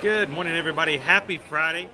Good morning, everybody. Happy Friday.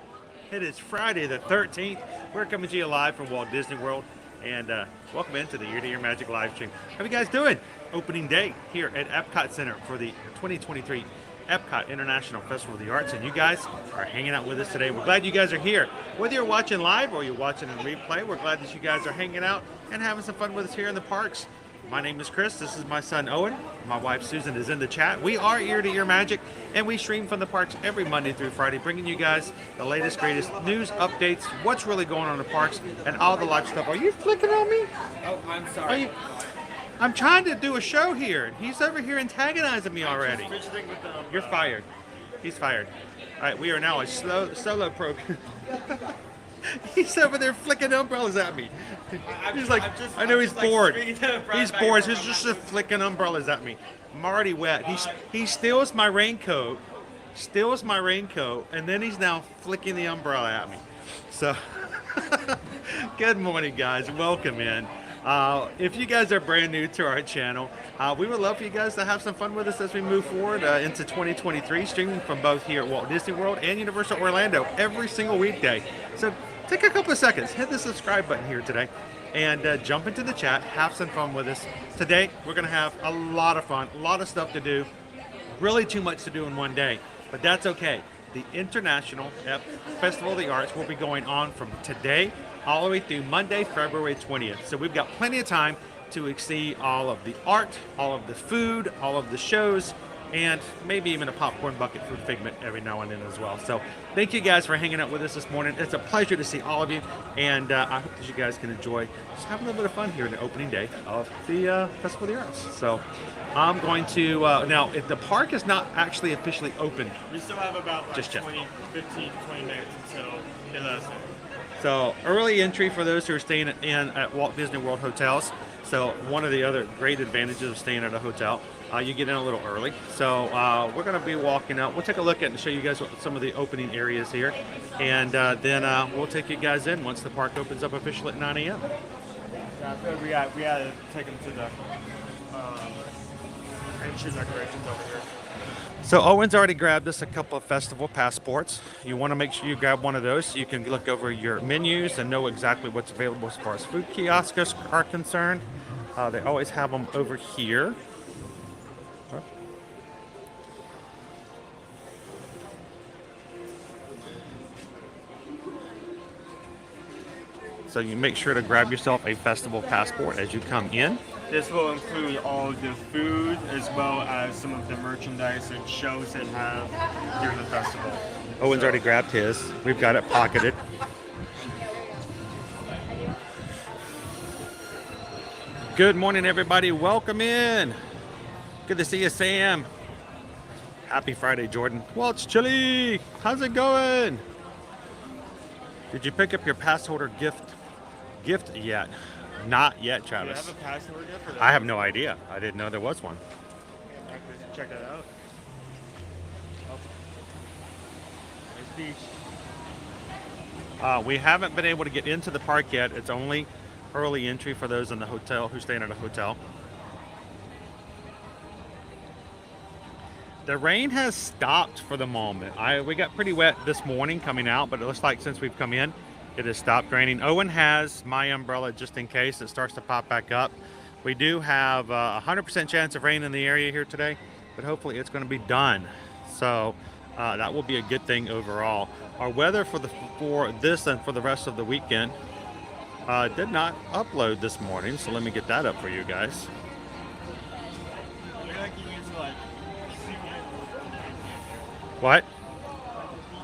It is Friday the 13th. We're coming to you live from Walt Disney World. And welcome into the Year to Year Magic live stream. How you guys doing? Opening day here at Epcot Center for the 2023 Epcot International Festival of the Arts. And you guys are hanging out with us today. We're glad you guys are here. Whether you're watching live or you're watching in replay, we're glad that you guys are hanging out and having some fun with us here in the parks. My name is Chris. This is my son Owen. My wife Susan is in the chat. We are Ear to Ear Magic, and we stream from the parks every Monday through Friday, bringing you guys the latest, greatest news, updates, what's really going on in the parks, and all the live stuff. Are you flicking on me? Oh, I'm sorry. I'm trying to do a show here, and he's over here antagonizing me already. You're fired. He's fired. All right, we are now a solo program. He's over there flicking umbrellas at me. He's like, I know he's bored. He's bored. He's just flicking umbrellas at me. I'm already wet. He steals my raincoat, and then he's now flicking the umbrella at me. So, good morning, guys. Welcome in. If you guys are brand new to our channel, we would love for you guys to have some fun with us as we move forward into 2023, streaming from both here at Walt Disney World and Universal Orlando every single weekday. So take a couple of seconds, hit the subscribe button here today, and jump into the chat, have some fun with us. Today, we're going to have a lot of fun, a lot of stuff to do, really too much to do in one day, but that's okay. The International Festival of the Arts will be going on from today all the way through Monday, February 20th. So we've got plenty of time to see all of the art, all of the food, all of the shows, and maybe even a popcorn bucket food figment every now and then as well. So thank you guys for hanging out with us this morning. It's a pleasure to see all of you, and I hope that you guys can enjoy just having a little bit of fun here in the opening day of the Festival of the Arts. So I'm going to, now if the park is not actually officially open. We still have about like just 20 minutes until it is. So early entry for those who are staying in at Walt Disney World hotels. So one of the other great advantages of staying at a hotel, you get in a little early. So we're going to be walking out. We'll take a look at and show you guys some of the opening areas here. And then we'll take you guys in once the park opens up officially at 9 a.m. Yeah, I feel like we had to take them to the entrance decorations over here. So Owen's already grabbed us a couple of festival passports. You want to make sure you grab one of those so you can look over your menus and know exactly what's available as far as food kiosks are concerned. They always have them over here. So you make sure to grab yourself a festival passport as you come in. This will include all the food as well as some of the merchandise and shows that have during the festival. Owen's already grabbed his. We've got it pocketed. Good morning, everybody. Welcome in. Good to see you, Sam. Happy Friday, Jordan. Well, it's chilly. How's it going? Did you pick up your pass holder gift yet? Not yet, Travis. Do you have a pass holder gift for that? I have no idea. I didn't know there was one. Check that out. Nice beach. We haven't been able to get into the park yet. It's only early entry for those in the hotel who stay in a hotel. The rain has stopped for the moment. We got pretty wet this morning coming out, but it looks like since we've come in, it has stopped raining. Owen has my umbrella just in case it starts to pop back up. We do have a 100% chance of rain in the area here today, but hopefully it's going to be done. So that will be a good thing overall. Our weather for this and for the rest of the weekend did not upload this morning, so let me get that up for you guys. What?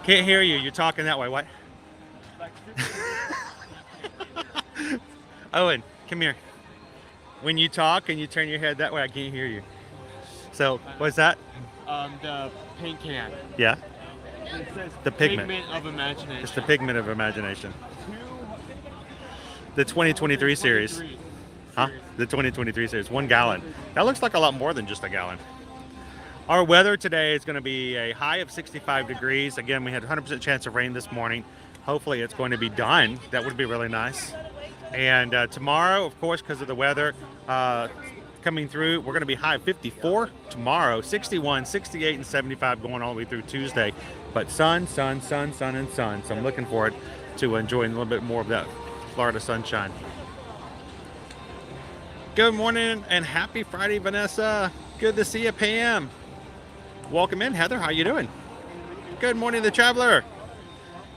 Can't hear you. You're talking that way. What? Owen, come here. When you talk and you turn your head that way, I can't hear you. So, what's that? The paint can. Yeah. It says The pigment. of imagination. It's the pigment of imagination. The 2023 series. Huh? The 2023 series. 1 gallon. That looks like a lot more than just a gallon. Our weather today is going to be a high of 65 degrees. Again, we had 100% chance of rain this morning. Hopefully it's going to be done. That would be really nice. And tomorrow, of course, because of the weather, kind coming through. We're going to be high 54 tomorrow, 61, 68, and 75 going all the way through Tuesday. But sun, sun, sun, sun, and sun. So I'm looking forward to enjoying a little bit more of that Florida sunshine. Good morning and happy Friday, Vanessa. Good to see you, Pam. Welcome in, Heather. How you doing? Good morning, the traveler.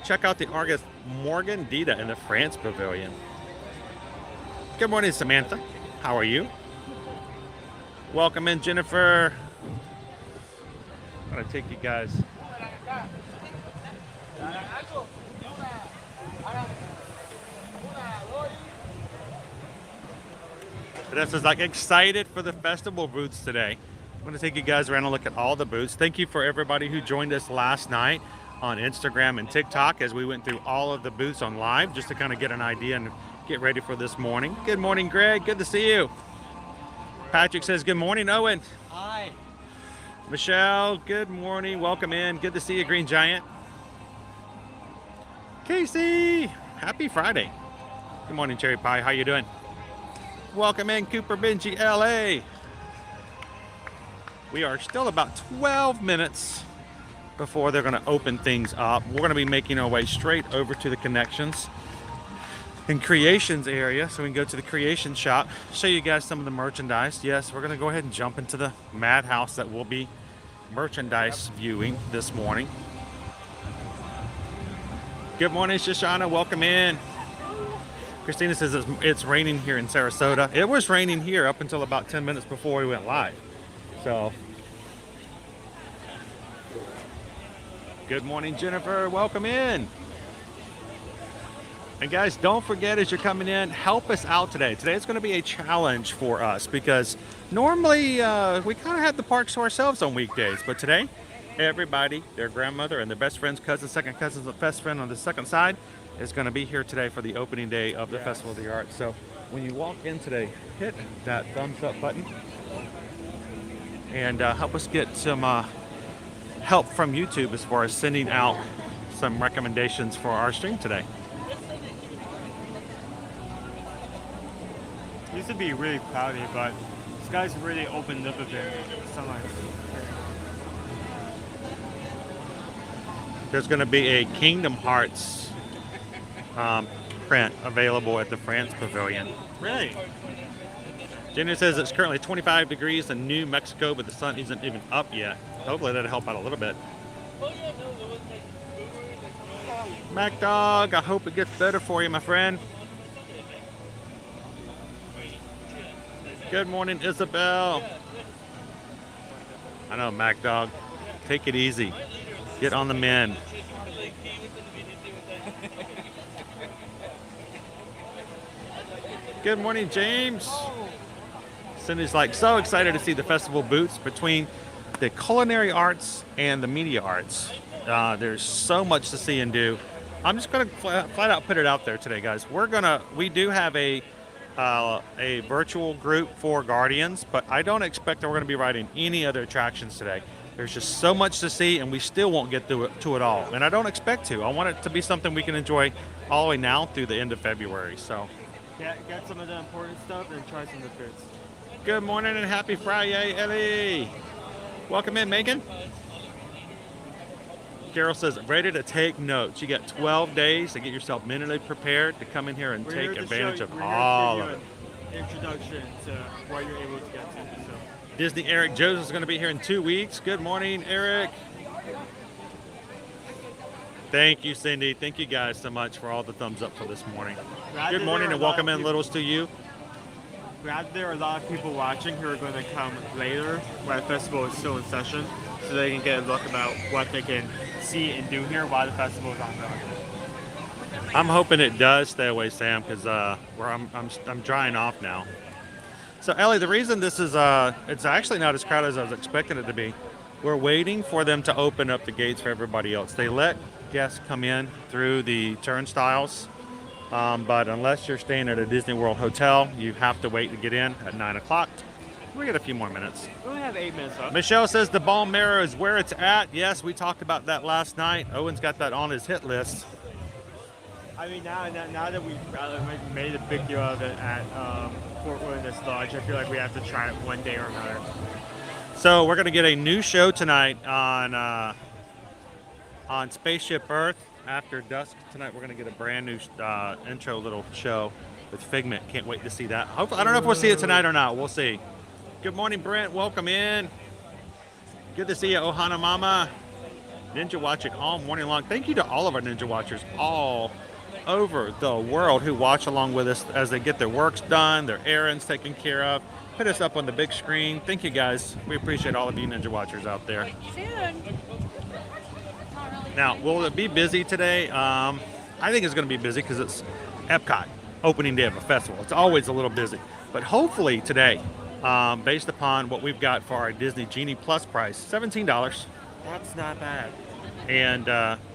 Check out the Argus Morgan Dita in the France Pavilion. Good morning, Samantha. How are you? Welcome in, Jennifer. I'm gonna take you guys. Vanessa's like excited for the festival booths today. I'm going to take you guys around and look at all the booths. Thank you for everybody who joined us last night on Instagram and TikTok as we went through all of the booths on live just to kind of get an idea and get ready for this morning. Good morning, Greg. Good to see you. Patrick says good morning, Owen. Hi. Michelle, good morning. Welcome in. Good to see you, Green Giant. Casey, happy Friday. Good morning, Cherry Pie. How you doing? Welcome in, Cooper Benji, LA. We are still about 12 minutes before they're going to open things up. We're going to be making our way straight over to the Connections and Creations area. So we can go to the Creation shop, show you guys some of the merchandise. Yes, we're going to go ahead and jump into the madhouse that will be merchandise viewing this morning. Good morning, Shoshana. Welcome in. Christina says it's raining here in Sarasota. It was raining here up until about 10 minutes before we went live. So, good morning, Jennifer. Welcome in. And guys, don't forget as you're coming in, help us out today. Today is going to be a challenge for us because normally we kind of have the parks to ourselves on weekdays. But today, everybody, their grandmother and their best friend's cousin, second cousin's best friend on the second side, is going to be here today for the opening day of the Festival of the Arts. So when you walk in today, hit that thumbs up button and help us get some help from YouTube as far as sending out some recommendations for our stream today. It used to be really cloudy, but this guy's really opened up a bit. Sunlight. There's going to be a Kingdom Hearts print available at the France Pavilion. Really? Jenny says it's currently 25 degrees in New Mexico, but the sun isn't even up yet. Hopefully that'll help out a little bit. Mac Dog, I hope it gets better for you, my friend. Good morning, Isabel. I know, Mac Dog. Take it easy. Get on the mend. Good morning, James. Cindy's like so excited to see the festival booths between the culinary arts and the media arts. There's so much to see and do. I'm just going to flat out put it out there today, guys. We do have a virtual group for Guardians, but I don't expect that we're going to be riding any other attractions today. There's just so much to see, and we still won't get to it all. And I don't expect to. I want it to be something we can enjoy all the way now through the end of February. So. Get some of the important stuff and try some of the foods. Good morning and happy Friday, Ellie. Welcome in, Megan. Carol says, ready to take notes. You got 12 days to get yourself mentally prepared to come in here and take advantage of all of it. Introduction to what you're able to get to. So. Disney Eric Joseph is going to be here in 2 weeks. Good morning, Eric. Thank you, Cindy. Thank you guys so much for all the thumbs up for this morning. Good morning and welcome in, Littles, to you. Glad there are a lot of people watching who are going to come later while the festival is still in session, so they can get a look about what they can see and do here while the festival is ongoing. I'm hoping it does stay away, Sam, because I'm drying off now. So, Ellie, the reason this is it's actually not as crowded as I was expecting it to be. We're waiting for them to open up the gates for everybody else. They let guests come in through the turnstiles, but unless you're staying at a Disney World hotel, you have to wait to get in at 9 o'clock. We got a few more minutes. We only have 8 minutes left. Michelle says the Ball Marrow is where it's at. Yes, we talked about that last night. Owen's got that on his hit list. I mean, now that we've made a big deal of it at Fort Wilderness Lodge, I feel like we have to try it one day or another. So we're gonna get a new show tonight on Spaceship Earth after dusk tonight. We're gonna get a brand new intro little show with Figment. Can't wait to see that. Hopefully, I don't know if we'll see it tonight or not. We'll see. Good morning, Brent. Welcome in. Good to see you, Ohana Mama. Ninja watching all morning long. Thank you to all of our Ninja watchers all over the world who watch along with us as they get their works done, their errands taken care of. Put us up on the big screen. Thank you, guys. We appreciate all of you Ninja watchers out there. Now, will it be busy today? I think it's going to be busy because it's Epcot, opening day of a festival. It's always a little busy. But hopefully today, based upon what we've got for our Disney Genie Plus price, $17. That's not bad. And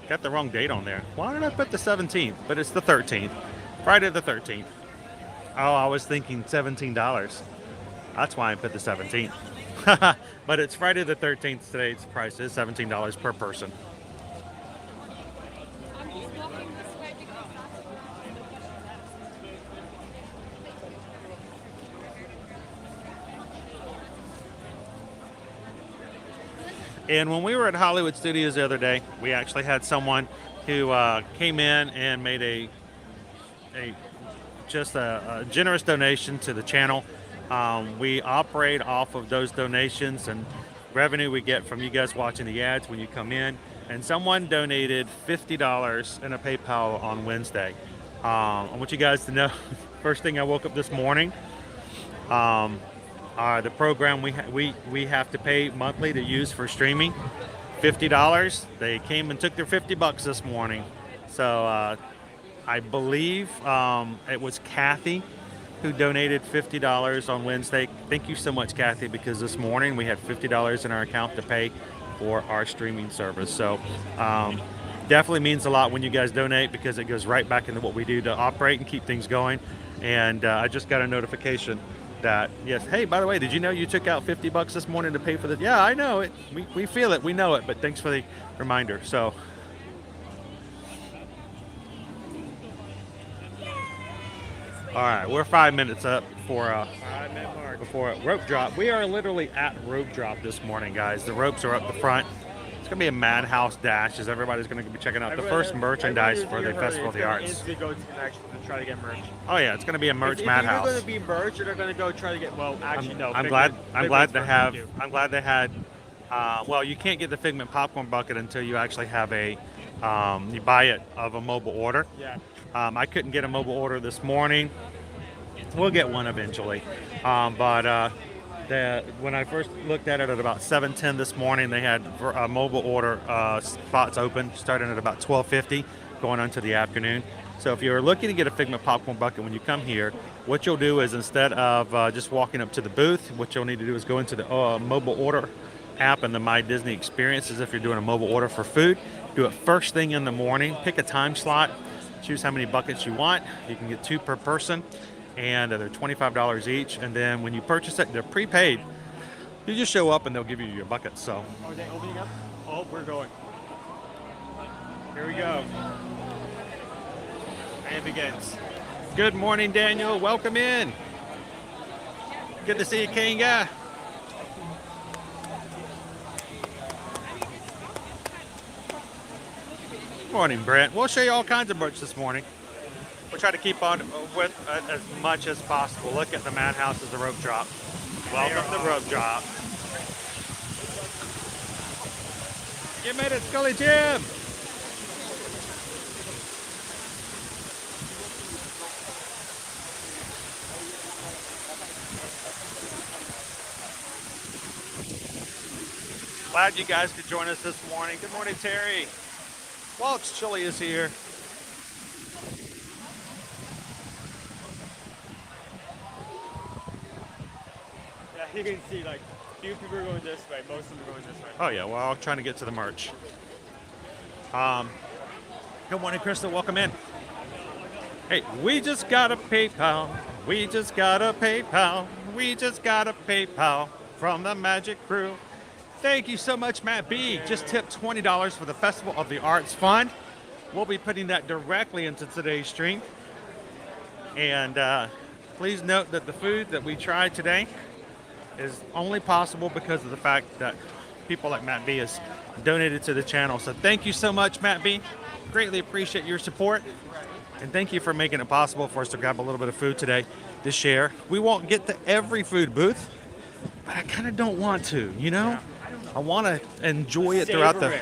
got the wrong date on there. Why did I put the 17th? But it's the 13th. Friday the 13th. Oh, I was thinking $17. That's why I put the 17th. But it's Friday the 13th. Today's price is $17 per person. And when we were at Hollywood Studios the other day, we actually had someone who came in and made a generous donation to the channel. We operate off of those donations and revenue we get from you guys watching the ads when you come in. And someone donated $50 in a PayPal on Wednesday. I want you guys to know, first thing I woke up this morning, the program we have to pay monthly to use for streaming, $50. They came and took their $50 this morning. So I believe it was Kathy who donated $50 on Wednesday. Thank you so much, Kathy, because this morning we had $50 in our account to pay for our streaming service. So definitely means a lot when you guys donate, because it goes right back into what we do to operate and keep things going. And I just got a notification that, yes, hey, by the way, did you know you took out $50 this morning to pay for the, yeah, I know it, we feel it, we know it, but thanks for the reminder. So all right, we're 5 minutes up before a rope drop. We are literally at rope drop this morning, guys. The ropes are up the front. It's gonna be a madhouse dash as everybody's gonna be checking out the first merchandise for the Festival of the Arts. Go to Connection to try to get merch. Oh yeah, it's gonna be a merch if madhouse. If you're gonna be merch, they're gonna go try to get. Well, actually, no. I'm glad they had. Well, you can't get the Figment popcorn bucket until you actually have a. You buy it of a mobile order. Yeah. I couldn't get a mobile order this morning. We'll get one eventually, when I first looked at it at about 7:10 this morning, they had mobile order spots open, starting at about 12:50, going on to the afternoon. So if you're looking to get a Figment popcorn bucket when you come here, what you'll do is, instead of just walking up to the booth, what you'll need to do is go into the mobile order app and the My Disney experiences. If you're doing a mobile order for food, do it first thing in the morning, pick a time slot, choose how many buckets you want. You can get 2 per person, and they're $25 each. And then when you purchase it, they're prepaid. You just show up and they'll give you your buckets. So are they opening up? Oh, we're going. Here we go. And it begins. Good morning, Daniel. Welcome in. Good to see you, Kanga. Morning, Brent. We'll show you all kinds of merch this morning. We'll try to keep on with as much as possible. Look at the madhouse as the rope drop. Welcome to the rope drop. You made it, Scully Jim. Glad you guys could join us this morning. Good morning, Terry. Walt's Chili is here. You can see, like, few people are going this way, most of them are going this way. Oh yeah, well, I'm trying to get to the merch. Good morning, Crystal. Welcome in. Hey, we just got a PayPal. We just got a PayPal. We just got a PayPal from the Magic Crew. Thank you so much, Matt B. Just tipped $20 for the Festival of the Arts Fund. we'll be putting that directly into today's stream. And please note that the food that we tried today is only possible because of the fact that people like Matt B has donated to the channel. So thank you so much, Matt B. Greatly appreciate your support. And thank you for making it possible for us to grab a little bit of food today to share. We won't get to every food booth, but I kind of don't want to, you know? I want to enjoy it throughout the...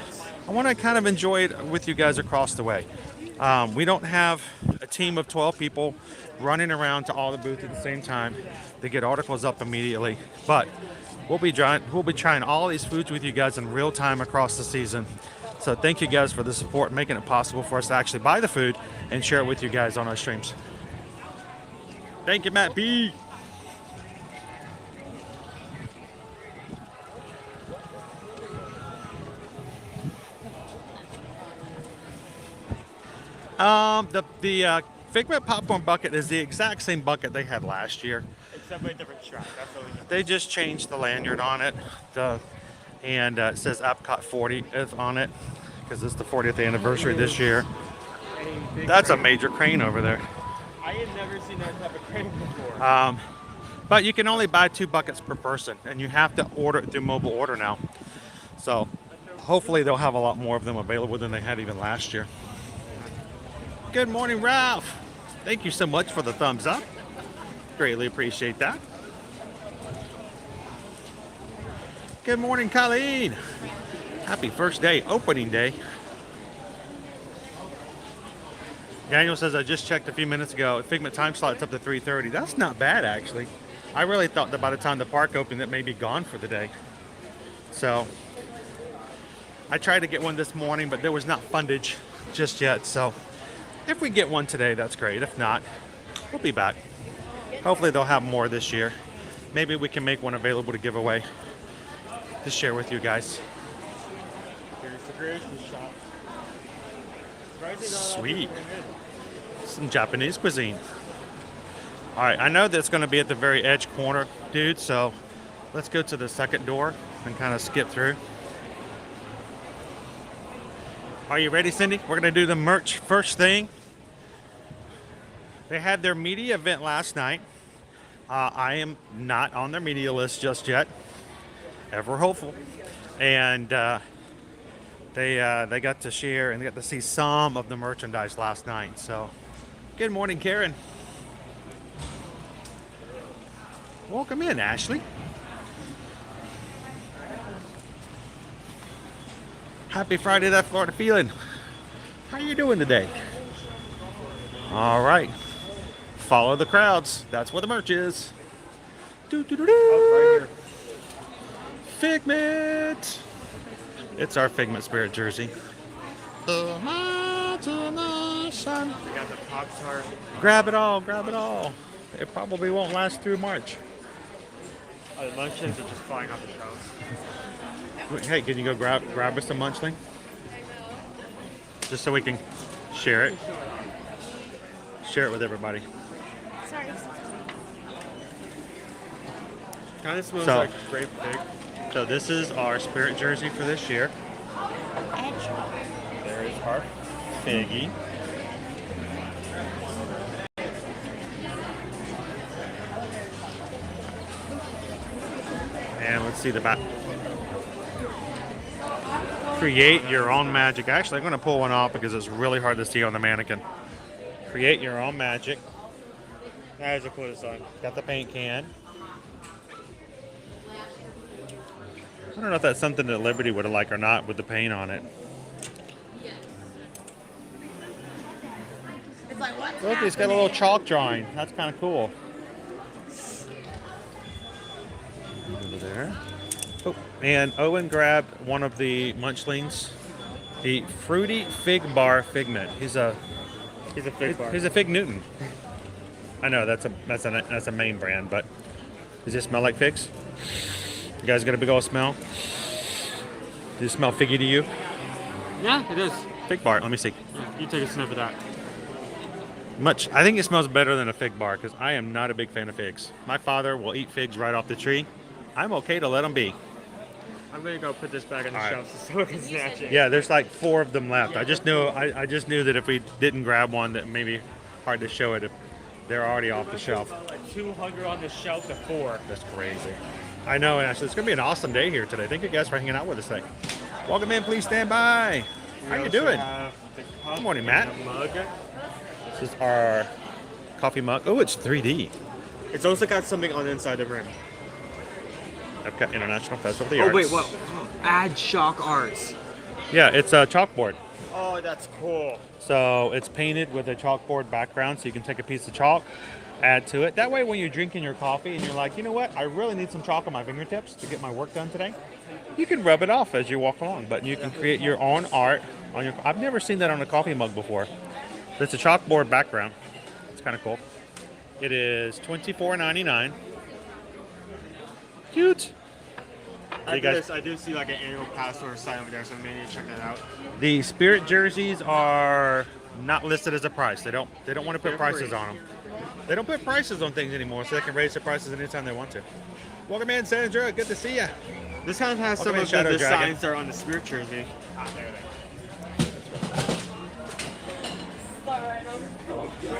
I want to kind of enjoy it with you guys across the way. We don't have a team of 12 people running around to all the booths at the same time to get articles up immediately. But we'll be trying all these foods with you guys in real time across the season. So thank you guys for the support, making it possible for us to actually buy the food and share it with you guys on our streams. Thank you, Matt B. The Figment popcorn bucket is the exact same bucket they had last year. Except with a different strap. That's what we know. They just changed the lanyard on it, and it says Epcot 40 is on it because it's the 40th anniversary this year. That's a major crane over there. I had never seen that type of crane before. But you can only buy 2 buckets per person, and you have to order it through mobile order now. So hopefully they'll have a lot more of them available than they had even last year. Good morning, Ralph. Thank you so much for the thumbs up. Greatly appreciate that. Good morning, Colleen. Happy first day, opening day. Daniel says, I just checked a few minutes ago. Figment time slot's up to 3:30. That's not bad, actually. I really thought that by the time the park opened, it may be gone for the day. So I tried to get one this morning, but there was not fundage just yet. So if we get one today, that's great. If not, we'll be back. Hopefully they'll have more this year. Maybe we can make one available to give away to share with you guys. Here's the grocery shop. Sweet. Some Japanese cuisine. All right, I know that's going to be at the very edge corner, dude, so let's go to the second door and kind of skip through. Are you ready, Cindy? We're going to do the merch first thing. They had their media event last night. I am not on their media list just yet. Ever hopeful. And they got to share and they got to see some of the merchandise last night. So, good morning, Karen. Welcome in, Ashley. Happy Friday, that Florida feeling. How you doing today? All right. Follow the crowds. That's where the merch is. Oh, right here. Figment. It's our Figment Spirit jersey. The imagination. We got the Pop-Tart. Grab it all. Grab it all. It probably won't last through March. Oh, the munchkins are just flying off the shelves. Hey, can you go grab us some munchling? Just so we can share it. Share it with everybody. Sorry. Kind of smells So- like grape pig. So this is our Spirit jersey for this year. There is our Figgy. And let's see the back. Create your own magic. Actually, I'm going to pull one off because it's really hard to see on the mannequin. Create your own magic. That is a cool design. Got the paint can. I don't know if that's something that Liberty would have liked or not with the paint on it. It's like, what's Look, he's got a little chalk drawing. That's kind of cool. Over there. Oh, and Owen grabbed one of the munchlings, the Fruity Fig Bar Figment. He's a fig bar. He's a Fig Newton. I know that's a main brand, but does it smell like figs? You guys got a big old smell? Does it smell figgy to you? Yeah, it is. Fig bar. Let me see. You take a sniff of that. Much. I think it smells better than a fig bar because I am not a big fan of figs. My father will eat figs right off the tree. I'm okay to let them be. I'm gonna go put this back on the All right. shelf so someone can snatch it. Yeah, there's like 4 of them left. I just knew that if we didn't grab one, that maybe hard to show it if they're already off the shelf. Like 200 on the shelf to 4. That's crazy. I know, Ashley. It's gonna be an awesome day here today. Thank you guys for hanging out with us today. Welcome in. Please stand by. How you doing? Good morning, Matt. Mug. This is our coffee mug. Oh, it's 3D. It's also got something on the inside of the rim. Epcot International Festival of the Arts. Oh wait, what? Add shock arts. Yeah, it's a chalkboard. Oh, that's cool. So it's painted with a chalkboard background, so you can take a piece of chalk, add to it. That way, when you're drinking your coffee and you're like, you know what, I really need some chalk on my fingertips to get my work done today, you can rub it off as you walk along. But you can create your own art on your. I've never seen that on a coffee mug before. It's a chalkboard background. It's kind of cool. It is $24.99. Cute. I do see like an annual pass or sign over there, so maybe check that out. The Spirit jerseys are not listed as a price. They don't want to put prices on them. They don't put prices on things anymore, so they can raise their prices anytime they want to. Welcome in, Sandra. Good to see you. This kind of has some of the designs that are on the Spirit jersey.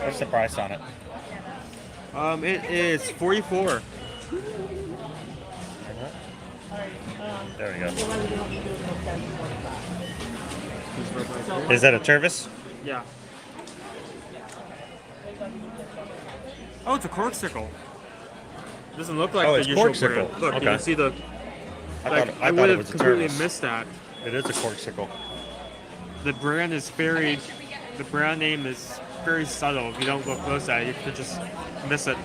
What's the price on it? It is 44. There we go. Is that a Tervis? Yeah. Oh, it's a corksicle. Doesn't look like Oh, the it's usual corksicle. brand. Look, Okay. you can see the. I I thought would it have was a completely Tervis. missed that. It is a corksicle. The brand is very. The brand name is very subtle. If you don't look close at it, you could just miss it.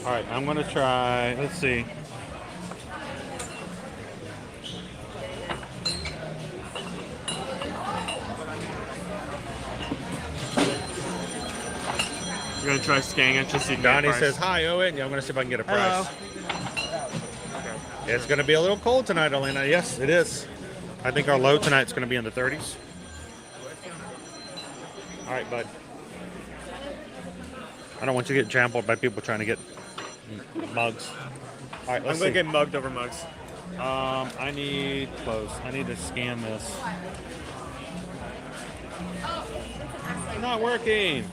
All right, I'm gonna try. Let's see. You're gonna try scanning it just so you can Donnie get a price. says hi, Owen. Yeah, I'm gonna see if I can get a price. Hello. It's gonna be a little cold tonight, Elena. Yes, it is. I think our low tonight's gonna be in the 30s. All right, bud. I don't want you to get trampled by people trying to get mugs. All right, I'm let's gonna see. get mugged over mugs. I need close. I need to scan this. It's not working.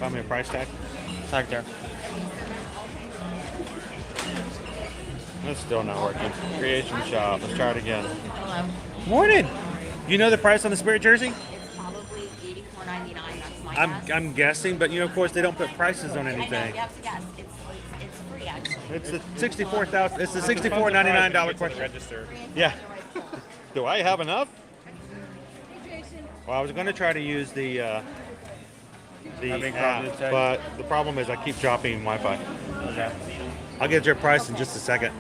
Find me a price tag. Tag there. It's still not working. Creation shop. Let's try it again. Hello. Morning. You know the price on the Spirit jersey? It's probably $84.99. That's my guess. I'm guessing, but of course they don't put prices on I know, anything. you have to guess. It's free actually. It's the $64,000. It's the $64.99 question. Register. Yeah. Do I have enough? Well, I was going to try to use the app, but the problem is I keep dropping Wi-Fi. Okay. I'll get your price in just a second.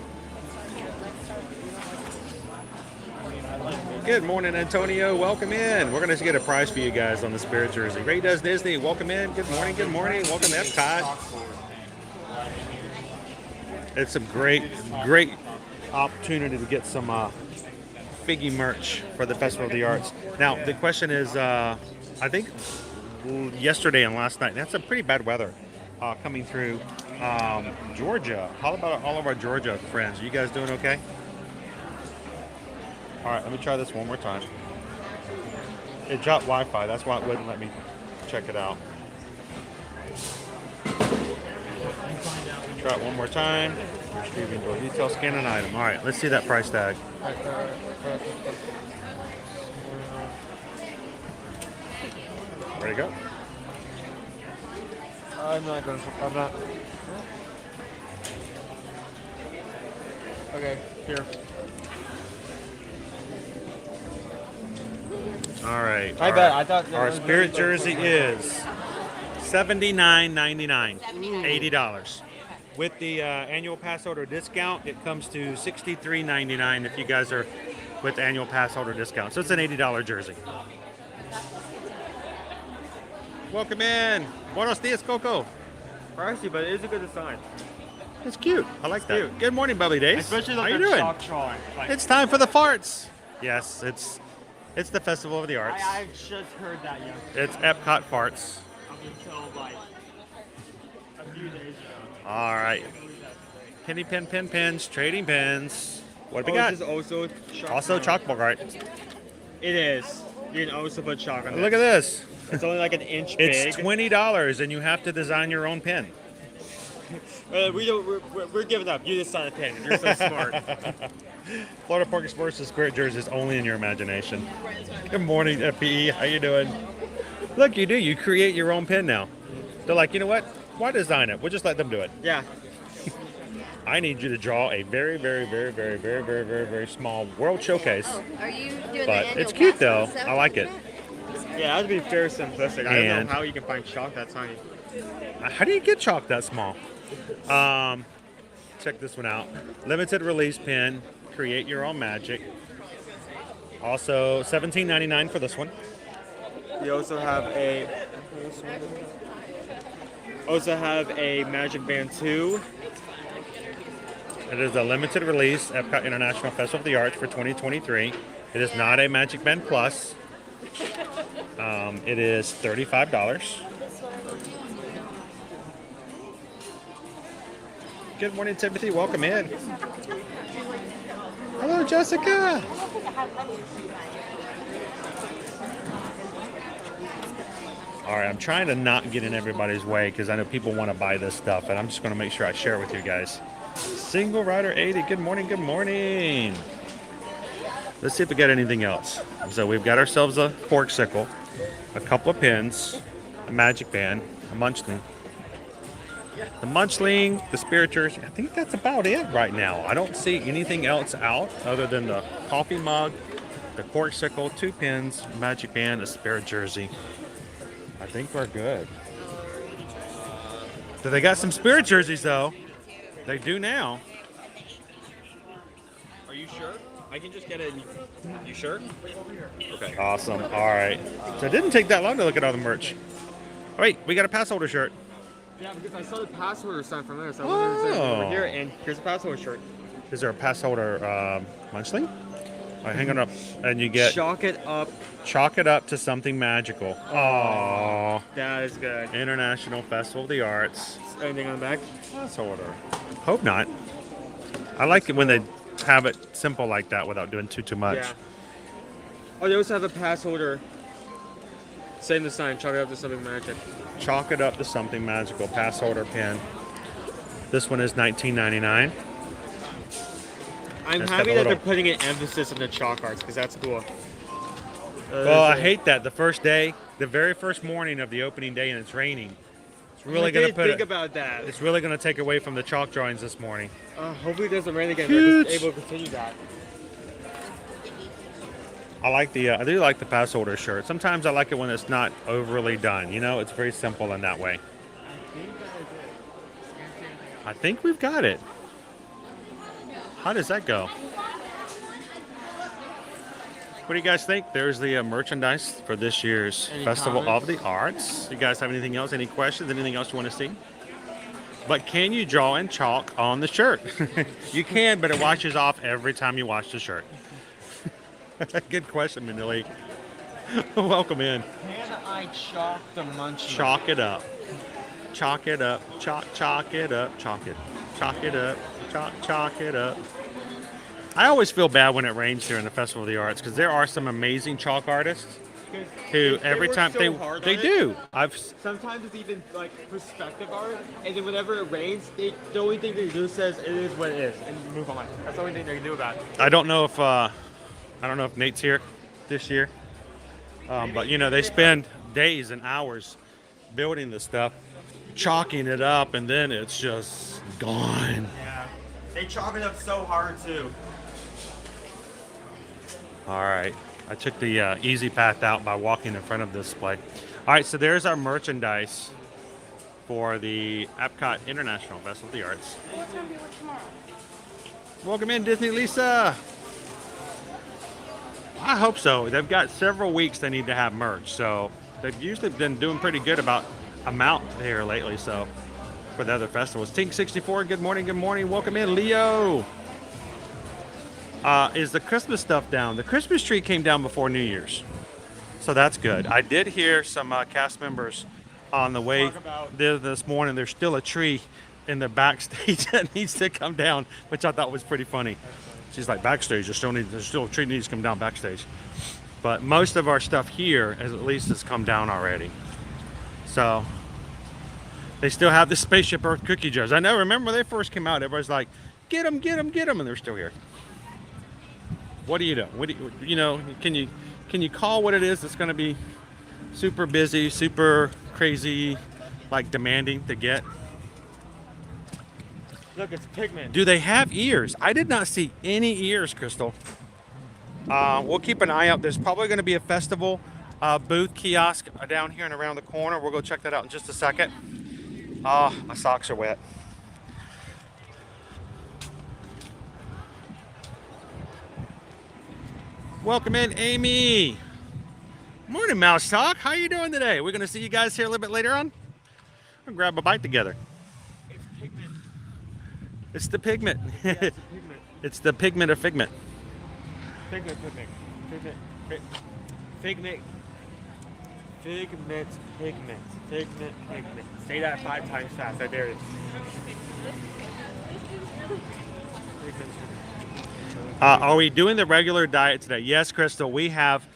Good morning, Antonio. Welcome in. We're going to get a price for you guys on the Spirit jersey. Ray Does Disney. Welcome in. Good morning. Good morning. Welcome to Epcot. It's a great opportunity to get some Figgy merch for the Festival of the Arts. Now, the question is, I think yesterday and last night, that's some pretty bad weather coming through Georgia. How about all of our Georgia friends? Are you guys doing okay? All right, let me try this one more time. It dropped Wi-Fi. That's why it wouldn't let me check it out. Try it one more time. Retrieving door detail, scan an item. All right, let's see that price tag. Where'd it go? I'm not. Okay, here. All right. I bet. I thought Our it was Spirit really jersey is $79.99, $80. With the annual pass holder discount, it comes to $63.99 if you guys are with the annual pass holder discount. So it's an $80 jersey. Welcome in. Buenos dias, Coco. Pricey, but it is a good design. It's cute. I like that. cute. Good morning, Bubby Days. Especially How like you the doing? chalk drawing. Like, It's time for the farts. Yes, it's the Festival of the Arts. I just heard that yesterday. It's Epcot farts. Up until like a few days ago. All right. Penny pins, trading pins. What do we got? This is also Chalkboard, right? It is. You can also put chalk on it. Look at this. It's only like an inch big. It's $20 and you have to design your own pen. We're giving up. You design a pen. You're so smart. Florida Park Express Spirit Jersey is only in your imagination. Good morning, FPE. How you doing? Look, you do. You create your own pen now. They're like, you know what? Why design it? We'll just let them do it. Yeah. I need you to draw a very, very, very, very, very, very, very, very small World Showcase. Are you doing But the it's cute though. I like it. Yeah, that'd be very simplistic. I don't And- know how you can find chalk that tiny. How do you get chalk that small? Check this one out. Limited release pen. Create your own magic. Also, $17.99 for this one. We also have a Magic Band 2. It is a limited release Epcot International Festival of the Arts for 2023. It is not a Magic Band Plus. It is $35. Good morning, Timothy. Welcome in. Hello, Jessica. All right, I'm trying to not get in everybody's way because I know people want to buy this stuff, and I'm just going to make sure I share it with you guys. Single Rider 80. Good morning. Good morning. Let's see if we got anything else. So we've got ourselves a corksicle, a couple of pins, a magic band, a munchling. The munchling, the spirit jersey. I think that's about it right now. I don't see anything else out other than the coffee mug, the corksicle, 2 pins, magic band, a spirit jersey. I think we're good. So they got some spirit jerseys though. They do now. Are you sure? I can just get it. You sure? Okay. Awesome. All right. So it didn't take that long to look at all the merch. Oh, wait, we got a pass holder shirt. Yeah, because I saw the pass holder sign from there, so I wonder if it's over here. And here's a pass holder shirt. Is there a pass holder munchling? All right, hang on up. And you get Chalk it up. chalk it up to something magical. Oh, That is good. International Festival of the Arts. Anything on the back? Pass holder. Hope not. I like it when they have it simple like that without doing too much. Yeah. Oh, they also have a pass holder. Same the sign. Chalk it up to something magic. Chalk it up to something magical. Pass holder pin. This one is $19.99. I'm It's happy got a that little- they're putting an emphasis on the chalk arts because that's cool. Well, I hate that. The first day, the very first morning of the opening day, and it's raining. It's really going to put think it. about that. It's really going to take away from the chalk drawings this morning. Hopefully it doesn't rain again. Huge. We're just able to continue that. I like the. I do like the pass holder shirt. Sometimes I like it when it's not overly done. You know, it's very simple in that way. I think we've got it. How does that go? What do you guys think? There's the merchandise for this year's Any Festival comments? of the Arts. You guys have anything else? Any questions? Anything else you want to see? But can you draw in chalk on the shirt? You can, but it washes off every time you wash the shirt. Good question, Manili. Welcome in. Can I chalk the munchkin? Chalk it up. Chalk it up. Chalk it up. Chalk it. Chalk it up. Chalk it up. I always feel bad when it rains here in the Festival of the Arts because there are some amazing chalk artists who every work time so they hard they on it. do. Sometimes it's even like perspective art, and then whenever it rains, the only thing they do says it is what it is, and you move on. That's the only thing they can do about it. I don't know if Nate's here this year, but you know they spend days and hours building this stuff, chalking it up, and then it's just gone. Yeah, they chalk it up so hard too. All right, I took the easy path out by walking in front of this display. All right, so there's our merchandise for the Epcot International Festival of the Arts. What's gonna be like tomorrow? Welcome in, Disney Lisa. I hope so. They've got several weeks they need to have merch, so they've usually been doing pretty good about amount here lately. So for the other festivals, Tink 64. Good morning. Good morning. Welcome in, Leo. Is the Christmas stuff down? The Christmas tree came down before New Year's, so that's good. I did hear some cast members on the way there this morning. There's still a tree in the backstage that needs to come down, which I thought was pretty funny. She's like, backstage, they're still treating needs to come down backstage. But most of our stuff here, at least, has come down already. So they still have the Spaceship Earth cookie jars. I know, remember when they first came out, everybody's like, get them, get them, get them, and they're still here. What do you know? What do you know, can you call what it is that's going to be super busy, super crazy, like demanding to get? Look, it's pigment. Do they have ears? I did not see any ears, Crystal. We'll keep an eye out. There's probably going to be a festival booth kiosk down here and around the corner. We'll go check that out in just a second. Oh, my socks are wet. Welcome in, Amy. Morning, Mouse Talk. How you doing today? We're going to see you guys here a little bit later on. We'll grab a bite together. It's pigment. It's the pigment. Yeah, it's a pigment. It's the pigment of figment. Figment. Say that 5 times fast. I dare you. Are we doing the regular diet today? Yes, Crystal. We have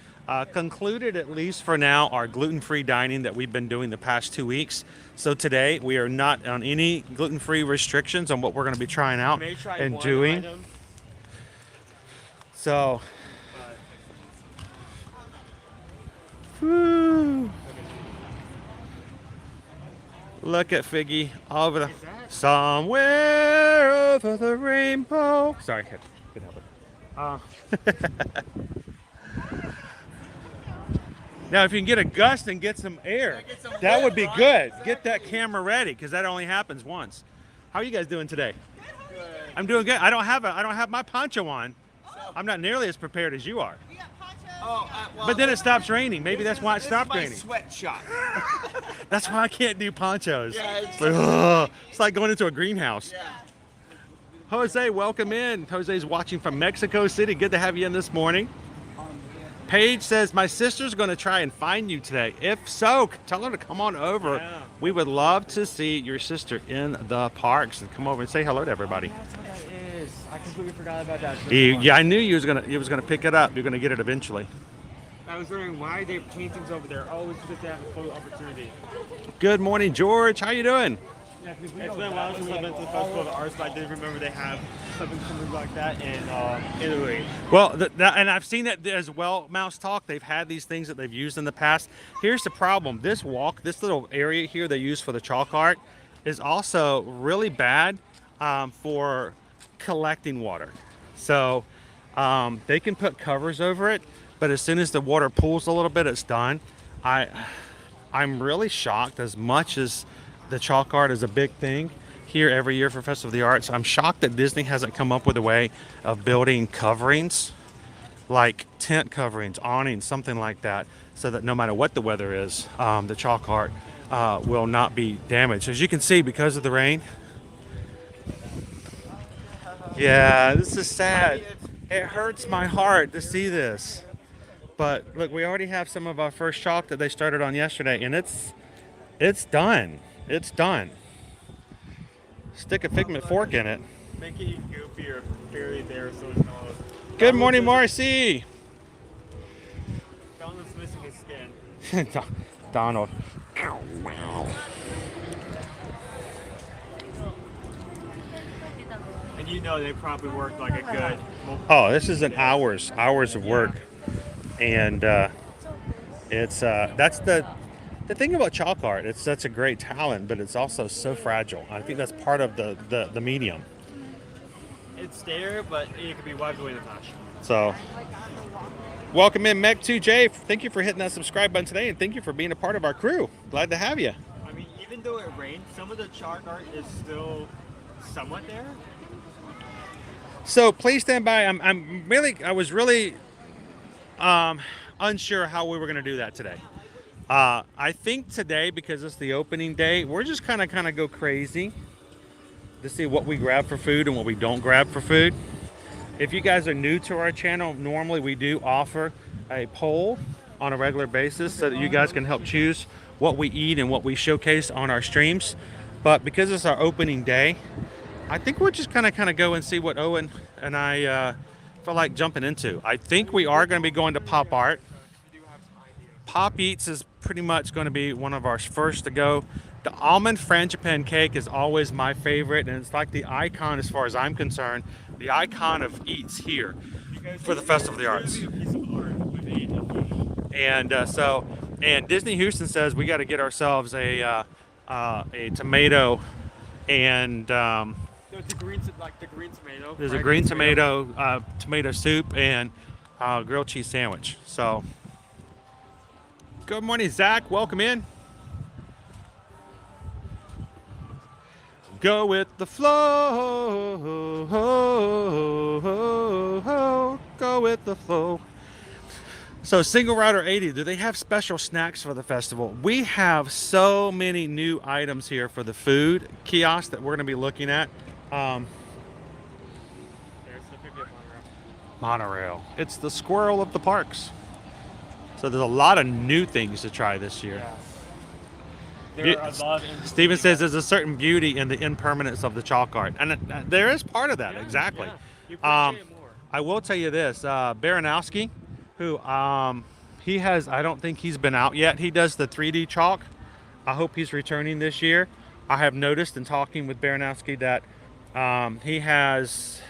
concluded, at least for now, our gluten-free dining that we've been doing the past 2 weeks. So today we are not on any gluten-free restrictions on what we're going to be trying out and doing. Item, so, whew. Look at Figgy over the somewhere over the rainbow. Sorry, couldn't help it. Now, if you can get a gust and get some air, that would be good. Get that camera ready, because that only happens once. How are you guys doing today? good. I'm doing good. I don't have my poncho on. I'm not nearly as prepared as you are. Oh, well, But then it stops raining. Maybe that's why it stopped this is raining. my sweatshop. That's why I can't do ponchos. Yeah, It's like, ugh. It's like going into a greenhouse. Yeah. Jose, welcome in. Jose's watching from Mexico City. Good to have you in this morning. Paige says, my sister's going to try and find you today. If so, tell her to come on over. Yeah. We would love to see your sister in the parks and come over and say hello to everybody. That's what that is. I completely forgot about that. Yeah, I knew you was gonna pick it up. You're gonna get it eventually. I was wondering why they have paintings over there. Always good to have a photo opportunity. Good morning, George. How you doing? It's been a while since I've been to the Festival of the Arts, but I did remember they have something like that in Italy. Well, and I've seen that as well, Mouse Talk. They've had these things that they've used in the past. Here's the problem. This little area here they use for the chalk art is also really bad for collecting water. So they can put covers over it, but as soon as the water pools a little bit, it's done. I'm really shocked. As much as the chalk art is a big thing here every year for Festival of the Arts, I'm shocked that Disney hasn't come up with a way of building coverings, like tent coverings, awnings, something like that, so that no matter what the weather is, the chalk art will not be damaged. As you can see, because of the rain. Yeah, this is sad. It hurts my heart to see this. But look, we already have some of our first chalk that they started on yesterday, and it's done. It's done. Stick a figment fork in it. Make it goofier, barely there, so it's not. Good morning, Marcy. Donald's missing his skin. Donald. And you know they probably worked like a good. Oh, this is an hours of work, and it's that's the thing about chalk art. It's such a great talent, but it's also so fragile. I think that's part of the medium. It's there, but it could be wiped away in a flash. So, welcome in, Meg2J. Thank you for hitting that subscribe button today, and thank you for being a part of our crew. Glad to have you. I mean, even though it rained, some of the chalk art is still somewhat there. So please stand by. I was really unsure how we were going to do that today. I think today, because it's the opening day, we're just kind of go crazy to see what we grab for food and what we don't grab for food. If you guys are new to our channel, normally we do offer a poll on a regular basis so that you guys can help choose what we eat and what we showcase on our streams. But because it's our opening day, I think we're just kind of go and see what Owen and I feel like jumping into. I think we are going to be going to Pop Art. Pop Eats is pretty much going to be one of our first to go. The almond frangipane cake is always my favorite, and it's like the icon, as far as I'm concerned, the icon of Eats here for the Festival of the Arts. And Disney Houston says we got to get ourselves a tomato and There's the green tomato. there's a green tomato tomato soup and grilled cheese sandwich. So, good morning, Zach. Welcome in. Go with the flow. Go with the flow. So, Single Rider 80, do they have special snacks for the festival? We have so many new items here for the food kiosk that we're going to be looking at. Monorail. It's the squirrel of the parks. So there's a lot of new things to try this year. Yeah. There are a lot of Steven says there's a certain beauty in the impermanence of the chalk art. And there is part of that, exactly. Yeah. You appreciate it more. I will tell you this, Baranowski, who he has, I don't think he's been out yet. He does the 3D chalk. I hope he's returning this year. I have noticed in talking with Baranowski that he has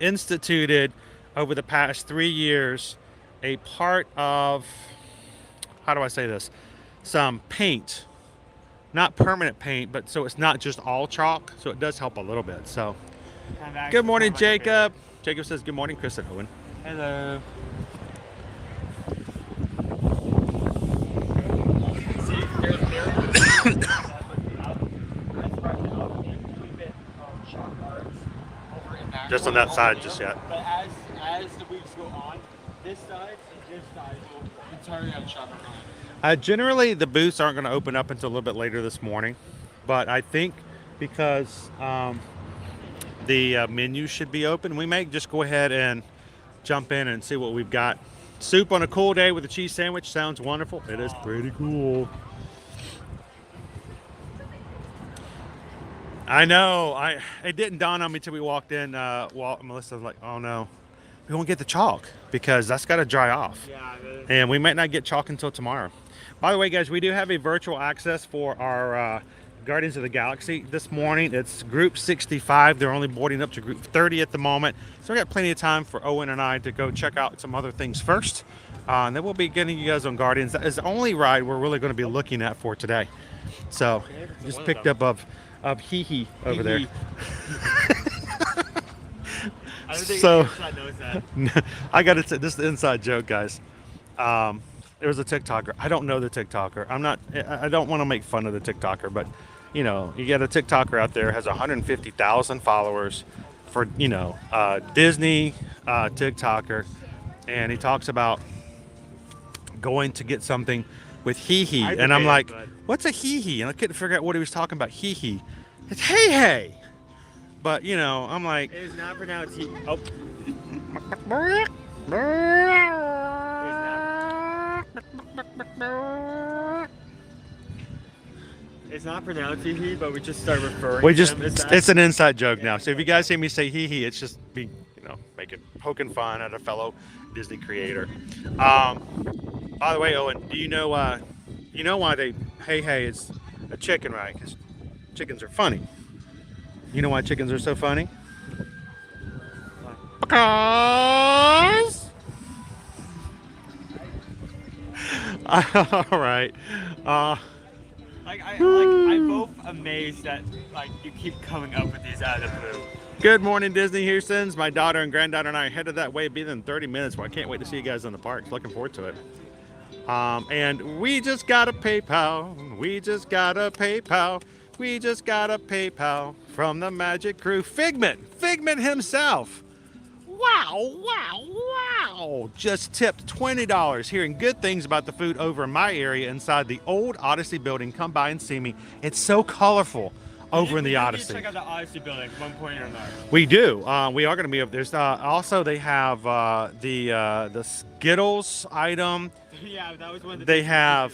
instituted over the past 3 years a part of, how do I say this? Some paint, not permanent paint, but so it's not just all chalk. So it does help a little bit. So good morning, Jacob. Jacob says good morning, Chris and Owen. Hello. Just on that side, just yet. But as the weeks go on, this side and this side will entirely have shop art. Generally, the booths aren't going to open up until a little bit later this morning, but I think because the menu should be open, we may just go ahead and jump in and see what we've got. Soup on a cool day with a cheese sandwich sounds wonderful. It is pretty cool. I know. It didn't dawn on me till we walked in. Melissa was like, "Oh no, we won't get the chalk because that's got to dry off." Yeah. And we might not get chalk until tomorrow. By the way, guys, we do have a virtual access for our Guardians of the Galaxy this morning. It's group 65. They're only boarding up to group 30 at the moment. So we got plenty of time for Owen and I to go check out some other things first. And then we'll be getting you guys on Guardians. That is the only ride we're really going to be looking at for today. So just picked up of Hee Hee over there. I don't think So- inside knows that. I got to say, this is the inside joke, guys. There was a TikToker. I don't know the TikToker. I don't want to make fun of the TikToker, but you know, you get a TikToker out there has 150,000 followers for, you know, Disney TikToker, and he talks about going to get something with Hee Hee, and I'm like, what's a Hee Hee? And I couldn't figure out what he was talking about. Hee Hee. It's hey hey. But you know, I'm like, It is not pronounced he. Oh. It's not pronounced hee hee, but we just start referring to him as that. it's an inside joke now. So if you guys see me say hee hee, it's just me, you know, poking fun at a fellow Disney creator. By the way, Owen, do you know why they hey hey is a chicken, right? Because chickens are funny. You know why chickens are so funny? Because. All right. I'm both amazed that you keep coming up with these out of the blue. Good morning, Disney Houstons. My daughter and granddaughter and I are headed that way. Be there in 30 minutes. Well, I can't wait to see you guys in the park. Looking forward to it. And we just got a PayPal. We just got a PayPal. We just got a PayPal from the Magic Crew. Figment himself. Wow. Just tipped $20. Hearing good things about the food over in my area inside the old Odyssey building. Come by and see me. It's so colorful over in the Odyssey. Check out the Odyssey building at one point or another. We do. We are going to be up there. Also, they have the Skittles item. Yeah, that was one of the They things have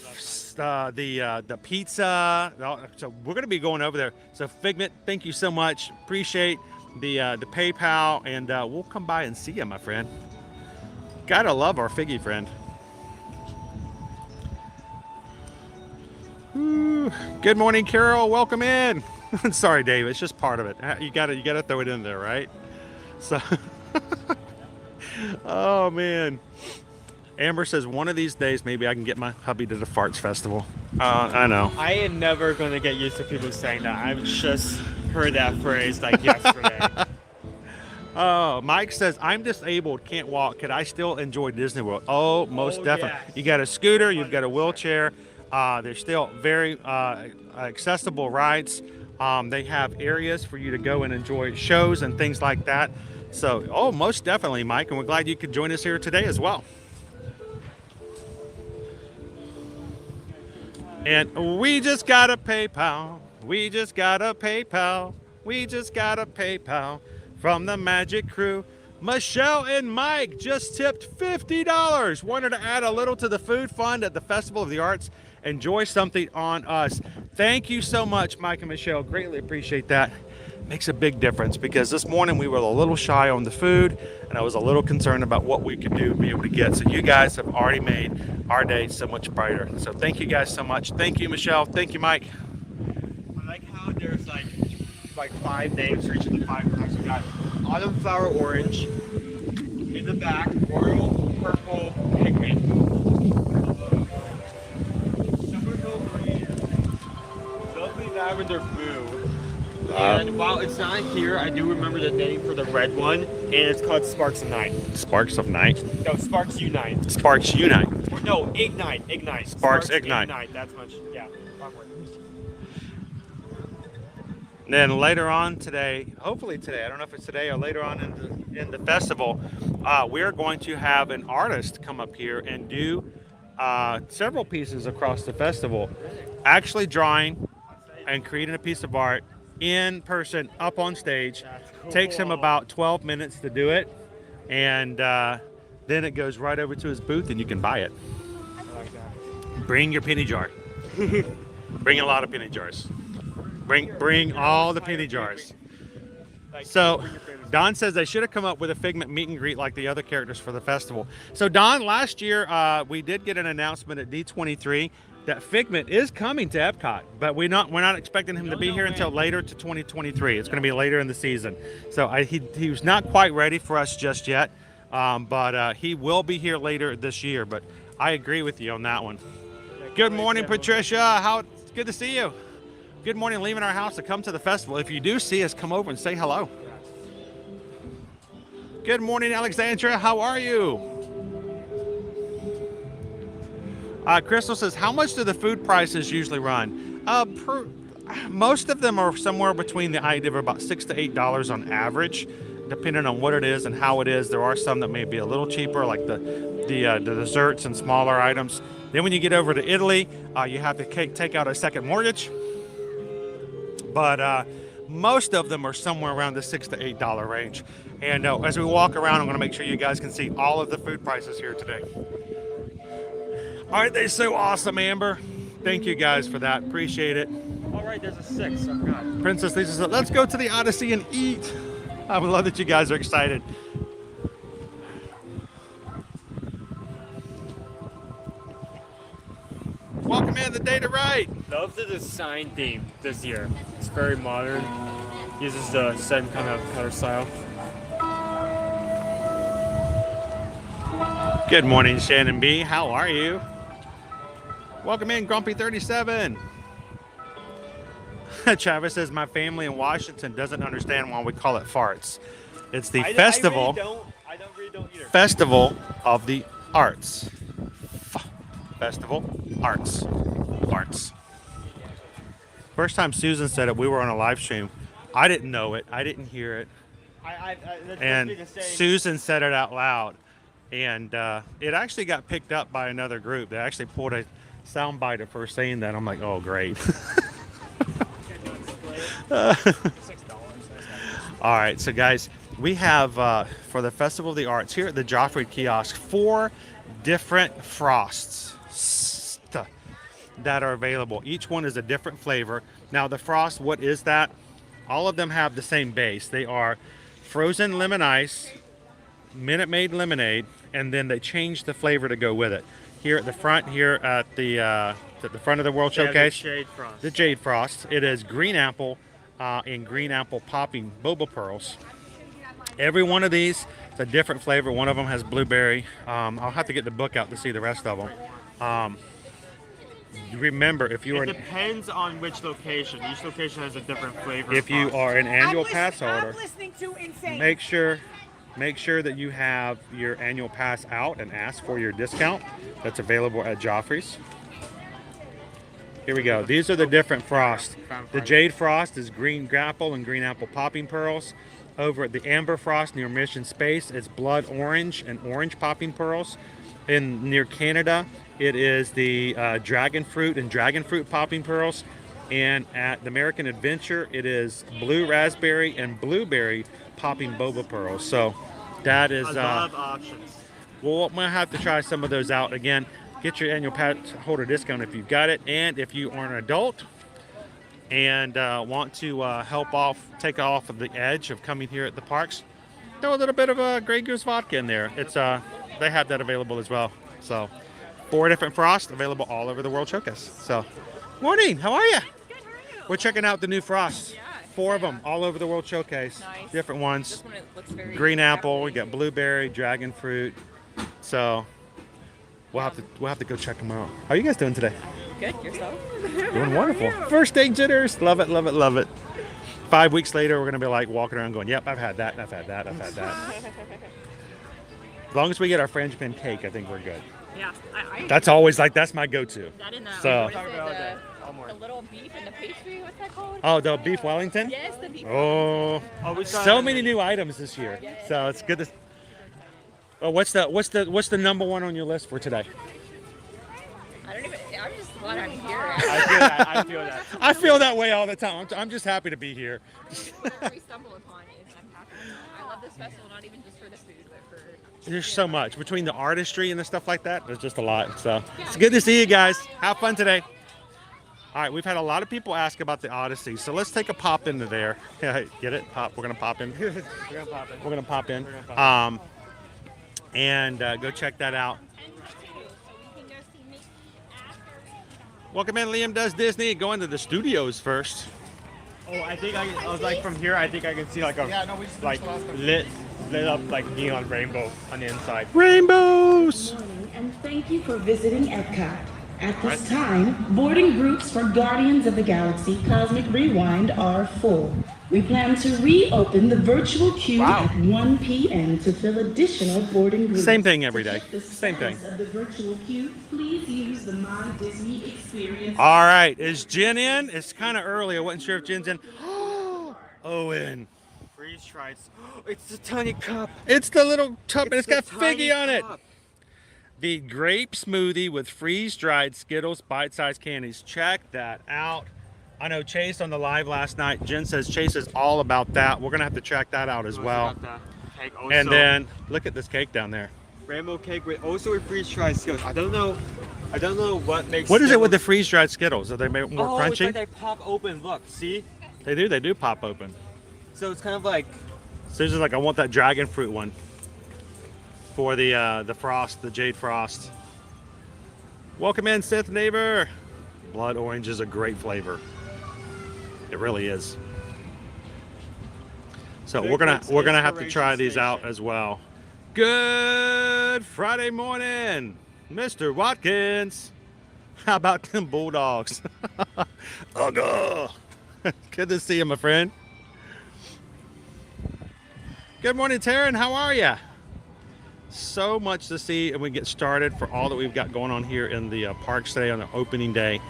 we loved. the pizza. So we're going to be going over there. So Figment, thank you so much. Appreciate the PayPal, and we'll come by and see you, my friend. Gotta love our figgy friend. Ooh. Good morning, Carol. Welcome in. Sorry, Dave. It's just part of it. You gotta throw it in there, right? So, oh man. Amber says one of these days maybe I can get my hubby to the Farts Festival. I know. I am never going to get used to people saying that. I've just heard that phrase like yesterday. Oh, Mike says, I'm disabled, can't walk. Could I still enjoy Disney World? Oh, most definitely. Yes. You got a scooter, you've got a wheelchair. There's still very accessible rides. They have areas for you to go and enjoy shows and things like that. So, oh, most definitely, Mike. And we're glad you could join us here today as well. And we just got a PayPal. We just got a PayPal. We just got a PayPal from the Magic Crew. Michelle and Mike just tipped $50. Wanted to add a little to the food fund at the Festival of the Arts. Enjoy something on us. Thank you so much, Mike and Michelle. Greatly appreciate that. Makes a big difference because this morning we were a little shy on the food and I was a little concerned about what we could do to be able to get. So you guys have already made our day so much brighter. So thank you guys so much. Thank you, Michelle. Thank you, Mike. I like how there's like 5 names for each of the 5 packs. We got autumn flower orange, in the back, royal purple pigment, Summerville green, lovely lavender blue. And while it's not here, I do remember the name for the red one, and it's called Sparks of Night. Sparks of Night. No, Sparks Unite. Sparks Unite. Or no, Ignite. Sparks Ignite. That's much. Yeah. And then later on today, hopefully today, I don't know if it's today or later on in the festival, we're going to have an artist come up here and do several pieces across the festival, actually drawing and creating a piece of art in person up on stage. Cool. Takes him about 12 minutes to do it, and then it goes right over to his booth and you can buy it. I like that. Bring your penny jar. Bring a lot of penny jars. Bring all the penny jars. So Don says they should have come up with a Figment meet and greet like the other characters for the festival. So Don, last year we did get an announcement at D23 that Figment is coming to Epcot, but we're not expecting him to be here until later to 2023. It's going to be later in the season. So he was not quite ready for us just yet, but he will be here later this year. But I agree with you on that one. Good morning, Patricia. Good to see you. Good morning, leaving our house to come to the festival. If you do see us, come over and say hello. Good morning, Alexandra. How are you? Crystal says, how much do the food prices usually run? Most of them are somewhere between the idea of about $6 to $8 on average, depending on what it is and how it is. There are some that may be a little cheaper, like the desserts and smaller items. Then when you get over to Italy, you have to take out a second mortgage. But most of them are somewhere around the $6 to $8 range. And as we walk around, I'm going to make sure you guys can see all of the food prices here today. Aren't they so awesome, Amber? Thank you guys for that. Appreciate it. All right, there's a 6. I forgot. Princess Lisa said, let's go to the Odyssey and eat. I love that you guys are excited. Welcome in the day to write. Love the design theme this year. It's very modern. Uses the same kind of color style. Good morning, Shannon B. How are you? Welcome in, Grumpy 37. Travis says, my family in Washington doesn't understand why we call it farts. It's the festival. I really don't either. Festival of the Arts. Festival Arts. Arts. First time Susan said it, we were on a live stream. I didn't know it. I didn't hear it. And Susan said it out loud. And it actually got picked up by another group. They actually pulled a soundbite of her saying that. I'm like, oh, great. All right, so guys, we have for the Festival of the Arts here at the Joffrey kiosk 4 different frosts that are available. Each one is a different flavor. Now the frost, what is that? all of them have the same base. They are frozen lemon ice, Minute Maid lemonade, and then they change the flavor to go with it. Here at the front, here at the front of the World Showcase, the Jade Frost. It is green apple and green apple popping boba pearls. Every one of these is a different flavor. One of them has blueberry. I'll have to get the book out to see the rest of them. Remember, if you are... It depends on which location. Each location has a different flavor. If you are an annual pass holder, I'm listening to insane. make sure that you have your annual pass out and ask for your discount. That's available at Joffrey's. Here we go. These are the different frosts. The Jade Frost is green apple and green apple popping pearls. Over at the Amber Frost near Mission Space, it's blood orange and orange popping pearls. Near Canada, it is the dragon fruit and dragon fruit popping pearls. And at the American Adventure, it is blue raspberry and blueberry popping boba pearls. So that is a lot of options. well, I'm gonna have to try some of those out. Again, get your annual pass holder discount if you've got it, and if you are an adult and want to take off of the edge of coming here at the parks, throw a little bit of Grey Goose vodka in there. It's they have that available as well. So 4 different frosts available all over the World Showcase. So morning, how are you? Good, how are you? We're checking out the new frosts. Yeah. 4 of them all over the World Showcase. Nice. Different ones. This one, it looks very Green apple, we apple-y. got blueberry, dragon fruit. So we'll have to go check them out. How are you guys doing today? Good, yourself? Doing wonderful. First day jitters. Love it, love it, love it. 5 weeks later, we're gonna be like walking around going, yep, I've had that, and I've had that, I've had that. As long as we get our frangipane cake, I think we're good. Yeah. That's always that's my go-to. That in So- what is it, the little beef and the pastry, what's that called? Oh, the beef Wellington? Yes, the beef. Oh, we saw so that. many new items this year. So it's good to. Oh, what's the number one on your list for today? I'm just glad I'm here. I feel that. I feel that way all the time. I'm just happy to be here. Whatever we stumble upon it, I'm happy. I love this festival, not even just for the food, but for... There's so much between the artistry and the stuff like that. There's just a lot. So it's good to see you guys. Have fun today. All right, we've had a lot of people ask about the Odyssey, so let's take a pop into there. Yeah, get it? Pop. We're gonna pop in. We're gonna pop in. We're gonna pop in. We're gonna pop in. And go check that out. Welcome in, Liam Does Disney. Go into the studios first. Oh, I was like from here. I think I can see like a lit up like neon rainbow on the inside. Rainbows. Morning, and thank you for visiting Epcot. At this time, boarding groups for Guardians of the Galaxy Cosmic Rewind are full. We plan to reopen the virtual queue at 1 p.m. to fill additional boarding groups. Same thing every day. To check the Same thing. status of the virtual queue, please use the My Disney Experience. All right, is Jen in? It's kind of early. I wasn't sure if Jen's in. Owen. Freeze tries. It's the tiny cup. It's the little tub, and it's got the tiny Figgy on it. cup. The grape smoothie with freeze-dried Skittles bite-sized candies. Check that out. I know Chase on the live last night. Jen says Chase is all about that. We're gonna have to check that out as well. About the cake also. And then look at this cake down there. rainbow cake with freeze dried Skittles. I don't know what makes. What is it with the Skittles- freeze-dried Skittles? Are they more Oh, it's crunchy? like they pop open. Look, see? They do pop open. So it's kind of like. Susan's like, I want that dragon fruit one for the frost, the Jade Frost. Welcome in, Sith neighbor. Blood orange is a great flavor. It really is. So Big we're gonna Bucks have to try these out Station. as well. Good Friday morning, Mr. Watkins. How about them Bulldogs? Ugh. Good to see you, my friend. Good morning, Taryn. How are you? So much to see, and we get started for all that we've got going on here in the parks today on the opening day.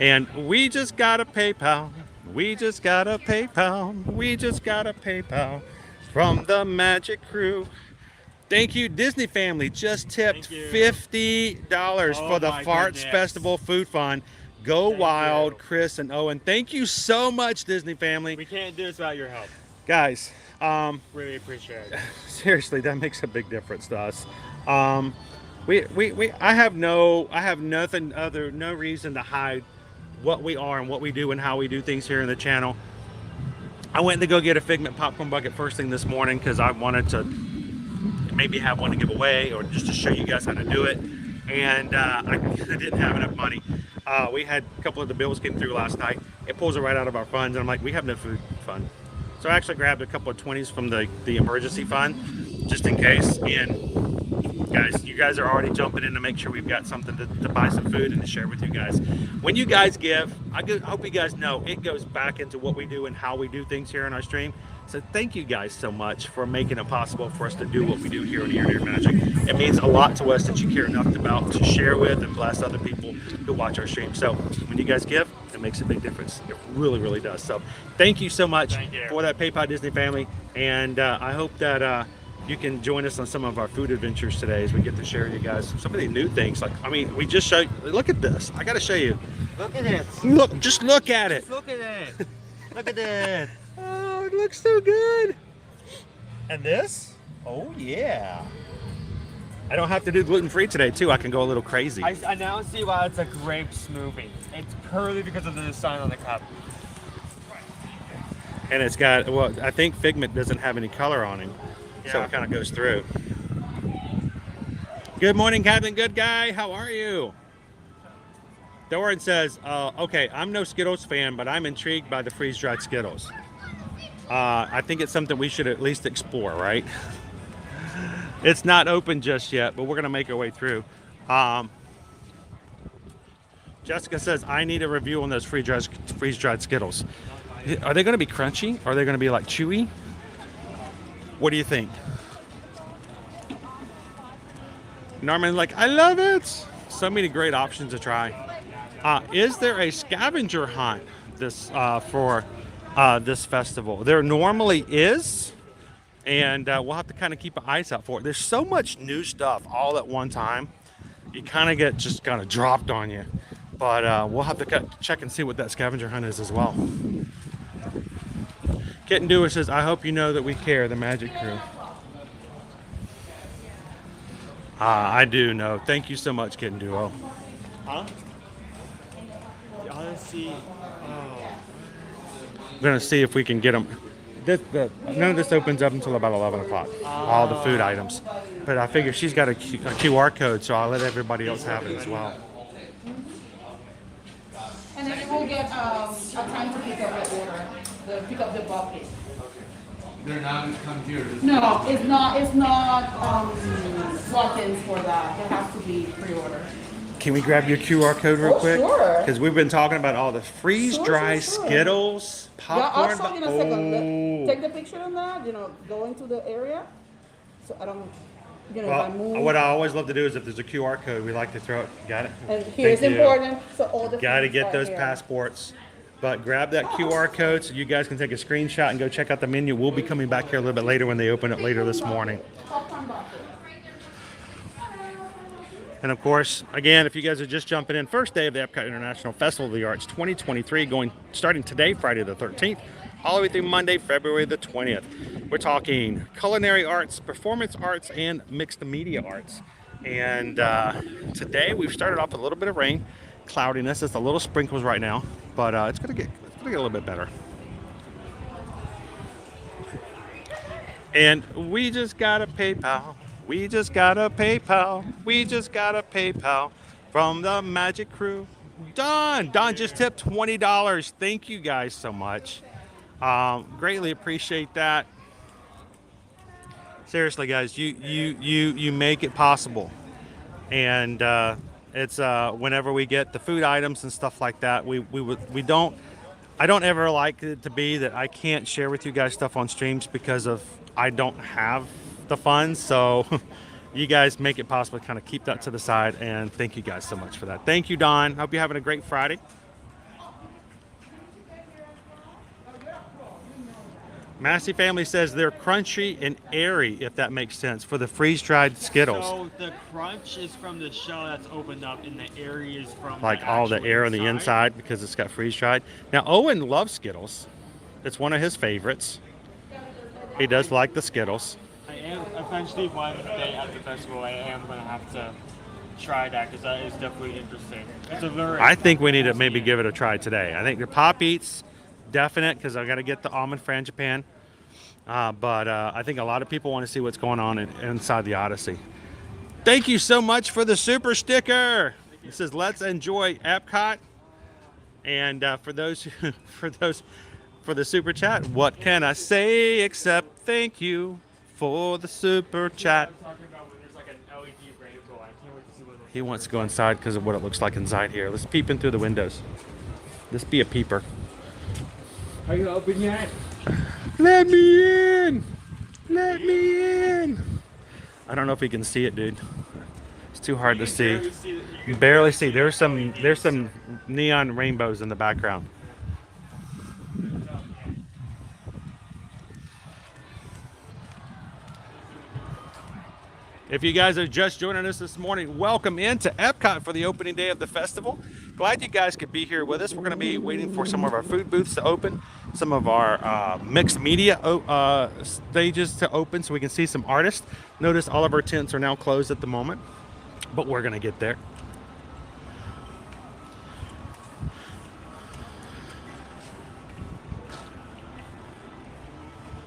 And we just got a PayPal. We just got a PayPal. We just got a PayPal from the Magic Crew. Thank you, Disney family. Just tipped Thank you. $50 Oh for the my Farts goodness. Festival Food Fund. Go Thank wild, you. Chris and Owen. Thank you so much, Disney family. We can't do this without your help. Guys, Really appreciate it. seriously, that makes a big difference to us. I have no reason to hide what we are and what we do and how we do things here in the channel. I went to go get a Figment popcorn bucket first thing this morning because I wanted to maybe have one to give away or just to show you guys how to do it. And I didn't have enough money. We had a couple of the bills came through last night. It pulls it right out of our funds, and I'm like, we have no food fund. So I actually grabbed a couple of 20s from the emergency fund, just in case. And guys, you guys are already jumping in to make sure we've got something to buy some food and to share with you guys. When you guys give, I hope you guys know it goes back into what we do and how we do things here on our stream. So thank you guys so much for making it possible for us to do what we do here on Ear to Ear Magic. It means a lot to us that you care enough about to share with and bless other people who watch our stream. So when you guys give, it makes a big difference. It really, really does. So thank you so much for that PayPal Disney family. And I hope that you can join us on some of our food adventures today as we get to share with you guys some of the new things. Like, I mean, we just showed, look at this. I got to show you. Look at it. Look, just look at it. Look at it. Look at it. Oh, it looks so good. And this? Oh, yeah. I don't have to do gluten-free today, too. I can go a little crazy. I now see why it's a grape smoothie. It's purely because of the design on the cup. And it's got, well, I think Figment doesn't have any color on him. So Yeah. it kind of goes through. Good morning, Captain Good Guy. How are you? Doran says, okay, I'm no Skittles fan, but I'm intrigued by the freeze-dried Skittles. I think it's something we should at least explore, right? It's not open just yet, but we're going to make our way through. Jessica says, I need a review on those freeze-dried Skittles. Are they going to be crunchy? Are they going to be like chewy? What do you think? Norman's like, I love it. So many great options to try. Is there a scavenger hunt for this festival? There normally is, and we'll have to kind of keep an eyes out for it. There's so much new stuff all at one time. You kind of get just kind of dropped on you. But we'll have to check and see what that scavenger hunt is as well. Kitten Doer says, I hope you know that we care, the Magic Crew. I do know. Thank you so much, Kitten Duo. Huh? Honestly, We're going to see if we can get them. None of this opens up until about 11 o'clock, all the food items. But I figure she's got a QR code, so I'll let everybody else have it as well. And then you will get a time to pick up the order, pick up the bucket. They're not come here. No, it's not walk-ins for that. It has to be pre-order. Can we grab your QR code real quick? Sure. Because we've been talking about all the freeze-dry Sure. Skittles, popcorn. Yeah, I'll show you in a second. Take the picture on that, go into the area. So I don't, if I move. Well, what I always love to do is if there's a QR code, we like to throw it. Got it? And here's Thank you. important, so all the Got to things get are those here. passports. But grab that QR code so you guys can take a screenshot and go check out the menu. We'll be coming back here a little bit later when they open it later this morning. Popcorn bucket. And of course, again, if you guys are just jumping in, first day of the Epcot International Festival of the Arts 2023, starting today, Friday the 13th, all the way through Monday, February the 20th. We're talking culinary arts, performance arts, and mixed media arts. And today we've started off with a little bit of rain, cloudiness. It's a little sprinkles right now, but it's gonna get a little bit better. And we just got a PayPal. We just got a PayPal. We just got a PayPal from the Magic Crew. Don just tipped $20. Thank you guys so much. Greatly appreciate that. Seriously, guys, you make it possible. And it's whenever we get the food items and stuff like that, I don't ever like it to be that I can't share with you guys stuff on streams because of I don't have the funds. So you guys make it possible to kind of keep that to the side, and thank you guys so much for that. Thank you, Don. Hope you're having a great Friday. Massey family says they're crunchy and airy, if that makes sense, for the freeze-dried Skittles. So the crunch is from the shell that's opened up, and the airy is from Like all the air on the inside because it's got freeze-dried. Now, Owen loves Skittles. It's one of his favorites. He does like the Skittles. I am eventually one day at the festival. I am going to have to try that because that is definitely interesting. It's alluring. I think we need to maybe give it a try today. I think the Pop Eats, definite because I got to get the almond frangipane. But I think a lot of people want to see what's going on inside the Odyssey. Thank you so much for the super sticker. It says, "Let's enjoy Epcot." And for those, for the super chat, what can I say except thank you for the super chat? He wants to go inside because of what it looks like inside here. Let's peep in through the windows. Let's be a peeper. Are you open yet? Let me in! Let me in! I don't know if he can see it, dude. It's too hard to see. You barely see. There's some neon rainbows in the background. If you guys are just joining us this morning, welcome into Epcot for the opening day of the festival. Glad you guys could be here with us. We're going to be waiting for some of our food booths to open, some of our mixed media stages to open so we can see some artists. Notice all of our tents are now closed at the moment, but we're going to get there.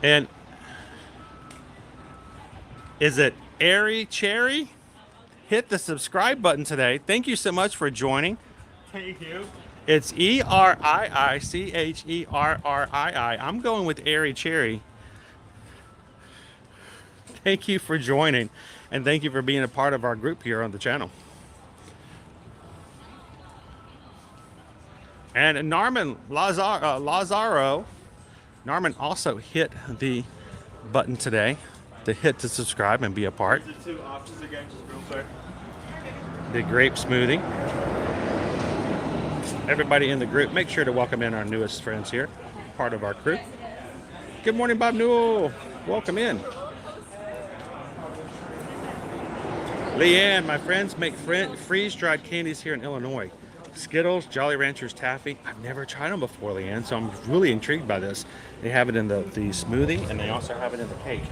And is it Airy Cherry? Hit the subscribe button today. Thank you so much for joining. Thank you. It's ERIICHERRRII. I'm going with Airy Cherry. Thank you for joining, and thank you for being a part of our group here on the channel. And Norman Lazaro, Norman also hit the button today to hit to subscribe and be a part. The two options again, just real quick. The grape smoothie. Everybody in the group, make sure to welcome in our newest friends here, part of our crew. Good morning, Bob Newell. Welcome in. Leanne, my friends make freeze-dried candies here in Illinois. Skittles, Jolly Ranchers Taffy. I've never tried them before, Leanne, so I'm really intrigued by this. They have it in the smoothie, and they also have it in the cake.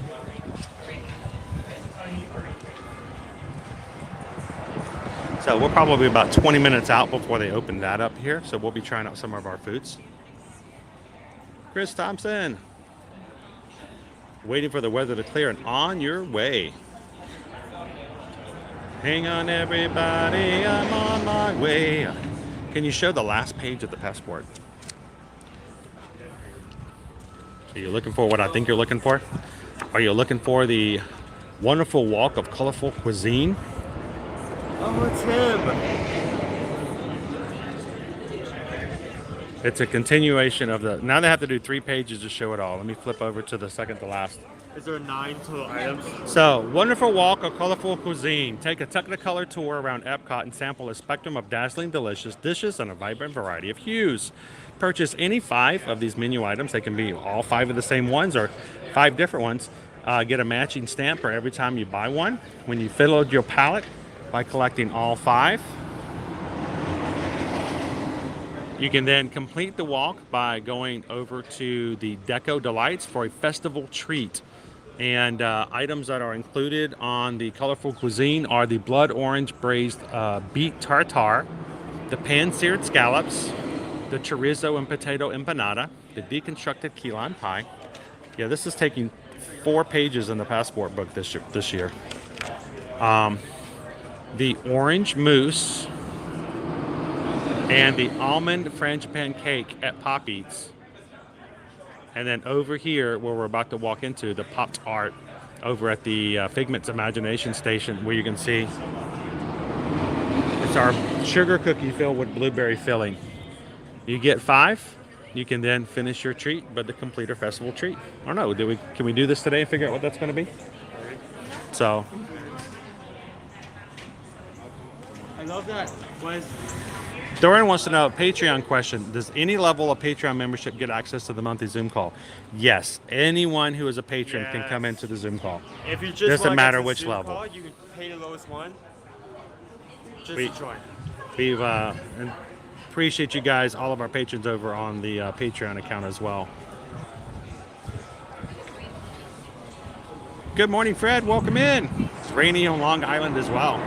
So we're probably about 20 minutes out before they open that up here. So we'll be trying out some of our foods. Chris Thompson. Waiting for the weather to clear and on your way. Hang on, everybody, I'm on my way. Can you show the last page of the passport? Are you looking for what I think you're looking for? Are you looking for the wonderful walk of colorful cuisine? Oh, it's him. It's a continuation of the... Now they have to do 3 pages to show it all. Let me flip over to the second to last. Is there 9 total items? So, wonderful walk of colorful cuisine. Take a Technicolor tour around Epcot and sample a spectrum of dazzling, delicious dishes and a vibrant variety of hues. Purchase any 5 of these menu items. They can be all 5 of the same ones or 5 different ones. Get a matching stamp for every time you buy one. When you fill your palette by collecting all 5, you can then complete the walk by going over to the Deco Delights for a festival treat. And items that are included on the colorful cuisine are the blood orange braised beet tartare, the pan-seared scallops, the chorizo and potato empanada, the deconstructed key lime pie. Yeah, this is taking 4 pages in the passport book this year. The orange mousse, and the almond frangipane cake at Pop Eats. And then over here, where we're about to walk into, the Pop Art over at the Figment's Imagination Station, where you can see it's our sugar cookie filled with blueberry filling. You get 5, you can then finish your treat, but the completer festival treat. I don't know, can we do this today and figure out what that's going to be? So... I love that. Dorian wants to know, Patreon question, does any level of Patreon membership get access to the monthly Zoom call? Yes, anyone who is a patron can come into the Zoom call. If you just doesn't matter get to which Zoom level. Call, you can pay the lowest one just We- to join. We've and appreciate you guys, all of our patrons over on the Patreon account as well. Good morning, Fred. Welcome in. It's rainy on Long Island as well.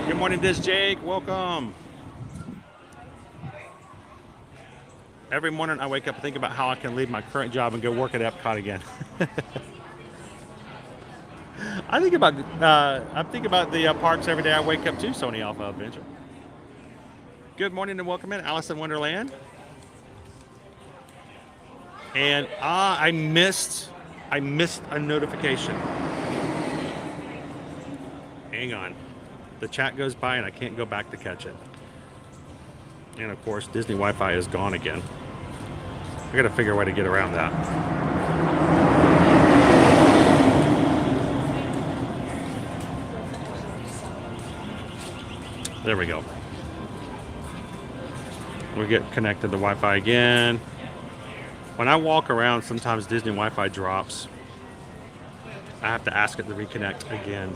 Good morning, Jake. Welcome. Every morning I wake up and think about how I can leave my current job and go work at Epcot again. I think about the parks every day I wake up to, Sony Alpha Adventure. Good morning and welcome in Alice in Wonderland. And I missed a notification. Hang on. The chat goes by and I can't go back to catch it. And of course, Disney Wi-Fi is gone again. I gotta figure a way to get around that. There we go. We get connected to Wi-Fi again. When I walk around, sometimes Disney Wi-Fi drops. I have to ask it to reconnect again.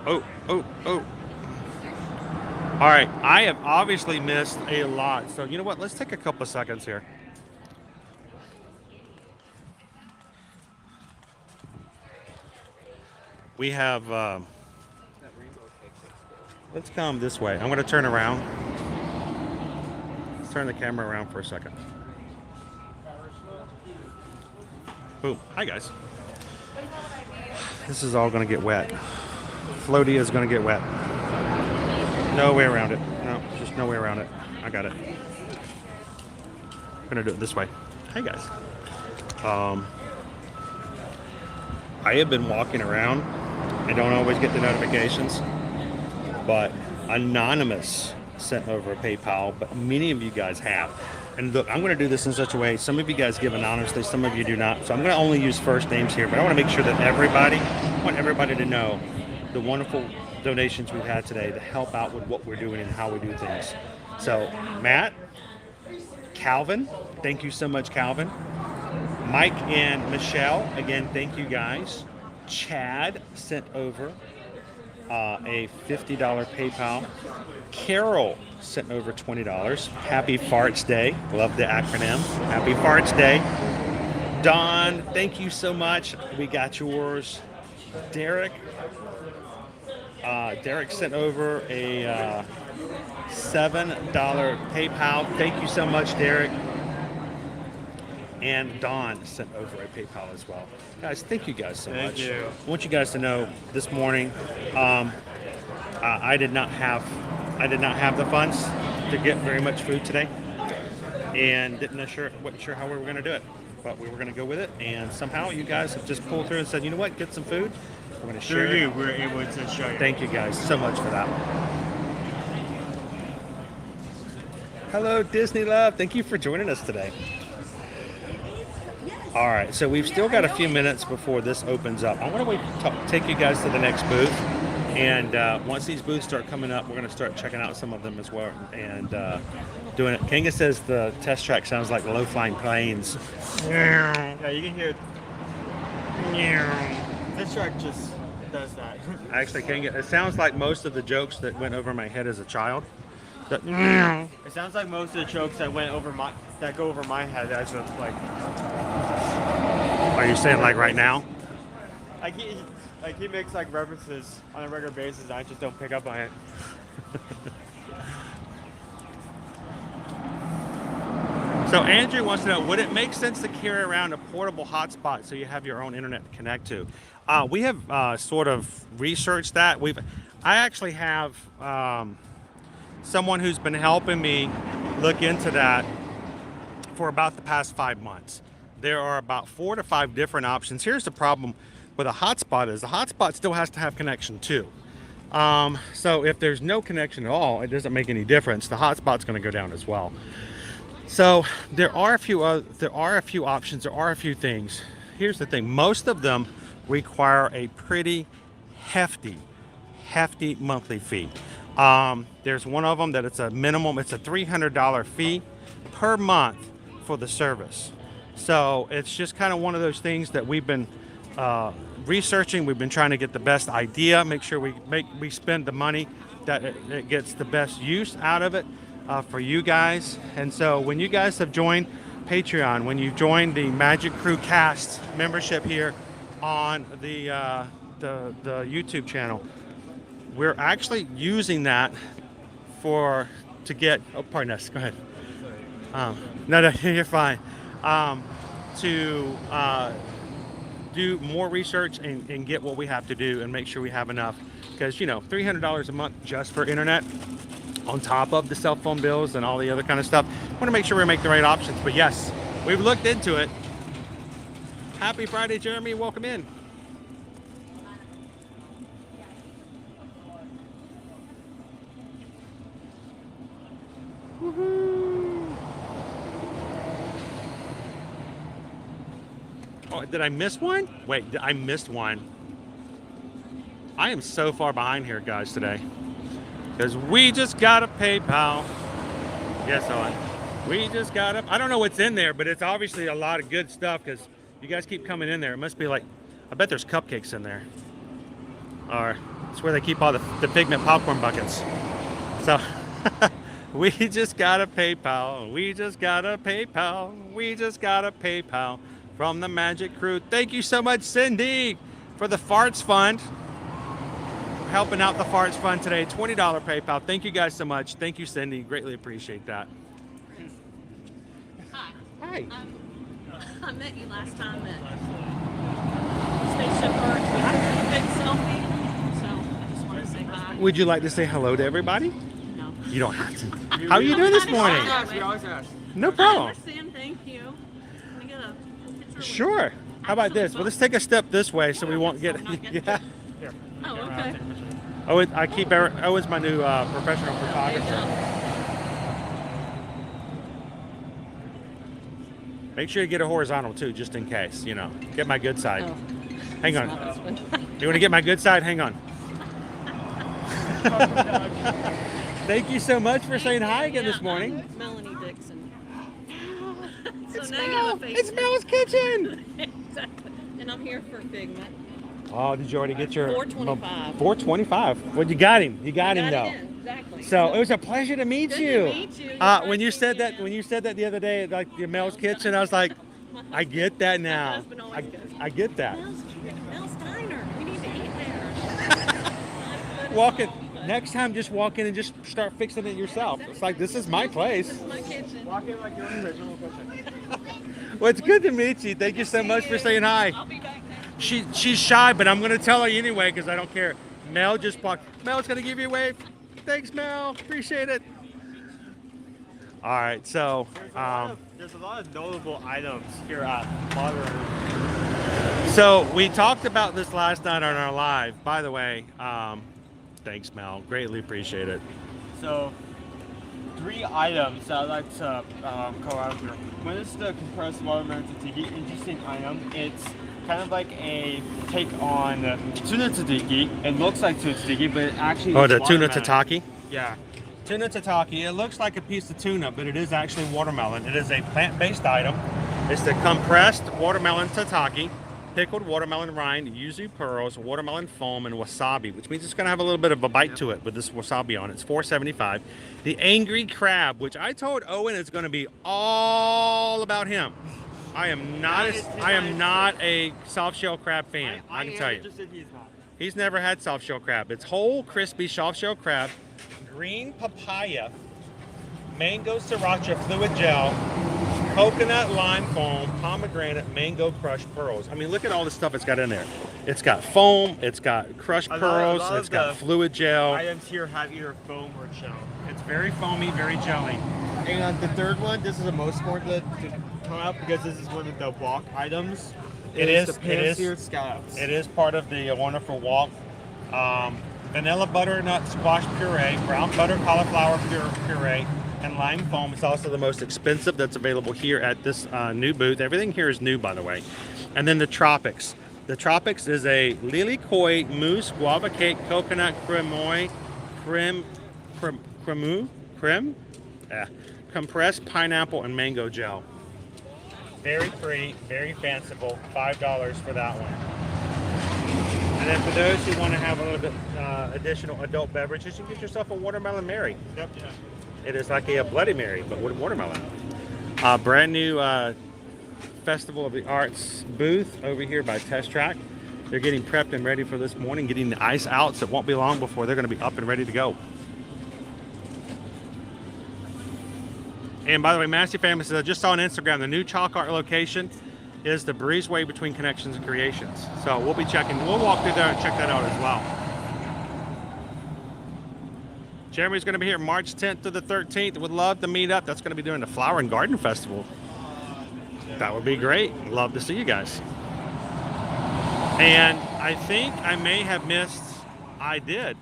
Oh. All right, I have obviously missed a lot. So you know what? Let's take a couple of seconds here. We have, let's come this way. I'm going to turn around. Let's turn the camera around for a second. Boom. Hi, guys. This is all going to get wet. Floaty is going to get wet. No way around it. No, just no way around it. I got it. I'm going to do it this way. Hey, guys. I have been walking around. I don't always get the notifications, but Anonymous sent over a PayPal, but many of you guys have. And look, I'm going to do this in such a way. Some of you guys give anonymously, some of you do not. So I'm going to only use first names here, but I want to make sure that I want everybody to know the wonderful donations we've had today to help out with what we're doing and how we do things. So Matt, Calvin, thank you so much, Calvin. Mike and Michelle, again, thank you guys. Chad sent over a $50 PayPal. Carol sent over $20. Happy Farts Day. Love the acronym. Happy Farts Day. Don, thank you so much. We got yours. Derek sent over a $7 PayPal. Thank you so much, Derek. And Dawn sent over a PayPal as well. Guys, thank you guys so much. Thank you. I want you guys to know this morning, I did not have the funds to get very much food today, and wasn't sure how we were going to do it, but we were going to go with it. And somehow you guys have just pulled through and said, you know what, get some food. We're going to share it. You, we're able to show you. Thank you guys so much for that. Hello, Disney Love. Thank you for joining us today. All right, so we've still got a few minutes before this opens up. I want to take you guys to the next booth, and once these booths start coming up, we're going to start checking out some of them as well and doing it. Kanga says the test track sounds like low-flying planes. Yeah, you can hear it. This track just does that. Actually, Kanga, it sounds like most of the jokes that went over my head as a child. It sounds like most of the jokes that go over my head as of like. Are you saying like right now? He makes like references on a regular basis. And I just don't pick up on it. So Andrew wants to know, would it make sense to carry around a portable hotspot so you have your own internet to connect to? We have sort of researched that. I actually have someone who's been helping me look into that for about the past 5 months. There are about 4 to 5 different options. Here's the problem with a hotspot is the hotspot still has to have connection too. So if there's no connection at all, it doesn't make any difference. The hotspot's going to go down as well. So there are a few options. There are a few things. Here's the thing. Most of them require a pretty hefty monthly fee. There's one of them that it's a minimum. It's a $300 fee per month for the service. So it's just kind of one of those things that we've been researching. We've been trying to get the best idea, make sure we spend the money that it gets the best use out of it. for you guys. And so when you guys have joined Patreon, when you join the Magic Crew Cast membership here on the YouTube channel, we're actually using that to get. Oh, pardon us. Go ahead. No, you're fine. To do more research and get what we have to do and make sure we have enough, because $300 a month just for internet, on top of the cell phone bills and all the other kind of stuff. I want to make sure we make the right options. But yes, we've looked into it. Happy Friday, Jeremy. Welcome in. Woohoo. Oh, did I miss one? Wait, I missed one. I am so far behind here, guys, today. Because we just got a PayPal. Yes, on. We just got a... I don't know what's in there, but it's obviously a lot of good stuff because you guys keep coming in there. It must be like... I bet there's cupcakes in there. Or it's where they keep all the Figment popcorn buckets. So... we just got a PayPal. We just got a PayPal. We just got a PayPal from the Magic Crew. Thank you so much, Cindy, for the Farts Fund. Helping out the Farts Fund today. $20 PayPal. Thank you guys so much. Thank you, Cindy. Greatly appreciate that. Hi. Hi. I met you last time at Spaceship Earth. We had a big selfie, so I just want to say hi. Would you like to say hello to everybody? No. You don't have to. How are you doing this morning? We always ask. No I problem. understand. Thank you. Can I get a picture with Sure. How about this? Well, let's take a step this way so we won't get... Yeah. Here. Oh, okay. Owen's my new professional photographer. Make sure you get a horizontal too, just in case, Get my good side. Oh. Hang on. Not this one. You want to get my good side? Hang on. Thank you so much for saying hi again this morning. I'm Melanie Dixon. So It's now you Mel. have a face. It's Mel's Kitchen. Exactly. And I'm here for Figment. Oh, did you already get your... $4.25. $4.25. Well, you got him. You got him, Got though. it in, exactly. So it was a pleasure to meet Good you. to meet you. When you said that, the other day, like your Mel's Kitchen, I was like, I get that now. husband always goes, I get that. Mel's Diner. We need to eat there. Walk in. Next time, just walk in and just start fixing it yourself. It's like, this is my place. This is my kitchen. Walk in like you're in the original kitchen. Well, it's good to meet you. Thank you so much for saying hi. I'll be back now. She's shy, but I'm going to tell her anyway because I don't care. Mel just walked. Mel's going to give you a wave. Thanks, Mel. Appreciate it. All right, so There's a lot of notable items here at Modern. so we talked about this last night on our live. By the way, thanks, Mel. Greatly appreciate it. So, 3 items that I'd like to call out here. One is the compressed watermelon tzatziki. Interesting item. It's kind of like a take on tuna tzatziki. It looks like tuna tzatziki, but it actually Oh, is the tuna watermelon. tataki? Yeah. Tuna tataki. It looks like a piece of tuna, but it is actually watermelon. It is a plant-based item. It's the compressed watermelon tataki, pickled watermelon rind, yuzu pearls, watermelon foam, and wasabi, which means it's going to have a little bit of a bite to it with this wasabi on it. It's $4.75. The angry crab, which I told Owen is going to be all about him. I am not a soft shell crab fan. I can tell you. He's not. He's never had soft shell crab. It's whole, crispy soft shell crab, green papaya, mango sriracha fluid gel, coconut lime foam, pomegranate, mango crushed pearls. I mean, look at all the stuff it's got in there. It's got foam, it's got crushed pearls, lot it's of got the fluid gel. Items here have either foam or gel. It's very foamy, very jelly. And the third one, this is the most important to come out because this is one of the walk items. It It's is, the it is. pan-seared scallops. It is part of the wonderful walk. Vanilla butternut squash puree, brown butter cauliflower puree, and lime foam. It's also the most expensive that's available here at this new booth. Everything here is new, by the way. And then the Tropics. The Tropics is a lily koi mousse guava cake coconut compressed pineapple and mango gel. Very pretty, very fanciful. $5 for that one. And then for those who want to have a little bit additional adult beverages, you can get yourself a watermelon Mary. Yep, yeah. It is like a Bloody Mary, but with watermelon. Brand new Festival of the Arts booth over here by Test Track. They're getting prepped and ready for this morning, getting the ice out, so it won't be long before they're going to be up and ready to go. And by the way, Massey Family says, I just saw on Instagram, the new chalk art location is the breezeway between Connections and Creations. So we'll be checking, we'll walk through there and check that out as well. Jeremy's going to be here March 10th to the 13th. Would love to meet up. That's going to be doing the Flower and Garden Festival. That would be great. Love to see you guys. And I think I may have missed, I did,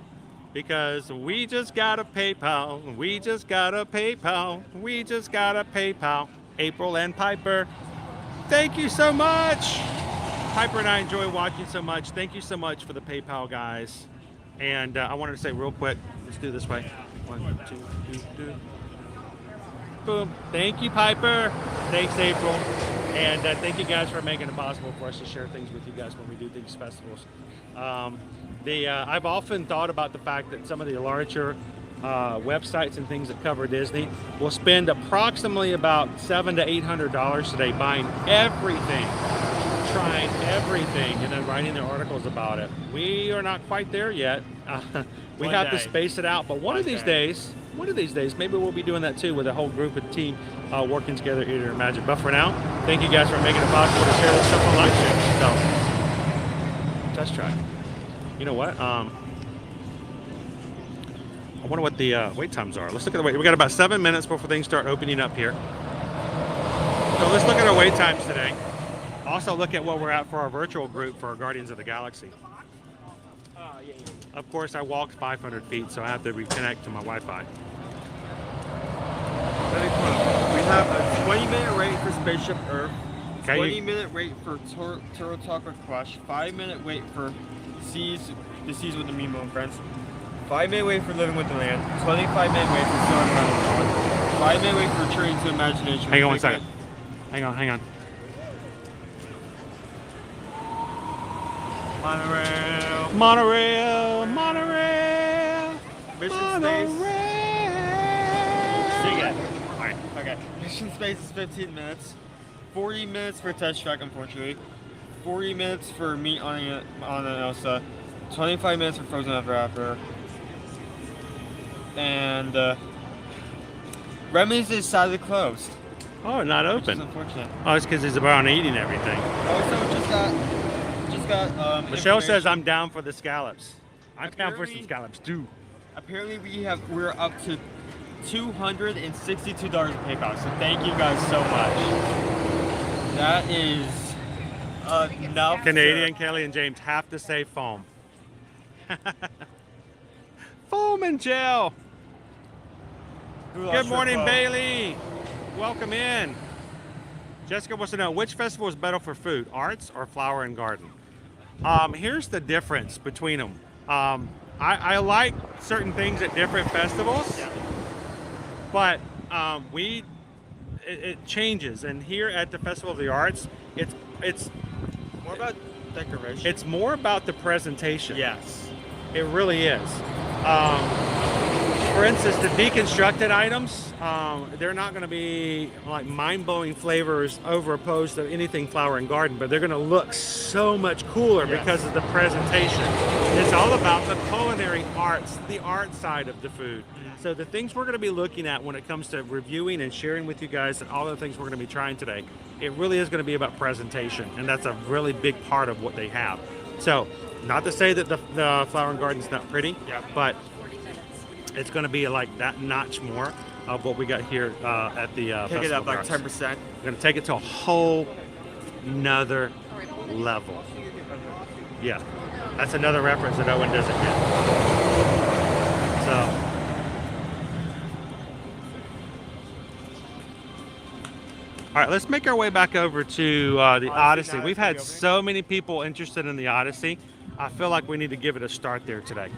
because we just got a PayPal. We just got a PayPal. We just got a PayPal. April and Piper, thank you so much. Piper and I enjoy watching so much. Thank you so much for the PayPal, guys. And I wanted to say real quick, let's do it this way. 1, 2, 3. Boom. Thank you, Piper. Thanks, April. And thank you guys for making it possible for us to share things with you guys when we do these festivals. I've often thought about the fact that some of the larger websites and things that cover Disney will spend approximately about $700 to $800 today buying everything, trying everything, and then writing their articles about it. We are not quite there yet. We have to space it out, but one of these days, maybe we'll be doing that too with a whole group of team working together here at Magic. But for now, thank you guys for making it possible to share this stuff on live stream. So, Test Track. You know what? I wonder what the wait times are. Let's look at the wait. We got about 7 minutes before things start opening up here. So let's look at our wait times today. Also look at what we're at for our virtual group for our Guardians of the Galaxy. Of course, I walked 500 feet, so I have to reconnect to my Wi-Fi. We have a 20-minute wait for Spaceship Earth, Okay, 20-minute wait for Turtle Talk with Crush, 5-minute wait for the Seas with the Mimo and Friends, 5-minute wait for Living with the Land, 25-minute wait for Starting Around the 5-minute wait for Journey to Imagination. Hang on 1 second. Hang on. Monorail. Mission Space. Sing it. Alright. Okay. Mission Space is 15 minutes. 40 minutes for Test Track, unfortunately. 40 minutes for Meet on and Elsa. 25 minutes for Frozen Ever After. And Remy's is sadly closed. Oh, not Which open. is unfortunate. Oh, it's because he's about eating everything. Also, just got Michelle says information. I'm down for the scallops. I'm down for some Apparently- scallops too. Apparently we're up to $262 in PayPal. So thank you guys so much. That is enough. Canadian, Kelly, and James have to say foam. Foam and gel. Good morning, Bailey. Welcome in. Jessica wants to know, which festival is better for food, arts or flower and garden? Here's the difference between them. I like certain things at different festivals, but it changes. And here at the Festival of the Arts, it's More about decoration. it's more about the presentation. Yes. It really is. For instance, the deconstructed items, they're not going to be like mind-blowing flavors over opposed to anything flower and garden, but they're going to look so much cooler because of the presentation. It's all about the culinary arts, the art side of the food. So the things we're going to be looking at when it comes to reviewing and sharing with you guys and all the things we're going to be trying today, it really is going to be about presentation, and that's a really big part of what they have. So, not to say that the flower and garden's not pretty, but it's going to be like that notch more of what we got here at the Pick it Festival up of like Arts. 10%. We're going to take it to a whole nother level. Yeah, that's another reference that Owen doesn't get. So, all right, let's make our way back over to the Odyssey. We've had so many people interested in the Odyssey. I feel like we need to give it a start there today.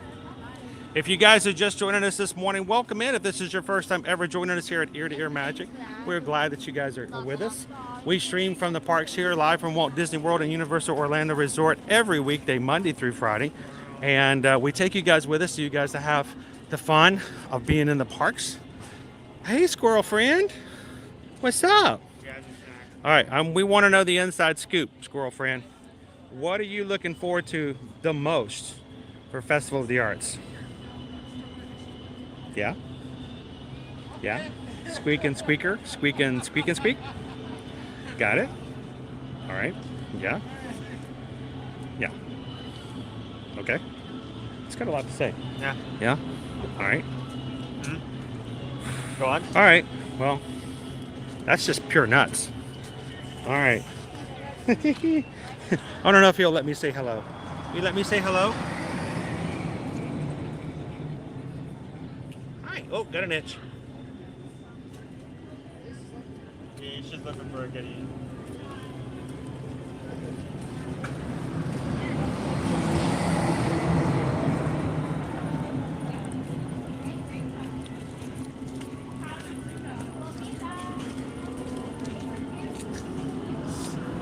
If you guys are just joining us this morning, welcome in. If this is your first time ever joining us here at Ear to Ear Magic, we're glad that you guys are with us. We stream from the parks here live from Walt Disney World and Universal Orlando Resort every weekday, Monday through Friday. And we take you guys with us so you guys to have the fun of being in the parks Hey, squirrel friend. What's up? All right, we want to know the inside scoop, squirrel friend. What are you looking forward to the most for Festival of the Arts? Yeah? Yeah? Squeak and squeaker? Squeak and squeak and squeak? Got it? All right. Yeah? Yeah. Okay. It's got a lot to say. Yeah. Yeah? All right. Go on. All right. Well, that's just pure nuts. All right. I don't know if he'll let me say hello. You let me say hello? Hi. Oh, got an itch. Yeah, she's looking for a goodie.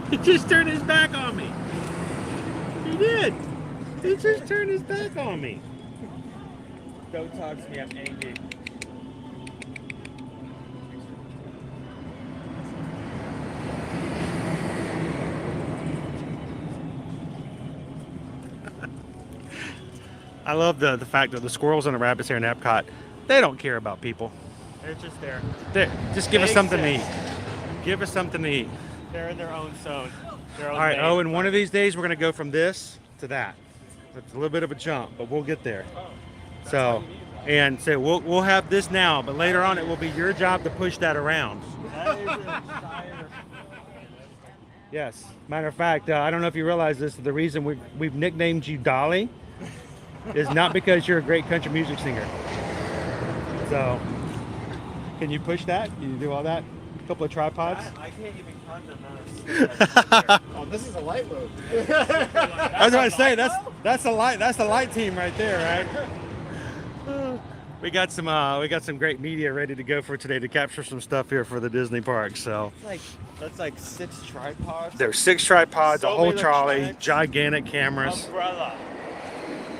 He just turned his back on me. He did. He just turned his back on me. Don't talk to me, I'm angry. I love the fact that the squirrels and the rabbits here in Epcot, they don't care about people. They're just there. Just give us They something to exist. eat. Give us something to eat. They're in their own zone. Their own All right, lane. oh, and one of these days we're going to go from this to that. It's a little bit of a jump, but we'll get there. So, and so we'll have this now, but later on it will be your job to push that around. That is entire. Yes. Matter of fact, I don't know if you realize this, the reason we've nicknamed you Dolly is not because you're a great country music singer. So, can you push that? Can you do all that? A couple of tripods? I can't even count the amount. Oh, this is a light load. I was going to say that's the light team right there, right? We got some great media ready to go for today to capture some stuff here for the Disney park. So That's like 6 tripods. there's 6 tripods, So a whole many trolley, electronics. gigantic cameras. Umbrella.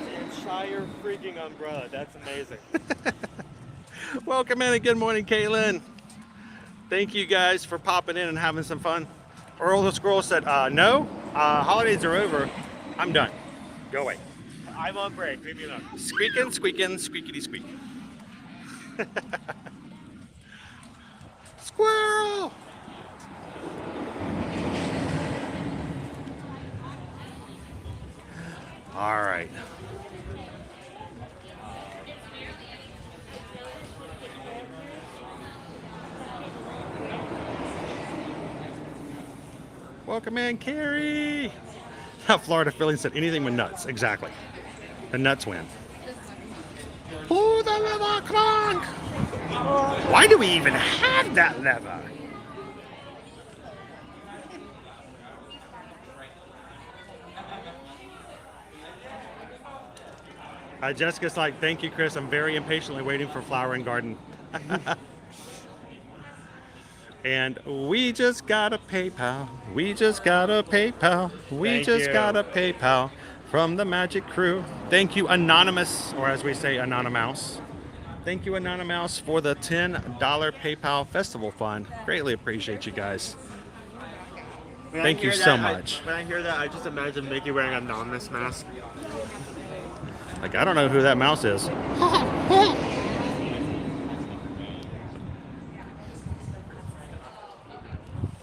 The entire freaking umbrella. That's amazing. Welcome in and good morning, Caitlin. Thank you guys for popping in and having some fun. Earl the Squirrel said, no, holidays are over. I'm done. Go away. I'm on break. Leave me alone. Squeaking, squeaking, squeakity squeak. Squirrel! All right. Welcome in, Carrie. Florida Philly said anything with nuts. Exactly. The nuts win. Pull the lever, come on! Why do we even have that lever? Jessica's like, thank you, Chris. I'm very impatiently waiting for Flower and Garden. And we just got a PayPal. We just got a PayPal. We Thank just you. got a PayPal from the Magic Crew. Thank you, Anonymous, or as we say, Anonymous. Thank you, Anonymous, for the $10 PayPal Festival Fund. Greatly appreciate you guys. When I Thank you hear so that, much. When I hear that, I just imagine Mickey wearing a anonymous mask. Like, I don't know who that mouse is.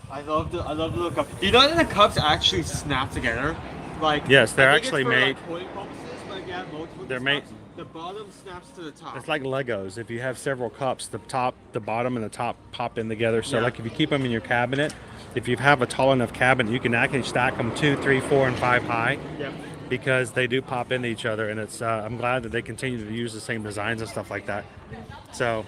I love the little cup. You know that the cups actually snap together? Like Yes, they're I think actually it's for, made- Like, holding purposes, but yeah, multiple They're cups. made- The bottom snaps to the top. It's like Legos. If you have several cups, the top, the bottom, and the top pop in together. So, Yeah. like, if you keep them in your cabinet, if you have a tall enough cabinet, you can actually stack them 2, 3, 4, and 5 high. Yep. Because they do pop into each other, and it's I'm glad that they continue to use the same designs and stuff like that. So,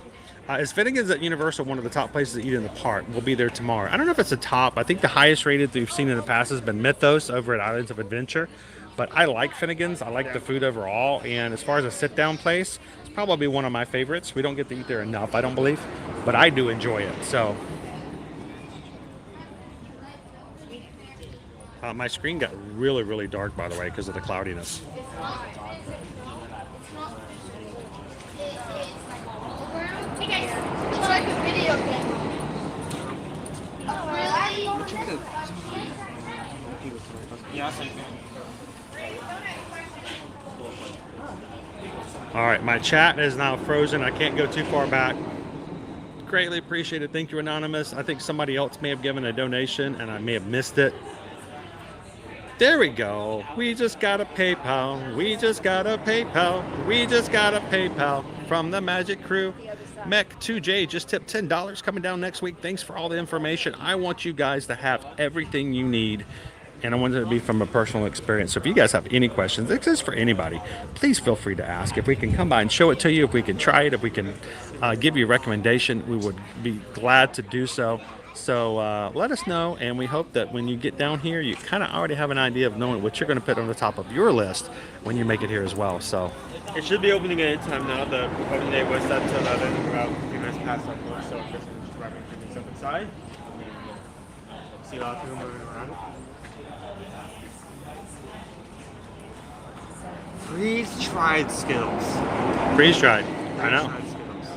is Finnegan's at Universal one of the top places to eat in the park? We'll be there tomorrow. I don't know if it's the top. I think the highest rated that we've seen in the past has been Mythos over at Islands of Adventure. But I like Finnegan's. I like the food overall. And as far as a sit-down place, it's probably one of my favorites. We don't get to eat there enough, I don't believe, but I do enjoy it. So. My screen got really, really dark, by the way, because of the cloudiness. Hey guys, like a video game. Really? Yeah, same. All right, my chat is now frozen. I can't go too far back. Greatly appreciated. Thank you, Anonymous. I think somebody else may have given a donation and I may have missed it. There we go. We just got a PayPal. We just got a PayPal. We just got a PayPal from the Magic Crew. Mech2J just tipped $10 coming down next week. Thanks for all the information. I want you guys to have everything you need, and I want it to be from a personal experience. So if you guys have any questions, this is for anybody, please feel free to ask. If we can come by and show it to you, if we can try it, if we can give you a recommendation, we would be glad to do so. So let us know, and we hope that when you get down here, you kind of already have an idea of knowing what you're going to put on the top of your list when you make it here as well. So It should be opening at any time now. The opening day was set to 11, about 15 minutes past that point, so if there's just grabbing things up inside. See a lot of people moving around. Freeze-dried Skittles. freeze-dried. I know. Freeze-dried Skittles.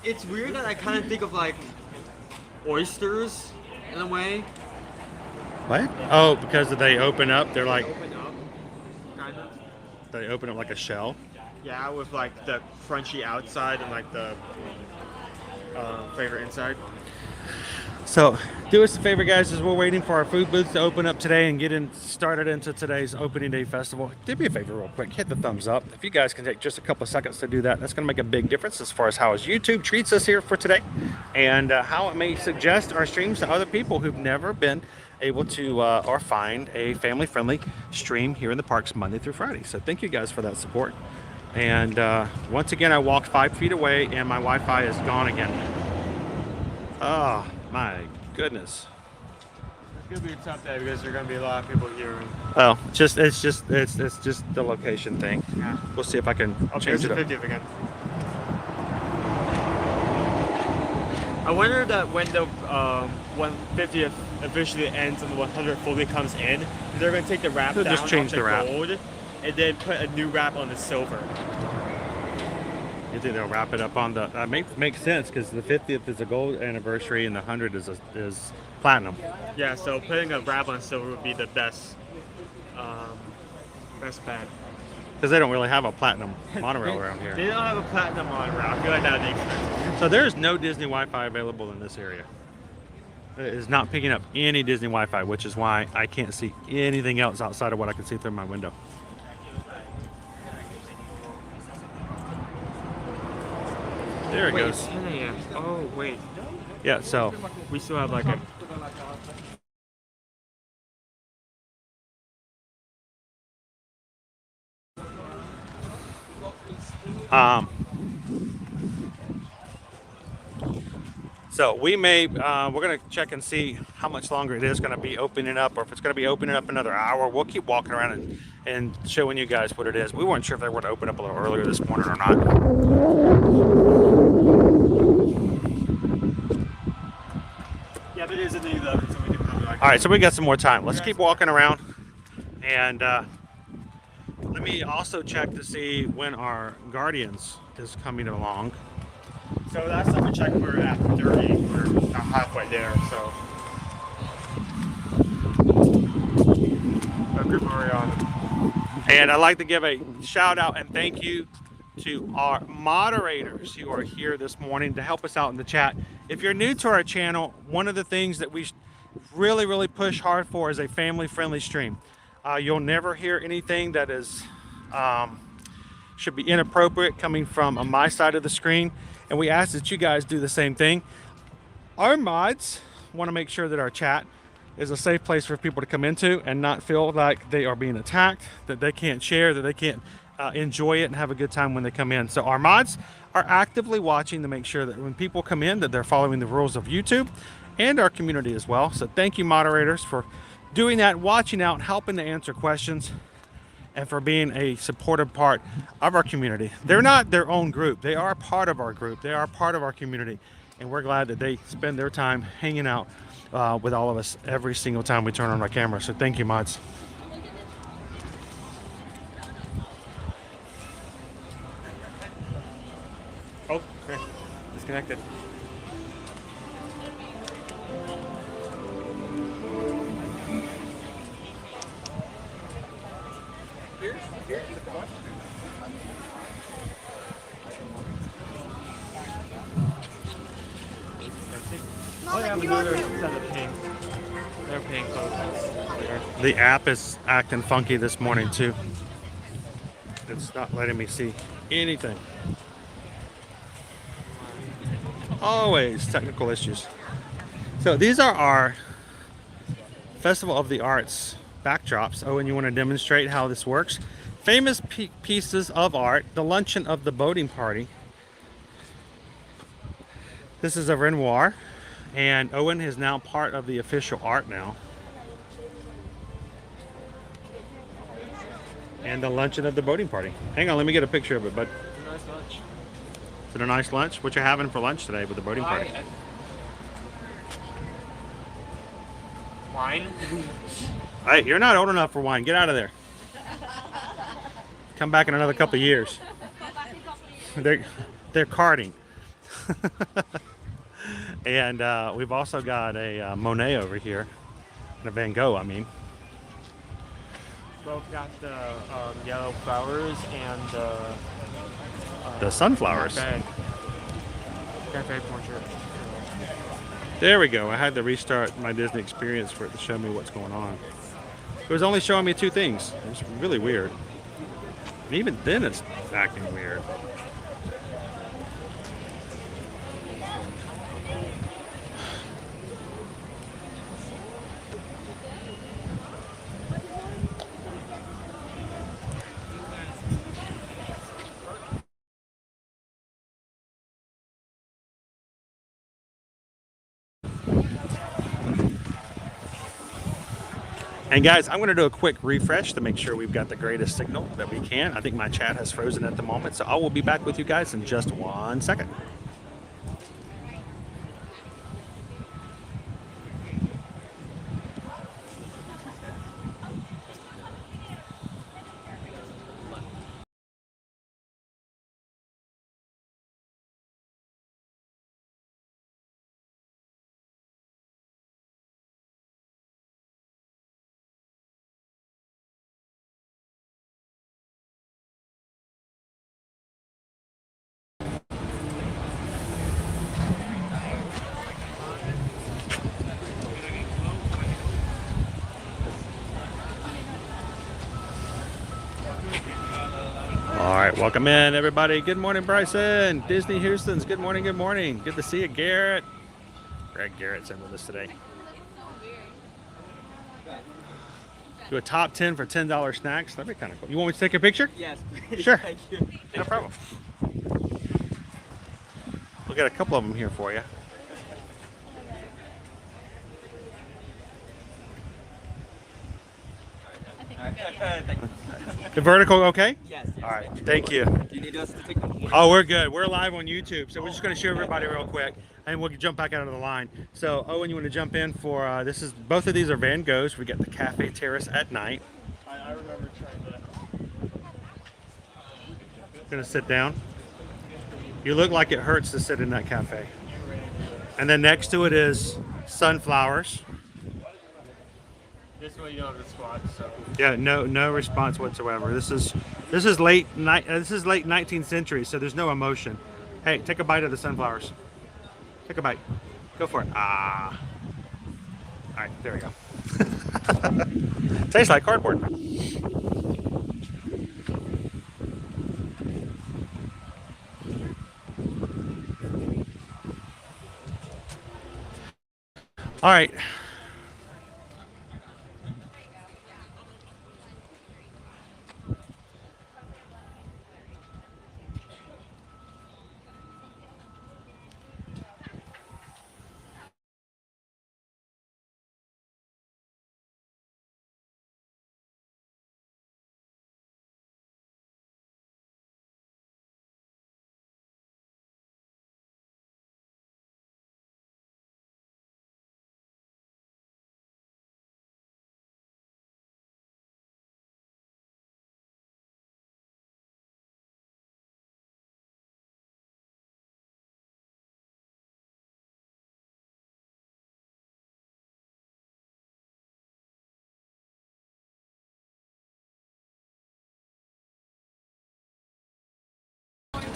It's weird that I kind of think of like oysters in a way. What? Oh, because they open up. They're like, Open up, kind of. they open up like a shell. Yeah, with like the crunchy outside and like the flavor inside. So do us a favor, guys, as we're waiting for our food booths to open up today and get started into today's opening day festival. Do me a favor real quick, hit the thumbs up. If you guys can take just a couple of seconds to do that, that's going to make a big difference as far as how YouTube treats us here for today, and how it may suggest our streams to other people who've never been able to or find a family-friendly stream here in the parks Monday through Friday. So thank you guys for that support. And once again, I walked 5 feet away and my Wi-Fi is gone again. Oh my goodness. It's gonna be a tough day because there are gonna be a lot of people here. Well, it's just the location thing. Yeah. We'll see if I can change it the up. 50th again. I wonder that when the 150th officially ends and the 100th fully comes in, they're gonna take the wrap They'll down just change off the wrap. gold and then put a new wrap on the silver. You think they'll wrap it up on the? That makes sense because the 50th is a gold anniversary and the 100 is platinum. Yeah, so putting a wrap on silver would be the best bet. Because they don't really have a platinum monorail around They here. don't have a platinum on wrap. I feel like that would be expensive. So there's no Disney Wi-Fi available in this area. It is not picking up any Disney Wi-Fi, which is why I can't see anything else outside of what I can see through my window. There it Wait, goes. it's 10 a.m. Oh, wait. Yeah, so We still have like a... so we may we're gonna check and see how much longer it is gonna be opening up, or if it's gonna be opening up another hour. We'll keep walking around and showing you guys what it is. We weren't sure if they were to open up a little earlier this morning or not. Yeah, but it is in the 11, so we can probably like... All right, so we got some more time. Let's keep walking around, and let me also check to see when our Guardians is coming along. So last time we checked, we were at 30. We're not halfway there, so... What group are we on? And I'd like to give a shout out and thank you to our moderators who are here this morning to help us out in the chat. If you're new to our channel, one of the things that we really push hard for is a family-friendly stream. You'll never hear anything that is should be inappropriate coming from on my side of the screen, and we ask that you guys do the same thing. Our mods want to make sure that our chat is a safe place for people to come into and not feel like they are being attacked, that they can't share, that they can't enjoy it and have a good time when they come in. So our mods are actively watching to make sure that when people come in that they're following the rules of YouTube and our community as well. So thank you, moderators, for doing that, watching out, helping to answer questions, and for being a supportive part of our community. They're not their own group. They are part of our group. They are part of our community. And we're glad that they spend their time hanging out with all of us every single time we turn on our camera. So thank you, mods. disconnected. Oh, yeah, another set of pink. They're pink there. The app is acting funky this morning too. It's not letting me see anything. Always technical issues. So these are our Festival of the Arts backdrops. Oh, and you want to demonstrate how this works? Famous pieces of art, the luncheon of the boating party. This is a Renoir, and Owen is now part of the official art now. And the luncheon of the boating party. Hang on, let me get a picture of it, bud. Nice lunch. Is it a nice lunch? What you having for lunch today with the boating party? Wine. Hey, you're not old enough for wine. Get out of there. Come back in another couple of years. They're karting. And we've also got a Monet over here. And a Van Gogh, I mean. Both got the yellow flowers and The sunflowers. Cafe portrait. There we go. I had to restart my Disney experience for it to show me what's going on. It was only showing me two things. It was really weird. And even then it's acting weird. And guys, I'm going to do a quick refresh to make sure we've got the greatest signal that we can. I think my chat has frozen at the moment, so I will be back with you guys in just 1 second. All right, welcome in, everybody. Good morning, Bryson. Disney Houston's. Good morning, good morning. Good to see you, Garrett. Greg Garrett's in with us today. Do a top 10 for $10 snacks. That'd be kind of cool. You want me to take a picture? Yes. Sure. Thank you. No problem. We'll get a couple of them here for you. The vertical, okay? Yes. All right, thank you. Do you need us to take them? Oh, we're good. We're live on YouTube, so we're just going to show everybody real quick, and we'll jump back out of the line. So, Owen, you want to jump in for this? Is both of these are Van Goghs. We got the Cafe Terrace at night. I remember trying to. Gonna sit down. You look like it hurts to sit in that cafe. And then next to it is sunflowers. This one you don't have to squat, so. Yeah, no response whatsoever. This is late 19th century, so there's no emotion. Hey, take a bite of the sunflowers. Take a bite. Go for it. Ah. All right, there we go. Tastes like cardboard. All right.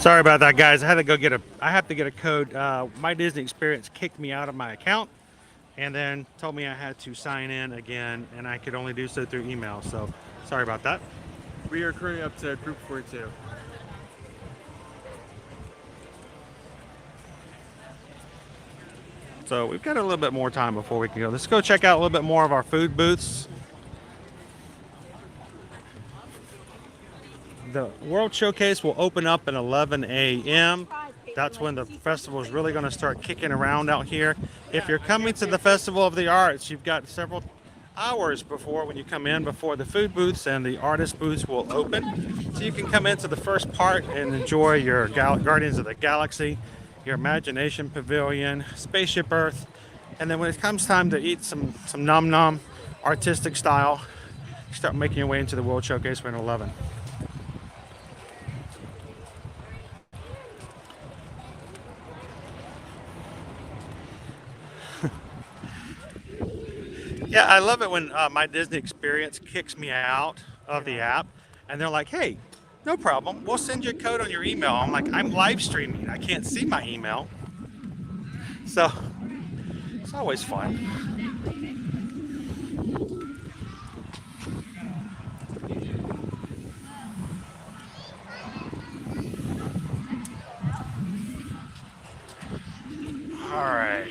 Sorry about that, guys. I had to go get I have to get a code. My Disney Experience kicked me out of my account and then told me I had to sign in again, and I could only do so through email. So sorry about that. We are currently up to group 42. So we've got a little bit more time before we can go. Let's go check out a little bit more of our food booths. The World Showcase will open up at 11 a.m. That's when the festival is really going to start kicking around out here. If you're coming to the Festival of the Arts, you've got several hours before when you come in before the food booths and the artist booths will open. So you can come into the first part and enjoy your Guardians of the Galaxy, your Imagination Pavilion, Spaceship Earth, and then when it comes time to eat some nom nom artistic style, you start making your way into the World Showcase for 11. Yeah, I love it when my Disney Experience kicks me out of the app and they're like, hey, no problem, we'll send you a code on your email. I'm like, I'm live streaming, I can't see my email. So it's always fun. All right.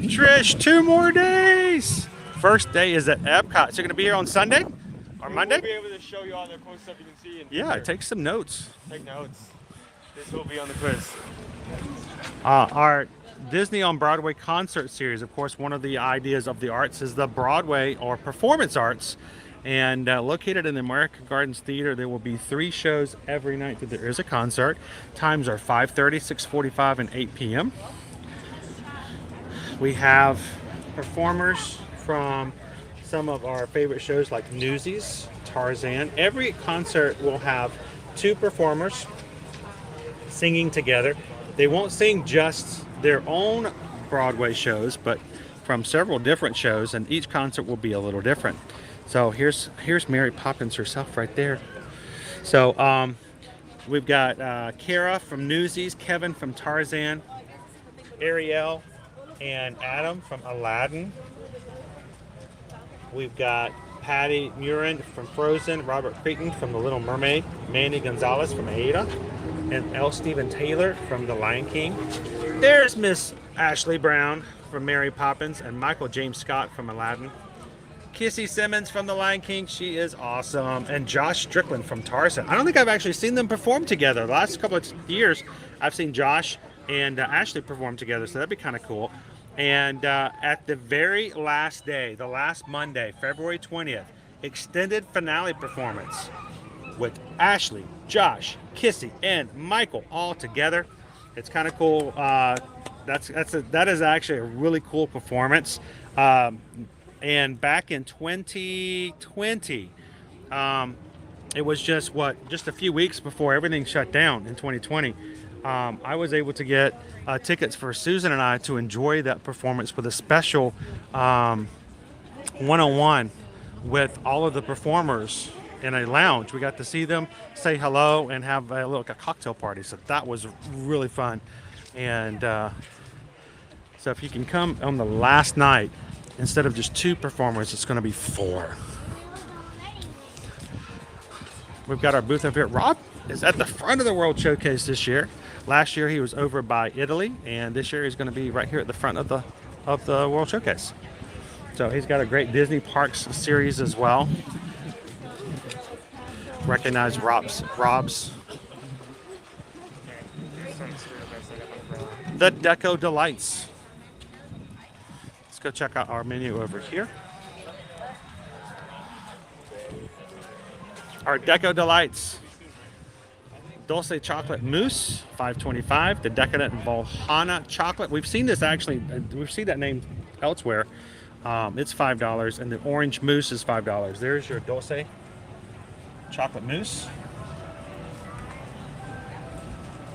Trish, 2 more days. First day is at Epcot. So you're going to be here on Sunday or Monday? We'll be able to show you all the cool stuff you can see. Yeah, take some notes. Take notes. This will be on the quiz. Our Disney on Broadway concert series, of course, one of the ideas of the arts is the Broadway or performance arts. And located in the American Gardens Theater, there will be 3 shows every night that there is a concert. Times are 5:30, 6:45, and 8 p.m. We have performers from some of our favorite shows like Newsies, Tarzan. Every concert will have 2 performers singing together. They won't sing just their own Broadway shows, but from several different shows, and each concert will be a little different. So here's Mary Poppins herself right there. So we've got Kara from Newsies, Kevin from Tarzan, Ariel and Adam from Aladdin. We've got Patty Murin from Frozen, Robert Creighton from The Little Mermaid, Mandy Gonzalez from Aida, and L. Stephen Taylor from The Lion King. There's Miss Ashley Brown from Mary Poppins and Michael James Scott from Aladdin. Kissy Simmons from The Lion King, she is awesome. And Josh Strickland from Tarzan. I don't think I've actually seen them perform together. The last couple of years, I've seen Josh and Ashley perform together, so that'd be kind of cool. And at the very last day, the last Monday, February 20th, extended finale performance with Ashley, Josh, Kissy, and Michael all together. It's kind of cool. That is actually a really cool performance. And back in 2020, it was just a few weeks before everything shut down in 2020. I was able to get tickets for Susan and I to enjoy that performance with a special one-on-one with all of the performers in a lounge. We got to see them, say hello, and have a cocktail party. So that was really fun. And so if you can come on the last night, instead of just 2 performers, it's going to be 4. We've got our booth up here. Rob is at the front of the World Showcase this year. Last year he was over by Italy, and this year he's going to be right here at the front of the World Showcase. So he's got a great Disney Parks series as well. Recognize Rob's. The Deco Delights. Let's go check out our menu over here. Our Deco Delights. Dulce Chocolate Mousse, $5.25. The Decadent Volhana Chocolate. We've seen this actually, we've seen that name elsewhere. It's $5, and the Orange Mousse is $5. There's your Dulce Chocolate Mousse.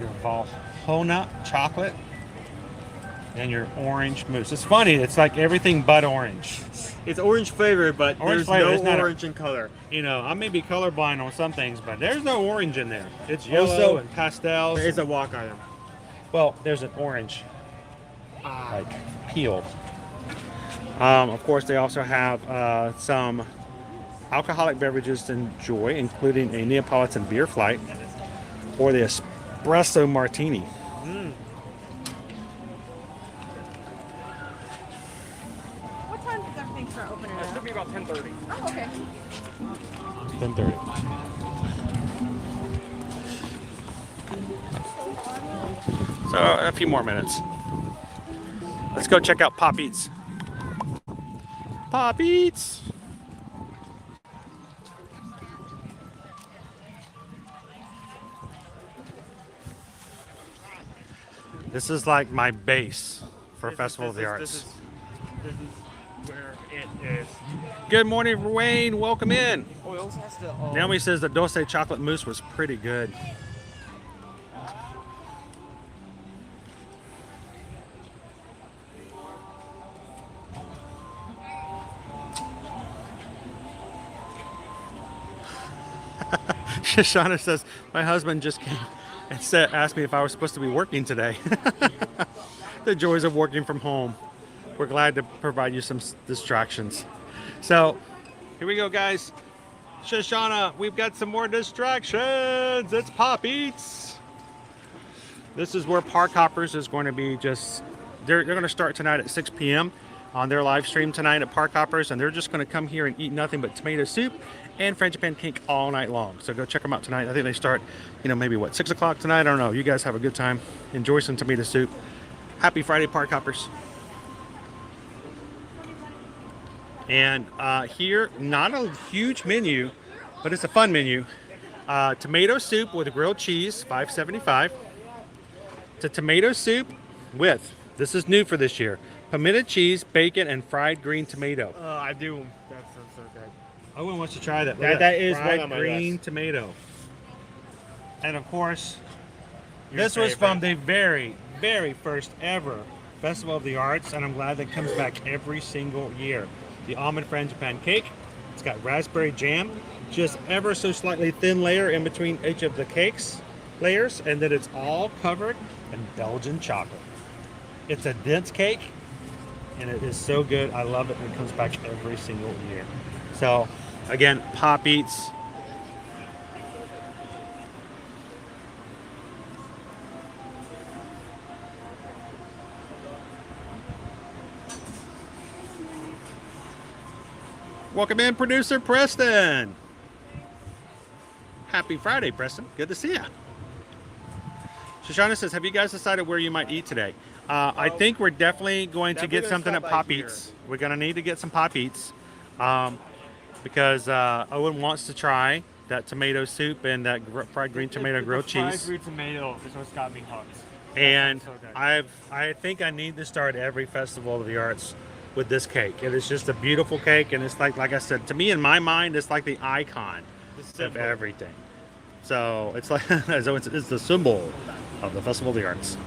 Your Volhana Chocolate. and your orange mousse. It's funny. It's like everything but orange. It's orange flavor, but Orange there's flavor, no it's not a- orange in color. You know, I may be colorblind on some things, but there's no orange in there. It's yellow Also, and pastels. It's a walk item. Well, there's an orange, like peeled. Of course, they also have some alcoholic beverages to enjoy, including a Neapolitan beer flight or the espresso martini. What time does everything start opening It should up? be about 10:30. Oh, okay. 10:30. So a few more minutes. Let's go check out Pop Eats. Pop Eats. This is like my base for Festival of the Arts. This is where it is. Good morning, Wayne. Welcome in. Oh, it also has the. Naomi says the Dulce chocolate mousse was pretty good. Shoshana says, my husband just came and asked me if I was supposed to be working today. The joys of working from home. We're glad to provide you some distractions. So, here we go, guys. Shoshana, we've got some more distractions. It's Pop Eats. This is where Park Hoppers is going to be they're going to start tonight at 6 p.m. on their live stream tonight at Park Hoppers, and they're just going to come here and eat nothing but tomato soup and frangipane cake all night long. So go check them out tonight. I think they start, maybe 6 o'clock tonight. I don't know. You guys have a good time. Enjoy some tomato soup. Happy Friday, Park Hoppers. And here, not a huge menu, but it's a fun menu. Tomato soup with grilled cheese, $5.75. To tomato soup with, this is new for this year, pimento cheese, bacon, and fried green tomato. I do. That sounds so good. Owen wants to try that. That is fried right on my green list. tomato. And of course, Your this was favorite. from the very, very first ever Festival of the Arts, and I'm glad that comes back every single year. The almond frangipane cake. It's got raspberry jam, just ever so slightly thin layer in between each of the cakes layers, and then it's all covered in Belgian chocolate. It's a dense cake, and it is so good. I love it, and it comes back every single year. So, again, Pop Eats. Welcome in, producer Preston. Happy Friday, Preston. Good to see you. Shoshana says, have you guys decided where you might eat today? I think we're definitely going to get something at Pop Eats. We're going to need to get some Pop Eats because Owen wants to try that tomato soup and that fried green tomato grilled Fried cheese. green tomato is what's got me hooked. And So good. I think I need to start every Festival of the Arts with this cake. It is just a beautiful cake, and it's like I said, to me in my mind, it's like the icon of everything. So it's like it's the symbol of the Festival of the Arts.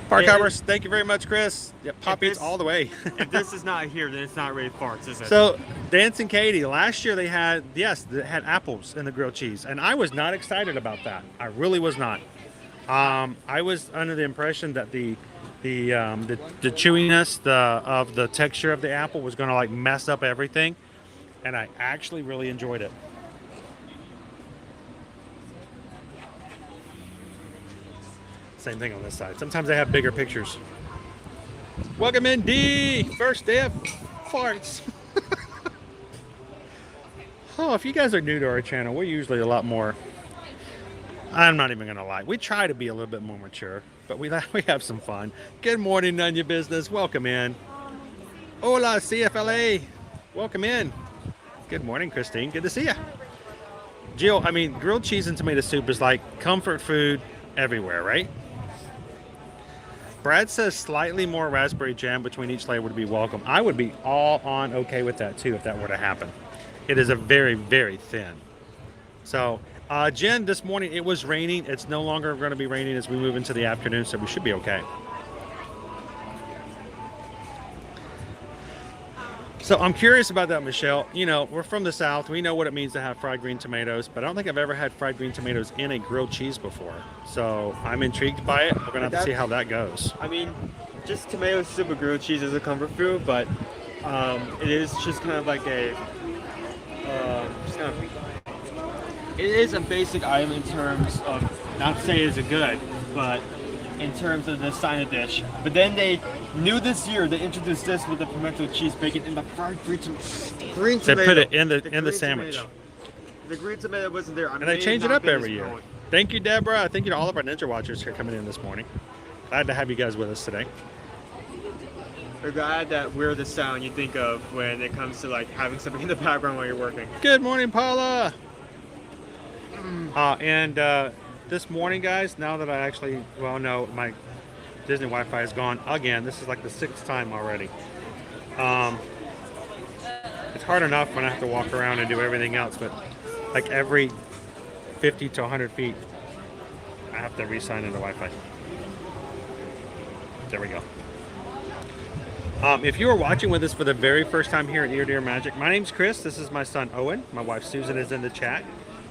Park Yeah, Hoppers, thank you very much, Chris. Yeah, Pop Eats all the way. If this is not here, then it's not really farts, is it? So, Dancing Katie, last year they had apples in the grilled cheese, and I was not excited about that. I really was not. I was under the impression that the chewiness of the texture of the apple was going to like mess up everything, and I actually really enjoyed it. Same thing on this side. Sometimes they have bigger pictures. Welcome in, D. First day of farts. Oh, if you guys are new to our channel, we're usually a lot more. I'm not even gonna lie. We try to be a little bit more mature, but we have some fun. Good morning, None Your Business. Welcome in. Hola, CFLA. Welcome in. Good morning, Christine. Good to see you. Jill, I mean, grilled cheese and tomato soup is like comfort food everywhere, right? Brad says slightly more raspberry jam between each layer would be welcome. I would be all on okay with that too if that were to happen. It is a very, very thin. So, Jen, this morning it was raining. It's no longer going to be raining as we move into the afternoon, so we should be okay. So I'm curious about that, Michelle. You know, we're from the South. We know what it means to have fried green tomatoes, but I don't think I've ever had fried green tomatoes in a grilled cheese before. So I'm intrigued by it. We're going to have to see how that goes. I mean, just tomato soup with grilled cheese is a comfort food, but it is just kind of like a, it is a basic item in terms of, not to say it's a good, but in terms of the side dish. But then they knew this year they introduced this with the pimento cheese bacon in the fried green tomato. They put it in the sandwich. Tomato. The green tomato wasn't there. And they change it up every year. Thank you, Deborah. Thank you to all of our Ninja Watchers here coming in this morning. Glad to have you guys with us today. We're glad that we're the sound you think of when it comes to like having something in the background while you're working. Good morning, Paula. This morning, guys, now that I actually, well, no, my Disney Wi-Fi is gone again. This is like the 6th time already. It's hard enough when I have to walk around and do everything else, but like every 50 to 100 feet, I have to re-sign into Wi-Fi. There we go. If you are watching with us for the very first time here at Ear to Ear Magic, my name's Chris. This is my son, Owen. My wife, Susan, is in the chat.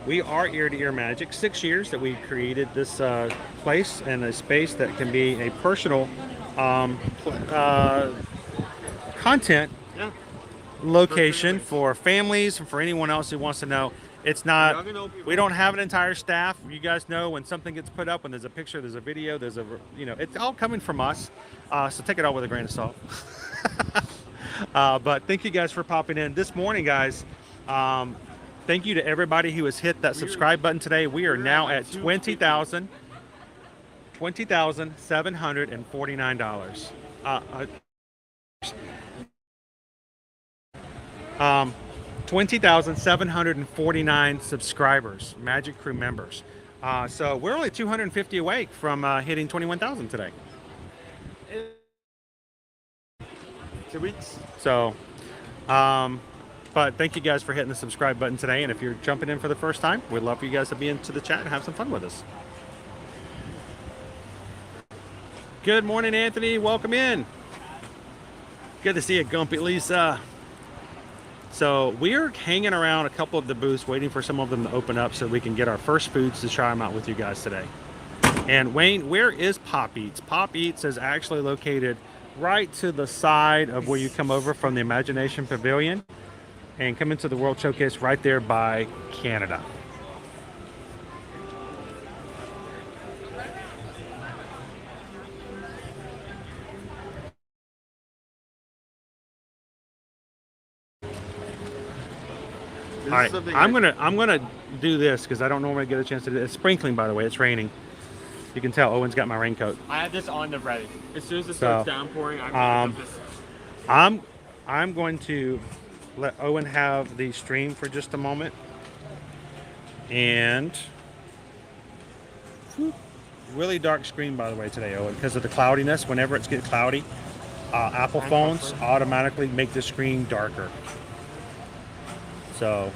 We are Ear to Ear Magic. 6 years that we created this place and a space that can be a personal content location for families and for anyone else who wants to know. It's not, we don't have an entire staff. You guys know when something gets put up, when there's a picture, there's a video, there's a, you know, it's all coming from us. So take it all with a grain of salt. But thank you guys for popping in this morning, guys. Thank you to everybody who has hit that subscribe button today. We are now at $20,749. $20,749 subscribers, Magic Crew members. So we're only 250 away from hitting 21,000 today. 2 weeks. So, but thank you guys for hitting the subscribe button today. And if you're jumping in for the first time, we'd love for you guys to be into the chat and have some fun with us. Good morning, Anthony. Welcome in. Good to see you, Gumpy Lisa. So we're hanging around a couple of the booths waiting for some of them to open up so we can get our first foods to try them out with you guys today. And Wayne, where is Pop Eats? Pop Eats is actually located right to the side of where you come over from the Imagination Pavilion and come into the World Showcase right there by Canada. All right, I'm gonna do this because I don't normally get a chance to do it. It's sprinkling, by the way. It's raining. You can tell Owen's got my raincoat. I had this on the ready. As soon as it starts downpouring, I'm going to this. I'm going to let Owen have the stream for just a moment. And really dark screen, by the way, today, Owen, because of the cloudiness. Whenever it's getting cloudy, Apple phones automatically make the screen darker. So,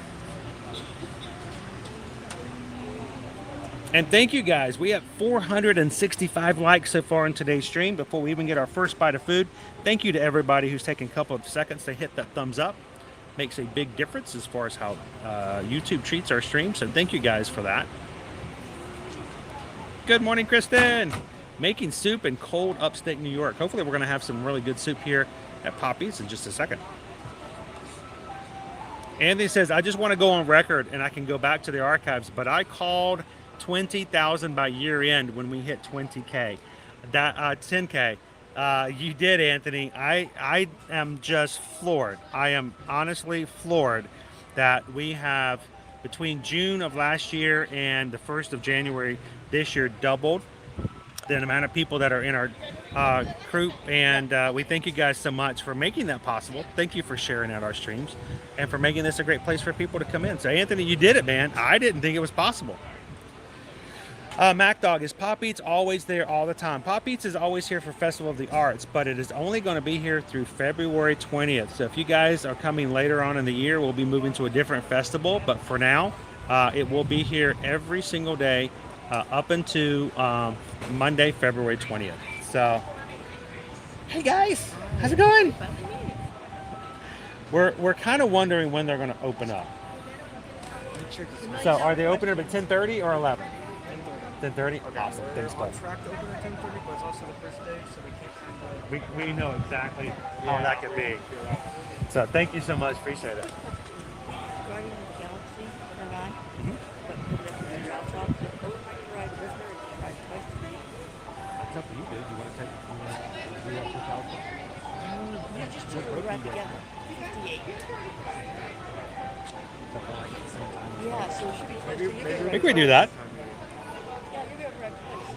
and thank you guys. We have 465 likes so far in today's stream before we even get our first bite of food. Thank you to everybody who's taken a couple of seconds to hit that thumbs up. Makes a big difference as far as how YouTube treats our stream. So thank you guys for that. Good morning, Kristen. Making soup in cold upstate New York. Hopefully we're going to have some really good soup here at Pop Eats in just a second. Anthony says, I just want to go on record and I can go back to the archives, but I called 20,000 by year end when we hit 20K. That 10K. You did, Anthony. I am just floored. I am honestly floored that we have, between June of last year and the 1st of January this year, doubled the amount of people that are in our group, and we thank you guys so much for making that possible. Thank you for sharing out our streams and for making this a great place for people to come in. So Anthony, you did it, man. I didn't think it was possible. MacDog, is Pop Eats always there all the time? Pop Eats is always here for Festival of the Arts, but it is only going to be here through February 20th. So if you guys are coming later on in the year, we'll be moving to a different festival. But for now, It will be here every single day up until Monday, February 20th. So, hey guys, how's it going? We're kind of wondering when they're going to open up. So, are they opening at 10:30 or 11? 10:30. Awesome. Thanks, bud. Track to open at 10:30, but it's also the first day, so we can't kind of. We know exactly how that could be. So, thank you so much. Appreciate it. Guardian of the Galaxy, or not? But the route top, ride with her and ride twice a day. It's up to you, dude. You want to take Yeah, just two we ride together. 58. Yeah, so it should be close to you. I think we do that. Yeah, maybe I'll ride twice.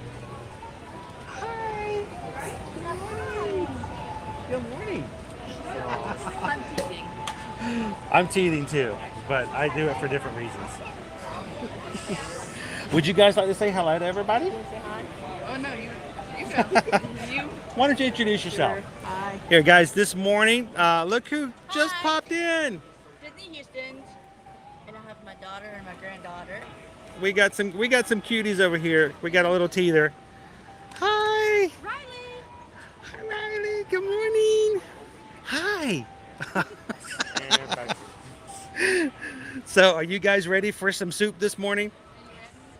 Good morning. I'm teasing. I'm teething too, but I do it for different reasons. Would you guys like to say hello to everybody? Oh no, you go. You. Why don't you introduce yourself? Hi. Here, guys, this morning, look who just Hi. popped in. Sydney Houston. And I have my daughter and my granddaughter. We got some cuties over here. We got a little teether. Hi. Riley. Hi, Riley. Good morning. Hi. So, are you guys ready for some soup this morning?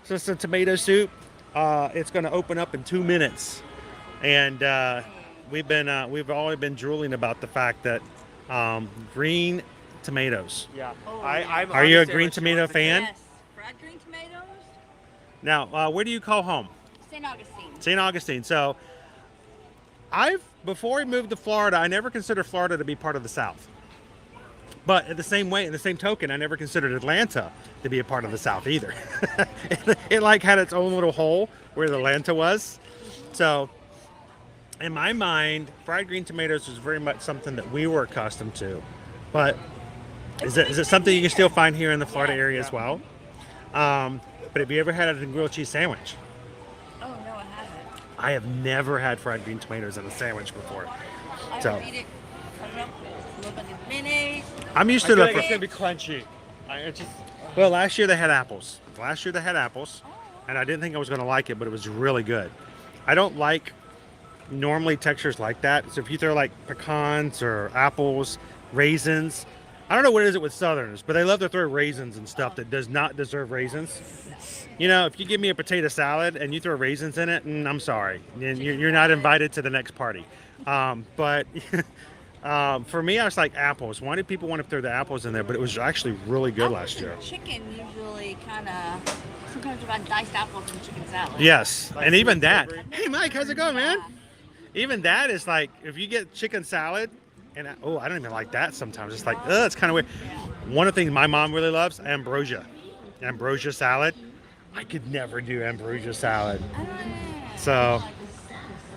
So, some tomato soup. It's going to open up in 2 minutes, and we've always been drooling about the fact that green tomatoes. Yeah. I'm Are you a green tomato fan? Yes. Fried green tomatoes. Now, where do you call home? St. Augustine. St. Augustine. So, before we moved to Florida, I never considered Florida to be part of the South. But in the same token, I never considered Atlanta to be a part of the South either. it like had its own little hole where Atlanta was. So, in my mind, fried green tomatoes was very much something that we were accustomed to. But is it something you can still find here in the Florida area as well? But have you ever had a grilled cheese sandwich? Oh, no, I haven't. I have never had fried green tomatoes in a sandwich before. I So- would eat it. I don't know. A little bit of mayonnaise. I'm used I to feel the. like it's gonna be crunchy. It's just. Well, last year they had apples. And I didn't think I was going to like it, but it was really good. I don't like normally textures like that. So if you throw like pecans or apples, raisins, I don't know what it is with Southerners, but they love to throw raisins and stuff that does not deserve raisins. You know, if you give me a potato salad and you throw raisins in it, I'm sorry, you're not invited to the next party. But for me, I was like apples. Why did people want to throw the apples in there? But it was actually really good last year. Chicken usually kind of. Sometimes you got diced apples in chicken salad. Yes, and even that. Hey, Mike, how's it going, man? Even that is like, if you get chicken salad, and I don't even like that sometimes. It's like, it's kind of weird. One of the things my mom really loves, ambrosia salad. I could never do ambrosia salad. So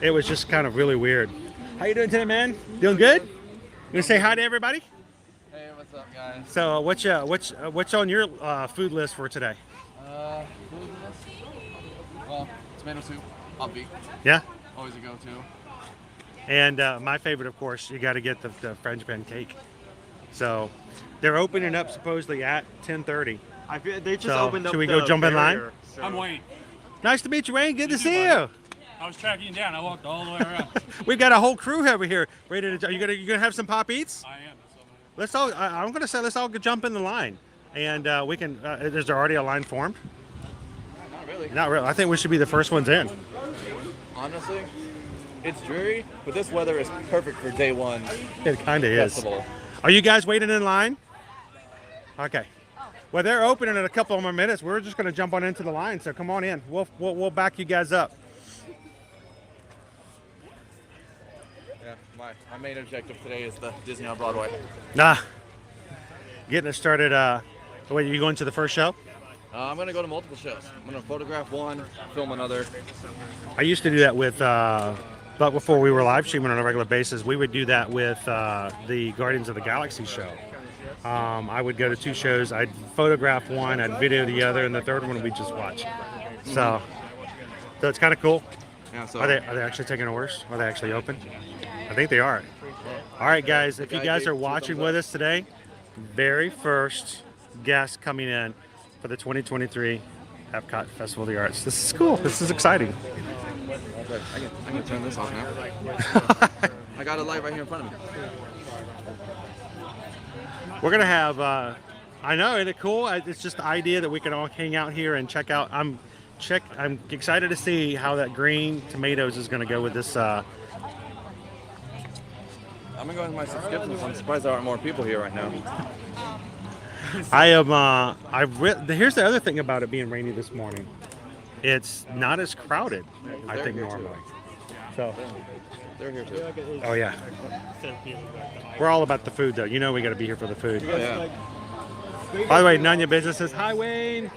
it was just kind of really weird. How you doing today, man? Doing good? You gonna say hi to everybody? Hey, what's up, guys? So what's on your food list for today? Food list? Well, tomato soup, obvi. Yeah. Always a go-to. And my favorite, of course, you got to get the French pancake. So they're opening up supposedly at 10:30. I feel they just So, opened up. should we go the jump in line? barrier, so- I'm Wayne. Nice to meet you, Wayne. Good to too, see buddy. you. I was tracking you down. I walked all the way around. We've got a whole crew over here ready to. You gonna have some pop eats? I am. So Let's all. I'm gonna say let's all jump in the line, and we can. Is there already a line formed? Not really. Not really. I think we should be the first ones in. Honestly, it's dreary, but this weather is perfect for day one It kind of is. festival. Are you guys waiting in line? Okay. Well, they're opening in a couple of more minutes. We're just gonna jump on into the line. So come on in. We'll back you guys up. Yeah, my main objective today is the Disney on Broadway. Nah. Getting it started. Wait, are you going to the first show? I'm gonna go to multiple shows. I'm gonna photograph one, film another. I used to do that with, but before we were live streaming on a regular basis, we would do that with the Guardians of the Galaxy show. I would go to 2 shows. I'd photograph one, I'd video the other, and the third one we'd just watch. So it's kind of cool. Yeah, so Are they actually taking orders? Are they actually open? I think they are. All right, guys, if you guys are watching with us today, very first guest coming in, for the 2023 Epcot Festival of the Arts. This is cool. This is exciting. I can turn this off now. I got a light right here in front of me. We're gonna have. I know, isn't it cool? It's just the idea that we can all hang out here and check out. I'm excited to see how that green tomatoes is gonna go with this. I'm gonna go into my subscriptions. I'm surprised there aren't more people here right now. I am. Here's the other thing about it being rainy this morning. It's not as crowded, I think, normally. So. They're here too. Oh yeah. We're all about the food, though. You know we got to be here for the food. Yeah. By the way, Nanya Business says hi, Wayne.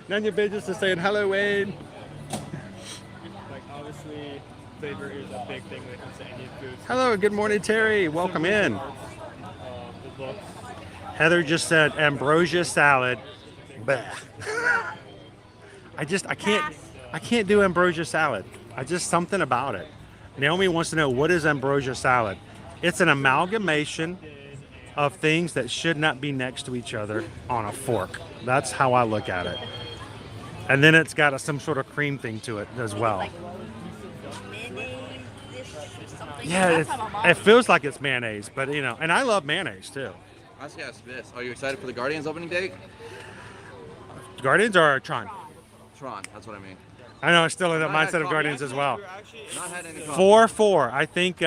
Nanya Business is saying hello, Wayne. Like obviously, flavor is a big thing when it comes to Indian food. Hello, good morning, Terry. Welcome in. Heather just said ambrosia salad. Bah. I can't do ambrosia salad. Just something about it. Naomi wants to know, what is ambrosia salad? It's an amalgamation of things that should not be next to each other on a fork. That's how I look at it. And then it's got some sort of cream thing to it as well. Yeah, it feels like it's mayonnaise, but you know, and I love mayonnaise too. I just ask this. Are you excited for the Guardians opening date? Guardians or Tron? Tron, that's what I mean. I know, it's still in the mindset of Guardians as well. Not had any 4-4. I think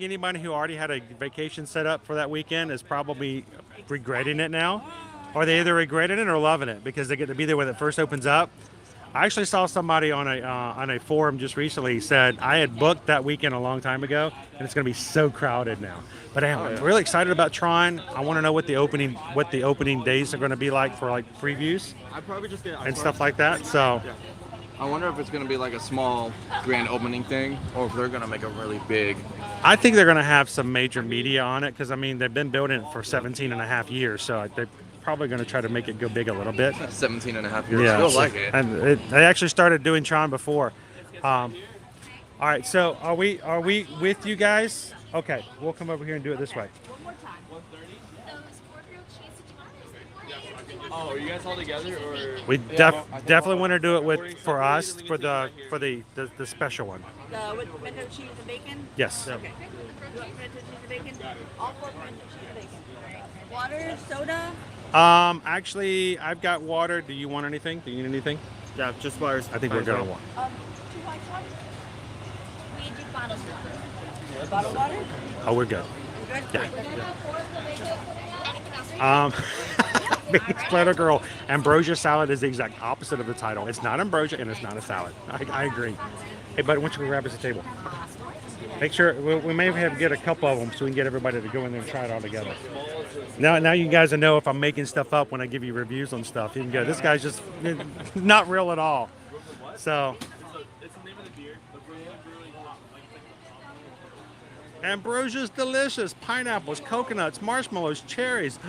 anybody who already had a vacation set up for that weekend is probably regretting it now, or they either regretting it or loving it because they get to be there when it first opens up. I actually saw somebody on a forum just recently said I had booked that weekend a long time ago, and it's going to be so crowded now. But I'm really excited about Tron. I want to know what the opening days are going to be like for like previews and stuff like that. So. Yeah. I wonder if it's going to be like a small grand opening thing, or if they're going to make a really big. I think they're going to have some major media on it because, I mean, they've been building it for 17 and a half years, so they're probably going to try to make it go big a little bit. 17 and a half years. Yeah, Feels like it. And they actually started doing Tron before. All right, so are we with you guys? Okay, we'll come over here and do it this way. Oh, are you guys all together or? We definitely want to do it for us for the special one. With pimento cheese and bacon? Yes. Okay. You want pimento cheese and bacon? All 4 pimento cheese and bacon. Water, soda? Actually, I've got water. Do you want anything? Do you need anything? Yeah, just water. I think we're good on water. 2 white shots? We do bottles of water. Bottled water? Oh, we're good. Good? Yeah. Splatter Girl, ambrosia salad is the exact opposite of the title. It's not ambrosia and it's not a salad. I agree. Hey, buddy, why don't you grab us a table? Make sure we may have to get a couple of them so we can get everybody to go in there and try it all together. Now you guys will know if I'm making stuff up when I give you reviews on stuff. You can go, this guy's just not real at all. So. Ambrosia's delicious. Pineapples, coconuts, marshmallows, cherries.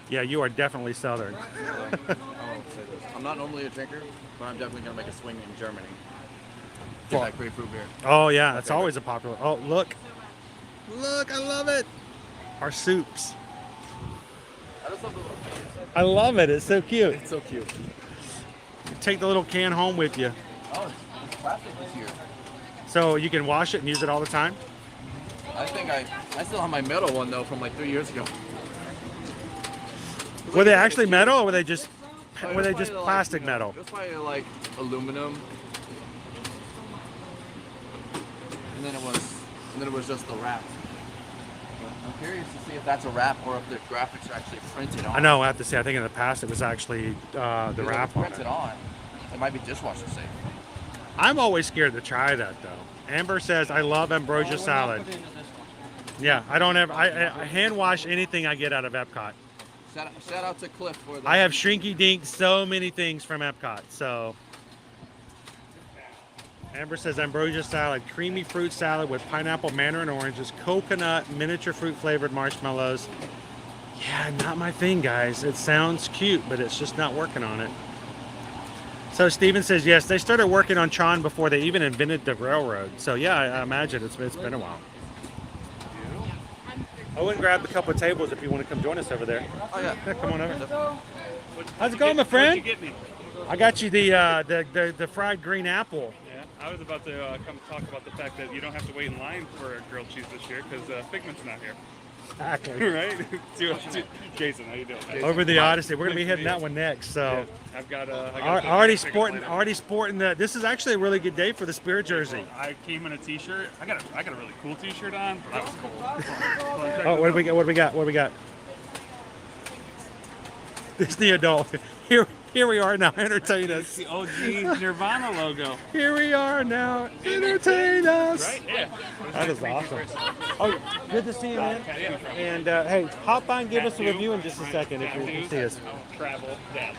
Yeah, you are definitely Southern. I'm not normally a drinker, but I'm definitely going to make a swing in Germany. Get that grapefruit beer. Oh, yeah, that's always a popular. Oh, look. Look, I love it. Our soups. I love it. It's so cute. It's so cute. Take the little can home with you. Oh, it's plastic this year. So you can wash it and use it all the time? I think I still have my metal one though from like 3 years ago. Were they actually metal or were they just plastic metal? It was probably like aluminum. And then it was just the wrap. I'm curious to see if that's a wrap or if the graphics are actually printed on. I know, I have to say, I think in the past it was actually the wrap on it. Printed on. It might be dishwasher safe. I'm always scared to try that though. Amber says, I love ambrosia salad. Yeah, I don't ever, I hand wash anything I get out of Epcot. Shout out to Cliff for that. I have shrinky dink so many things from Epcot, so. Amber says ambrosia salad, creamy fruit salad with pineapple, mandarin oranges, coconut, miniature fruit flavored marshmallows. Yeah, not my thing, guys. It sounds cute, but it's just not working on it. So Steven says, yes, they started working on Tron before they even invented the railroad. So yeah, I imagine it's been a while. I went and grabbed a couple of tables if you want to come join us over there. Oh yeah. Yeah, come on over. How's it going, my friend? What'd you get me? I got you the fried green apple. Yeah, I was about to come talk about the fact that you don't have to wait in line for grilled cheese this year because Figment's not here. Exactly. Right? Jason, how you doing? Over the Odyssey. We're gonna be hitting that one next. So Yeah, I've got a already sporting the. This is actually a really good day for the Spirit jersey. I came in a t-shirt. I got a really cool t-shirt on. That was cool. Oh, what do we got? What do we got? What do we got? It's the adult. Here we are now. Entertain It's us. the OG Nirvana logo. Here we are now. Entertain us. Right? Yeah. That is awesome. Oh, good to see you, man. And hey, hop on, give us a review in just a second if you can see us. Travel down.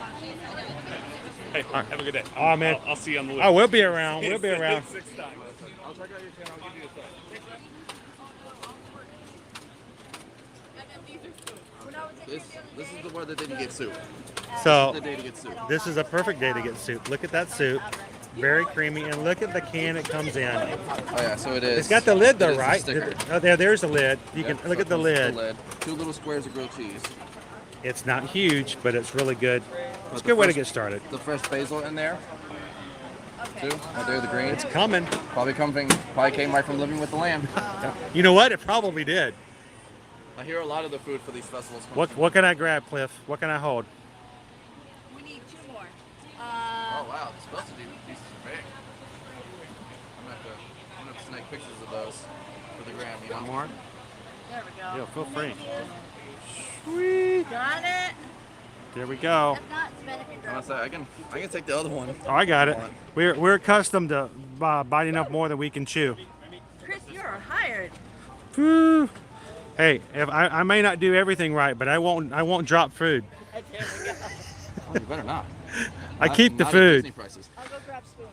Hey, have a good day. All right, man. I'll see you on the loop. Oh, we'll be around. We'll be around. I'll check out your channel. I'll give you a sec. This is the one that didn't get soup. So The day to get soup. this is a perfect day to get soup. Look at that soup. Very creamy. And look at the can it comes in. Oh yeah, so it is. It's got the lid it though, is the right? sticker. Oh, there's the lid. You Yep, can look so at the it comes with lid. 2 little squares of grilled cheese. It's not huge, but it's really good. It's a the good way to fresh- get started. The fresh basil in there. Too. Right there, the green. It's coming. Probably came right from Living with the Lamb. You know what? It probably did. I hear a lot of the food for these festivals. comes from- What can I grab, Cliff? What can I hold? We need 2 more. Oh wow, the supposed to be pieces are big. I'm gonna have to snake pictures of those for the gram. You know? More? There we go. Yeah, feel free. Sweet. Got it. There we go. If not, spend if you I'm drop. gonna say I can take the other one. Oh, I got it. We're accustomed to biting up more than we can chew. Chris, you're hired. Whew. Hey, if I may not do everything right, but I won't drop food. Oh, you better not. I keep the Not at food. Disney prices. I'll go grab spoons.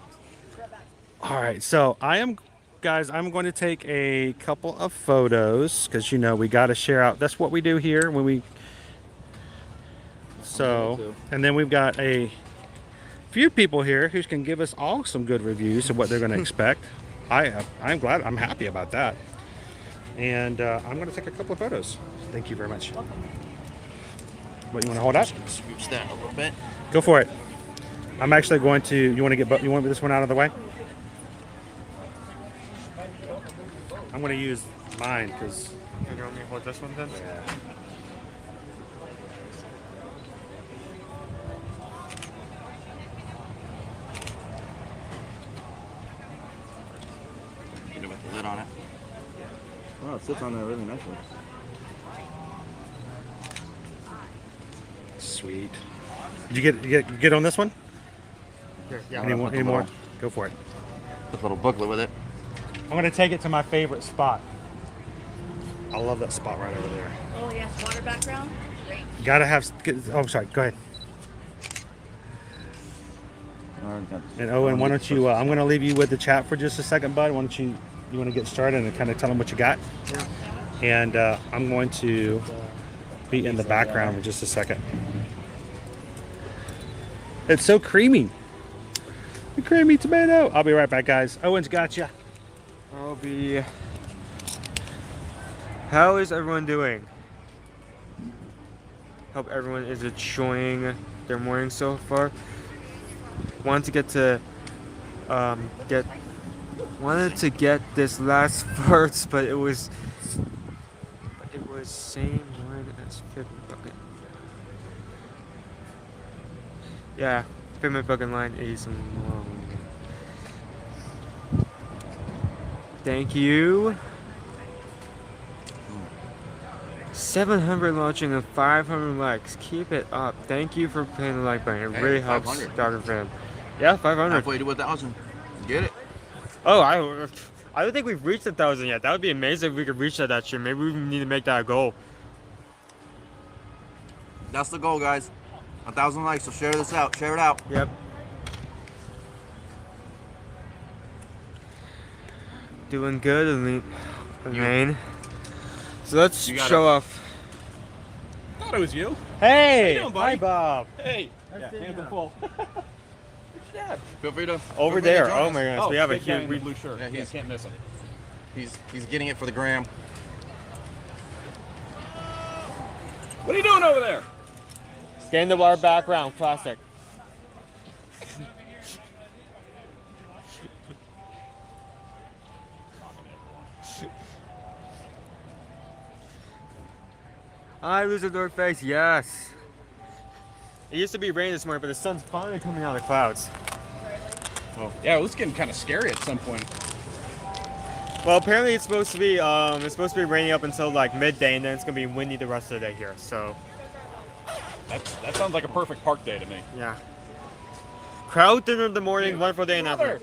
Right back. All right, so I'm going to take a couple of photos because we got to share out. That's what we do here when we. So, and then we've got a few people here who can give us all some good reviews of what they're going to expect. I'm happy about that. And I'm going to take a couple of photos. Thank you very much. What, you want to hold up? Scooch that a little bit. Go for it. I'm actually going to. You want this one out of the way? I'm going to use mine because. You want me to hold this one then? Yeah. Hit it with the lid on it. Oh, it sits on there really nicely. Sweet. Did you get on this one? Yeah. Any more? Go for it. With a little booklet with it. I'm going to take it to my favorite spot. I love that spot right over there. Oh, yes. Water background. Great. Gotta have. Oh, sorry. Go ahead. And Owen, why don't you? I'm going to leave you with the chat for just a second, bud. Why don't you want to get started and kind of tell them what you got? Yeah. And I'm going to be in the background for just a second. It's so creamy. The creamy tomato. I'll be right back, guys. Owen's got you. I'll be. How is everyone doing? Hope everyone is enjoying their morning so far. Wanted to get this last verse, but it was same line as Figment Bucket. Yeah, Figment Bucket line is long. Thank you. 700 launching and 500 likes. Keep it up. Thank you for hitting the like button. It Hey, really helps 500. Dr. Fan. Yeah, 500. Halfway to 1,000. Get it. Oh, I don't think we've reached 1,000 yet. That would be amazing if we could reach that year. Maybe we need to make that a goal. That's the goal, guys. 1,000 likes. So share this out. Share it out. Yep. Doing good, Elaine. So let's You gotta- show off. Thought it was you. Hey, doing, buddy? hi, Bob. Hey. Yeah, hands are full. Feel free to. Over feel free to there. join Oh us. my goodness, we have a big guy huge. in the blue shirt. Yeah, Yeah, can't miss him. He's getting it for the gram. What are you doing over there? Get in the water background, classic. Hi, loser North Face, yes. It used to be raining this morning, but the sun's finally coming out of the clouds. Well, yeah, it was getting kind of scary at some point. Well, apparently it's supposed to be raining up until like midday, and then it's gonna be windy the rest of the day here. So That sounds like a perfect park day to me. yeah. Crowd dinner in the morning, wonderful day in the afternoon.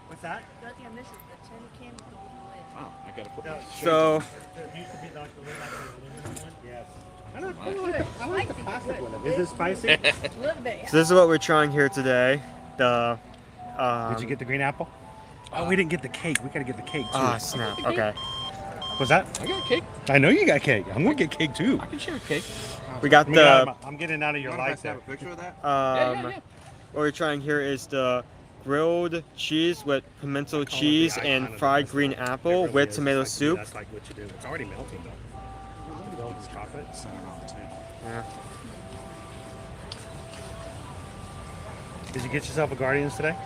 What's that? Wow, I gotta put that. So I like the plastic one. Is it spicy? this is what we're trying here today. The Did you get the green apple? Oh, we didn't get the cake. We gotta get the cake too. ah snap. Okay. What's that? I got cake. I know you got cake. I'm gonna get cake too. I can share cake. We got the I'm getting out of your light there. Have a picture of that? what we're trying here is the grilled cheese with pimento cheese and fried green apple with tomato soup. That's like what you do. It's already melting though. Well, it's chocolate. So Yeah. did you get yourself a Guardians today?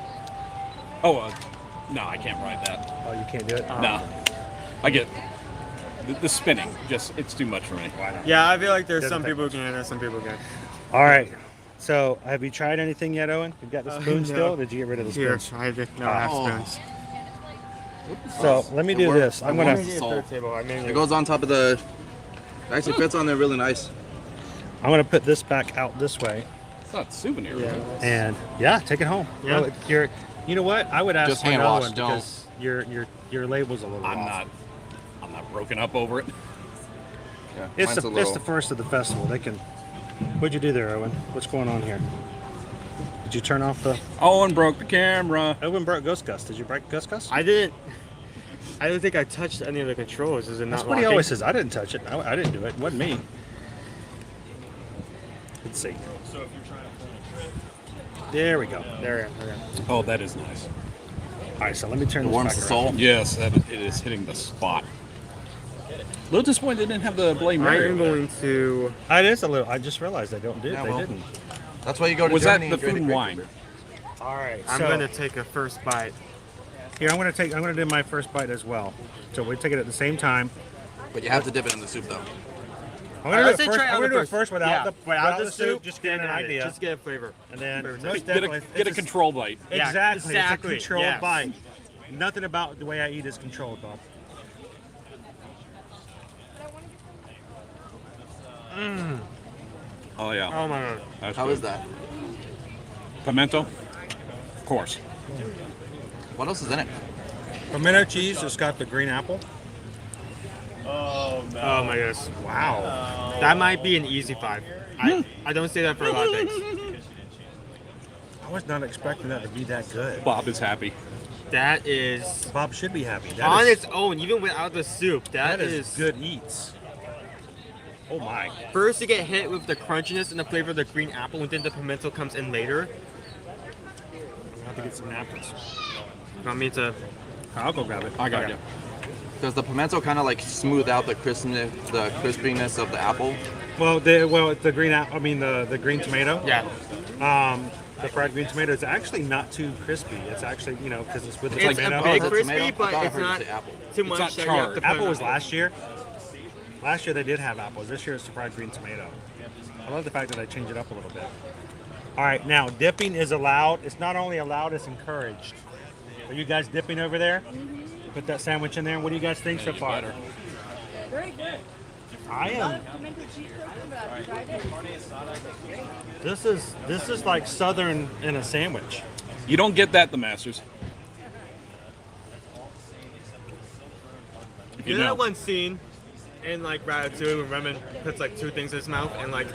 Oh, no, I can't ride that. Oh, you can't do it. No, I get the spinning. Just it's too much for me. Why not? Yeah, I feel like there's Doesn't some take people who can handle it, some people can. All right. So, have you tried anything yet, Owen? You got the spoon no. still? Or did you get rid of the Here, spoon? I did not have Oh. spoons. So let me It do works. this. I'm It gonna works. Salt. Table. I mean, It goes on top of the. It actually fits on there really nice. put this back out this way, It's not a souvenir. yeah. and yeah, take it home. Yeah. Well, you know what? I would ask Just for hand another wash, one don't. because your label's a little I'm off. not broken up over it. Yeah, It's mine's the a little. first of the festival. They can. What'd you do there, Owen? What's going on here? Did you turn off the? Owen broke the camera. Owen broke Ghost Gus. Did you break Ghost Gus? I didn't think I touched any of the controls. Is it not That's what he locking? always says. I didn't touch it. I didn't do it. It wasn't me. Let's see. There we go. There we go. Okay. Oh, that is nice. All right, so let me turn It this warms back the around. soul. Yes, it is hitting the spot. A little disappointed they didn't have the Blade I Mario. am going to. It is a little. I just realized they don't do. Yeah, They well, didn't. That's why you go to Was that Germany the and get food a and grape wine? juice. All right. I'm so going to take a first bite. here, I'm gonna do my first bite as well. So we take it at the same time. But you have to dip it in the soup though. I'm gonna Let's do it say first. try it I'm out gonna do it first. first without Yeah, the without the soup, just get an idea. Just get a flavor. And then Flavor most Get a, definitely get a it's control bite. Yeah, Exactly. exactly, It's a controlled yes. bite. Nothing about the way I eat is controlled, Bob. Oh yeah. Oh my god. That's How good. is that? Pimento? Of course. What else is in it? Pimento cheese. It's got the green apple. Oh my goodness. Wow. That might be an easy 5. I don't say that for a lot of things. I was not expecting that to be that good. Bob is happy. That is Bob should be happy. That on is- its own, even without the soup. that is good eats. Oh my. First, you get hit with the crunchiness and the flavor of the green apple, and then the pimento comes in later. I have to get some napkins. You want me to? I'll go grab it. I got Okay. you. Does the pimento kind of like smooth out the crispiness of the apple? Well, the green apple. I mean the green tomato. Yeah. The fried green tomato is actually not too crispy. It's actually because it's with the It's tomato. a bit is it crispy, tomato? I but thought I it's heard you not say apple. too much. not that you have charred. to put Apple in was the- last year. Last year they did have apples. This year it's the fried green tomato. I love the fact that I changed it up a little bit. All right, now dipping is allowed. It's not only allowed, it's encouraged. Are you guys dipping over there? Put that sandwich in there. What do you guys think so far? Very good. I am. Pimento cheese person, but I've tried it. This is like southern in a sandwich. You don't get that at the Masters. If You you know know. that one scene in like Ratatouille when Remen puts like 2 things in his mouth and like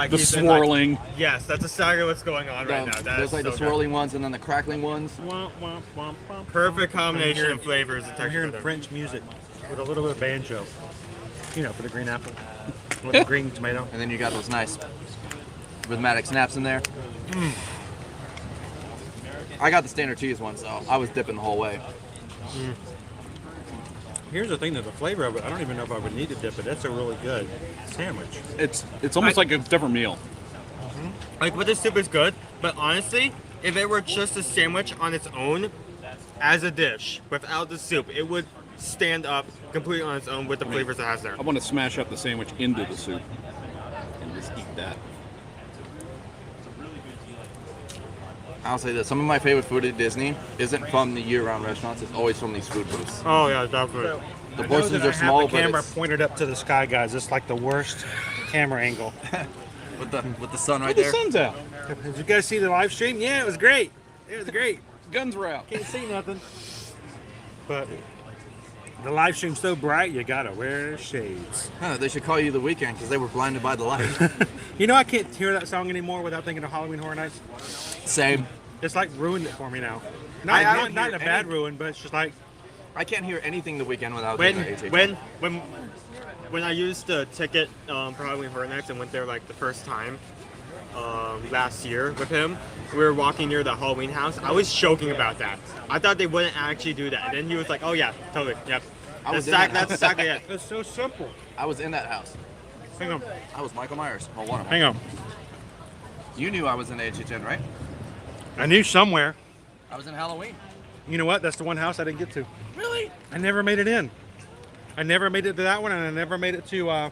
The he's in, like- swirling. yes, that's exactly what's going on right now. That There's is like so the good. swirling ones and then the crackling ones. Womp, womp, womp, womp. Perfect combination of flavors and I'm texture. hearing French music with a little bit of banjo. For the green apple. With the green tomato. And then you got those nice rhythmatic snaps in there. I got the standard cheese one, so I was dipping the whole way. Here's the thing, though, the flavor of it, I don't even know if I would need to dip it. That's a really good sandwich. It's almost like a different meal. Like, with the soup is good, but honestly, if it were just a sandwich on its own, as a dish, without the soup, it would stand up completely on its own with the flavors it has there. I want to smash up the sandwich into the soup and just eat that. I'll say this: some of my favorite food at Disney isn't from the year-round restaurants. It's always from these food booths. Oh yeah, definitely. The portions are small, the but camera it's, pointed up to the sky, guys. It's like the worst camera angle. with the sun right The there. sun's out. Did you guys see the live stream? Yeah, it was great. It was great. Guns were out. Can't see nothing. But the live stream's so bright, you gotta wear shades. Huh, they should call you the Weekend because they were blinded by the light. You know, I can't hear that song anymore without thinking of Halloween Horror Nights. Same. It's like ruined it for me now. I Not don't in a hear bad any- ruin, but it's just like, I can't hear anything the Weekend without When thinking of HHN. when I used the ticket for Halloween Horror Nights and went there like the first time last year with him, we were walking near the Halloween house. I was joking about that. I thought they wouldn't actually do that, and then he was like, "Oh yeah, totally, yep." That's exactly it. it's so simple. I was in that house. Hang on, I was Michael Myers. Well, one of them. hang on. You knew I was in HHN, right? I knew somewhere. I was in Halloween. You know what? That's the one house I didn't get to. Really? I never made it in. I never made it to that one, and I never made it to Ouch.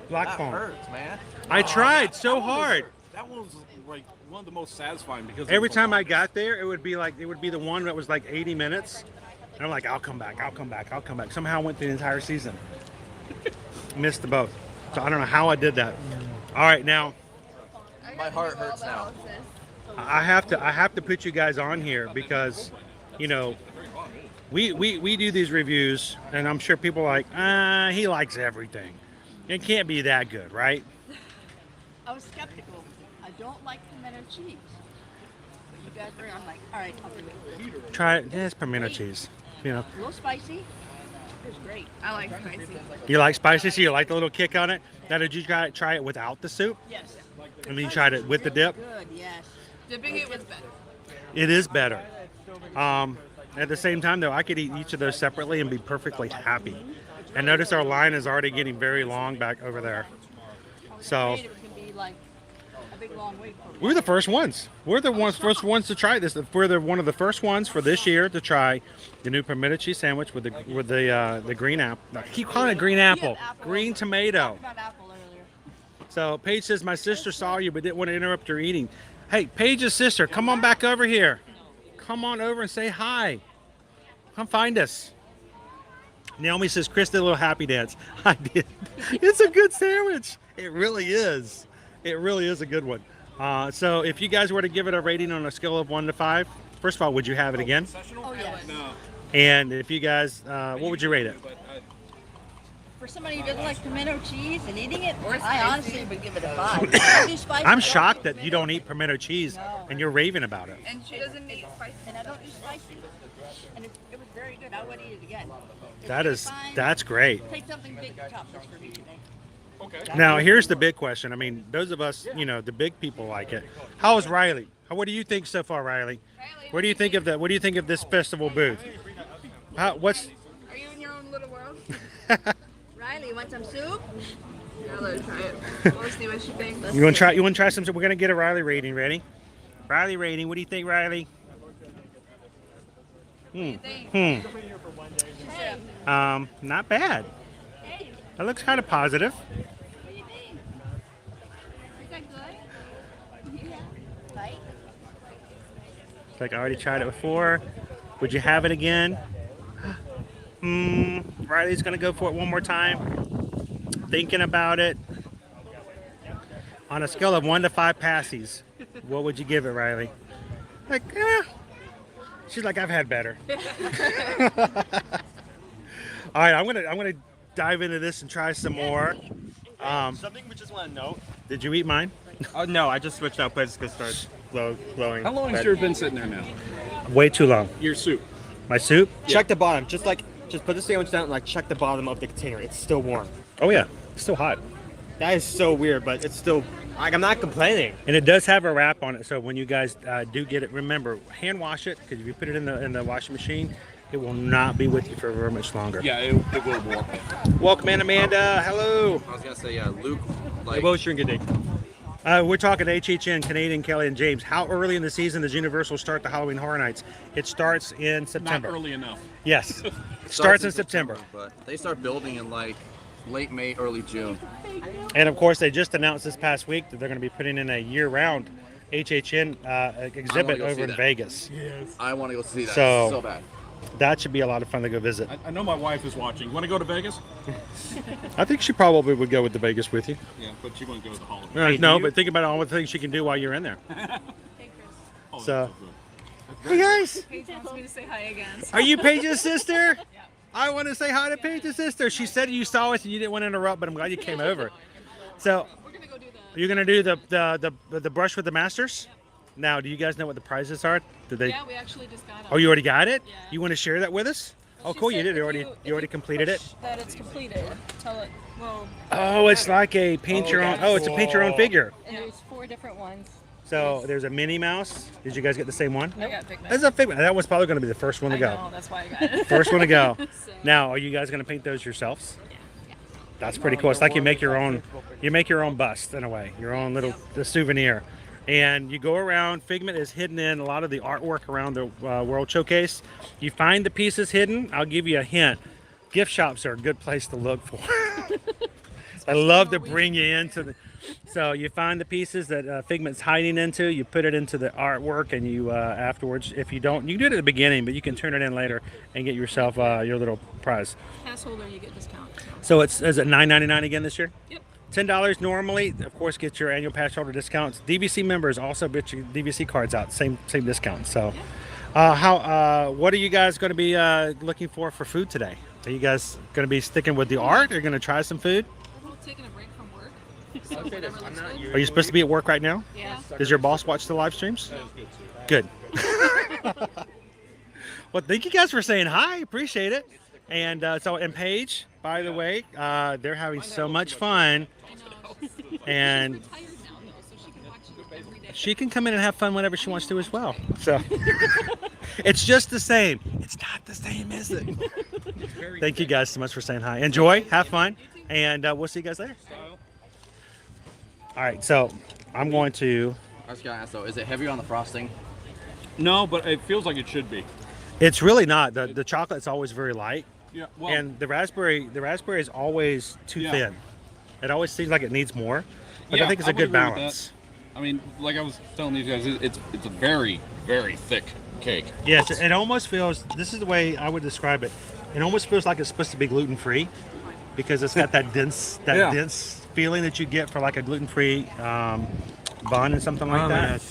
Black That Phone. hurts, man. I tried so hard. That one was like one of the most satisfying because Every time I got there, it would be the one that was like 80 minutes. And I'm like, I'll come back. Somehow I went through the entire season. Missed the boat. So I don't know how I did that. All right, now My heart hurts now. I have to put you guys on here because, you know, we do these reviews, and I'm sure people are like, he likes everything. It can't be that good, right? I was skeptical. I don't like pimento cheese. But you guys were, I'm like, all right, I'll do it. Try it. Yeah, it's pimento cheese. You know, A little spicy. It was great. I like spicy. you like spicy, so you like the little kick on it. Now, did you try it without the soup? Yes. And then you tried it with the dip? Good, yes. Dipping it was better. It is better. At the same time, though, I could eat each of those separately and be perfectly happy. And notice our line is already getting very long back over there. So It can be like a big long wait for me. we're the first ones. We're the first ones to try this. We're one of the first ones for this year to try the new pimento cheese sandwich with the green apple. I keep calling it green apple. Green tomato. About apple earlier. So Paige says, my sister saw you but didn't want to interrupt her eating. Hey, Paige's sister, come on back over here. Come on over and say hi. Come find us. Naomi says, Chris did a little happy dance. I did. It's a good sandwich. It really is. It really is a good one. So if you guys were to give it a rating on a scale of 1 to 5, first of all, would you have it again? Oh, yes. No. And if you guys, what would you rate it? For somebody who doesn't like pimento cheese and eating it, Or I spicy. honestly would give it a 5. I do spicy, I'm I shocked don't that do you don't eat pimento cheese and you're raving about it. And she doesn't eat spicy. And I don't do spicy. And it was very good. I would eat it again. If That you is, find- that's great. Take something big to top this for me today. Okay. Now, here's the big question. I mean, those of us, you know, the big people like it. How is Riley? What do you think so far, Riley? What do you think of that? What do you think of this festival booth? What's Are you in your own little world? Riley, you want some soup? Yeah, let her try it. We'll see what she thinks. you want to try? You want to try some? We're gonna get a Riley rating. Ready? Riley rating. What do you think, Riley? Not bad. That looks kind of positive. What do you mean? Is that good? Yeah. Right? It's like I already tried it before. Would you have it again? Riley's gonna go for it one more time. Thinking about it. On a scale of 1 to 5 passies, what would you give it, Riley? Like, she's like, I've had better. All right, I'm gonna dive into this and try some more. Something we just want to note. Did you eat mine? Oh no, I just switched out places because it started glowing. How long has yours been sitting there now? Way too long. Your soup. My soup? Check the bottom. Just put the sandwich down and like check the bottom of the container. It's still warm. Oh yeah, it's still hot. That is so weird, but it's still like I'm not complaining. And it does have a wrap on it, so when you guys do get it, remember hand wash it because if you put it in the washing machine, It will not be with you for very much longer. Yeah, it will warp. Welcome in, Amanda. Hello. I was gonna say, yeah, Luke. Hey, what's drinking we're talking HHN, Canadian, Kelly, and James. How early in the season does Universal start the Halloween Horror Nights? It starts in September. Not early enough. Yes. It starts in September. But they start building in like late May, early June. And of course, they just announced this past week that they're going to be putting in a year-round HHN exhibit go over see in that. Vegas. Yes. I want to go see that So bad. that should be a lot of fun to go visit. I know my wife is watching. Want to go to Vegas? I think she probably would go with the Vegas with you. Yeah, but she won't go to the Halloween. No, but think about all the things she can do while you're in there. Oh, So, that's good. hey guys, Paige wants me to say hi again. are you Paige's sister? I want to say hi to Paige's sister. She said you saw us and you didn't want to interrupt, but I'm glad you came over. So, We're gonna go do the. you're gonna do the brush with the masters. Now, do you guys know what the prizes are? Did they? Yeah, we actually just got them. Oh, you already got it? Yeah. You want to share that with us? Oh, She cool! You said did. if You already completed it. push That it's completed. Tell it. Well. Oh, it's like a paint your own. Oh, it's a paint your own figure. And there's 4 different ones. So there's a Minnie Mouse. Did you guys get the same one? I got Big Mac. That's a figment. That was probably going to be the first one to I go. know, that's why I got it. First one to go. So- Now, are you guys going to paint those yourselves? That's pretty cool. It's like you make your own bust in a way, your own little the souvenir. And you go around. Figment is hidden in a lot of the artwork around the World Showcase. You find the pieces hidden. I'll give you a hint. Gift shops are a good place to look for. I love to bring you into the. So you find the pieces that Figment's hiding into. You put it into the artwork, and you afterwards, if you don't, you can do it at the beginning, but you can turn it in later and get yourself your little prize. Pass holder, you get discount. So is it $9.99 again this year? Yep. $10 normally. Of course, get your annual pass holder discounts. DVC members also get your DVC cards out. Same discount. So, what are you guys going to be looking for food today? Are you guys going to be sticking with the art? Or are you going to try some food? We're both taking a break from work. I'll say this, I'm not Are you supposed to be at work right now? Yeah. Does your boss watch the live streams? Good. Well, thank you guys for saying hi. Appreciate it. And and Paige, by the way, they're having so much fun. I know. And She's retired now, though, so she can watch it every day. she can come in and have fun whenever she wants to as well. So it's just the same. It's not the same, is it? Thank you guys so much for saying hi. Enjoy, have fun, and we'll see you guys later. All right, so I'm going to. I was gonna ask though, is it heavier on the frosting? No, but it feels like it should be. It's really not. The chocolate's always very light, Yeah. Well, and the raspberry is always too thin. It always seems like it needs more, but I think it's a would good agree with balance. that. I mean, like I was telling these guys, it's a very, very thick cake. Yes, it almost feels. This is the way I would describe it. It almost feels like it's supposed to be gluten free, because it's got that dense feeling that you get for like a gluten free bun and something like that.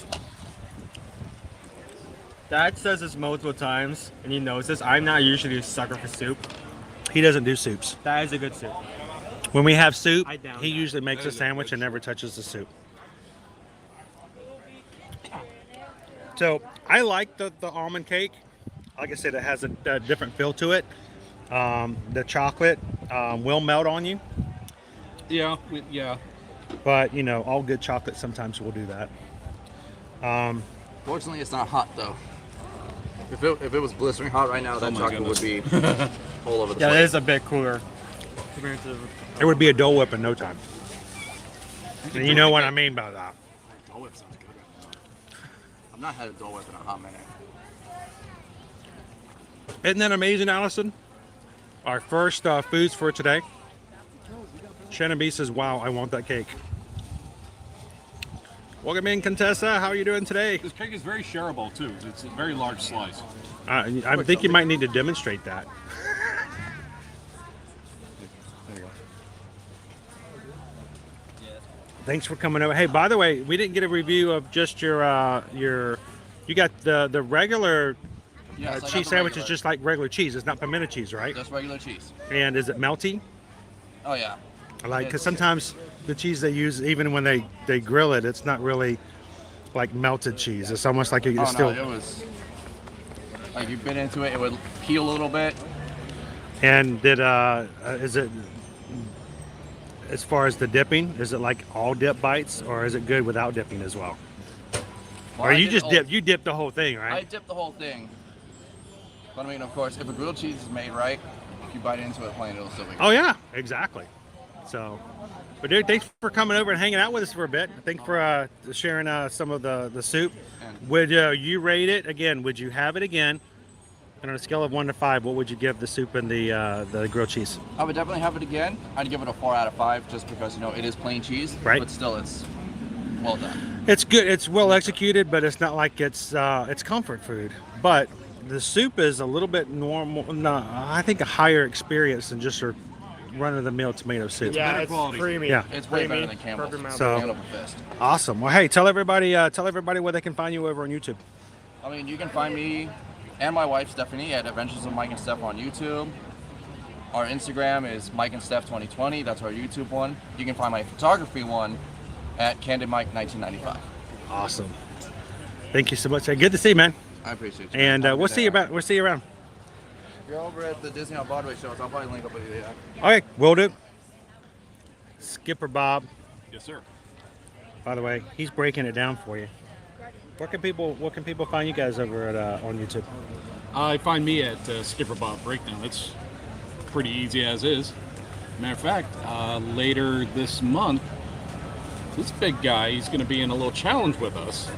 Dad says this multiple times, and he knows this. I'm not usually a sucker for soup. He doesn't do soups. That is a good soup. When we have soup, I down he that. usually makes a sandwich and never touches the soup. So I like the almond cake. Like I said, it has a different feel to it. The chocolate will melt on you, Yeah. but you know, all good chocolate sometimes will do that. Fortunately, it's not hot though. If it was blistering hot right now, that my chocolate would be all over the Yeah, it place. is a bit cooler. Compared to It would be a Dole Whip in no time. And you know what I mean by that. Oh, it sounds good. I've not had a Dole Whip in a hot minute. Isn't that amazing, Allison? Our first foods for today. Shannon B says, "Wow, I want that cake." Welcome in, Contessa. How are you doing today? This cake is very shareable too. It's a very large slice. I think you might need to demonstrate that. There you go. Thanks for coming over. Hey, by the way, we didn't get a review of just your. You got the regular Yes, I got cheese the sandwich is regular. just like regular cheese. It's not pimento cheese, right? Just regular cheese. And is it melty? Oh yeah. Like, because sometimes the cheese they use, even when they grill it, it's not really like melted cheese. It's almost like it's Oh still. no, it was like you bit into it, it would peel a little bit. And did is it, as far as the dipping, is it like all dip bites, or is it good without dipping as well? Well, Or I you did just all- dip? You dip the whole thing, I right? dipped the whole thing. But I mean, of course, if a grilled cheese is made right, if you bite into it plain, it'll still be good. Oh yeah, exactly. So, but dude, thanks for coming over and hanging out with us for a bit. Thanks for sharing some of the soup. Would you rate it again? Would you have it again? And on a scale of 1 to 5, what would you give the soup and the grilled cheese? I would definitely have it again. I'd give it a 4 out of 5 just because, you know, it is plain cheese. Right. But still, it's well done. It's good. It's well executed, but it's not like it's comfort food. But the soup is a little bit normal. No, I think a higher experience than just your run-of-the-mill tomato soup. Yeah, it's creamy. Yeah. It's way better than Campbell's. So, Hand over fist. awesome. Well, hey, tell everybody where they can find you over on YouTube. I mean, you can find me and my wife Stephanie at Adventures of Mike and Steph on YouTube. Our Instagram is Mike and Steph 2020. That's our YouTube one. You can find my photography one at Candid Mike 1995. Awesome. Thank you so much. Good to see you, man. I appreciate you. And we'll see you around. You're over at the Disney on Broadway shows. I'll probably link up with you there. Okay, will do. Skipper Bob. Yes, sir. By the way, he's breaking it down for you. Where can people find you guys over at on YouTube? Find me at Skipper Bob Breakdown. It's pretty easy as is. Matter of fact, later this month, this big guy, he's going to be in a little challenge with us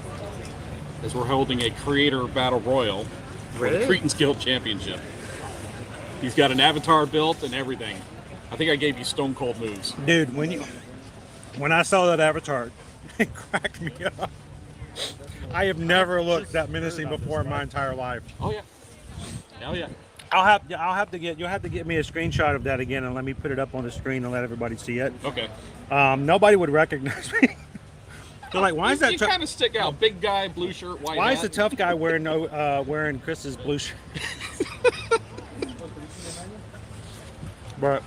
as we're holding a creator battle royal for the Cretans Guild Championship. He's got an avatar built and everything. I think I gave you stone cold moves. Dude, when I saw that avatar, it cracked me up. I have never looked that menacing before in my entire life. Oh yeah. Hell yeah. You'll have to get me a screenshot of that again and let me put it up on the screen and let everybody see it. Okay. Nobody would recognize me. They're like, why is that? You kind of stick out. Big guy, blue shirt, white Why hat. is the tough guy wearing Chris's blue shirt? But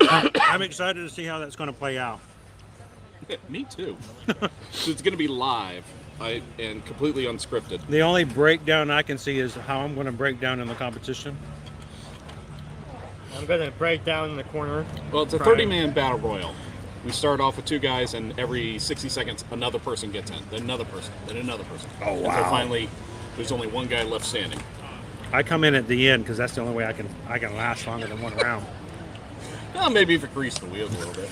I'm excited to see how that's going to play out. Me too. So it's going to be live and completely unscripted. The only breakdown I can see is how I'm going to break down in the competition. I'm going to break down in the corner. Well, it's a 30-man battle royal. We start off with 2 guys, and every 60 seconds, another person gets in. Then another person. Then another person. Oh, wow. Until finally, there's only 1 guy left standing. I come in at the end because that's the only way I can last longer than 1 round. Well, maybe if it greased the wheels a little bit.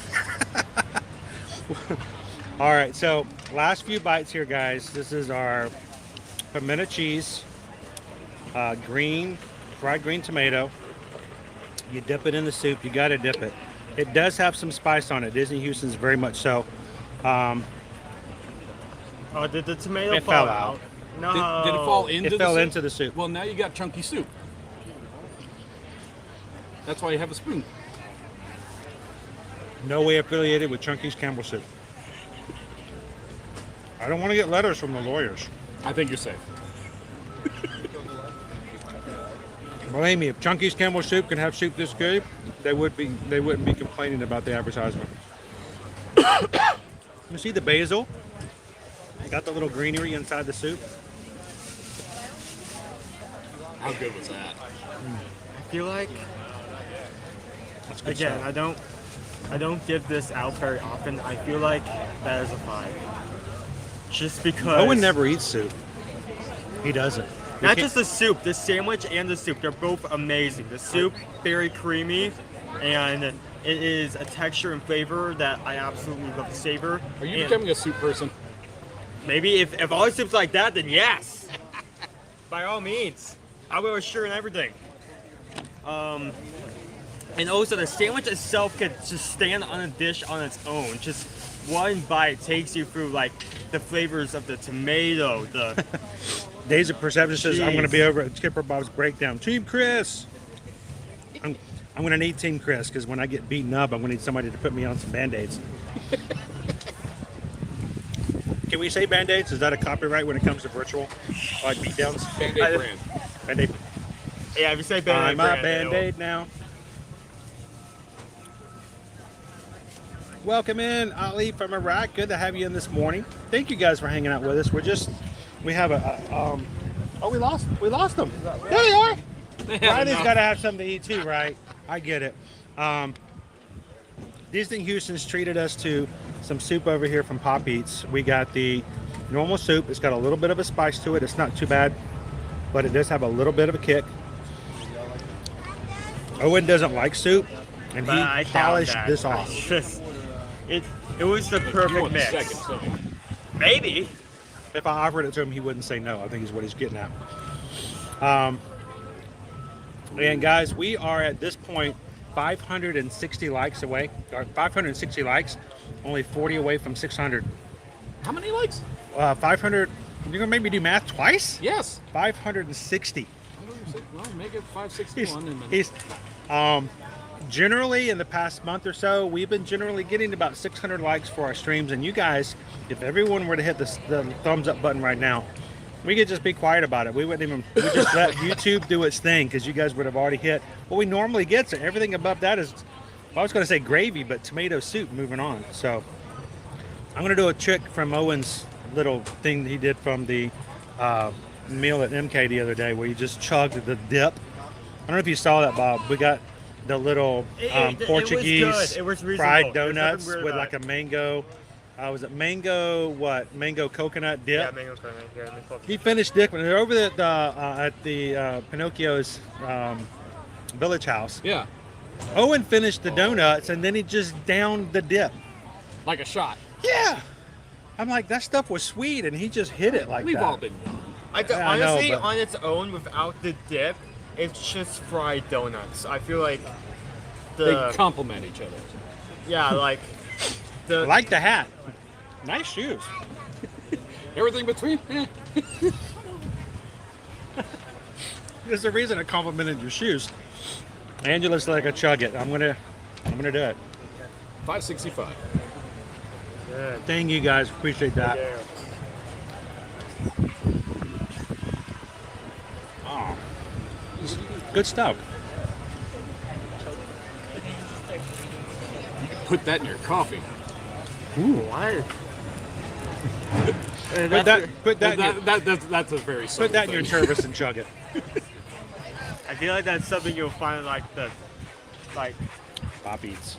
All right, so last few bites here, guys. This is our pimento cheese, fried green tomato. You dip it in the soup. You got to dip it. It does have some spice on it. Disney Houston's very much so. Oh, did the tomato It fall fell out? out. No. Did it fall into the soup? It fell into the soup. Well, now you got chunky soup. That's why you have a spoon. No way affiliated with Chunky's Campbell soup. I don't want to get letters from the lawyers. I think you're safe. Believe me, if Chunky's Campbell soup can have soup this good, they wouldn't be complaining about the advertisement. You see the basil? Got the little greenery inside the soup. How good was that? I feel like, That's good again, stuff. I don't give this out very often. I feel like that is a 5. Just because. Owen never eats soup. He doesn't. Not just the soup, the sandwich and the soup, they're both amazing. The soup, very creamy, and it is a texture and flavor that I absolutely love to savor. Are you And becoming a soup person? maybe if all soup's like that, then yes. By all means. I will assure and everything. And also the sandwich itself could just stand on a dish on its own. Just one bite takes you through like the flavors of the tomato, the Days of Perception says I'm Jeez. going to be over at Skipper Bob's Breakdown. Team Chris. I'm going to need Team Chris because when I get beaten up, I'm going to need somebody to put me on some Band-Aids. Can we say Band-Aids? Is that a copyright when it comes to virtual like beatdowns? Band-Aid brand. Band-Aid. yeah, if you say I'm Band-Aid, a Band-Aid now. Welcome in, Ali from Iraq. Good to have you in this morning. Thank you guys for hanging out with us. We have we lost them. There they are. Friday's got to have something to eat too, right? I get it. Disney Houston's treated us to some soup over here from Pop Eats. We got the normal soup. It's got a little bit of a spice to it. It's not too bad. but it does have a little bit of a kick. Owen doesn't like soup, and But I he doubt polished that. this off. It's just, it was the You perfect want the mix. second, so. Maybe. If I offered it to him, he wouldn't say no. I think is what he's getting at. And guys, we are at this point 560 likes away, or 560 likes, only 40 away from 600. How many likes? 500. You're gonna make me do math twice? Yes. 560. Well, make it 561. and then- He's generally in the past month or so, we've been generally getting about 600 likes for our streams. And you guys, if everyone were to hit the thumbs up button right now, we could just be quiet about it. We wouldn't even, we just let YouTube do its thing, because you guys would have already hit what we normally get. So everything above that is, well, I was going to say gravy, but tomato soup. Moving on. So I'm going to do a trick from Owen's little thing that he did from the meal at MK the other day, where he just chugged the dip. I don't know if you saw that, Bob. We got the little Portuguese it was good. It was reasonable. fried There's nothing donuts weird with about like a mango. Was it mango? What, mango coconut dip? Yeah, mango coconut. Yeah, mango He finished dip when they were over at the Pinocchio's village house. Yeah, Owen finished the donuts and then he just downed the dip. like a shot. Yeah, I'm like, that stuff was sweet, and he just hit it like We've that. all been young. Yeah, I know, honestly, but- on its own, without the dip, it's just fried donuts. I feel like They complement each other. yeah, like the I like the hat. Nice shoes. Everything between. There's a reason I complimented your shoes. Angela's like a chug it. I'm gonna do it. 565. Thank you guys. Appreciate that. Oh, good stuff. Put that in your coffee. what? Put that That's a very put that in your thing. service and chug it. I feel like that's something you'll find like the Pop eats.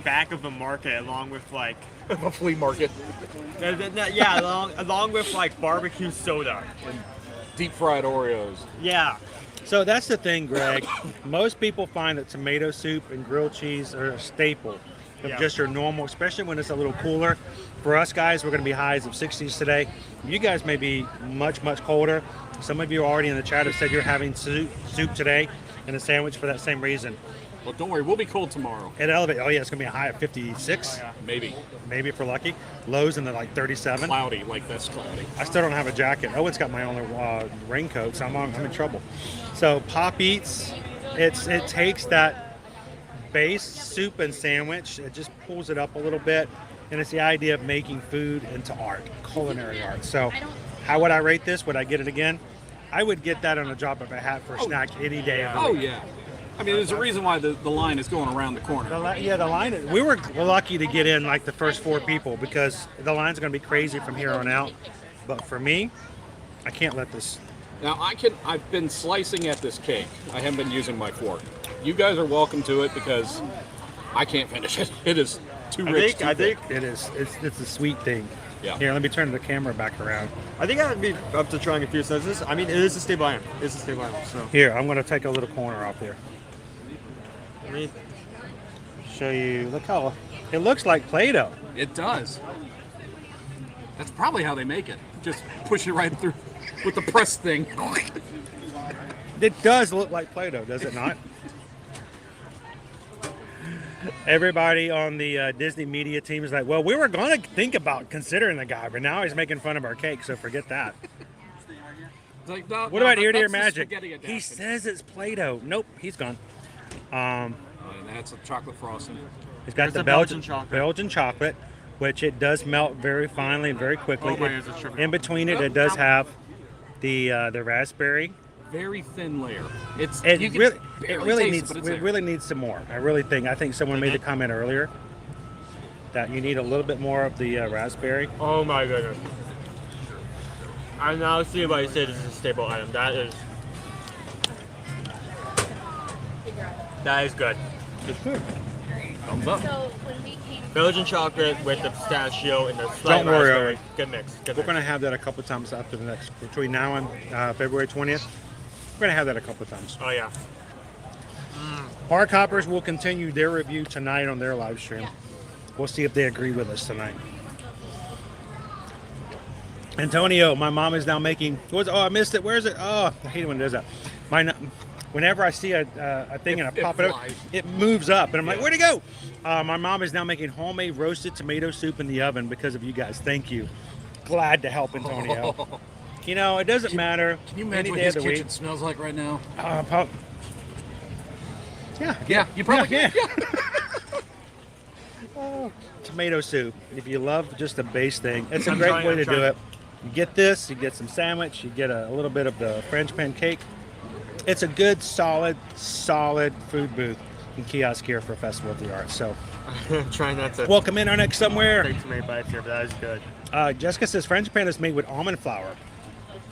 back of a market, along with like A flea market. yeah, along with like barbecue soda. Deep fried Oreos. Yeah. So that's the thing, Greg. Most people find that tomato soup and grilled cheese are a staple of Yeah. just your normal, especially when it's a little cooler. For us guys, we're going to be highs of 60s today. You guys may be much, much colder. Some of you already in the chat have said you're having soup today and a sandwich for that same reason. Well, don't worry, we'll be cold tomorrow. At Elevate, oh yeah, it's going to be a high of 56. Maybe. Maybe if we're lucky. Lows in the like 37. Cloudy, like that's cloudy. I still don't have a jacket. Owen's got my only raincoat, so I'm in trouble. So Pop Eats, it takes that base soup and sandwich, it just pulls it up a little bit, and it's the idea of making food into art, culinary art. So how would I rate this? Would I get it again? I would get that on a drop of a hat for a snack any day of the Oh week. yeah. I mean, there's a reason why the line is going around the corner. The line. We were lucky to get in like the first 4 people, because the line's going to be crazy from here on out. But for me, I can't let this. Now I've been slicing at this cake. I haven't been using my fork. You guys are welcome to it because I can't finish it. It is too rich. I think It is. It's a sweet thing. Yeah. Here, let me turn the camera back around. I'd be up to trying a few sentences. I mean, it is a stable item. It's a stable item. So Here, I'm going to take a little corner off there. I mean, Show you. Look how it looks like Play-Doh. It does. That's probably how they make it. Just push it right through with the press thing. It does look like Play-Doh, does it not? Everybody on the Disney media team is like, well, we were going to think about considering the guy, but now he's making fun of our cake, so forget that. It's like, no, What no, about ear-to-ear that's the magic? spaghetti adaptation. He says it's Play-Doh. Nope, he's gone. And that's a chocolate frosting. He's got There's the the Belgian Belgian chocolate. chocolate, which it does melt very finely and very quickly. Oh my goodness, it's tripping. In between it does have the raspberry. Very thin layer. It's It you can really, barely taste needs it, but it's it there. really needs some more. I really think. I think someone made a comment earlier that you need a little bit more of the raspberry. oh my goodness. I now see why you say this is a staple item. That is good. It's good. Thumbs up. So when we came, Belgian chocolate with the pistachio and the slight Don't worry, raspberry. Owen. Good mix. Good We're mix. going to have that a couple times after the next, between now and February 20th. We're going to have that a couple times. Oh yeah. Park Hoppers will continue their review tonight on their live stream. Yeah. We'll see if they agree with us tonight. Antonio, my mom is now making. Oh, I missed it. Where is it? Oh, I hate it when it does that. Whenever I see a thing and I pop it up, flies. it moves up, and I'm like, where'd it go? My mom is now making homemade roasted tomato soup in the oven because of you guys. Thank you. Glad to help, Antonio. You know, it doesn't matter. Can you any imagine what day his of the kitchen week. smells like right now? Yeah, You probably yeah. can. Oh, tomato soup. If you love just a base thing, it's a I'm great trying, way I'm to do trying. it. You get this, you get some sandwich, you get a little bit of the French pancake. It's a good, solid food booth and kiosk here for Festival of the Arts. So, I'm trying not to welcome in our next somewhere. take too many bites here, but that is good. Jessica says French pan is made with almond flour,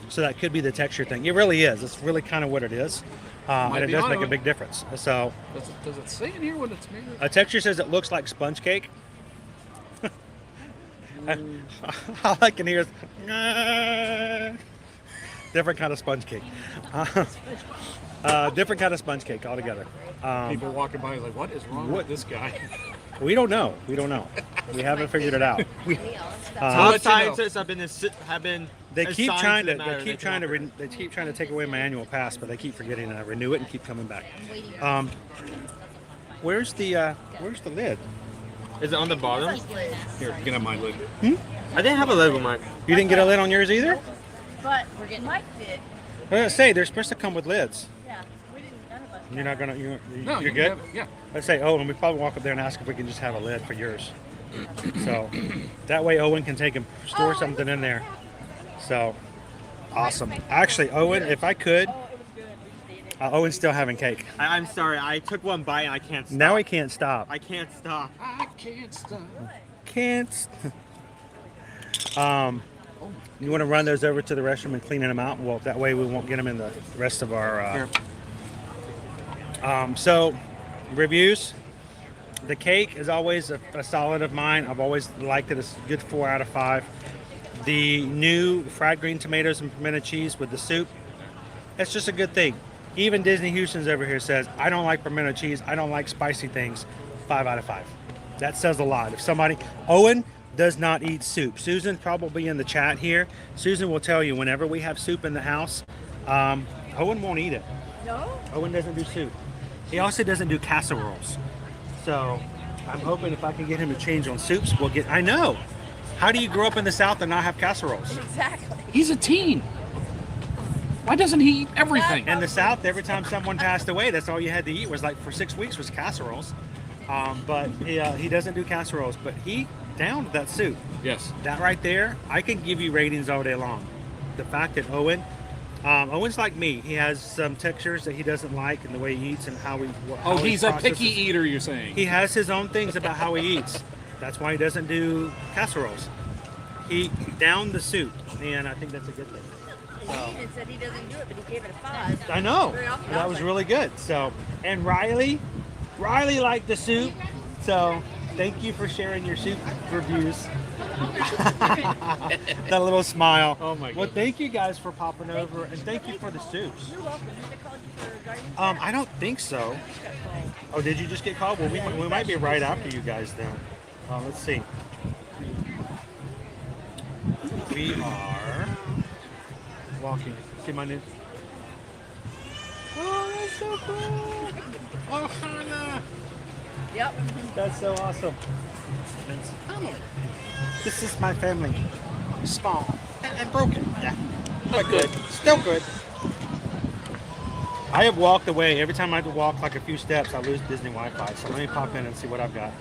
so that could be the texture thing. It really is. It's really kind of what it is, and it be does on make a it. big difference. So, Does it say in here what it's made of? a texture says it looks like sponge cake. All I can hear is different kind of sponge cake. Different kind of sponge cake altogether. People walking by like, what is wrong with this guy? We don't know. We haven't figured it out. Top let you know. scientists have been They keep assigned trying to. the matter. They keep trying to. They keep trying to take away my annual pass, but they keep forgetting to renew it and keep coming back. Where's the lid? Is it on the bottom? Here, get on my lid. I didn't have a lid with mine. You didn't get a lid on yours either? but we're getting Mike did. I was gonna say they're supposed to come with lids. Yeah, we didn't. None of us. You're not gonna. You're No, you good. can have it, yeah. Let's say, and we probably walk up there and ask if we can just have a lid for yours. So that way Owen can take and store something in there. So awesome. Actually, Owen, if I could, Owen's still having cake. I'm sorry. I took one bite and I can't stop. Now he can't stop. I can't stop. I can't stop. Can't. You want to run those over to the restroom and clean them out? Well, that way we won't get them in the rest of our. So, reviews. The cake is always a solid of mine. I've always liked it. It's a good 4 out of 5. The new fried green tomatoes and pimento cheese with the soup. It's just a good thing. Even Disney Houston's over here says, I don't like pimento cheese. I don't like spicy things. 5 out of 5. That says a lot. If somebody, Owen does not eat soup. Susan probably in the chat here. Susan will tell you whenever we have soup in the house, Owen won't eat it. No. Owen doesn't do soup. He also doesn't do casseroles. So I'm hoping if I can get him to change on soups, we'll get, I know. How do you grow up in the South and not have casseroles? Exactly. He's a teen. Why doesn't he eat everything? In the South, every time someone passed away, that's all you had to eat was like for 6 weeks was casseroles. But he doesn't do casseroles, but he downed that soup. Yes. That right there, I can give you ratings all day long. The fact that Owen's like me. He has some textures that he doesn't like in the way he eats and how he. Oh, how he he's a processes. picky eater, you're saying? He has his own things about how he eats. That's why he doesn't do casseroles. He downed the soup, and I think that's a good thing. He said he doesn't do it, but he gave it a 5. I know. Very often That I was like, really good. So, and Riley liked the soup. So, thank you for sharing your soup reviews. That little smile. Oh my God. Well, thank you guys for popping over, and thank you for the soups. You're welcome. Did they call you for Guardians? I don't think so. Oh, did you just get called? Well, we might be right after you guys then. Let's see. We are walking. See my new. Oh, that's so cool. Oh, Hannah. Yep. That's so awesome. That's family. This is my family. Small and broken. Yeah. But good. Still good. I have walked away. Every time I walk like a few steps, I lose Disney Wi-Fi. So let me pop in and see what I've got.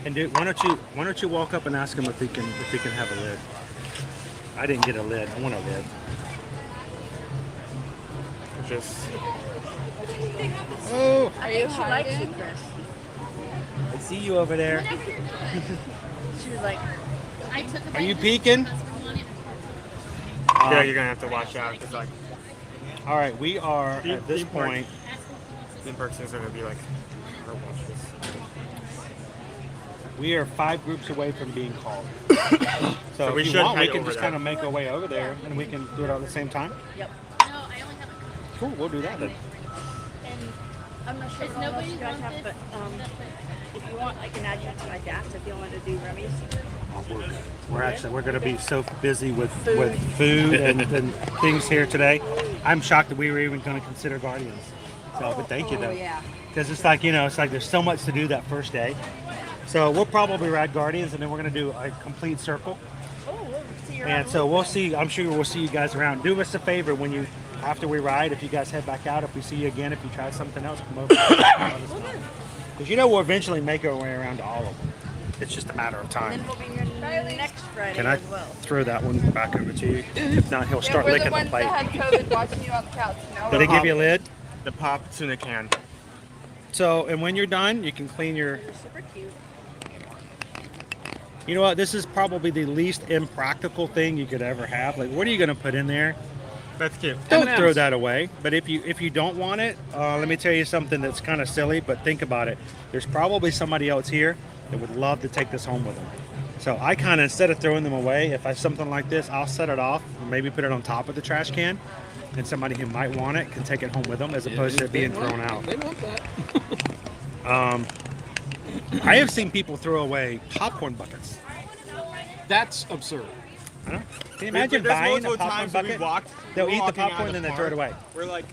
And why don't you walk up and ask him if he can have a lid. I didn't get a lid. I want a lid. Just. Oh, Are you hiding? I see you over there. She was like, I took a Are you peeking? Yeah, you're gonna have to watch out. Cause like. All right, we are Keep- at this keep working. point. theme park things are gonna be like. Or watch this. We are 5 groups away from being called. So we if you should want, we head can over just there. kind of make our way over there, and we can do it all at the same time. Yep. No, I only have a Cool, we'll do that then. And I'm not sure Does what else nobody you guys want have, this? but if you want, I can add you to my DAS if you want to do Remy's. We're going to be so busy with food and things here today. I'm shocked that we were even going to consider Guardians. So, but thank you though, yeah. because it's like it's like there's so much to do that first day. So we'll probably ride Guardians, and then we're going to do a complete circle. Oh, we'll see you And so we'll see. I'm sure we'll see you guys around. Do us a favor after we ride. If you guys head back out, if we see you again, if you try something else, come over. Because we'll eventually make our way around to all of them. It's just a matter of time. And then we'll be here next Friday Can I as well. throw that one back over to you? If not, he'll start we're licking the the ones plate. that had COVID watching you on the couch. Now Did they give you a lid? The pop tuna can. So, and when you're done, you can clean your. They're super cute. You know what? This is probably the least impractical thing you could ever have. Like, what are you going to put in there? That's cute. Don't M&Ms. throw that away. But if you don't want it, let me tell you something that's kind of silly. But think about it. There's probably somebody else here that would love to take this home with them. So I kind of, instead of throwing them away, if I have something like this, I'll set it off, or maybe put it on top of the trash can, and somebody who might want it can take it home with them, as opposed to it being thrown out. They want that. I have seen people throw away popcorn buckets. That's absurd. I don't know. Can you imagine There's buying a multiple popcorn times that we bucket? walked. They'll we're eat the walking out popcorn of and the then throw it park. away. We're like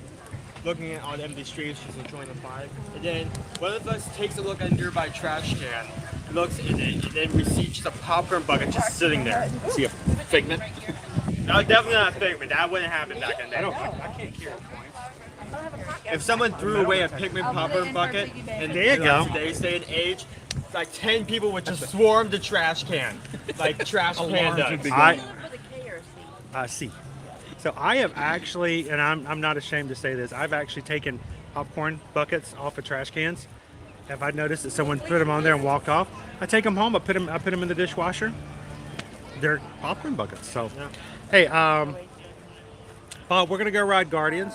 looking at all the empty streets, just enjoying the vibe. And then one of us takes a look at a nearby trash can, looks, and then we see just a popcorn bucket just sitting there. See a figment? No, definitely not a figment. That wouldn't happen back in the day. I can't hear it. If someone threw away a pigment popcorn bucket, and There you go. today's day and age, like 10 people would just swarm the trash can, like trash panda. With a K or a C? See. So I have actually, and I'm not ashamed to say this, I've actually taken popcorn buckets off of trash cans. If I noticed that someone put them on there and walked off, I take them home. I put them in the dishwasher. They're popcorn buckets. So, hey, Bob, we're gonna go ride Guardians,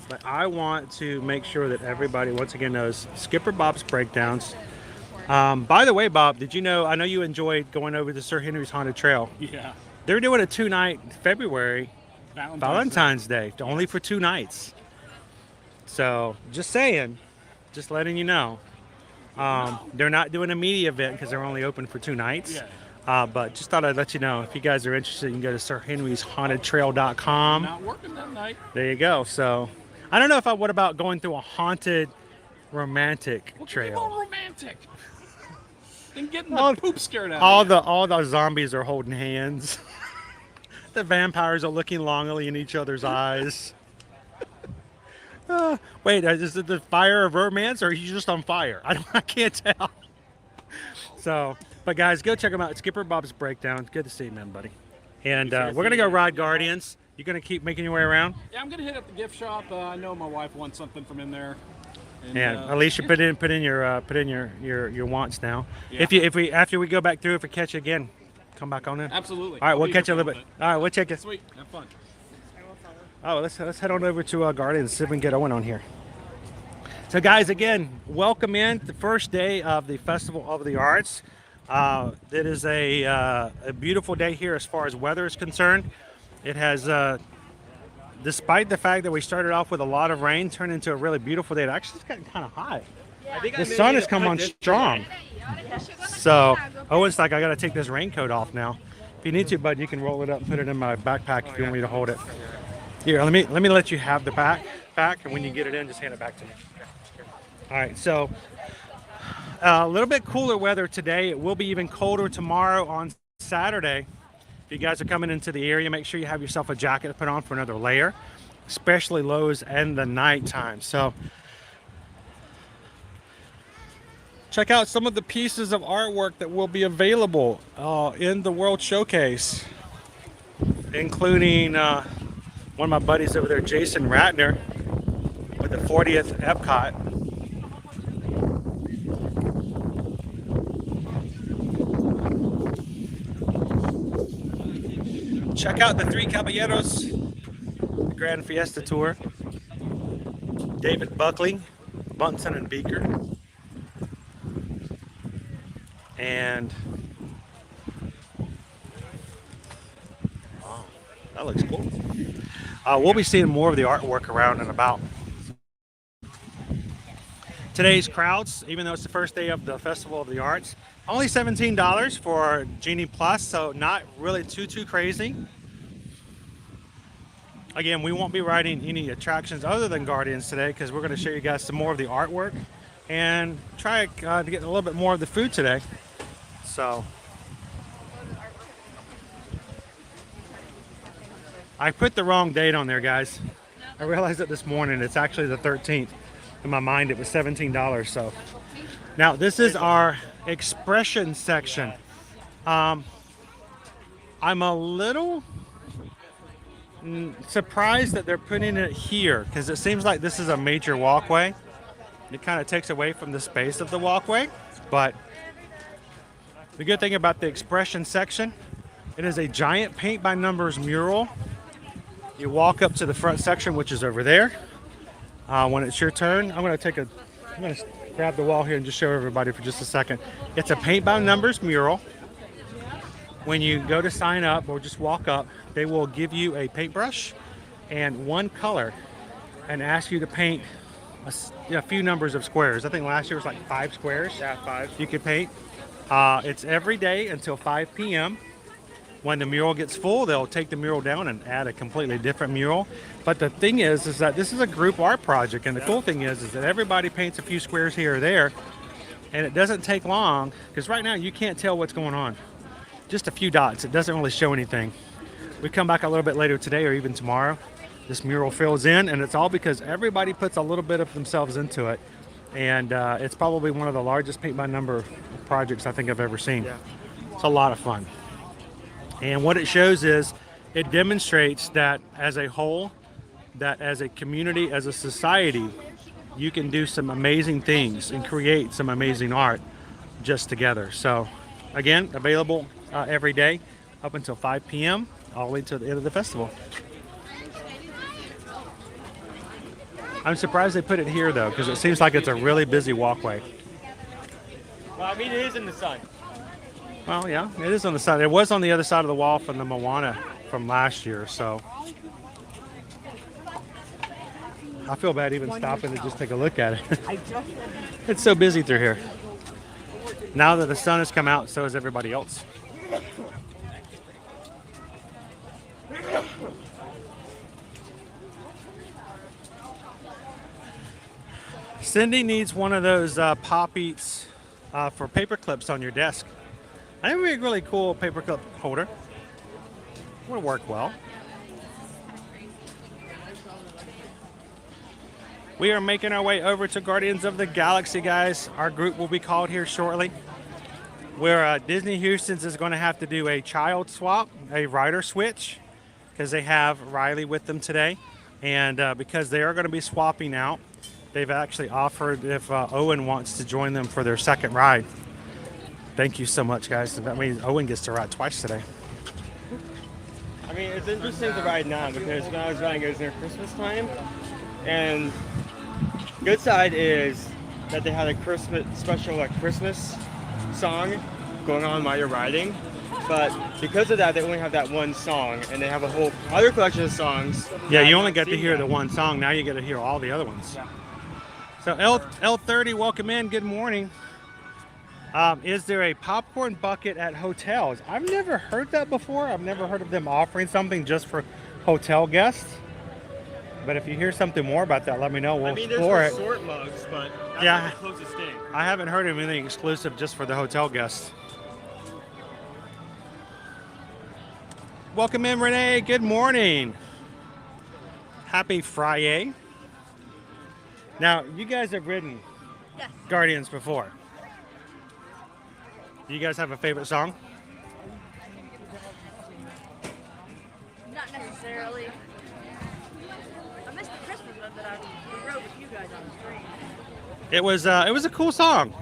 but I want to make sure that everybody once again knows Skipper Bob's Breakdowns. By the way, Bob, did you know? I know you enjoyed going over to Sir Henry's Haunted Trail. Yeah. They're doing a 2-night February Valentine's Day, only for 2 nights. So just saying, just letting you know. They're not doing a media event because they're only open for 2 nights. Yeah. But just thought I'd let you know. If you guys are interested, you can go to sirhenryshauntedtrail.com. Not working that night. There you go. So I don't know if what about going through a haunted romantic More trail. romantic. And getting the poop scared out of All the zombies are holding hands. The vampires are looking longingly in each other's eyes. Wait, is it the fire of romance, or are you just on fire? I can't tell. So, but guys, go check them out. Skipper Bob's Breakdown. Good to see you, man, buddy. And we're gonna go ride Guardians. You gonna keep making your way around? Yeah, I'm gonna hit up the gift shop. I know my wife wants something from in there. And, Yeah, at least you put in your wants now. Yeah. If we after we go back through, if we catch you again, come back on in. Absolutely. All right, I'll we'll be catch you here a for little bit. All right, we'll check it. Sweet. Have fun. Oh, let's head on over to Guardians, see if we can get Owen on here. So, guys, again, welcome in the first day of the Festival of the Arts. It is a beautiful day here as far as weather is concerned. It has, despite the fact that we started off with a lot of rain, turned into a really beautiful day. It actually is getting kind of hot. The sun has come on strong. So Owen's like, I got to take this raincoat off now. If you need to, bud, you can roll it up and put it in my backpack if you want me to hold it. Here, let me let you have the backpack, and when you get it in, just hand it back to me. All right, so a little bit cooler weather today. It will be even colder tomorrow on Saturday. If you guys are coming into the area, make sure you have yourself a jacket to put on for another layer, especially lows and the nighttime. So check out some of the pieces of artwork that will be available in the World Showcase, including one of my buddies over there, Jason Ratner, with the 40th Epcot. Check out the Three Caballeros, the Grand Fiesta Tour. David Buckley, Bunsen and Beaker. And wow, that looks cool. We'll be seeing more of the artwork around and about. Today's crowds, even though it's the first day of the Festival of the Arts, only $17 for Genie Plus, so not really too crazy. Again, we won't be riding any attractions other than Guardians today because we're going to show you guys some more of the artwork and try to get a little bit more of the food today. So I put the wrong date on there, guys. I realized it this morning. It's actually the 13th. In my mind, it was $17. So now this is our expression section. I'm a little surprised that they're putting it here because it seems like this is a major walkway. It kind of takes away from the space of the walkway, but the good thing about the expression section, it is a giant paint by numbers mural. You walk up to the front section, which is over there. When it's your turn, I'm going to grab the wall here and just show everybody for just a second. It's a paint by numbers mural. When you go to sign up or just walk up, they will give you a paintbrush and one color and ask you to paint a few numbers of squares. I think last year was like 5 squares. Yeah, 5. You could paint. It's every day until 5 p.m. When the mural gets full, they'll take the mural down and add a completely different mural. But the thing is that this is a group art project, and the cool thing is that everybody paints a few squares here or there, and it doesn't take long, because right now you can't tell what's going on. Just a few dots. It doesn't really show anything. We come back a little bit later today or even tomorrow. This mural fills in, and it's all because everybody puts a little bit of themselves into it. And it's probably one of the largest paint by number projects I think I've ever seen. Yeah. It's a lot of fun. And what it shows is it demonstrates that as a whole, that as a community, as a society, you can do some amazing things and create some amazing art just together. So again, available every day up until 5 p.m. all the way to the end of the festival. I'm surprised they put it here though, because it seems like it's a really busy walkway. Well, I mean, it is in the sun. Well, yeah, it is on the side. It was on the other side of the wall from the Moana from last year, so I feel bad even stopping to just take a look at it. It's so busy through here. Now that the sun has come out, so has everybody else. Cindy needs one of those Pop Eats for paper clips on your desk. I think it would be a really cool paperclip holder. Would work well. We are making our way over to Guardians of the Galaxy, guys. Our group will be called here shortly. Where Disney Houston's is going to have to do a child swap, a rider switch, because they have Riley with them today. And because they are going to be swapping out, they've actually offered if Owen wants to join them for their second ride. Thank you so much, guys. That means Owen gets to ride twice today. I mean, it's interesting to ride now because when I was riding, it was near Christmas time. And good side is that they had a Christmas special, like Christmas song going on while you're riding. But because of that, they only have that one song, and they have a whole other collection of songs. Yeah, you only get to hear the one song. Now you get to hear all the other ones. Yeah. So L30, welcome in. Good morning. Is there a popcorn bucket at hotels? I've never heard that before. I've never heard of them offering something just for hotel guests. But if you hear something more about that, let me know. We'll explore it. There's resort mugs, but that's Yeah. the closest thing. I haven't heard of anything exclusive just for the hotel guests. Welcome in, Renee. Good morning. Happy Friday. Now, you guys have ridden Guardians before. Do you guys have a favorite song? Not necessarily. I missed the Christmas one that I rode with you guys on the screen. It was a cool song.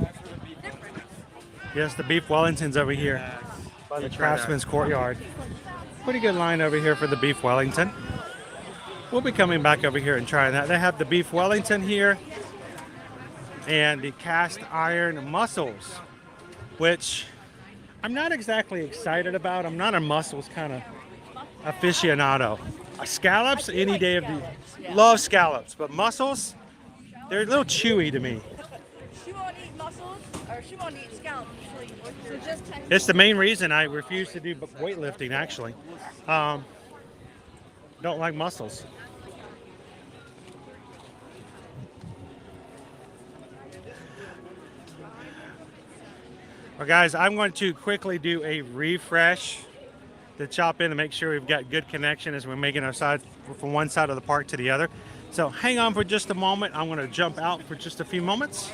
Yes, the Beef Wellington's over here by the Craftsman's Courtyard. Pretty good line over here for the Beef Wellington. We'll be coming back over here and trying that. They have the Beef Wellington here. and the cast iron mussels, which I'm not exactly excited about. I'm not a mussels kind of aficionado. Scallops any day of the love scallops, but mussels, they're a little chewy to me. She won't eat mussels, or she won't eat scallops. So just It's the main reason I refuse to do weightlifting, actually. Don't like mussels. Well, guys, I'm going to quickly do a refresh to chop in to make sure we've got good connection as we're making our side from one side of the park to the other. So hang on for just a moment. I'm going to jump out for just a few moments,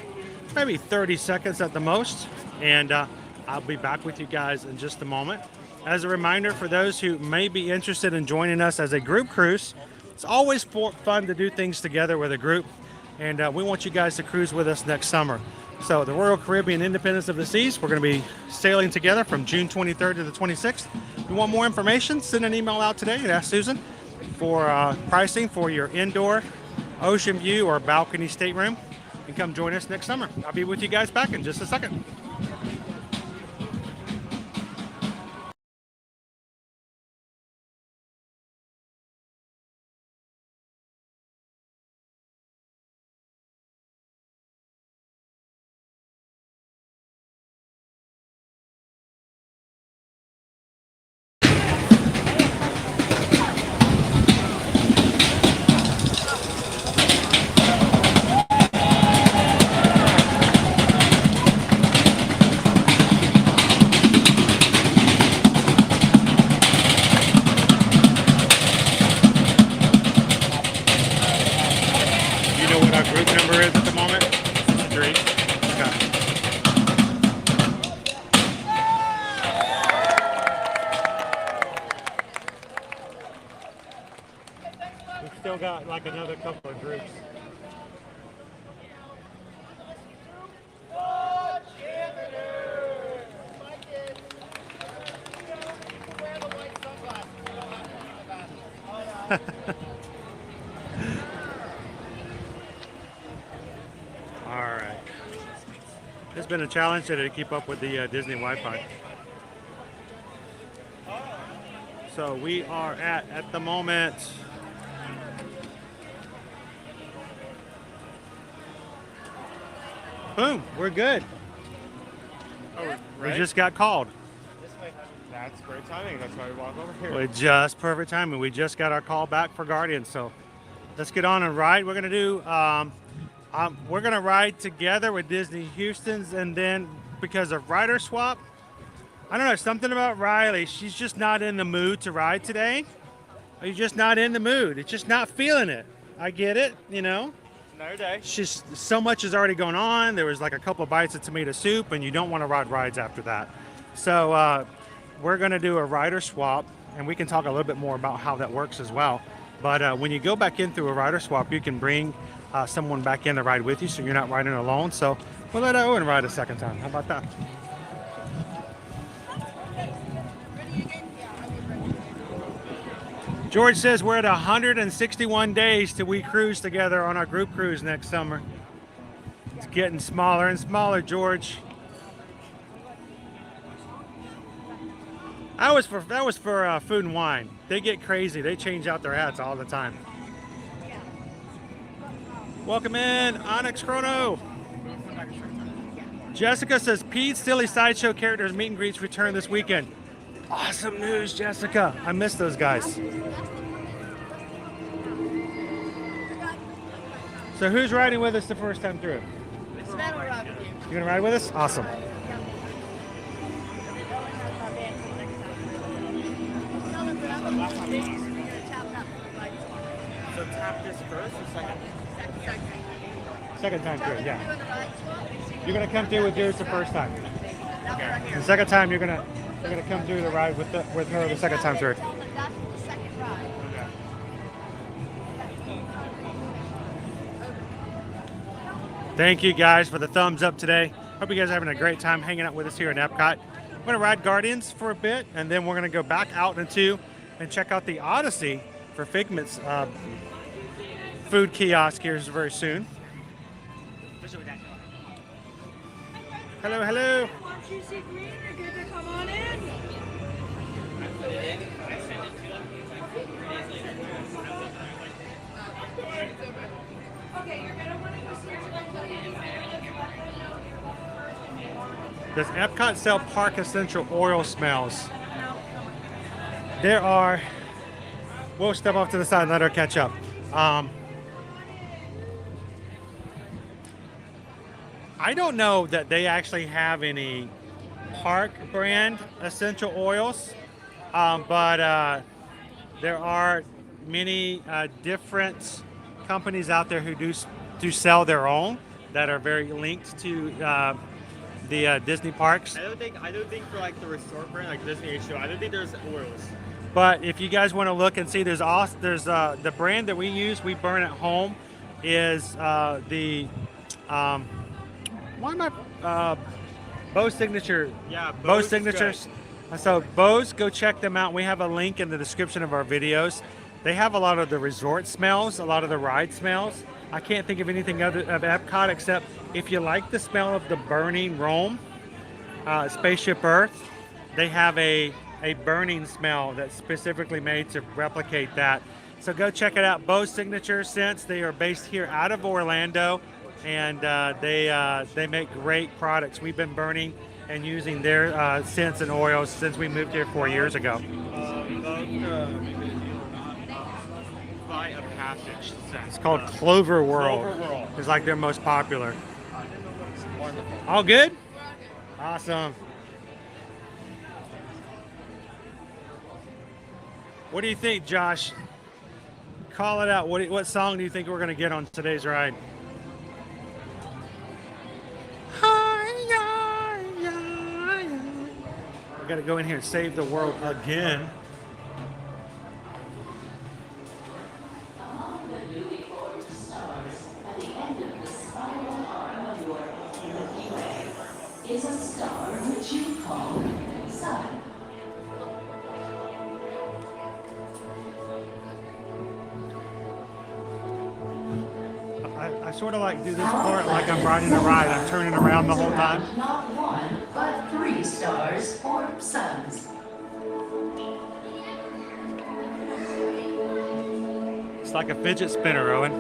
maybe 30 seconds at the most, and I'll be back with you guys in just a moment. As a reminder, for those who may be interested in joining us as a group cruise, it's always fun to do things together with a group, and we want you guys to cruise with us next summer. So the Royal Caribbean Independence of the Seas, we're going to be sailing together from June 23rd to the 26th. If you want more information, send an email out today and ask Susan for pricing for your indoor ocean view or balcony stateroom, and come join us next summer. I'll be with you guys back in just a second. Got like another couple of groups. All right. It's been a challenge today to keep up with the Disney Wi-Fi. So we are at the moment, boom, we're good. Oh, We just got called. That's great timing. That's why we walk over here. Well, just perfect timing. We just got our call back for Guardians, so let's get on and ride. We're gonna do, we're gonna ride together with Disney Houston's, and then because of rider swap, I don't know, something about Riley. She's just not in the mood to ride today. Are you just not in the mood? It's just not feeling it. I get it, you know. Another day. She's so much has already gone on. There was like a couple of bites of tomato soup, and you don't want to ride rides after that. So we're going to do a rider swap, and we can talk a little bit more about how that works as well. But when you go back in through a rider swap, you can bring someone back in to ride with you, so you're not riding alone. So we'll let Owen ride a second time. How about that? George says we're at 161 days till we cruise together on our group cruise next summer. It's getting smaller and smaller, George. That was for Food and Wine. They get crazy. They change out their hats all the time. Welcome in, Onyx Chrono. Jessica says Pete's Silly Sideshow characters meet and greets return this weekend. Awesome news, Jessica. I miss those guys. So who's riding with us the first time through? You gonna ride with us? Awesome. So tap this first or second? Second time through, yeah. You're gonna come through with yours the first time. Okay. The second time you're gonna come through the ride with her the second time through. Thank you guys for the thumbs up today. Hope you guys are having a great time hanging out with us here in Epcot. We're gonna ride Guardians for a bit, and then we're gonna go back out into and check out the Odyssey for Figment's food kiosk here very soon. Hello, hello. Once you see green, you're good to come on in. Okay, you're gonna want to go see Does Epcot sell park essential oil smells? There are. We'll step off to the side and let her catch up. I don't know that they actually have any park brand essential oils, but there are many different companies out there who do sell their own that are very linked to the Disney parks. I don't think for like the resort brand, like Disney HO, I don't think there's oils. But if you guys want to look and see, there's the brand that we use, we burn at home, is the Bose Signature. Yeah, Bose Signatures. So Bose, go check them out. We have a link in the description of our videos. They have a lot of the resort smells, a lot of the ride smells. I can't think of anything other of Epcot except if you like the smell of the burning Rome, Spaceship Earth, they have a burning smell that's specifically made to replicate that. So go check it out. Bose Signature Scents. They are based here out of Orlando, and they make great products. We've been burning and using their scents and oils since we moved here 4 years ago. Flight of Passage scent. It's called Clover World. Clover World. It's like their most popular. All good? Awesome. What do you think, Josh? Call it out. What song do you think we're going to get on today's ride? We got to go in here and save the world again. Is a star which you call sun. I sort of like do this part like I'm riding a ride. I'm turning around the whole time. Not one, but 3 stars or suns. It's like a fidget spinner, Owen.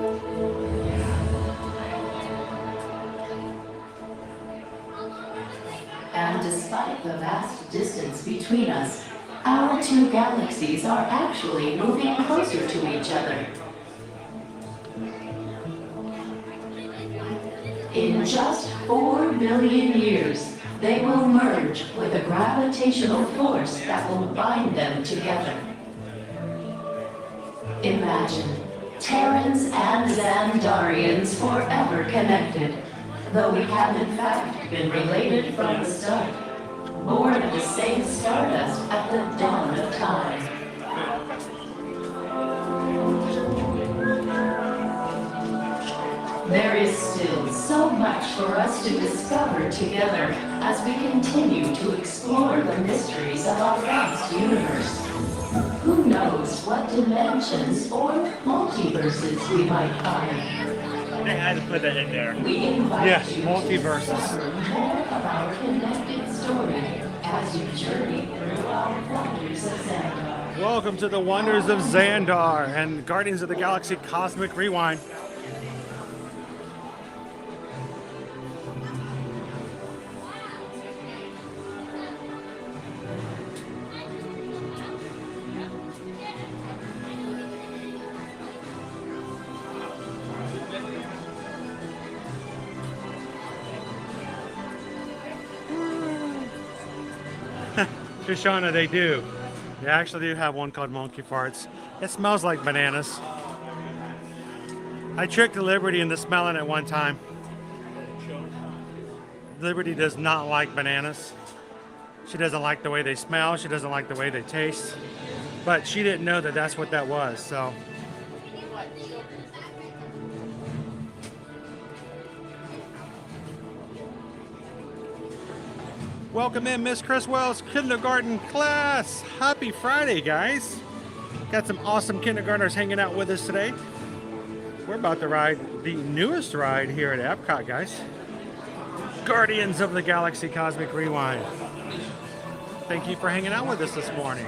And despite the vast distance between us, our 2 galaxies are actually moving closer to each other. In just 4 billion years, they will merge with a gravitational force that will bind them together. Imagine Terrans and Xandarians forever connected, though we have in fact been related from the start, born of the same stardust at the dawn of time. There is still so much for us to discover together as we continue to explore the mysteries of our vast universe. Who knows what dimensions or multiverses we might find? They had to put that in there. We invite Yes, you multiverses. to discover more of our connected story as you journey through our wonders of Xandar. Welcome to the Wonders of Xandar and Guardians of the Galaxy Cosmic Rewind. Shoshana, they do. They actually do have one called Monkey Farts. It smells like bananas. I tricked Liberty into smelling it one time. Liberty does not like bananas. She doesn't like the way they smell. She doesn't like the way they taste. But she didn't know that that's what that was, so. Welcome in, Miss Chris Wells, kindergarten class. Happy Friday, guys. Got some awesome kindergartners hanging out with us today. We're about to ride the newest ride here at Epcot, guys. Guardians of the Galaxy Cosmic Rewind. Thank you for hanging out with us this morning.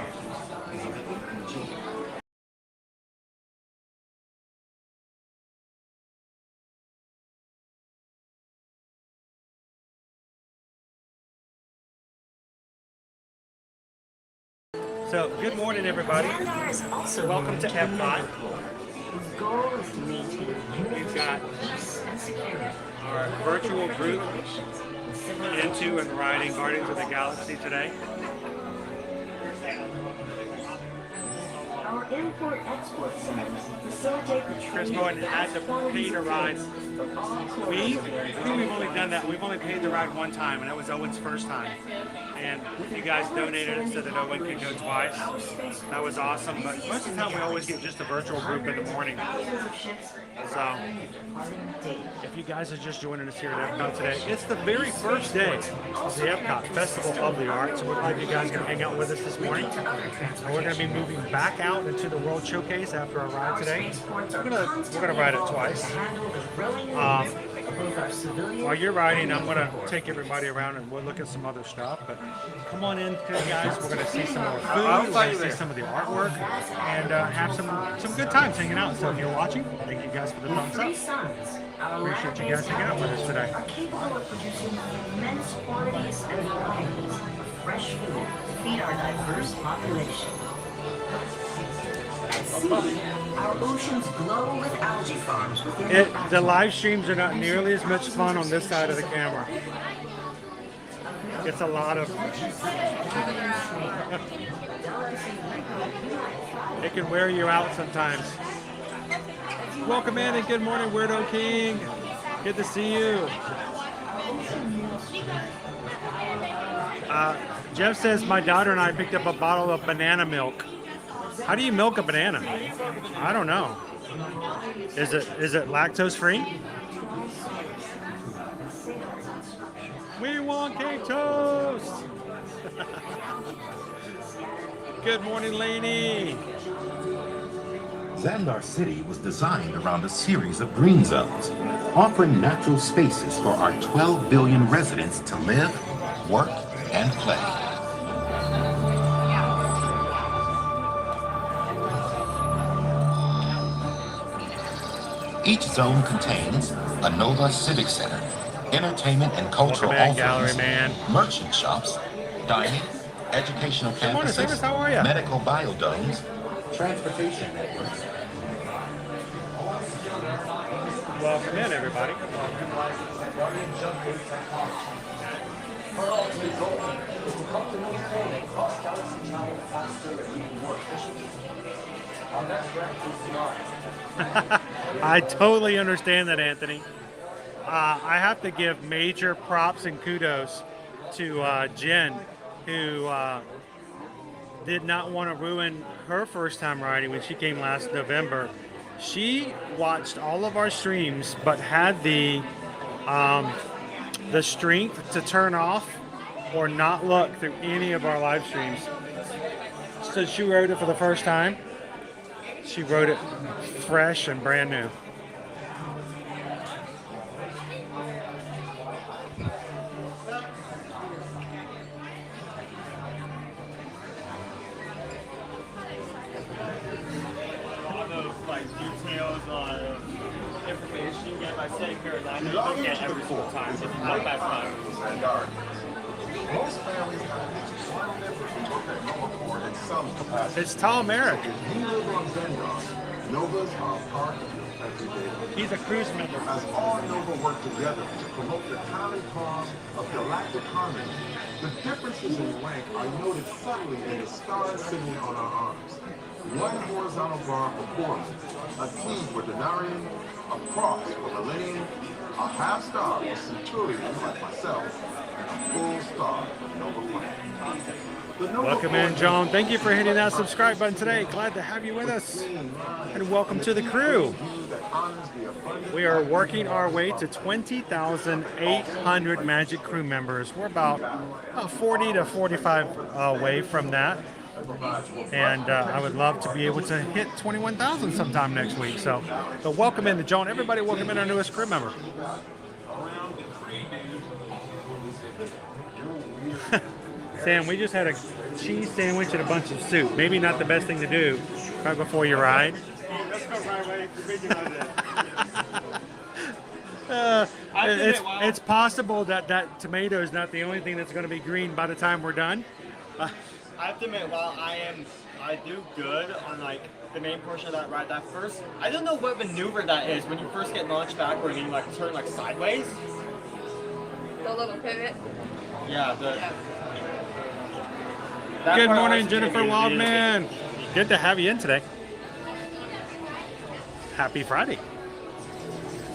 So, good morning, everybody. Welcome to Epcot. We've got our virtual group into and riding Guardians of the Galaxy today. Our import-export centers facilitate the Chris Bowen had to pay to ride. I think we've only done that. We've only paid to ride one time, and that was Owen's first time. And you guys donated it so that Owen could go twice. That was awesome. But most of the time, we always get just a virtual group in the morning. So, if you guys are just joining us here at Epcot today, it's the very first day of the Epcot Festival of the Arts. We're glad you guys are going to hang out with us this morning. And we're going to be moving back out into the World Showcase after our ride today. We're gonna ride it twice. While you're riding, I'm gonna take everybody around and we'll look at some other stuff. But come on in, guys. We're gonna see some more food. We're gonna see some of the artwork and have some good times hanging out. So if you're watching, thank you guys for the thumbs up. Appreciate you guys hanging out with us today. Are capable of producing immense quantities and varieties of fresh food to feed our diverse population. At sea, our oceans glow with algae farms within The live streams are not nearly as much fun on this side of the camera. It's a lot of... It can wear you out sometimes. Welcome in and good morning, Weirdo King. Good to see you. Jeff says my daughter and I picked up a bottle of banana milk. How do you milk a banana? I don't know. Is it lactose free? We want cake toast. Good morning, Lainey. Xandar City was designed around a series of green zones, offering natural spaces for our 12 billion residents to live, work, and play. Each zone contains a Nova Civic Center, entertainment and cultural offerings, merchant shops, dining, educational campuses, medical biodomes, transportation networks. Welcome in, everybody. I totally understand that, Anthony. I have to give major props and kudos to Jen, who did not want to ruin her first time riding when she came last November. She watched all of our streams, but had the strength to turn off or not look through any of our live streams. So she rode it for the first time. She rode it fresh and brand new. It's Tom Merrick. Novas are part of your everyday life. He's a cruise member. As all Nova work together to promote the common cause of galactic harmony, the differences in rank are noted subtly in the stars sitting on our arms. One horizontal bar for Portland, a T for Denarian, a cross for Millennium, a half star for Centurion like myself, and a full star for Nova Planet. Welcome in, John. Thank you for hitting that subscribe button today. Glad to have you with us. And welcome to the crew. We are working our way to 20,800 Magic Crew members. We're about 40 to 45 away from that. And I would love to be able to hit 21,000 sometime next week. So welcome in, John. Everybody welcome in our newest crew member. Sam, we just had a cheese sandwich and a bunch of soup. Maybe not the best thing to do right before you ride. Let's go right away. It's possible that tomato is not the only thing that's going to be green by the time we're done. I have to admit, while I do good on like the main portion of that ride, that first, I don't know what maneuver that is when you first get launched backward and you like turn like sideways. The little pivot. Yeah. Good morning, Jennifer Waldman. Good to have you in today. Happy Friday.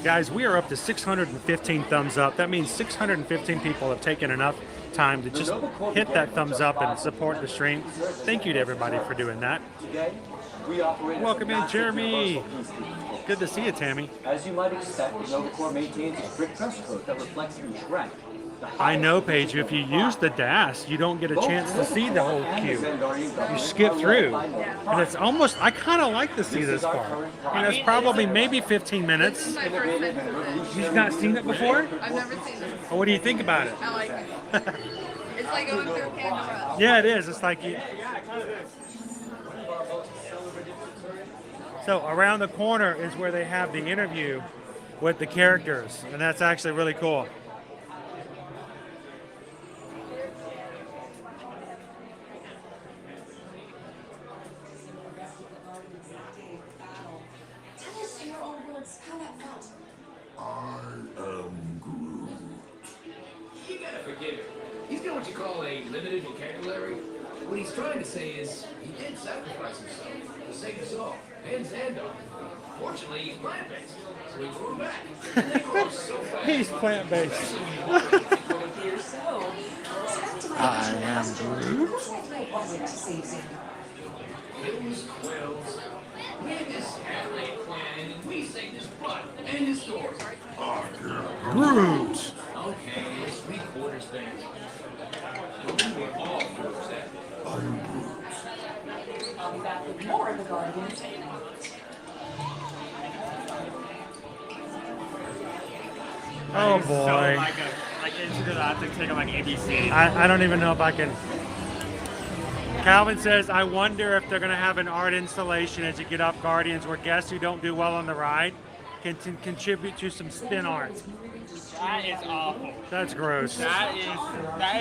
Guys, we are up to 615 thumbs up. That means 615 people have taken enough time to just hit that thumbs up and support the stream. Thank you to everybody for doing that. Welcome in, Jeremy. Good to see you, Tammy. As you might expect, the Nova Corps maintains a strict dress code that reflects each rank. I know, Paige, if you use the DAS, you don't get a chance to see the whole queue. You skip through. And it's almost, I kind of like to see this far. And it's probably maybe 15 minutes. This is my first time to it. You've not seen it before? I've never seen it. Well, what do you think about it? I like it. It's like going through Pandora. Yeah, it is. It's like you. So around the corner is where they have the interview with the characters, and that's actually really cool. You gotta forgive him. He's got what you call a limited vocabulary. What he's trying to say is he did sacrifice himself to save us all, and Xandar. Fortunately, he's plant-based, so we grew him back. And they grow so fast. He's plant-based. I am Groot. Hills, quills. We had this half-laid plan, and we saved his butt and his doors. Groot. Okay, it's 3/4 thing. But we were all groups that. I'll be back with more of the Guardians. Oh boy. So like into that to take like ABC. I don't even know if I can. Calvin says, I wonder if they're going to have an art installation as you get off Guardians where guests who don't do well on the ride can contribute to some spin art. That is awful. That's gross. That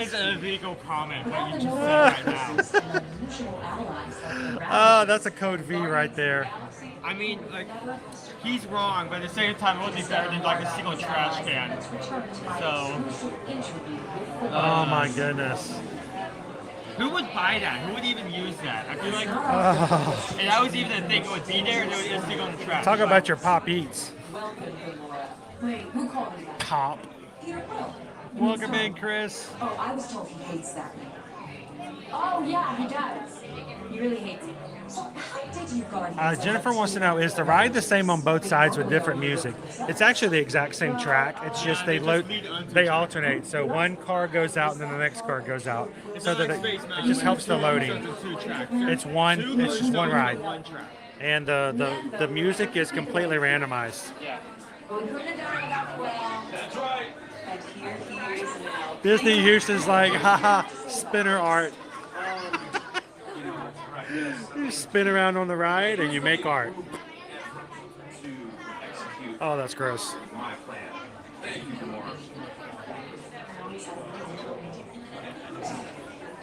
is an illegal comment, what you just said right now. Oh, that's a code V right there. I mean, like, he's wrong, but at the same time, it would be better than like a single trash can. So. Oh my goodness. Who would buy that? Who would even use that? I feel like. And that was even the thing, it would be there and it would just go in the trash. Talk about your pop eats. Wait, who called me that? Pop. Peter Quill. Welcome in, Chris. Oh, I was told he hates that name. Oh, yeah, he does. He really hates it. So how did you Guardians? Jennifer wants to know, is the ride the same on both sides with different music? It's actually the exact same track. It's just they alternate. So one car goes out and then the next car goes out. So that it just helps the loading. It's just one ride. And the music is completely randomized. We couldn't have done it without Quill. That's right. And here he is now. Disney Houston's like, haha, spinner art. You spin around on the ride and you make art. Oh, that's gross. My plan. Thank you, Gamora.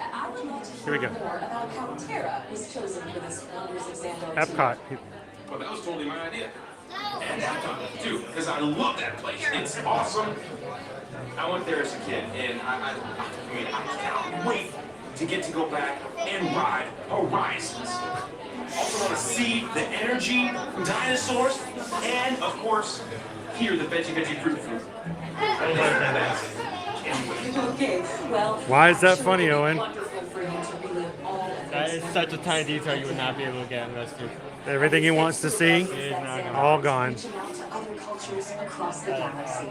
I would love to Here we hear go. more about how Terra was chosen for this Wonders of Xandar. Epcot. Well, that was totally my idea. And Epcot, too, because I love that place. It's awesome. I went there as a kid, and I cannot wait to get to go back and ride Horizons. Also want to see the energy from dinosaurs, and of course, hear the veggie fruit food. Okay, well. Why is that funny, Owen? Wonderful for you to relive all of That is such a tiny detail you would not be able to get in this too. Everything he wants to see, all gone. reaching out to other cultures across the galaxy.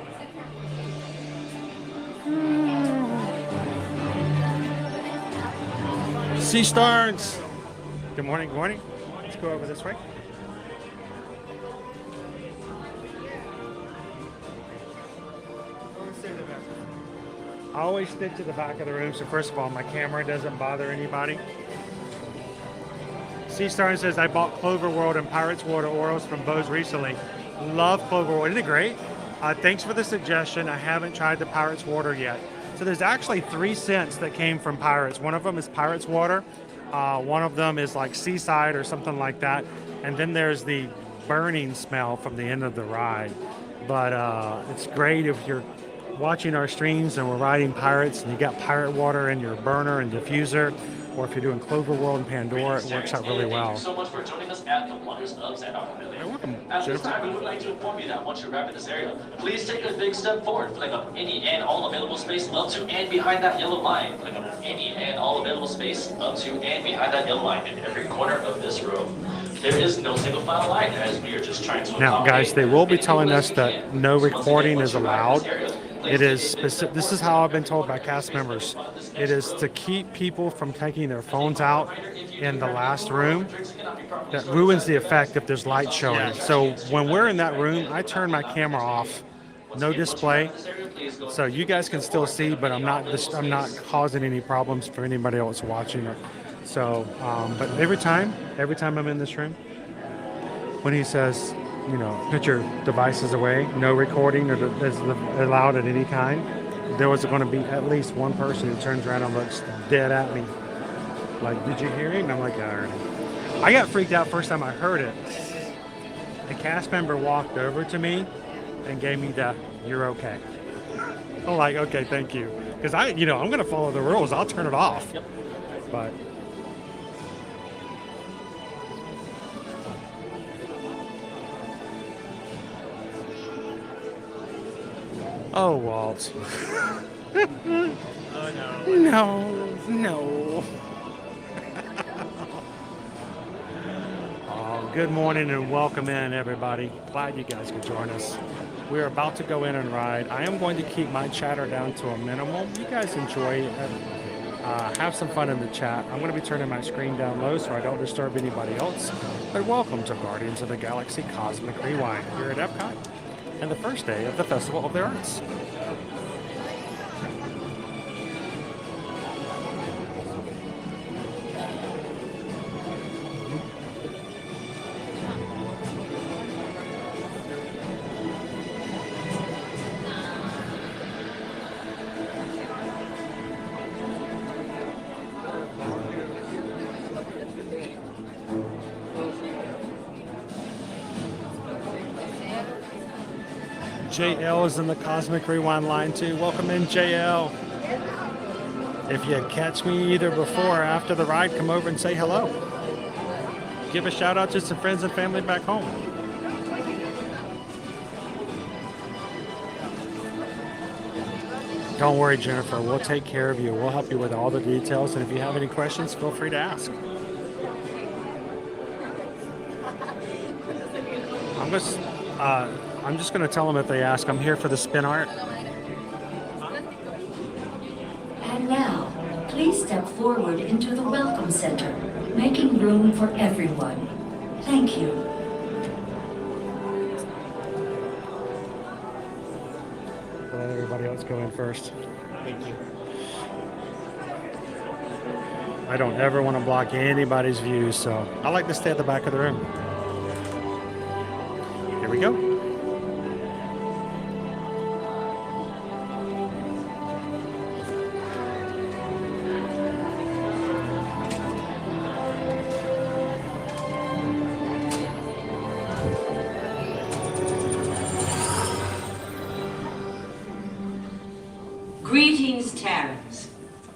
Sea Stars. Good morning, good morning. Let's go over this way. I always stick to the back of the room, so first of all, my camera doesn't bother anybody. Sea Star says, I bought Clover World and Pirates Water Orals from Bose recently. Love Clover World. Isn't it great? Thanks for the suggestion. I haven't tried the Pirates Water yet. So there's actually 3 scents that came from Pirates. One of them is Pirates Water. One of them is like Seaside or something like that. And then there's the burning smell from the end of the ride. But it's great if you're watching our streams and we're riding Pirates and you got Pirate Water in your burner and diffuser, or if you're doing Clover World and Pandora, it works out really well. Thank you so much for joining us at the Wonders of Zandar Pavilion. You're welcome, At this Jennifer. time, we would like to inform you that once you arrive in this area, please take a big step forward, filling up any and all available space up to and behind that yellow line. Filling up any and all available space up to and behind that yellow line in every corner of this room. There is no single file line as we are just trying to Now, guys, they will be telling us as we that can. no Once again, recording once is you arrive in allowed. this area, please It is take a specific. This is how I've been told by cast members. It is to keep people from taking their phones out in the last room. That ruins the effect if there's light showing. So when we're in that room, I turn my camera off, no display, so you guys can still see, but I'm not causing any problems for anybody else watching it. So, but every time I'm in this room, when he says, you know, put your devices away, no recording is allowed at any kind, there was going to be at least one person who turns around and looks dead at me. Like, did you hear him? And I'm like, I heard him. I got freaked out first time I heard it. A cast member walked over to me and gave me the, you're okay. I'm like, okay, thank you. Because I'm going to follow the rules. I'll turn it off. Yep. But oh, Walt. Oh no. No. Oh, good morning and welcome in, everybody. Glad you guys could join us. We're about to go in and ride. I am going to keep my chatter down to a minimum. You guys enjoy it. Have some fun in the chat. I'm going to be turning my screen down low so I don't disturb anybody else. But welcome to Guardians of the Galaxy Cosmic Rewind here at Epcot and the first day of the Festival of the Arts. JL is in the Cosmic Rewind line too. Welcome in, JL. If you catch me either before or after the ride, come over and say hello. Give a shout out to some friends and family back home. Don't worry, Jennifer. We'll take care of you. We'll help you with all the details. And if you have any questions, feel free to ask. I'm just going to tell them if they ask. I'm here for the spin art. And now, please step forward into the Welcome Center, making room for everyone. Thank you. Let everybody else go in first. Thank you. I don't ever want to block anybody's views, so I like to stay at the back of the room. Here we go. Greetings, Terrans.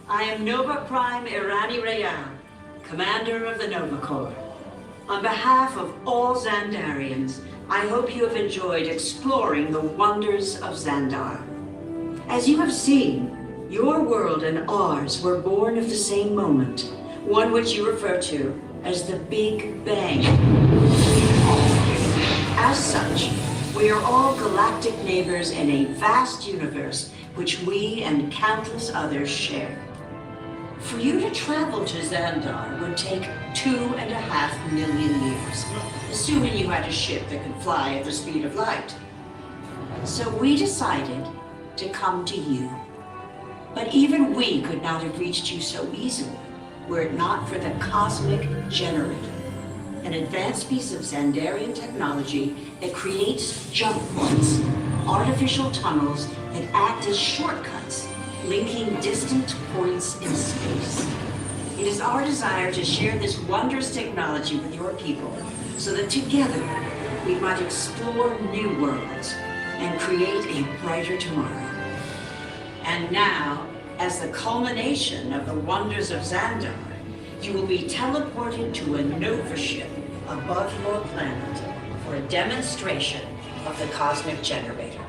I am Nova Prime Irani Rayan, Commander of the Nova Corps. On behalf of all Xandarians, I hope you have enjoyed exploring the wonders of Xandar. As you have seen, your world and ours were born of the same moment, one which you refer to as the Big Bang. As such, we are all galactic neighbors in a vast universe which we and countless others share. For you to travel to Xandar would take 2.5 million years, assuming you had a ship that could fly at the speed of light. So we decided to come to you. But even we could not have reached you so easily were it not for the cosmic generator, an advanced piece of Xandarian technology that creates jump points, artificial tunnels that act as shortcuts, linking distant points in space. It is our desire to share this wondrous technology with your people so that together we might explore new worlds and create a brighter tomorrow. And now, as the culmination of the wonders of Xandar, you will be teleported to a Nova ship above your planet for a demonstration of the cosmic generator.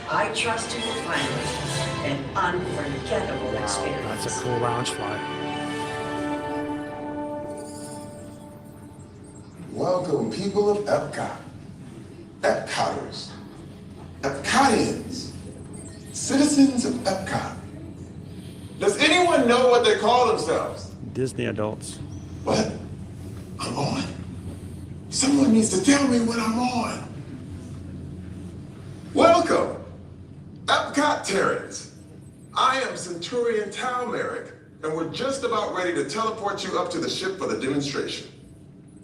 I trust you will find it an unforgettable experience. That's a cool lounge flight. Welcome, people of Epcot, Epcoters, Epcotians, citizens of Epcot. Does anyone know what they call themselves? Disney adults. What? I'm on? Someone needs to tell me when I'm on. Welcome, Epcot Terrans. I am Centurion Tal Merrick, and we're just about ready to teleport you up to the ship for the demonstration.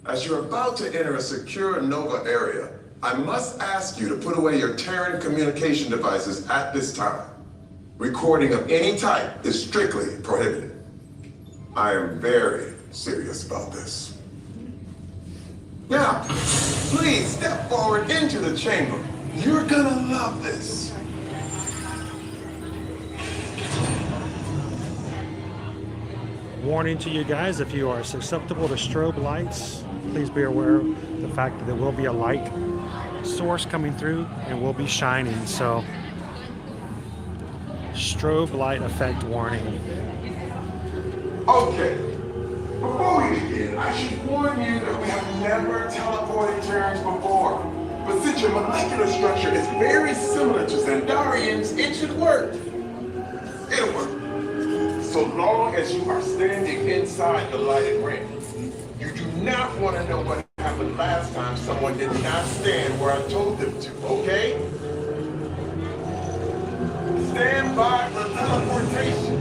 As you're about to enter a secure Nova area, I must ask you to put away your Terran communication devices at this time. Recording of any type is strictly prohibited. I am very serious about this. Now, please step forward into the chamber. You're gonna love this. Warning to you guys, if you are susceptible to strobe lights, please be aware of the fact that there will be a light source coming through and will be shining. So, strobe light effect warning. Okay, before we begin, I should warn you that we have never teleported Terrans before. But since your molecular structure is very similar to Xandarians, it should work. It'll work. So long as you are standing inside the lighted ring. You do not want to know what happened last time someone did not stand where I told them to, okay? Stand by for teleportation.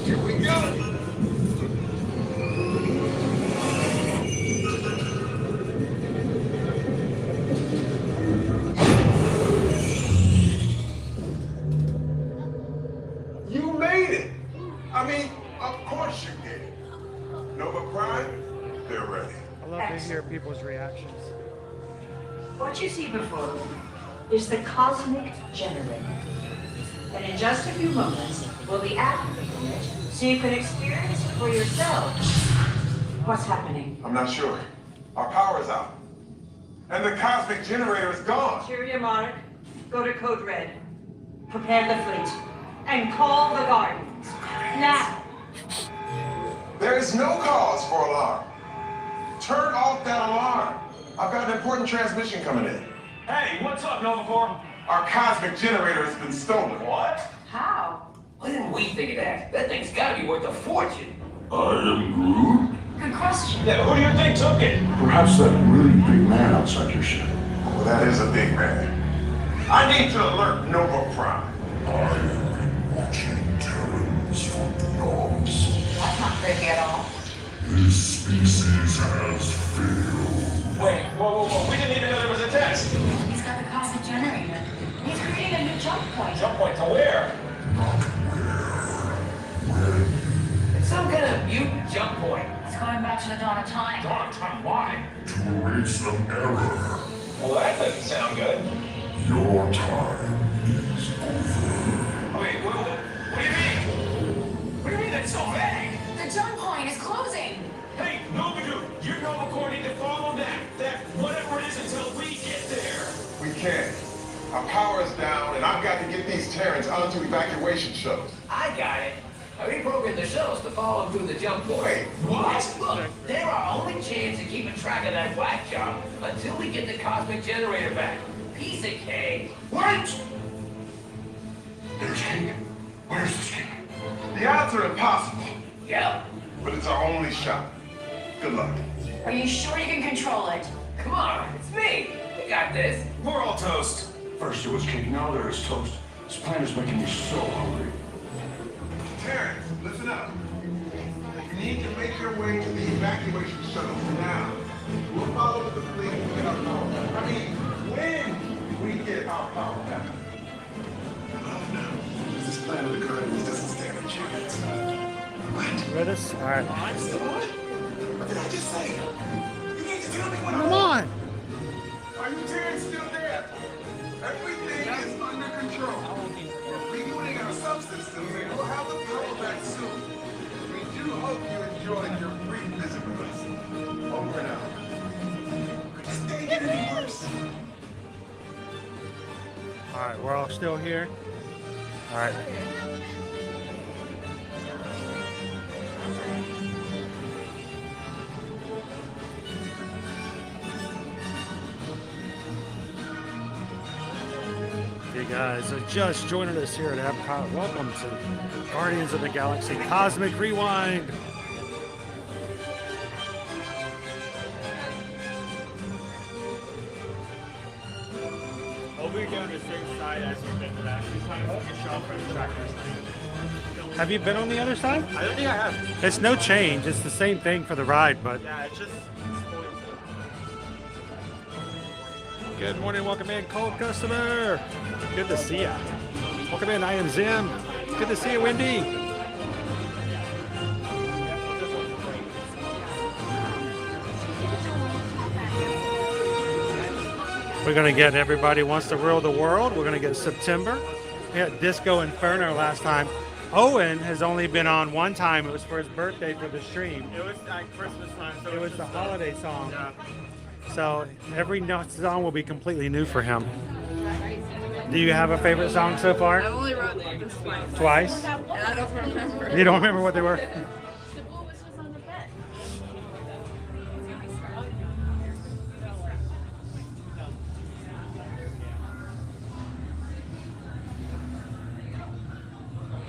Here we go. You made it. I mean, of course you did. Nova Prime, they're ready. I love to hear people's reactions. What you see before you is the cosmic generator. And in just a few moments, we'll be activating it so you can experience it for yourself. What's happening? I'm not sure. Our power's out. And the cosmic generator is gone. Interior Monarch, go to Code Red. Prepare the fleet. And call the Guardians. Now! There is no cause for alarm. Turn off that alarm. I've got an important transmission coming in. Hey, what's up, Nova Corps? Our cosmic generator has been stolen. What? How? Why didn't we think of that? That thing's gotta be worth a fortune. I am Groot. Good question. Yeah, who do you think took it? Perhaps that really big man outside your ship. Well, that is a big man. I need to alert Nova Prime. I have been watching Terrans for eons. That's not creepy at all. This species has failed. Wait, whoa. We didn't even know there was a test. He's got the cosmic generator. He's creating a new jump point. Jump point to where? Not where. It's some kind of mutant jump point. It's going back to the dawn of time. Dawn of time, why? To erase some error. Well, that doesn't sound good. Your time is over. Wait, what do you mean? What do you mean that's so vague? The jump point is closing. Hey, Nova Dude, you're Nova Corps need to follow that whatever it is until we get there. We can't. Our power is down, and I've got to get these Terrans onto evacuation shuttles. I got it. I reprogrammed the shuttles to follow through the jump point. Wait, what? Look, they're our only chance of keeping track of that whack job until we get the cosmic generator back. Piece of cake. Wait! There's cake. Where's this cake? The odds are impossible. Yeah. But it's our only shot. Good luck. Are you sure you can control it? Come on, it's me. We got this. We're all toast. First it was cake, now there is toast. This planet's making me so hungry. Terrence, listen up. You need to make your way to the evacuation shuttle now. We'll follow with the fleet and get our power back. I mean, when we get our power back. Oh no, this planet of Guardians doesn't stand a chance. What? With us? All right. What did I just say? You need to tell me what Come on. Are you Terrence still there? Everything is under control. We're rebooting our subsystems and we'll have the power back soon. We do hope you enjoyed your brief visit with us. Over and out. This day get any worse. All right, we're all still here. All right. Hey guys, just joining us here at Epcot. Welcome to Guardians of the Galaxy Cosmic Rewind. Over here on the same side as you've been to that. She's trying to focus yourself from the trackers. Have you been on the other side? I don't think I have. It's no change. It's the same thing for the ride, but Yeah, it's just good morning, welcome in, cold customer. Good to see ya. Welcome in, I am Zim. Good to see you, Wendy. We're gonna get Everybody Wants to Rule the World. We're gonna get September. We had Disco Inferno last time. Owen has only been on one time. It was for his birthday for the stream. it was at Christmas time. So It was the just, holiday song. Yeah. So every song will be completely new for him. Do you have a favorite song so far? I've only wrote names twice. Twice? And I don't remember. You don't remember what they were?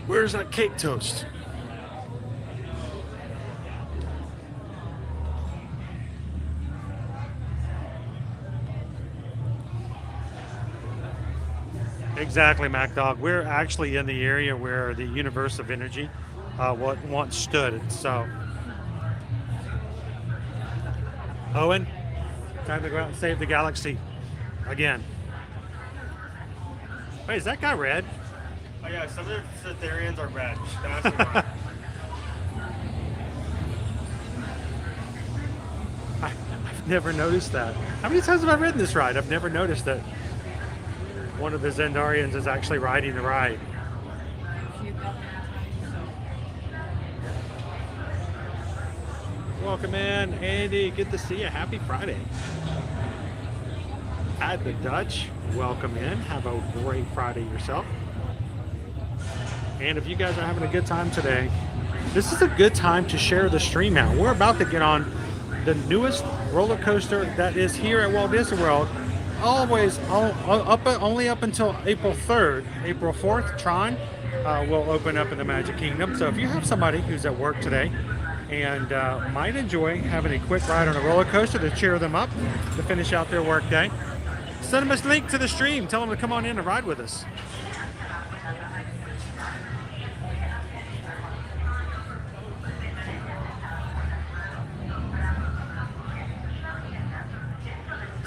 Where's that cake toast? Exactly, Mac Dog. We're actually in the area where the Universe of Energy once stood. So, Owen, time to go out and save the galaxy again. Wait, is that guy red? Oh yeah, some of the Cytherians are red. That's why. I've never noticed that. How many times have I ridden this ride? I've never noticed that one of the Zendarians is actually riding the ride. Welcome in, Andy. Good to see you. Happy Friday. At the Dutch, welcome in. Have a great Friday yourself. And if you guys are having a good time today, this is a good time to share the stream out. We're about to get on the newest roller coaster that is here at Walt Disney World. Only up until April 3rd. April 4th, Tron will open up in the Magic Kingdom. So if you have somebody who's at work today and might enjoy having a quick ride on a roller coaster to cheer them up to finish out their work day, send them a link to the stream. Tell them to come on in and ride with us.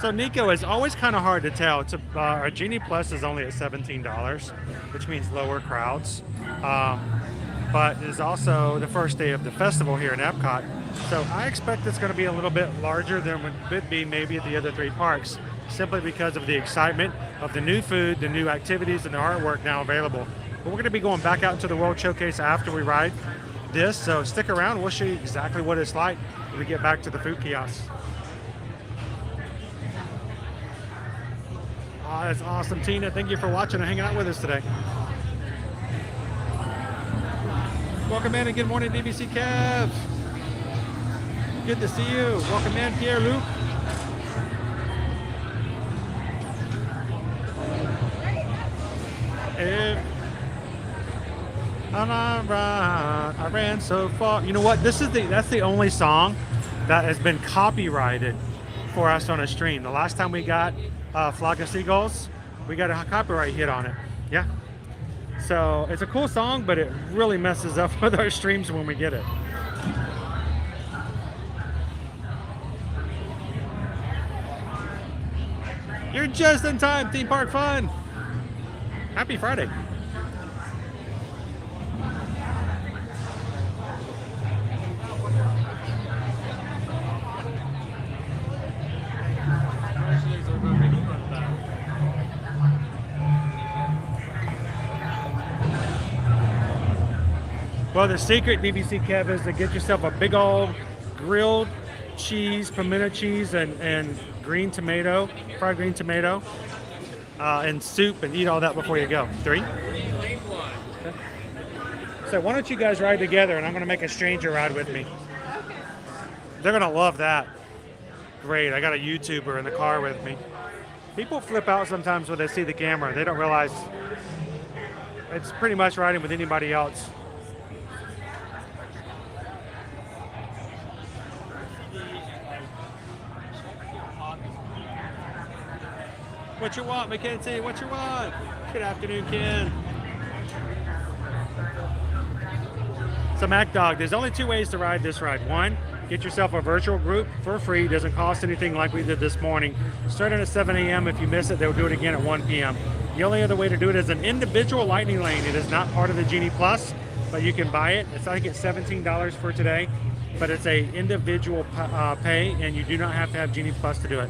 So Nico, is always kind of hard to tell. It's our Genie Plus is only at $17, which means lower crowds. But it's also the first day of the festival here in Epcot. So I expect it's going to be a little bit larger than it would be maybe at the other three parks, simply because of the excitement of the new food, the new activities, and the artwork now available. But we're going to be going back out to the World Showcase after we ride this. So stick around. We'll show you exactly what it's like when we get back to the food kiosks. Oh, that's awesome, Tina. Thank you for watching and hanging out with us today. Welcome in and good morning, DBC Kev. Good to see you. Welcome in, Pierre Luc. I ran so far. You know what? That's the only song that has been copyrighted for us on a stream. The last time we got Flock of Seagulls, we got a copyright hit on it. Yeah, So it's a cool song, but it really messes up with our streams when we get it. You're just in time, theme park fun. Happy Friday. Well, the secret, BBC Kev, is to get yourself a big old grilled cheese, pimento cheese, and green tomato, fried green tomato, and soup, and eat all that before you go. 3? Okay. So why don't you guys ride together, and I'm going to make a stranger ride with me. They're going to love that. Great, I got a YouTuber in the car with me. People flip out sometimes when they see the camera. They don't realize it's pretty much riding with anybody else. What you want, Mackenzie? What you want? Good afternoon, Ken. So, Mac Dog, there's only 2 ways to ride this ride. 1, get yourself a virtual group for free. Doesn't cost anything like we did this morning. Starting at 7 a.m. If you miss it, they'll do it again at 1 p.m. The only other way to do it is an individual lightning lane. It is not part of the Genie Plus, but you can buy it. I think it's $17 for today, but it's a individual pay, and you do not have to have Genie Plus to do it.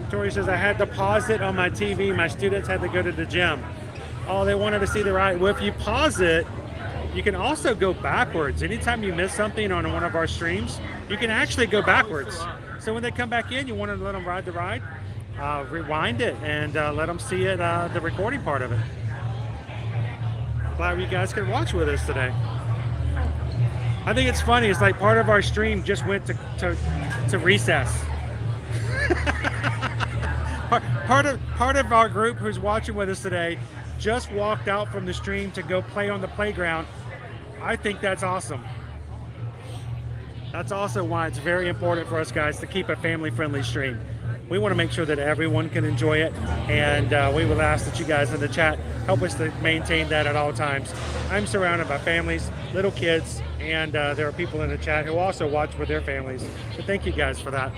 Tori says, I had to pause it on my TV. My students had to go to the gym. Oh, they wanted to see the ride. Well, if you pause it, you can also go backwards. Anytime you miss something on one of our streams, you can actually go backwards. So when they come back in, you want to let them ride the ride, rewind it, and let them see it, the recording part of it. Glad you guys could watch with us today. I think it's funny. It's like part of our stream just went to recess. Part of our group who's watching with us today just walked out from the stream to go play on the playground. I think that's awesome. That's also why it's very important for us guys to keep a family-friendly stream. We want to make sure that everyone can enjoy it, and we will ask that you guys in the chat help us to maintain that at all times. I'm surrounded by families, little kids, and there are people in the chat who also watch with their families. So thank you guys for that.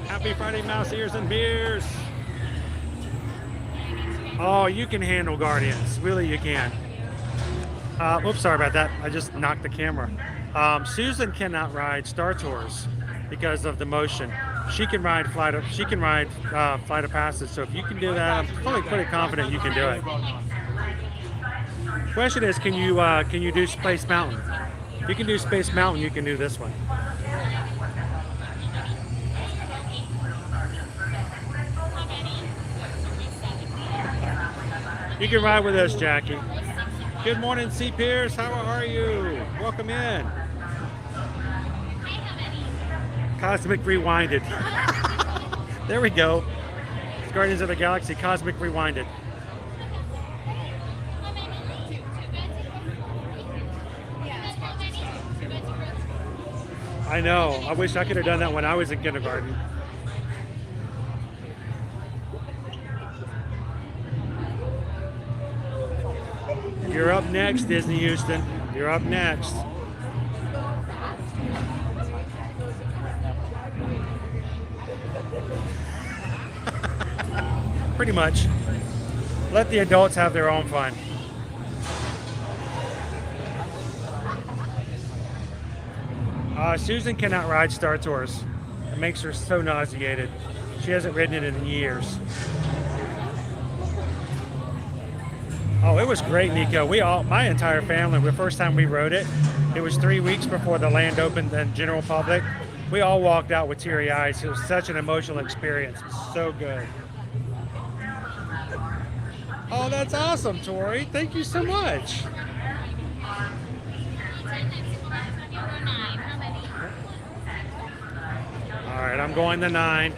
Happy Friday, mouse ears and beers. Oh, you can handle Guardians. Really, you can. Oops, sorry about that. I just knocked the camera. Susan cannot ride Star Tours because of the motion. She can ride Flight of Passage. So if you can do that, I'm pretty confident you can do it. Question is, can you do Space Mountain? If you can do Space Mountain, you can do this one. You can ride with us, Jackie. Good morning, C. Pierce. How are you? Welcome in. Cosmic Rewinded. There we go. It's Guardians of the Galaxy Cosmic Rewinded. I know. I wish I could have done that when I was in kindergarten. You're up next, Disney Houston. You're up next. Pretty much. Let the adults have their own fun. Susan cannot ride Star Tours. It makes her so nauseated. She hasn't ridden it in years. Oh, it was great, Nico. My entire family, the first time we rode it, it was 3 weeks before the land opened and general public. We all walked out with teary eyes. It was such an emotional experience. It was so good. Oh, that's awesome, Tori. Thank you so much. All right, I'm going to 9.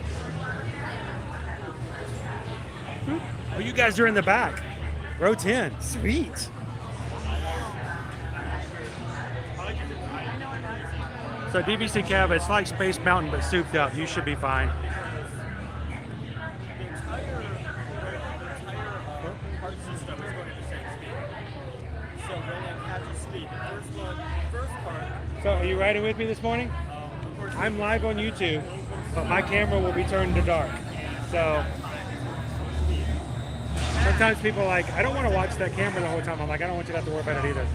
Oh, you guys are in the back. Row 10. Sweet. So DVC Cab, it's like Space Mountain but souped up. You should be fine. So are you riding with me this morning? I'm live on YouTube, but my camera will be turned to dark. So sometimes people are like, I don't want to watch that camera the whole time. I'm like, I don't want you to have to worry about it either.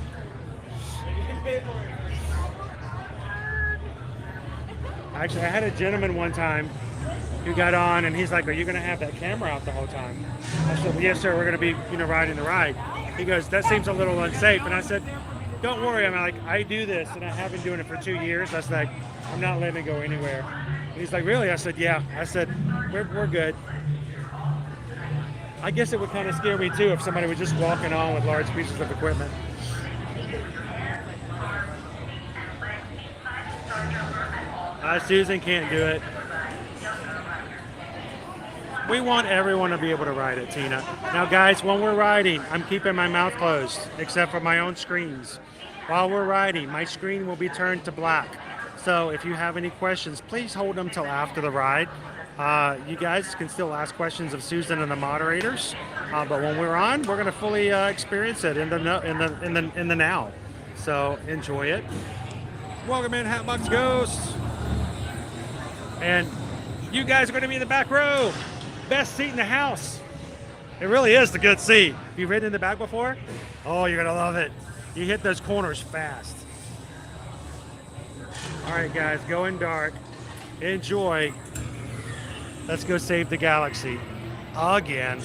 Actually, I had a gentleman one time who got on and he's like, are you going to have that camera out the whole time? I said, well, yes, sir. We're going to be, riding the ride. He goes, that seems a little unsafe. And I said, don't worry. I'm like, I do this and I have been doing it for 2 years. I was like, I'm not letting it go anywhere. And he's like, really? I said, yeah. I said, we're good. I guess it would kind of scare me too if somebody was just walking on with large pieces of equipment. Susan can't do it. We want everyone to be able to ride it, Tina. Now guys, when we're riding, I'm keeping my mouth closed, except for my own screens. While we're riding, my screen will be turned to black. So if you have any questions, please hold them till after the ride. You guys can still ask questions of Susan and the moderators, but when we're on, we're going to fully experience it in the now. So enjoy it. Welcome in, Hatbox Ghosts. And you guys are going to be in the back row. Best seat in the house. It really is the good seat. Have you ridden in the back before? Oh, you're going to love it. You hit those corners fast. All right, guys, going dark. Enjoy. Let's go save the galaxy again.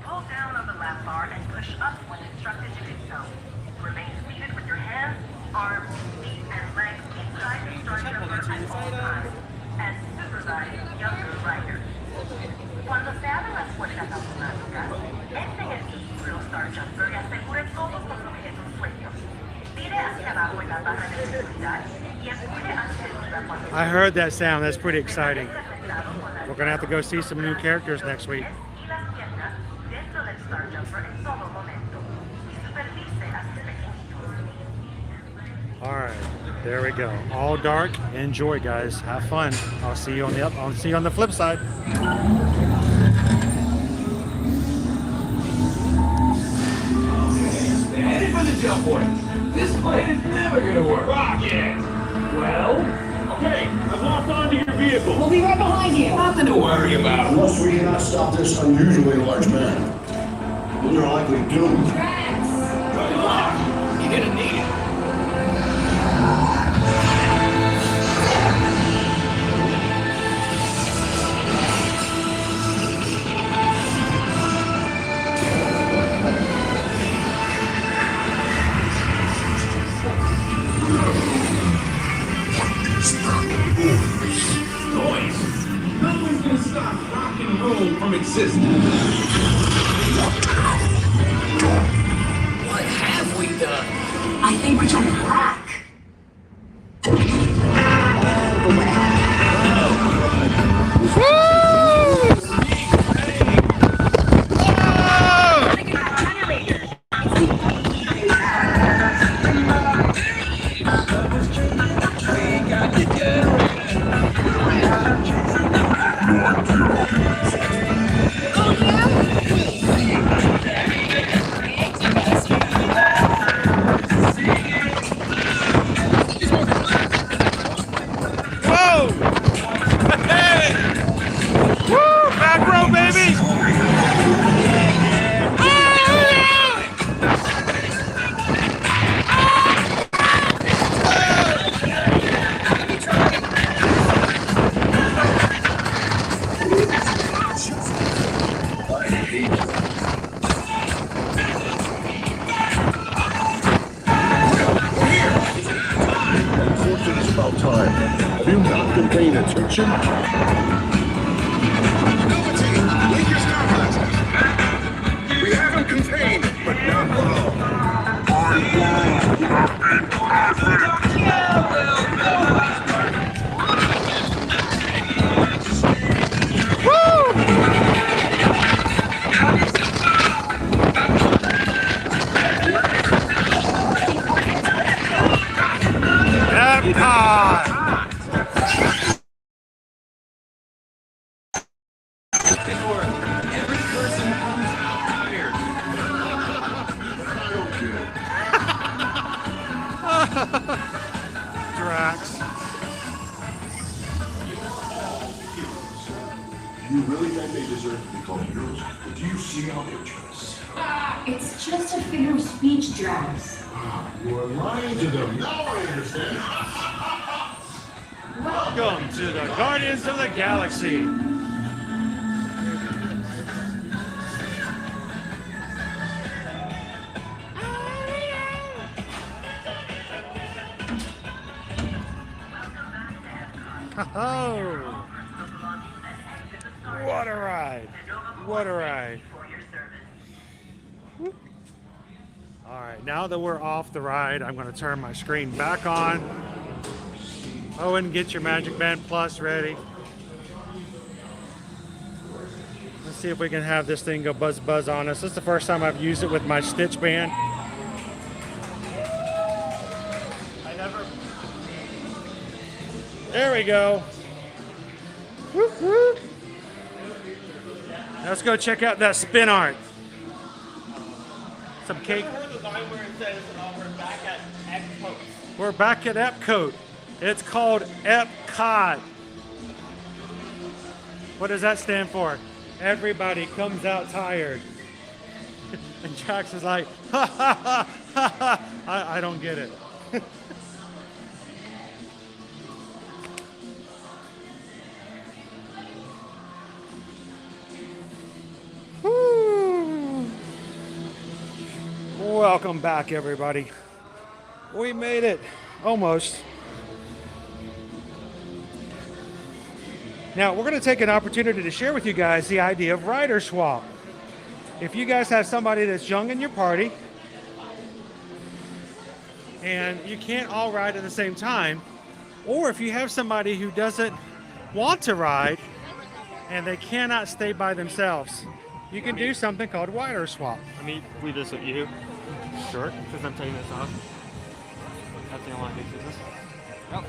Hold down on the lap bar and push up when instructed to do so. Remain seated with your hands, arms, feet, and legs inside the star jumper at all times, and supervise younger riders. Cuando se abren las puertas automáticas, entren el vehículo Star Jumper y aseguren todos los objetos sueltos. Mire hacia abajo en la barra de seguridad y empuje hacia arriba cuando... I heard that sound. That's pretty exciting. We're going to have to go see some new characters next week. All right, there we go. All dark. Enjoy, guys. Have fun. I'll see you on the flip side. Headed for the jump point. This plan is never gonna work. Rocket! Well, okay, I've locked onto your vehicle. We'll be right behind you. Nothing to worry about. Unless we cannot stop this unusually large man. We are likely doomed. Good luck. You're gonna need it. Noise. Nothing's gonna stop rock and roll from existing. What have we done? I think we're trying to rock. Ah! Every person comes out tired. Drax. Do you really think they deserve to be called heroes? Do you see how they're dressed? It's just a figure of speech, Drax. You are lying to them. Now I understand. Welcome to the Guardians of the Galaxy. Oh, what a ride! What a ride! All right, now that we're off the ride, I'm going to turn my screen back on. Owen, get your Magic Band Plus ready. Let's see if we can have this thing go buzz buzz on us. This is the first time I've used it with my Stitch Band. There we go. Whoop, whoop. Let's go check out that spin art. Some cake. I heard the line where it says we're back at Epcot. We're back at Epcot. It's called Epcot. What does that stand for? Everybody comes out tired. And Jax is like, ha ha ha ha ha. I don't get it. Welcome back, everybody. We made it. Almost. Now, we're going to take an opportunity to share with you guys the idea of rider swap. If you guys have somebody that's young in your party and you can't all ride at the same time, or if you have somebody who doesn't want to ride and they cannot stay by themselves, you can do something called rider swap. Let me leave this with you. Sure. Since I'm taking this off. That's the only thing this. Yep.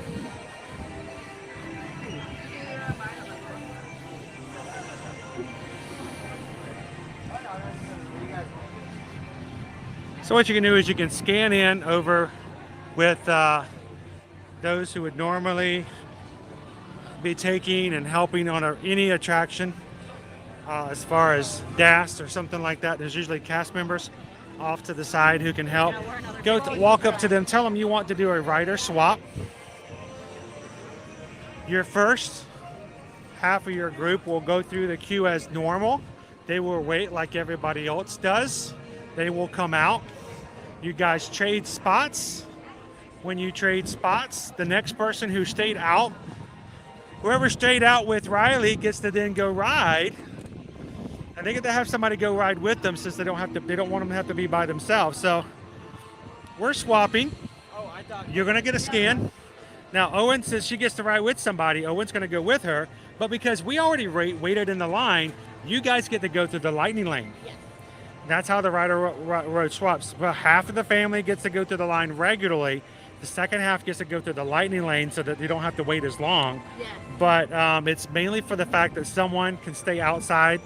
So what you can do is you can scan in over with those who would normally be taking and helping on any attraction. As far as DAS or something like that, there's usually cast members off to the side who can help. Walk up to them, tell them you want to do a rider swap. Your first half of your group will go through the queue as normal. They will wait like everybody else does. They will come out. You guys trade spots. When you trade spots, the next person who stayed out, whoever stayed out with Riley gets to then go ride. And they get to have somebody go ride with them since they don't want them to have to be by themselves. So we're swapping. You're going to get a scan. Now, Owen says she gets to ride with somebody. Owen's going to go with her. But because we already waited in the line, you guys get to go through the lightning lane. Yes. That's how the rider road swaps. Well, half of the family gets to go through the line regularly. The second half gets to go through the lightning lane so that they don't have to wait as long. Yes. But it's mainly for the fact that someone can stay outside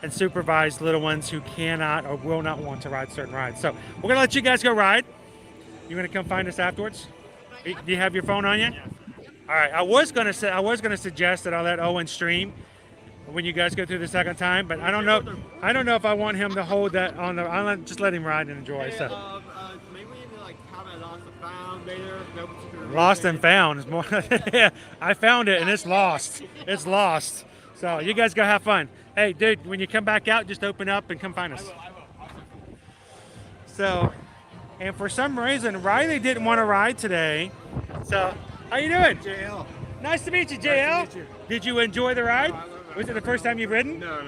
and supervise little ones who cannot or will not want to ride certain rides. So we're going to let you guys go ride. You're going to come find us afterwards? Do you have your phone on you? Yes. All right. I was going to suggest that I let Owen stream when you guys go through the second time, but I don't know if I want him to hold that on the. I'll just let him ride and enjoy. So Maybe we need to have it lost and found later. Lost and found is more. Yeah, I found it and it's lost. It's lost. So you guys go have fun. Hey, dude, when you come back out, just open up and come find us. I will. So, and for some reason, Riley didn't want to ride today. So, how you doing? JL. Nice to meet you, JL. Nice to meet you. Did you enjoy the ride? Was it the first time you've ridden? No.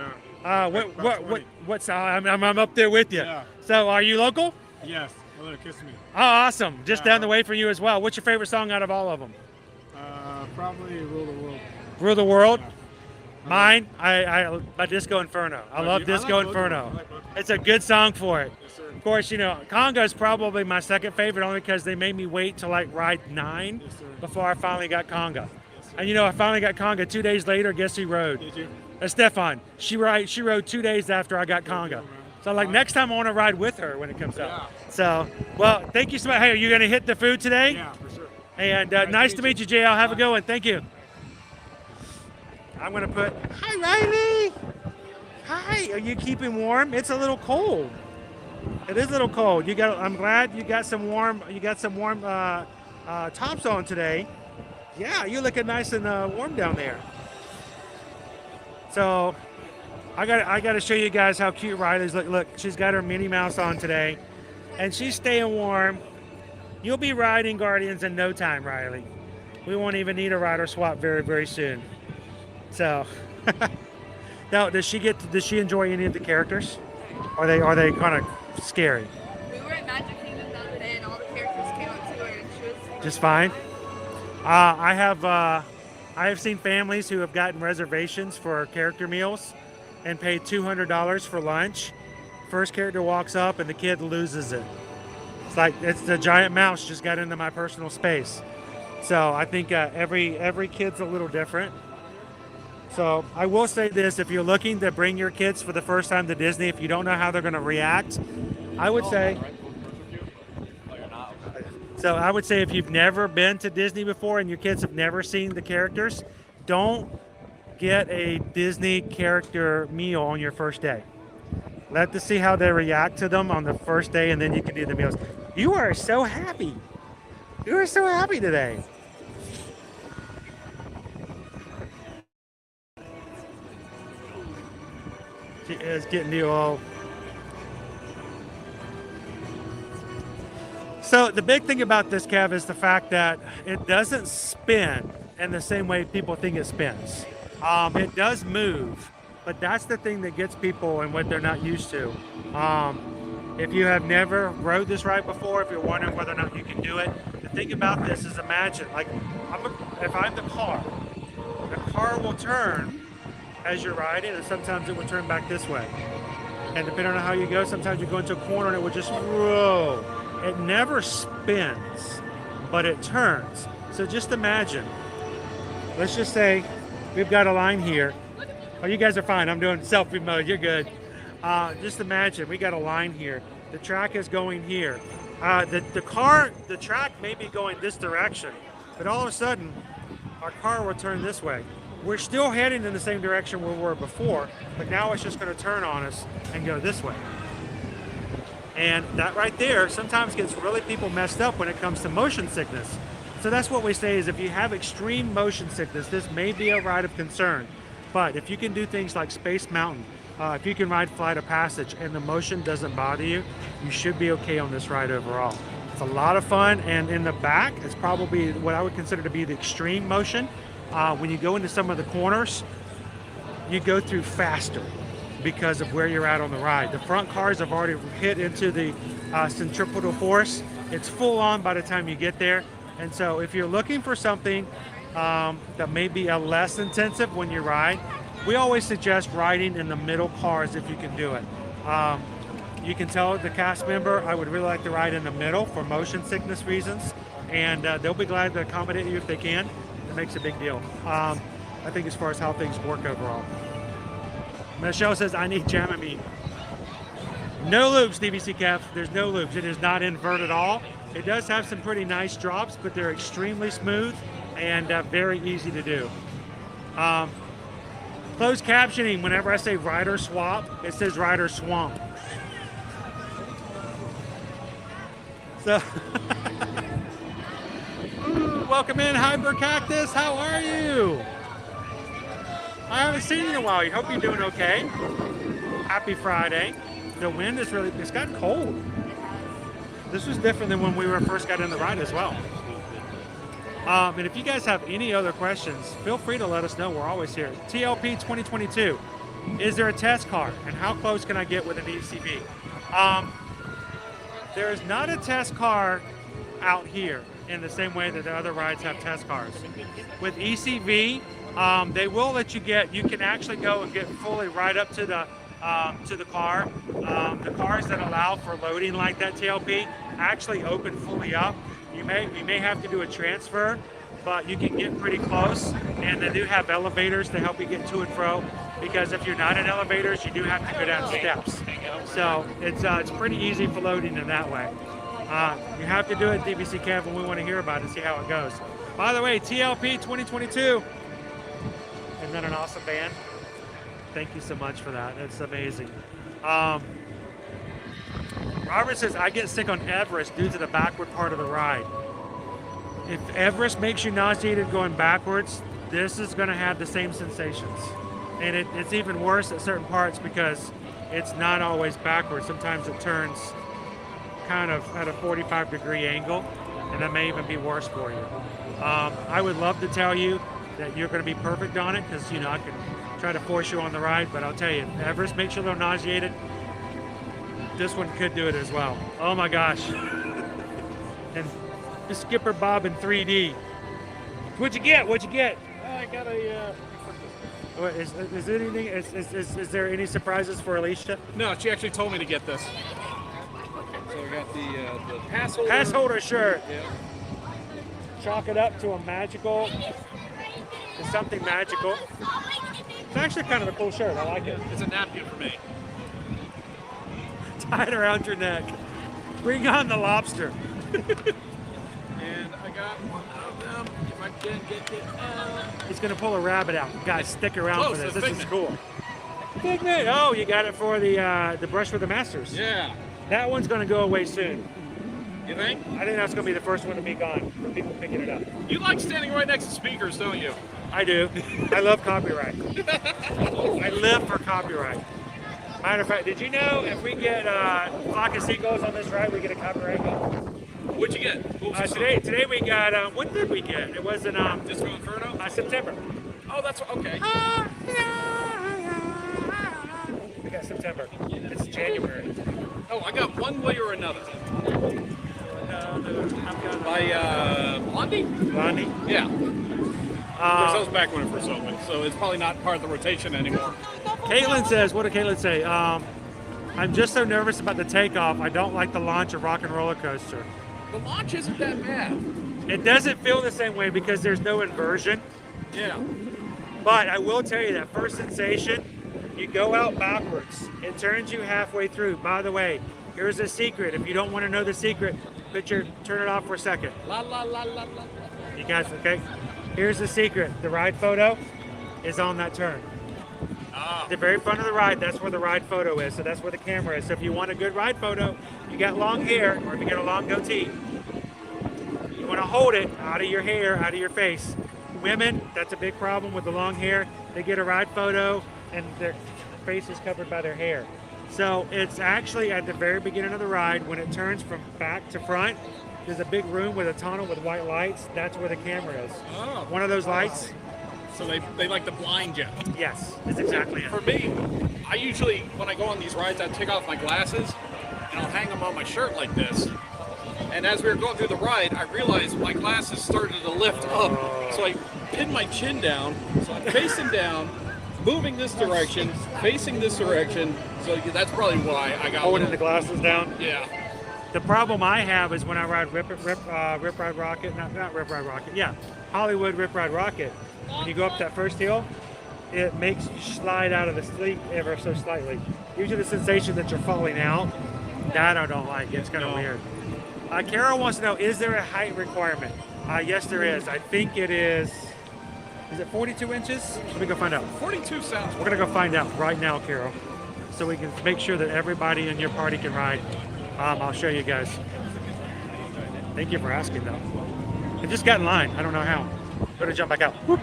What's I'm up there with you. Yeah. So, are you local? Yes. A little kiss me. Oh, awesome. Just down the way from you as well. What's your favorite song out of all of them? Probably Rule the World. Rule the World? Yeah. Mine, I Disco Inferno. I love Disco Inferno. It's a good song for it. Yes, sir. course, you know, Conga is probably my second favorite only because they made me wait till like ride 9 before I finally got Conga. And you know, I finally got Conga 2 days later. Guess who rode? Did you? Stefan. She rode 2 days after I got Conga. So like next time I want to ride with her when it comes out. So, well, thank you so much. Hey, are you going to hit the food today? Yeah, for sure. And nice to meet you, JL. Have a good one. Thank you. I'm going to put, hi, Riley. Hi, are you keeping warm? It's a little cold. It is a little cold. I'm glad you got some warm tops on today. Yeah, you're looking nice and warm down there. So I got to show you guys how cute Riley's look. Look, she's got her Minnie Mouse on today, and she's staying warm. You'll be riding Guardians in no time, Riley. We won't even need a rider swap very, very soon. So, now does she enjoy any of the characters? Are they kind of scary? We were at Magic Kingdom the other day, and all the characters came up to her, and she was Just fine. I have seen families who have gotten reservations for character meals and paid $200 for lunch. First character walks up and the kid loses it. It's like it's the giant mouse just got into my personal space. So I think every kid's a little different. So I will say this: if you're looking to bring your kids for the first time to Disney, if you don't know how they're going to react, I would say. So I would say if you've never been to Disney before and your kids have never seen the characters, don't get a Disney character meal on your first day. Let them see how they react to them on the first day, and then you can do the meals. You are so happy. You are so happy today. She is getting you all. So the big thing about this, Kev, is the fact that it doesn't spin in the same way people think it spins. It does move, but that's the thing that gets people and what they're not used to. If you have never rode this ride before, if you're wondering whether or not you can do it, the thing about this is imagine, like, if I'm the car will turn as you're riding, and sometimes it will turn back this way. And depending on how you go, sometimes you go into a corner and it will just roll. It never spins, but it turns. So just imagine, let's just say we've got a line here. Oh, you guys are fine. I'm doing selfie mode. You're good. Just imagine we got a line here. The track is going here. The track may be going this direction, but all of a sudden our car will turn this way. We're still heading in the same direction we were before, but now it's just going to turn on us and go this way. And that right there sometimes gets really people messed up when it comes to motion sickness. So that's what we say is if you have extreme motion sickness, this may be a ride of concern. But if you can do things like Space Mountain, if you can ride Flight of Passage and the motion doesn't bother you, you should be okay on this ride overall. It's a lot of fun, and in the back, it's probably what I would consider to be the extreme motion. When you go into some of the corners, you go through faster because of where you're at on the ride. The front cars have already hit into the centripetal force. It's full on by the time you get there. And so if you're looking for something that may be a less intensive when you ride, we always suggest riding in the middle cars if you can do it. You can tell the cast member, I would really like to ride in the middle for motion sickness reasons, and they'll be glad to accommodate you if they can. It makes a big deal. I think as far as how things work overall. Michelle says, I need Jamamine. No loops, DVC Kev. There's no loops. It is not invert at all. It does have some pretty nice drops, but they're extremely smooth and very easy to do. Closed captioning, whenever I say rider swap, it says rider swamp. So, welcome in, Hyper Cactus. How are you? I haven't seen you in a while. I hope you're doing okay. Happy Friday. The wind is really, it's gotten cold. This was different than when we first got in the ride as well. And if you guys have any other questions, feel free to let us know. We're always here. TLP 2022. Is there a test car? And how close can I get with an ECV? There is not a test car out here in the same way that the other rides have test cars. With ECV, they will let you can actually go and get fully right up to the to the car. The cars that allow for loading like that TLP actually open fully up. You may have to do a transfer, but you can get pretty close, and they do have elevators to help you get to and fro, because if you're not in elevators, you do have to go down steps. So it's pretty easy for loading in that way. You have to do it, DBC Kev, when we want to hear about it and see how it goes. By the way, TLP 2022, isn't that an awesome band? Thank you so much for that. It's amazing. Robert says, I get sick on Everest due to the backward part of the ride. If Everest makes you nauseated going backwards, this is going to have the same sensations. And it's even worse at certain parts because it's not always backwards. Sometimes it turns kind of at a 45-degree angle, and that may even be worse for you. I would love to tell you that you're going to be perfect on it, because I can try to force you on the ride, but I'll tell you, if Everest makes you a little nauseated, this one could do it as well. Oh my gosh. And the Skipper Bob in 3D. What'd you get? I got a. Is anything? Is there any surprises for Alicia? No, she actually told me to get this. So we got the pass holder. Pass holder shirt. Yeah. Chalk it up to a magical, to something magical. It's actually kind of a cool shirt. I like it. It's a napkin for me. Tie it around your neck. Bring on the lobster. And I got one of them. If I can get it out. He's gonna pull a rabbit out. Guys, stick around Close, for this. a This is figment. cool. Figment. Oh, you got it for the brush with the masters. Yeah. That one's gonna go away soon. You think? I think that's gonna be the first one to be gone for people picking it up. You like standing right next to speakers, don't you? I do. I love copyright. I live for copyright. Matter of fact, did you know if we get a flock of seagulls on this ride, we get a copyright bill? What'd you get? What was the song? Today we got, what did we get? It was in Disco Inferno? September. Oh, that's okay. We got September. It's January. Oh, I got One Way or Another. By Blondie? Blondie? Yeah. That was back when it first opened, so it's probably not part of the rotation anymore. Caitlin says, what did Caitlin say? I'm just so nervous about the takeoff. I don't like the launch of Rock and Roller Coaster. The launch isn't that bad. It doesn't feel the same way because there's no inversion. Yeah. But I will tell you that first sensation, you go out backwards. It turns you halfway through. By the way, here's a secret. If you don't want to know the secret, turn it off for a second. La la la la la. You guys, okay? Here's the secret. The ride photo is on that turn. At the very front of the ride, that's where the ride photo is. So that's where the camera is. So if you want a good ride photo, you got long hair, or if you got a long goatee, you want to hold it out of your hair, out of your face. Women, that's a big problem with the long hair. They get a ride photo and their face is covered by their hair. So it's actually at the very beginning of the ride, when it turns from back to front, there's a big room with a tunnel with white lights. That's where the camera is. Oh. One of those lights. So they like to blind you. Yes, that's exactly it. For me, I usually, when I go on these rides, I take off my glasses and I'll hang them on my shirt like this. And as we were going through the ride, I realized my glasses started to lift up. So I pinned my chin down, so I'm facing down, moving this direction, facing this direction. So that's probably why I got holding the glasses down. Yeah. The problem I have is when I ride Rip Ride Rocket, not Rip Ride Rocket, yeah, Hollywood Rip Ride Rocket. When you go up that first hill, it makes you slide out of the seat ever so slightly. Gives you the sensation that you're falling out. That I don't like. It's kind of weird. Carol wants to know, is there a height requirement? Yes, there is. I think it is. Is it 42 inches? Let me go find out. 42 sounds. We're going to go find out right now, Carol, so we can make sure that everybody in your party can ride. I'll show you guys. Thank you for asking, though. I just got in line. I don't know how. Better jump back out. Whoop.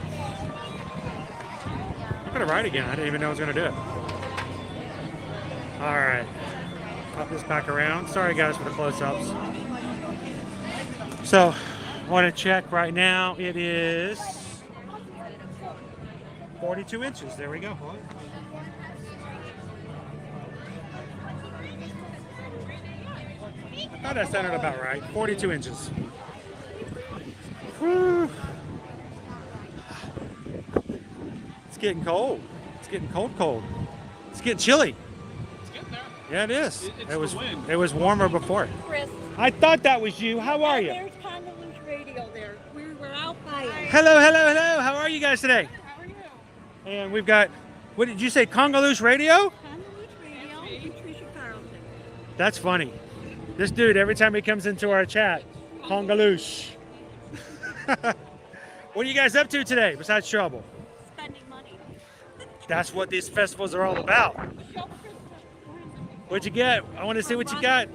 I'm going to ride again. I didn't even know I was going to do it. All right. Pop this back around. Sorry, guys, for the close-ups. So, I want to check right now. It is 42 inches. There we go. I thought that sounded about right. 42 inches. Whew. It's getting cold. It's getting cold. It's getting chilly. It's getting there. Yeah, it is. It's It the wind. was warmer before. Chris. I thought that was you. How are you? There's Convolution Radio there. We're out by it. Hello, hello, hello. How are you guys today? How are you? And we've got, what did you say, Congolese Radio? Convolution Radio, Patricia Carlson. That's funny. This dude, every time he comes into our chat, Congolese. What are you guys up to today besides trouble? Spending money. That's what these festivals are all about. What'd you get? I want to see what you got.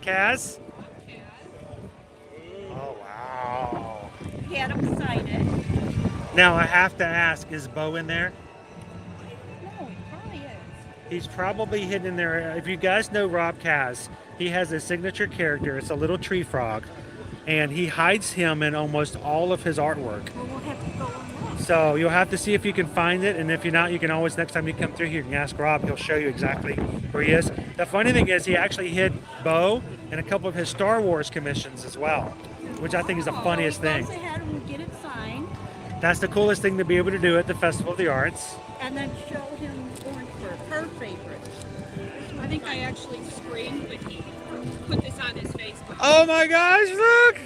Kaz? Oh, wow. He had him sign it. Now, I have to ask, is Bo in there? No, he probably is. He's probably hidden in there. If you guys know Rob Kaz, he has a signature character. It's a little tree frog. And he hides him in almost all of his artwork. Well, we'll have to go and look. So you'll have to see if you can find it. And if you're not, you can always, next time you come through here, you can ask Rob. He'll show you exactly where he is. The funny thing is he actually hid Bo in a couple of his Star Wars commissions as well, which I think is the funniest thing. They had him get it signed. That's the coolest thing to be able to do at the Festival of the Arts. And then show him Orangeburg, her favorite. I think I actually screamed when he put this on his Facebook. Oh my gosh, look!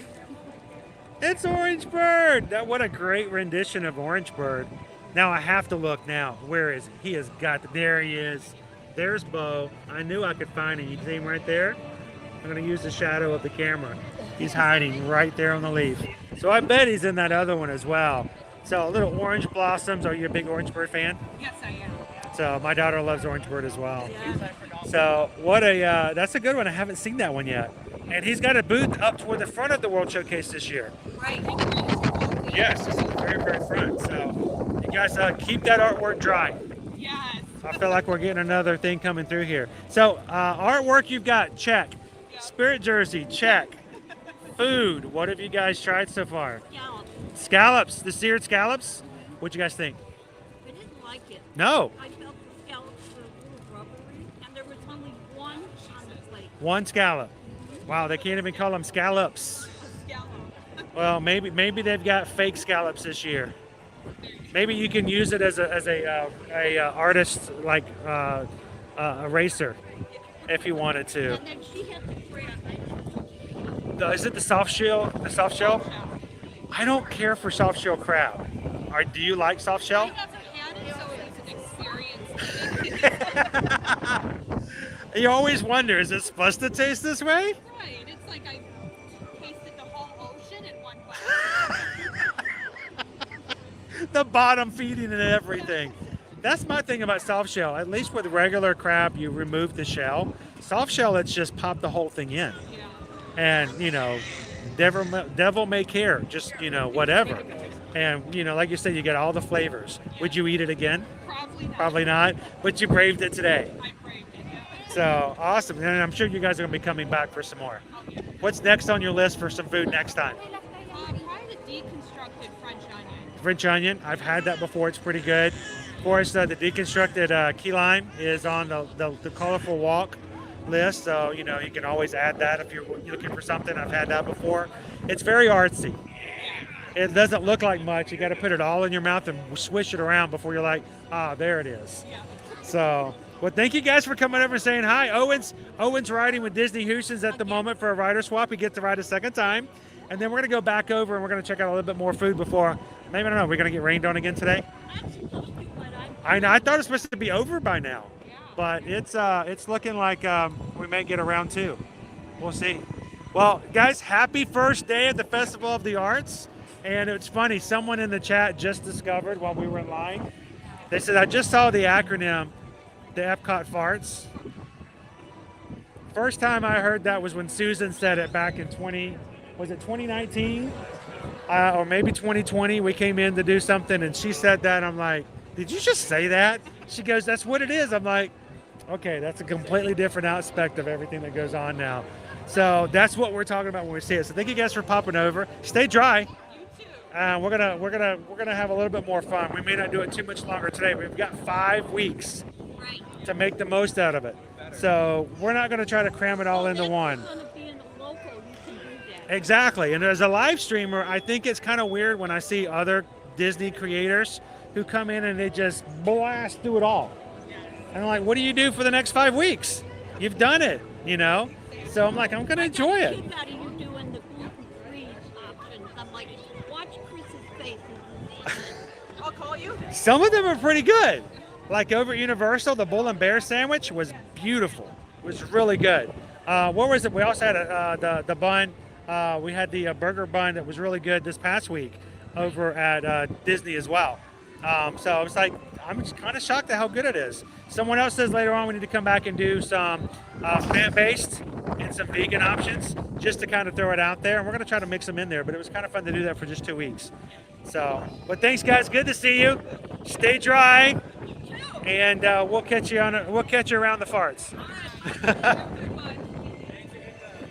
It's Orange Bird! What a great rendition of Orange Bird. Now I have to look now. Where is he? He has got, there he is. There's Bo. I knew I could find him. You see him right there? I'm gonna use the shadow of the camera. He's hiding right there on the leaf. So I bet he's in that other one as well. So little orange blossoms. Are you a big Orange Bird fan? Yes, I am. So my daughter loves Orange Bird as well. So what a, that's a good one. I haven't seen that one yet. And he's got a booth up toward the front of the World Showcase this year. Right. Yes, this is the very, very front. So you guys keep that artwork dry. Yes. I feel like we're getting another thing coming through here. So artwork you've got, check. Spirit jersey, check. Food, what have you guys tried so far? Scallops. Scallops, the seared scallops. What'd you guys think? I didn't like it. No. I felt the scallops were a little rubbery, and there was only one on the plate. One scallop. Wow, they can't even call them scallops. Well, maybe they've got fake scallops this year. Maybe you can use it as a artist like eraser if you wanted to. And then she had the crab. Is it the soft shell? The soft shell? I don't care for soft shell crab. Do you like soft shell? I haven't had it, so it's an experience. You always wonder, is it supposed to taste this way? Right. It's like I tasted the whole ocean in one bite. The bottom feeding and everything. That's my thing about soft shell. At least with regular crab, you remove the shell. Soft shell, it's just pop the whole thing in. And, you know, devil may care, just, you know, whatever. And, you know, like you said, you get all the flavors. Would you eat it again? Probably not. But you braved it today. I braved it, yeah. So, awesome. And I'm sure you guys are going to be coming back for some more. What's next on your list for some food next time? Try the deconstructed French onion. French onion. I've had that before. It's pretty good. Of course, the deconstructed key lime is on the colorful walk list. So, you know, you can always add that if you're looking for something. I've had that before. It's very artsy. It doesn't look like much. You got to put it all in your mouth and swish it around before you're like, ah, there it is. So, well, thank you guys for coming over and saying hi. Owen's riding with Disney Houston's at the moment for a rider swap. He gets to ride a second time. And then we're going to go back over and we're going to check out a little bit more food before, maybe, I don't know, we're going to get rained on again today? I know, I thought it was supposed to be over by now. But it's looking like we may get around two. We'll see. Well, guys, happy first day at the Festival of the Arts. And it's funny, someone in the chat just discovered while we were in line. They said, I just saw the acronym, the Epcot farts. First time I heard that was when Susan said it back in 2019? Or maybe 2020. We came in to do something and she said that. I'm like, did you just say that? She goes, that's what it is. I'm like, okay, that's a completely different aspect of everything that goes on now. So that's what we're talking about when we see it. So thank you guys for popping over. Stay dry. We're gonna have a little bit more fun. We may not do it too much longer today. We've got 5 weeks to make the most out of it. So we're not gonna try to cram it all into one. Exactly. And as a live streamer, I think it's kind of weird when I see other Disney creators who come in and they just blast through it all. And I'm like, what do you do for the next 5 weeks? You've done it, you know? So I'm like, I'm going to enjoy it. Out of you doing the gluten-free options. I'm like, watch Chris's face. I'll call you. Some of them are pretty good. Like over at Universal, the Bull and Bear sandwich was beautiful. It was really good. What was it? We also had the bun. We had the burger bun that was really good this past week over at Disney as well. So I was like, I'm just kind of shocked at how good it is. Someone else says later on we need to come back and do some plant-based and some vegan options just to kind of throw it out there. And we're going to try to mix them in there, but it was kind of fun to do that for just 2 weeks. So, but thanks guys, good to see you. Stay dry, and we'll catch you around the farts.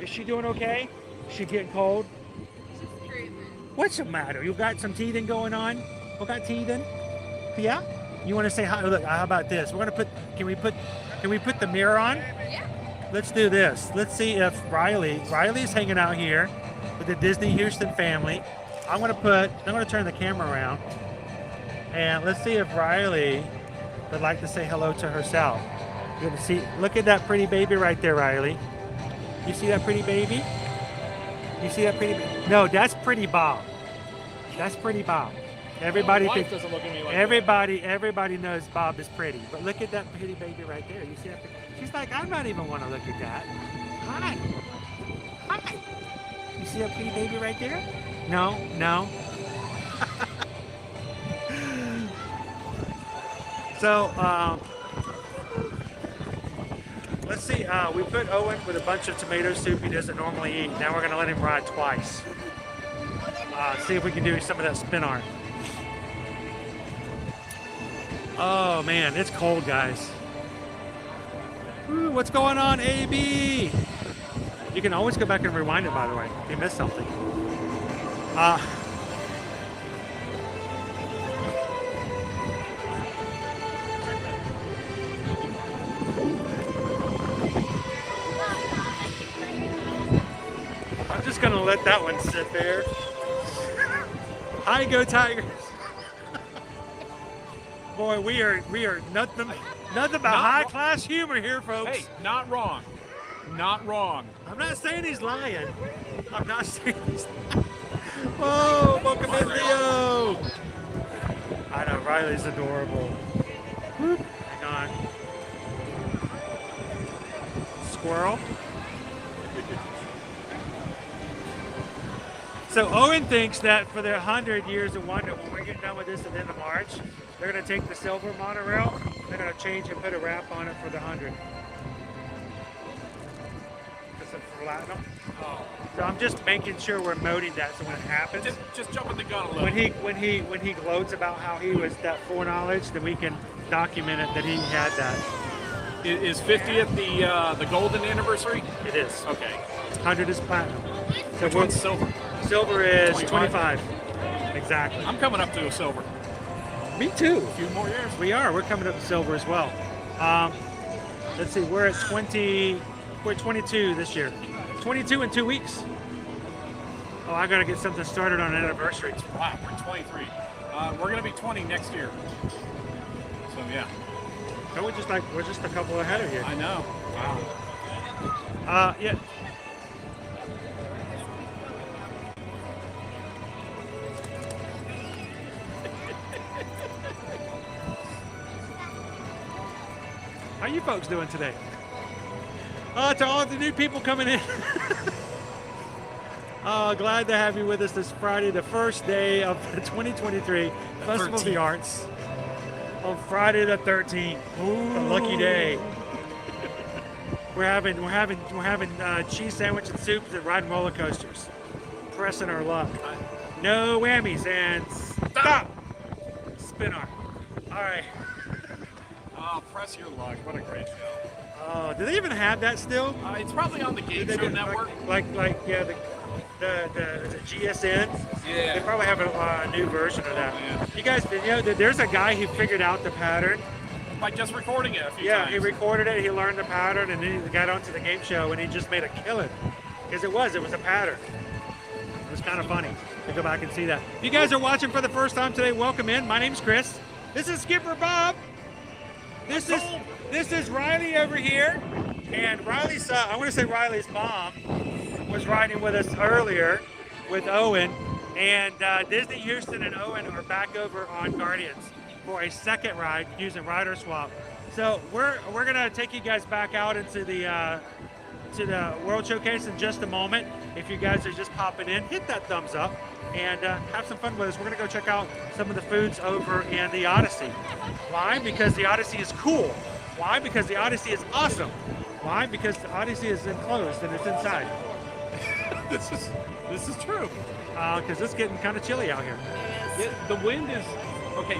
Is she doing okay? Is she getting cold? What's the matter? You got some teething going on? We got teething? Yeah? You want to say hi? Look, how about this? We're gonna put. Can we put the mirror on? Yeah. Let's do this. Let's see if Riley's hanging out here with the Disney Houston family. I'm gonna turn the camera around, and let's see if Riley would like to say hello to herself. You're gonna see. Look at that pretty baby right there, Riley. You see that pretty baby? You see that pretty? No, that's Pretty Bob. That's Pretty Bob. Everybody My wife thinks, doesn't look at me like everybody knows Bob is pretty. But look at that pretty baby right there. You see that? She's like, I don't even want to look at that. Hi. Hi. You see that pretty baby right there? No, no. So, let's see. We put Owen with a bunch of tomato soup he doesn't normally eat. Now we're going to let him ride twice. See if we can do some of that spin art. Oh man, it's cold, guys. Ooh, what's going on, AB? You can always go back and rewind it, by the way, if you missed something. I'm just gonna let that one sit there. Hi, go Tigers! Boy, we are nothing but high class humor here, folks. Hey, not wrong. Not wrong. I'm not saying he's lying. I'm not saying he's lying. Oh, welcome in, Leo. I know, Riley's adorable. Whoop. Hang on. Squirrel. So Owen thinks that for their 100 years of wonder, when we're getting done with this at the end of March, they're going to take the silver monorail, they're going to change and put a wrap on it for the 100. It's a platinum. Oh. So I'm just making sure we're moding that so when it happens, just jumping the gun a little. When he gloats about how he was that foreknowledge, then we can document it that he had that. Is 50th the golden anniversary? It is. Okay. 100 is platinum. So which one's silver? Silver is 25. Exactly. I'm coming up to a silver. Me too. A few more years. We are. We're coming up to silver as well. Let's see. We're at 20. We're 22 this year. 22 in 2 weeks. Oh, I gotta get something started on anniversary. Wow, we're 23. We're gonna be 20 next year. So yeah. So we're just a couple ahead of you. I know. Wow. Yeah. How you folks doing today? To all the new people coming in. Glad to have you with us this Friday, the first day of the 2023 Festival of the Arts. On Friday the 13th, a lucky day. We're having cheese sandwich and soups and riding roller coasters, pressing our luck. No whammies and stop. Spin arm. All right. Oh, press your luck. What a great show. Oh, do they even have that still? It's probably on the Game Show Network. Like yeah, the GSN. Yeah. They probably have a new version of that. You guys, there's a guy who figured out the pattern by just recording it a few times. times. He recorded it. He learned the pattern, and then he got onto the game show, and he just made a killing because it was a pattern. It was kind of funny to go back and see that. If you guys are watching for the first time today, welcome in. My name's Chris. This is Skipper Bob. This is Riley over here, and Riley's I want to say Riley's mom was riding with us earlier with Owen, and Disney Houston and Owen are back over on Guardians for a second ride using Rider Swap. So we're gonna take you guys back out into the World Showcase in just a moment. If you guys are just popping in, hit that thumbs up and have some fun with us. We're gonna go check out some of the foods over in the Odyssey. Why? Because the Odyssey is cool. Why? Because the Odyssey is awesome. Why? Because the Odyssey is enclosed and it's inside. This is true. Because it's getting kind of chilly out here. The wind is okay.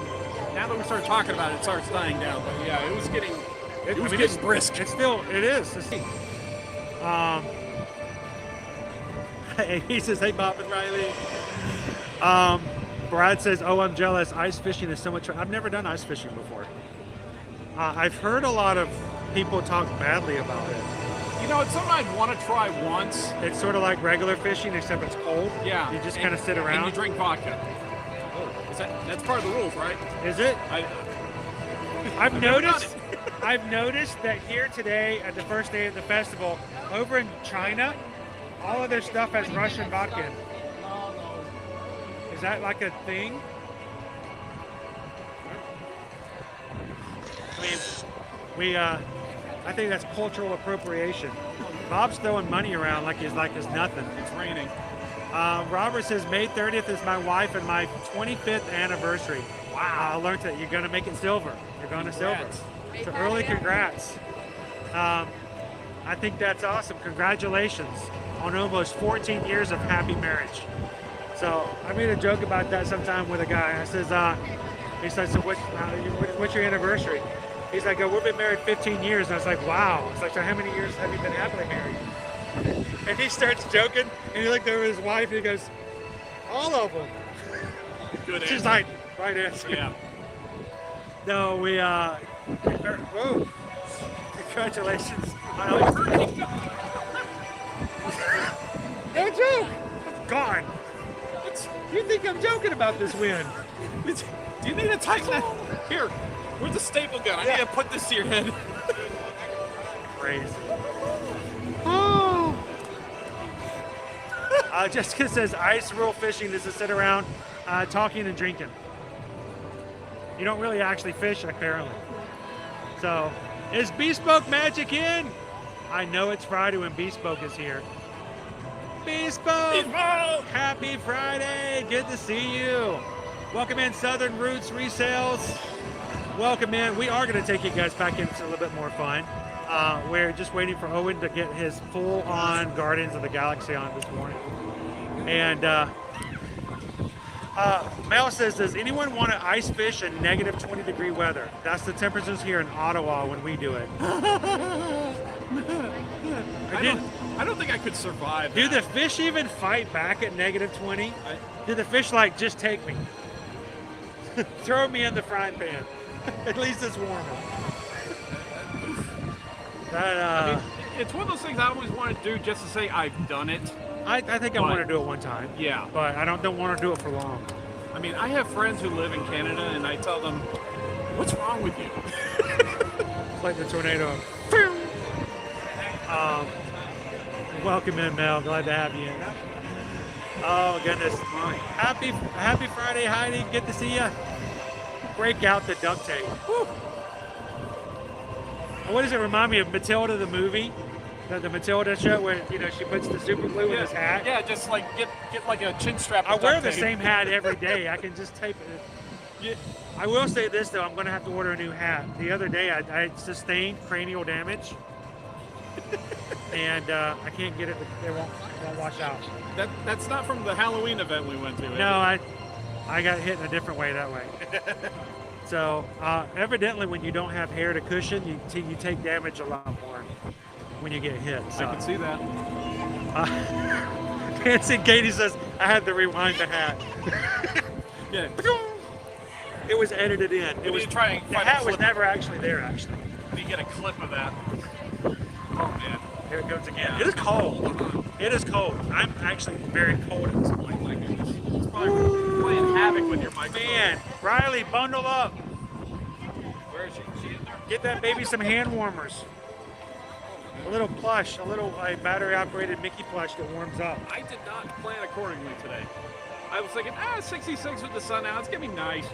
Now that we start talking about it, it starts dying down. But yeah, it was getting getting brisk. It is. He says, "Hey, Bob and Riley." Brad says, "Oh, I'm jealous. Ice fishing is so much fun." I've never done ice fishing before. I've heard a lot of people talk badly about it. You know, it's something I'd want to try once. It's sort of like regular fishing, except it's cold. Yeah. You just kind of sit around. And you drink vodka. Oh, that's part of the rules, right? Is it? I've noticed that here today at the first day of the festival, over in China, all of their stuff has Russian vodka. Is that like a thing? I mean, I think that's cultural appropriation. Bob's throwing money around like it's nothing. It's raining. Robert says May 30th is my wife and my 25th anniversary. Wow, I learned that you're gonna make it silver. You're going to silver. So early congrats. I think that's awesome. Congratulations on almost 14 years of happy marriage. So I made a joke about that sometime with a guy. I says, he said, "So what's your anniversary?" He's like, "Oh, we've been married 15 years." And I was like, "Wow." It's like, "So how many years have you been happily married?" And he starts joking, and he looked over at his wife, and he goes, "All of them." Good She's answer. like, "Right answer." Yeah. No, whoa. Congratulations on all your No joke. Gone. You think I'm joking about this win? Do you need to tighten that? Here, where's the staple gun? I need to put this to your head. Crazy. Oh. Jessica says ice rule fishing is to sit around talking and drinking. You don't really actually fish, apparently. So, is Bespoke Magic in? I know it's Friday when Bespoke is here. Bespoke! Happy Friday! Good to see you. Welcome in Southern Roots Resales. Welcome in. We are going to take you guys back into a little bit more fun. We're just waiting for Owen to get his full-on Guardians of the Galaxy on this morning. And Mel says, "Does anyone want to ice fish in negative 20-degree weather?" That's the temperatures here in Ottawa when we do it. I don't think I could survive Do that. the fish even fight back at negative 20? Do the fish like, just take me? Throw me in the frying pan. At least it's warmer. I mean, it's one of those things I always want to do just to say I've done it. I think I want to do it one time. Yeah. But I don't want to do it for long. I mean, I have friends who live in Canada, and I tell them, "What's wrong with you?" It's like the tornado. Welcome in, Mel. Glad to have you in. Oh goodness. Happy Friday, Heidi. Good to see you. Break out the duct tape. Whew. What does it remind me of? Matilda the movie? The Matilda show where, she puts the super glue in his hat? Yeah, just like get like a chin strap. I wear the same hat every day. I can just tape it. I will say this though, I'm going to have to order a new hat. The other day I sustained cranial damage. And I can't get it. It won't wash out. That's not from the Halloween event we went to. No, I got hit in a different way that way. So evidently, when you don't have hair to cushion, you take damage a lot more when you get hit. So. I can see that. Nancy Katie says I had to rewind the hat. Yeah. It was edited in. It was trying. The hat was never actually there. Actually. Let me get a clip of that. Oh man. Here it goes again. It is cold. It is cold. I'm actually very cold at this point. My goodness. It's probably playing havoc with your microphone. Man, Riley, bundle up. Where is she? Is she in there? Get that baby some hand warmers. A little plush, a little battery-operated Mickey plush that warms up. I did not plan accordingly today. I was thinking, 66 with the sun out. It's gonna be nice.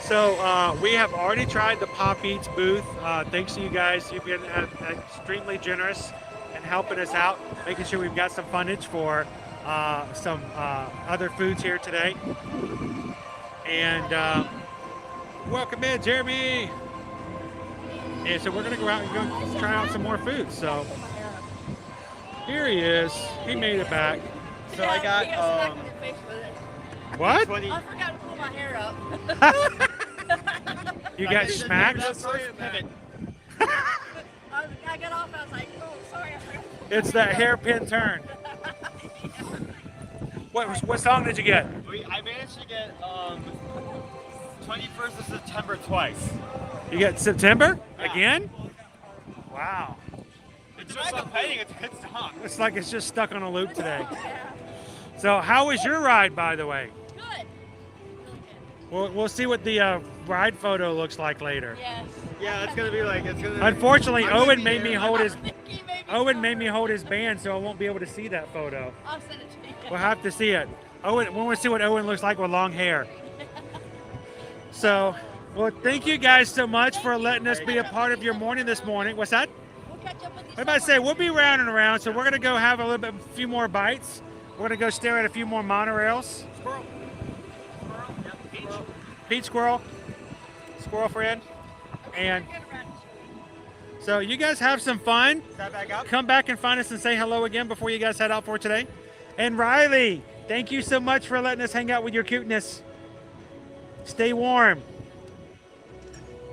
So we have already tried the Pop Eats booth. Thanks to you guys. You've been extremely generous in helping us out, making sure we've got some fundage for some other foods here today. And welcome in, Jeremy. And so we're gonna go out and go try out some more food. So here he is. He made it back. So I got what? I forgot to pull my hair up. You got smacked? I got off and I was like, oh, sorry, I forgot. It's that hairpin turn. What song did you get? I managed to get 21st of September twice. You got September? Again? Wow. It's just complaining, it's a good song. It's like it's just stuck on a loop today. So how was your ride, by the way? Good. We'll see what the ride photo looks like later. Yes. Yeah, it's gonna be like Unfortunately, Owen made me hold his band, so I won't be able to see that photo. I'll send it to you. We'll have to see it. Owen, we want to see what Owen looks like with long hair. So, well, thank you guys so much for letting us be a part of your morning this morning. What's that? We'll catch up with you. What about to say? We'll be round and around, so we're gonna go have a few more bites. We're gonna go stare at a few more monorails. Squirrel. Pete Squirrel. Squirrel friend. And so you guys have some fun. Come back and find us and say hello again before you guys head out for today. And Riley, thank you so much for letting us hang out with your cuteness. Stay warm.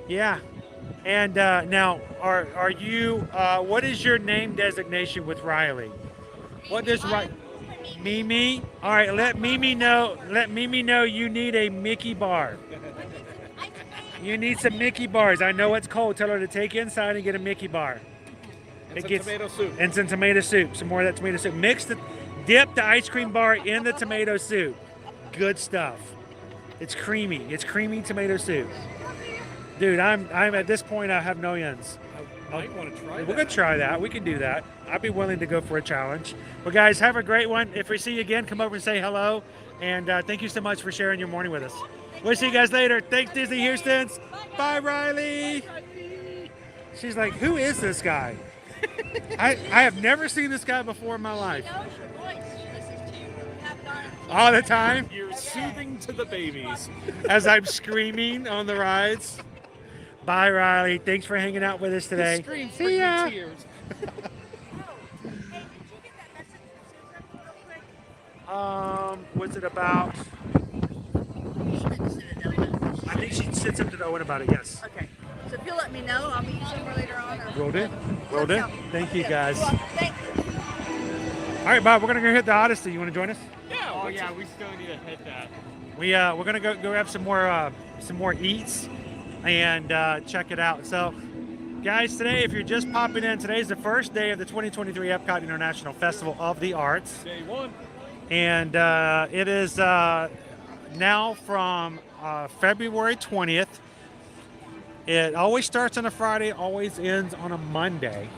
Yeah. And now, are you? What is your name designation with Riley? What does Riley? Mimi. All right. Let Mimi know. Let Mimi know you need a Mickey bar. You need some Mickey bars. I know it's cold. Tell her to take you inside and get a Mickey bar. And some tomato soup. And some tomato soup. Some more of that tomato soup. Dip the ice cream bar in the tomato soup. Good stuff. It's creamy. It's creamy tomato soup. Dude, I'm at this point I have no ends. I might want to try that. We're gonna try that. We can do that. I'd be willing to go for a challenge. Well, guys, have a great one. If we see you again, come over and say hello. And thank you so much for sharing your morning with us. We'll see you guys later. Thanks, Disney Houston's. Bye, Riley. She's like, who is this guy? I have never seen this guy before in my life. All the time? You're soothing to the babies. As I'm screaming on the rides. Bye, Riley. Thanks for hanging out with us today. See ya. Tears. What's it about? I think she said something to Owen about it, yes. Okay. So if you'll let me know, I'll meet you somewhere later on. Will do. Will do. Thank you, guys. Thanks. All right, Bob, we're going to go hit the Odyssey. You want to join us? Yeah. Oh, yeah, we still need to hit that. We're going to go grab some more eats and check it out. So, guys, today, if you're just popping in, today's the first day of the 2023 Epcot International Festival of the Arts. Day one. And it is now from February 20th. It always starts on a Friday, always ends on a Monday.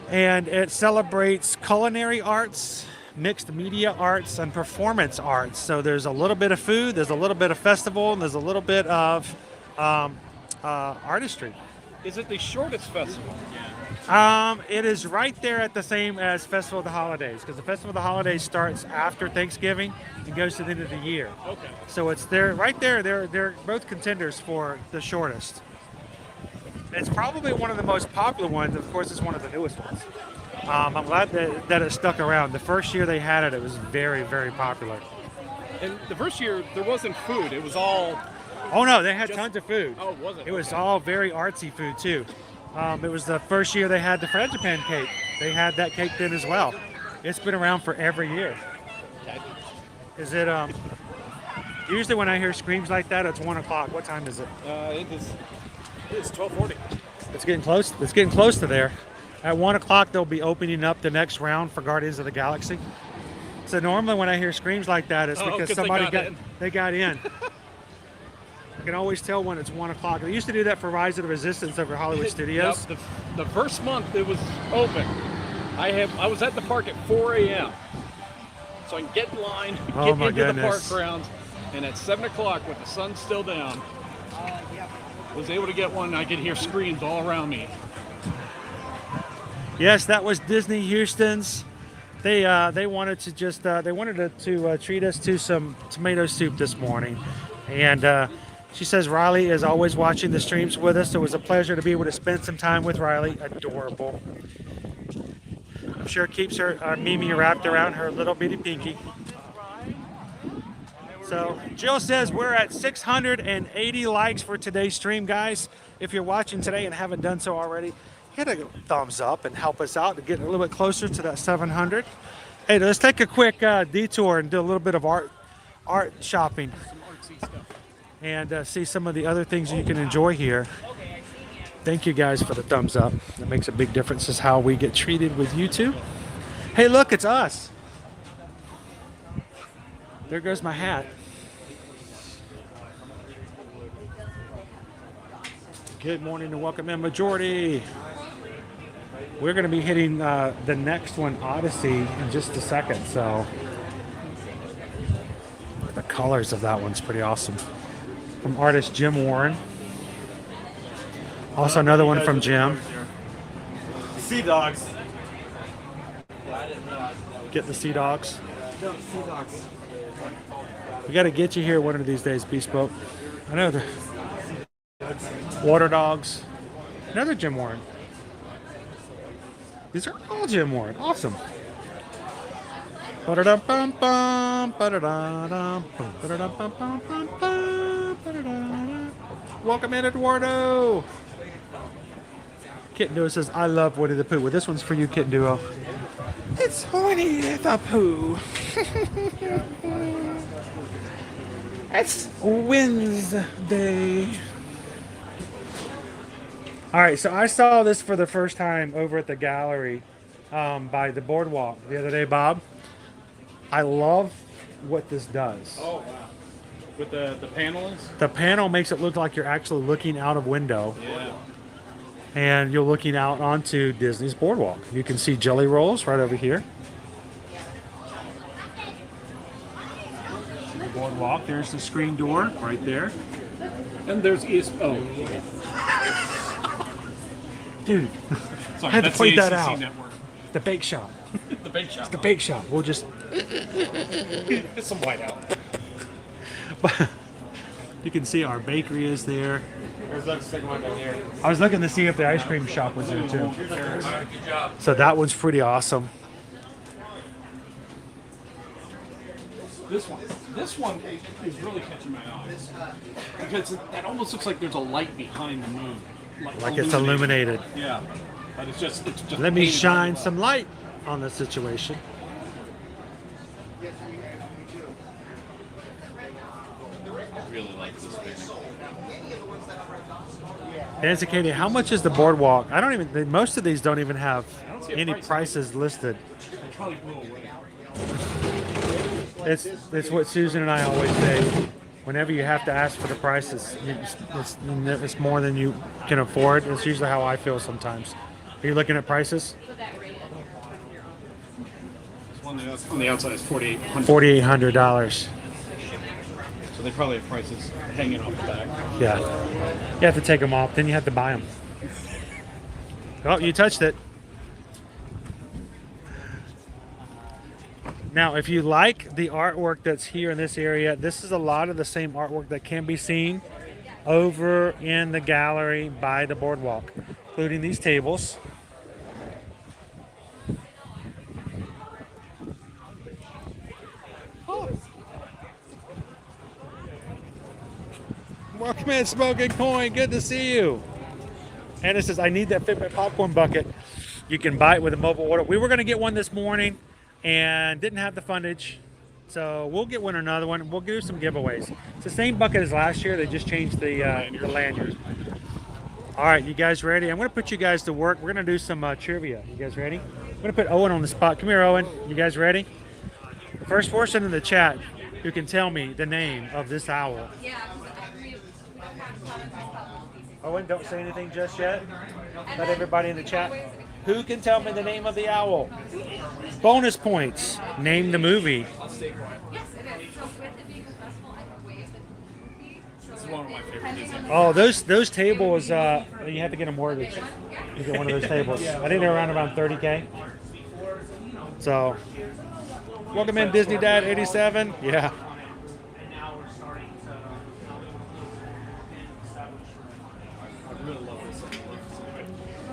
And it celebrates culinary arts, mixed media arts, and performance arts. So there's a little bit of food, there's a little bit of festival, and there's a little bit of artistry. Is it the shortest festival? It is right there at the same as Festival of the Holidays, because the Festival of the Holidays starts after Thanksgiving and goes to the end of the year. Okay. So it's there, right there. They're both contenders for the shortest. It's probably one of the most popular ones. Of course, it's one of the newest ones. I'm glad that it stuck around. The first year they had it, it was very, very popular. And the first year, there wasn't food. It was all... Oh, no, they had tons of food. Oh, was it? It was all very artsy food, too. It was the first year they had the frangipane cake. They had that cake then as well. It's been around for every year. Is it, usually when I hear screams like that, it's 1 o'clock. What time is it? It's 12:40. It's getting close. It's getting close to there. At 1 o'clock, they'll be opening up the next round for Guardians of the Galaxy. So normally when I hear screams like that, it's because somebody got in. can always tell when it's 1 o'clock. They used to do that for Rise of the Resistance over Hollywood Studios. Yep, the first month it was open. I was at the park at 4 a.m. so I can get in line, get into the park grounds, and at 7 o'clock with the sun still down, was able to get one. I could hear screams all around me. Yes, that was Disney Houston's. They wanted to just to treat us to some tomato soup this morning, and she says Riley is always watching the streams with us. So it was a pleasure to be able to spend some time with Riley. Adorable. I'm sure it keeps her Mimi wrapped around her little bitty pinky. So Jill says we're at 680 likes for today's stream, guys. If you're watching today and haven't done so already, hit a thumbs up and help us out to get a little bit closer to that 700. Hey, let's take a quick detour and do a little bit of art shopping and see some of the other things you can enjoy here. Thank you guys for the thumbs up. That makes a big difference as how we get treated with YouTube. Hey, look, it's us. There goes my hat. Good morning and welcome in, Majority. We're going to be hitting the next one, Odyssey, in just a second. So the colors of that one's pretty awesome. From artist Jim Warren. Also another one from Jim. Sea dogs. Get the sea dogs. No, sea dogs. We got to get you here one of these days, Bespoke. I know the water dogs. Another Jim Warren. These are all Jim Warren. Awesome. Welcome in, Eduardo. Kitten Duo says, I love Winnie the Pooh. Well, this one's for you, Kitten Duo. It's Winnie the Pooh. It's Wednesday. All right, so I saw this for the first time over at the gallery by the boardwalk the other day, Bob. I love what this does. Oh, wow. With the panel is? The panel makes it look like you're actually looking out of window. Yeah. And you're looking out onto Disney's boardwalk. You can see Jelly Rolls right over here. The boardwalk, there's the screen door right there. And there's Dude, sorry, I had to point that ACC out. Network. The bake shop. The bake shop. It's the bake shop. We'll just get some white out. But you can see our bakery is there. There's the second one down here. I was looking to see if the ice cream shop was there too. Good job. So that one's pretty awesome. This one is really catching my eye because it almost looks like there's a light behind the moon, Like it's illuminated. Yeah, but it's just. Let me shine some light on the situation. I really like this thing. Nancy Katie, how much is the boardwalk? I don't even. Most of these don't even have any prices listed. They probably will. It's what Susan and I always say. Whenever you have to ask for the prices, it's more than you can afford. It's usually how I feel sometimes. Are you looking at prices? On the outside is $4,800. $4,800. So they probably have prices hanging off the back. Yeah. You have to take them off, then you have to buy them. Oh, you touched it. Now, if you like the artwork that's here in this area, this is a lot of the same artwork that can be seen over in the gallery by the boardwalk, including these tables. Welcome in, Smoking Coin. Good to see you. And it says, I need that Fitbit popcorn bucket. You can buy it with a mobile order. We were going to get one this morning and didn't have the fundage. So we'll get one or another one. We'll do some giveaways. It's the same bucket as last year. They just changed the lanyard. All right, you guys ready? I'm going to put you guys to work. We're going to do some trivia. You guys ready? I'm going to put Owen on the spot. Come here, Owen. You guys ready? First person in the chat who can tell me the name of this owl. Yeah. Owen, don't say anything just yet. Let everybody in the chat. Who can tell me the name of the owl? Bonus points. Name the movie. This is one of my favorite Disney. Oh, those tables, you have to get a mortgage to get one of those tables. I think they're around $30K. So, welcome in Disney Dad 87. Yeah.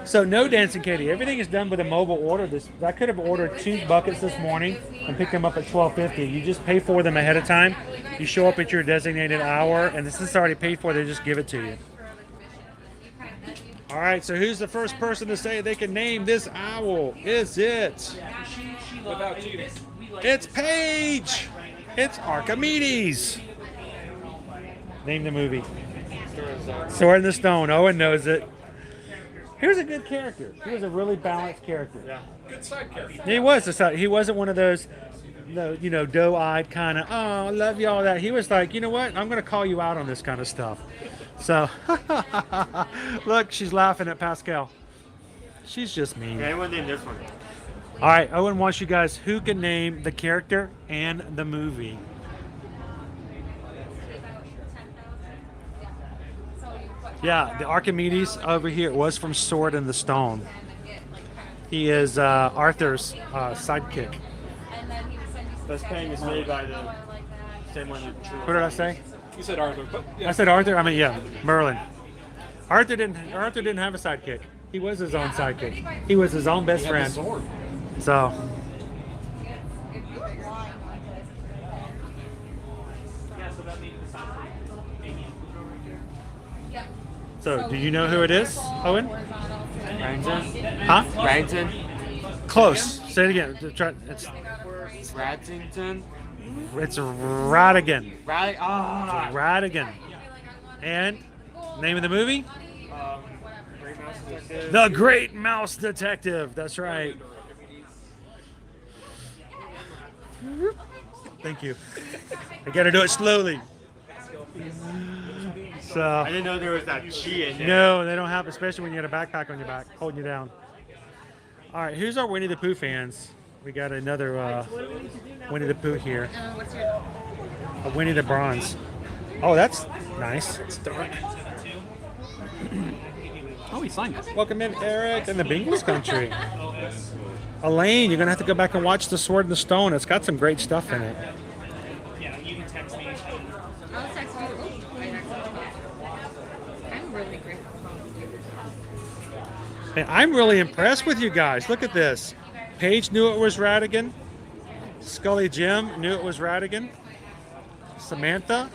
So no Dancing Katie. Everything is done with a mobile order. I could have ordered 2 buckets this morning and picked them up at $12.50. You just pay for them ahead of time. You show up at your designated hour, and this is already paid for. They just give it to you. All right. So who's the first person to say they can name this owl? Is it? Without cheating. It's Paige. It's Archimedes. Name the movie. Sword in the Stone. Owen knows it. He was a good character. He was a really balanced character. Yeah. Good side character. He was. He wasn't one of those, doe-eyed kind of, oh, I love you, all that. He was like, you know what? I'm going to call you out on this kind of stuff. So, look, she's laughing at Pascal. She's just mean. Okay, anyone name this one? All right, Owen wants you guys, who can name the character and the movie? Yeah, the Archimedes over here was from Sword in the Stone. He is Arthur's sidekick. This painting is made by the same one you drew. What did I say? You said Arthur, but yeah. I said Arthur. I mean, yeah, Merlin. Arthur didn't have a sidekick. He was his own sidekick. He was his own best friend. So. So, do you know who it is, Owen? Ranton? Huh? Ranton? Close. Say it again. It's Rattington? It's Radigan. Radigan. And name of the movie? Great Mouse Detective. The Great Mouse Detective. That's right. Thank you. I got to do it slowly. So, I didn't know there was that chi in there. No, they don't have, especially when you got a backpack on your back, holding you down. All right, who's our Winnie the Pooh fans? We got another Winnie the Pooh here. What's your... A Winnie the Bronze. Oh, that's nice. It's dark. Oh, he signed it. Welcome in, Eric, in the Bengals country. Elaine, you're going to have to go back and watch The Sword in the Stone. It's got some great stuff in it. Yeah, you can text me. I'll text you. I'm really grateful. Man, I'm really impressed with you guys. Look at this. Paige knew it was Radigan. Scully Jim knew it was Radigan. Samantha,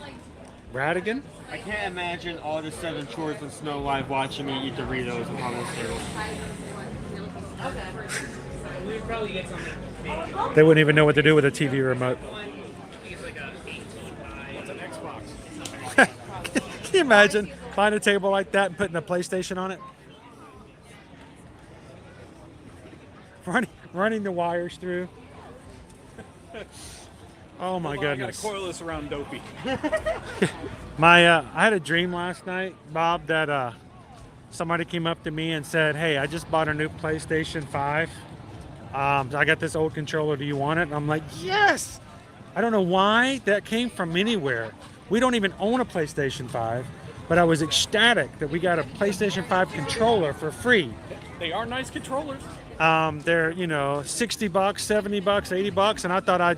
Radigan. I can't imagine all the 7 chores in Snow White watching me eat Doritos on this table. We'd probably get something. They wouldn't even know what to do with a TV remote. It's like a 18 by... It's an Xbox. Can you imagine buying a table like that and putting a PlayStation on it? Running the wires through. Oh my goodness. I gotta coil this around Dopey. I had a dream last night, Bob, that somebody came up to me and said, hey, I just bought a new PlayStation 5. I got this old controller. Do you want it? And I'm like, yes! I don't know why that came from anywhere. We don't even own a PlayStation 5, but I was ecstatic that we got a PlayStation 5 controller for free. They are nice controllers. They're, $60, $70, $80, and I thought I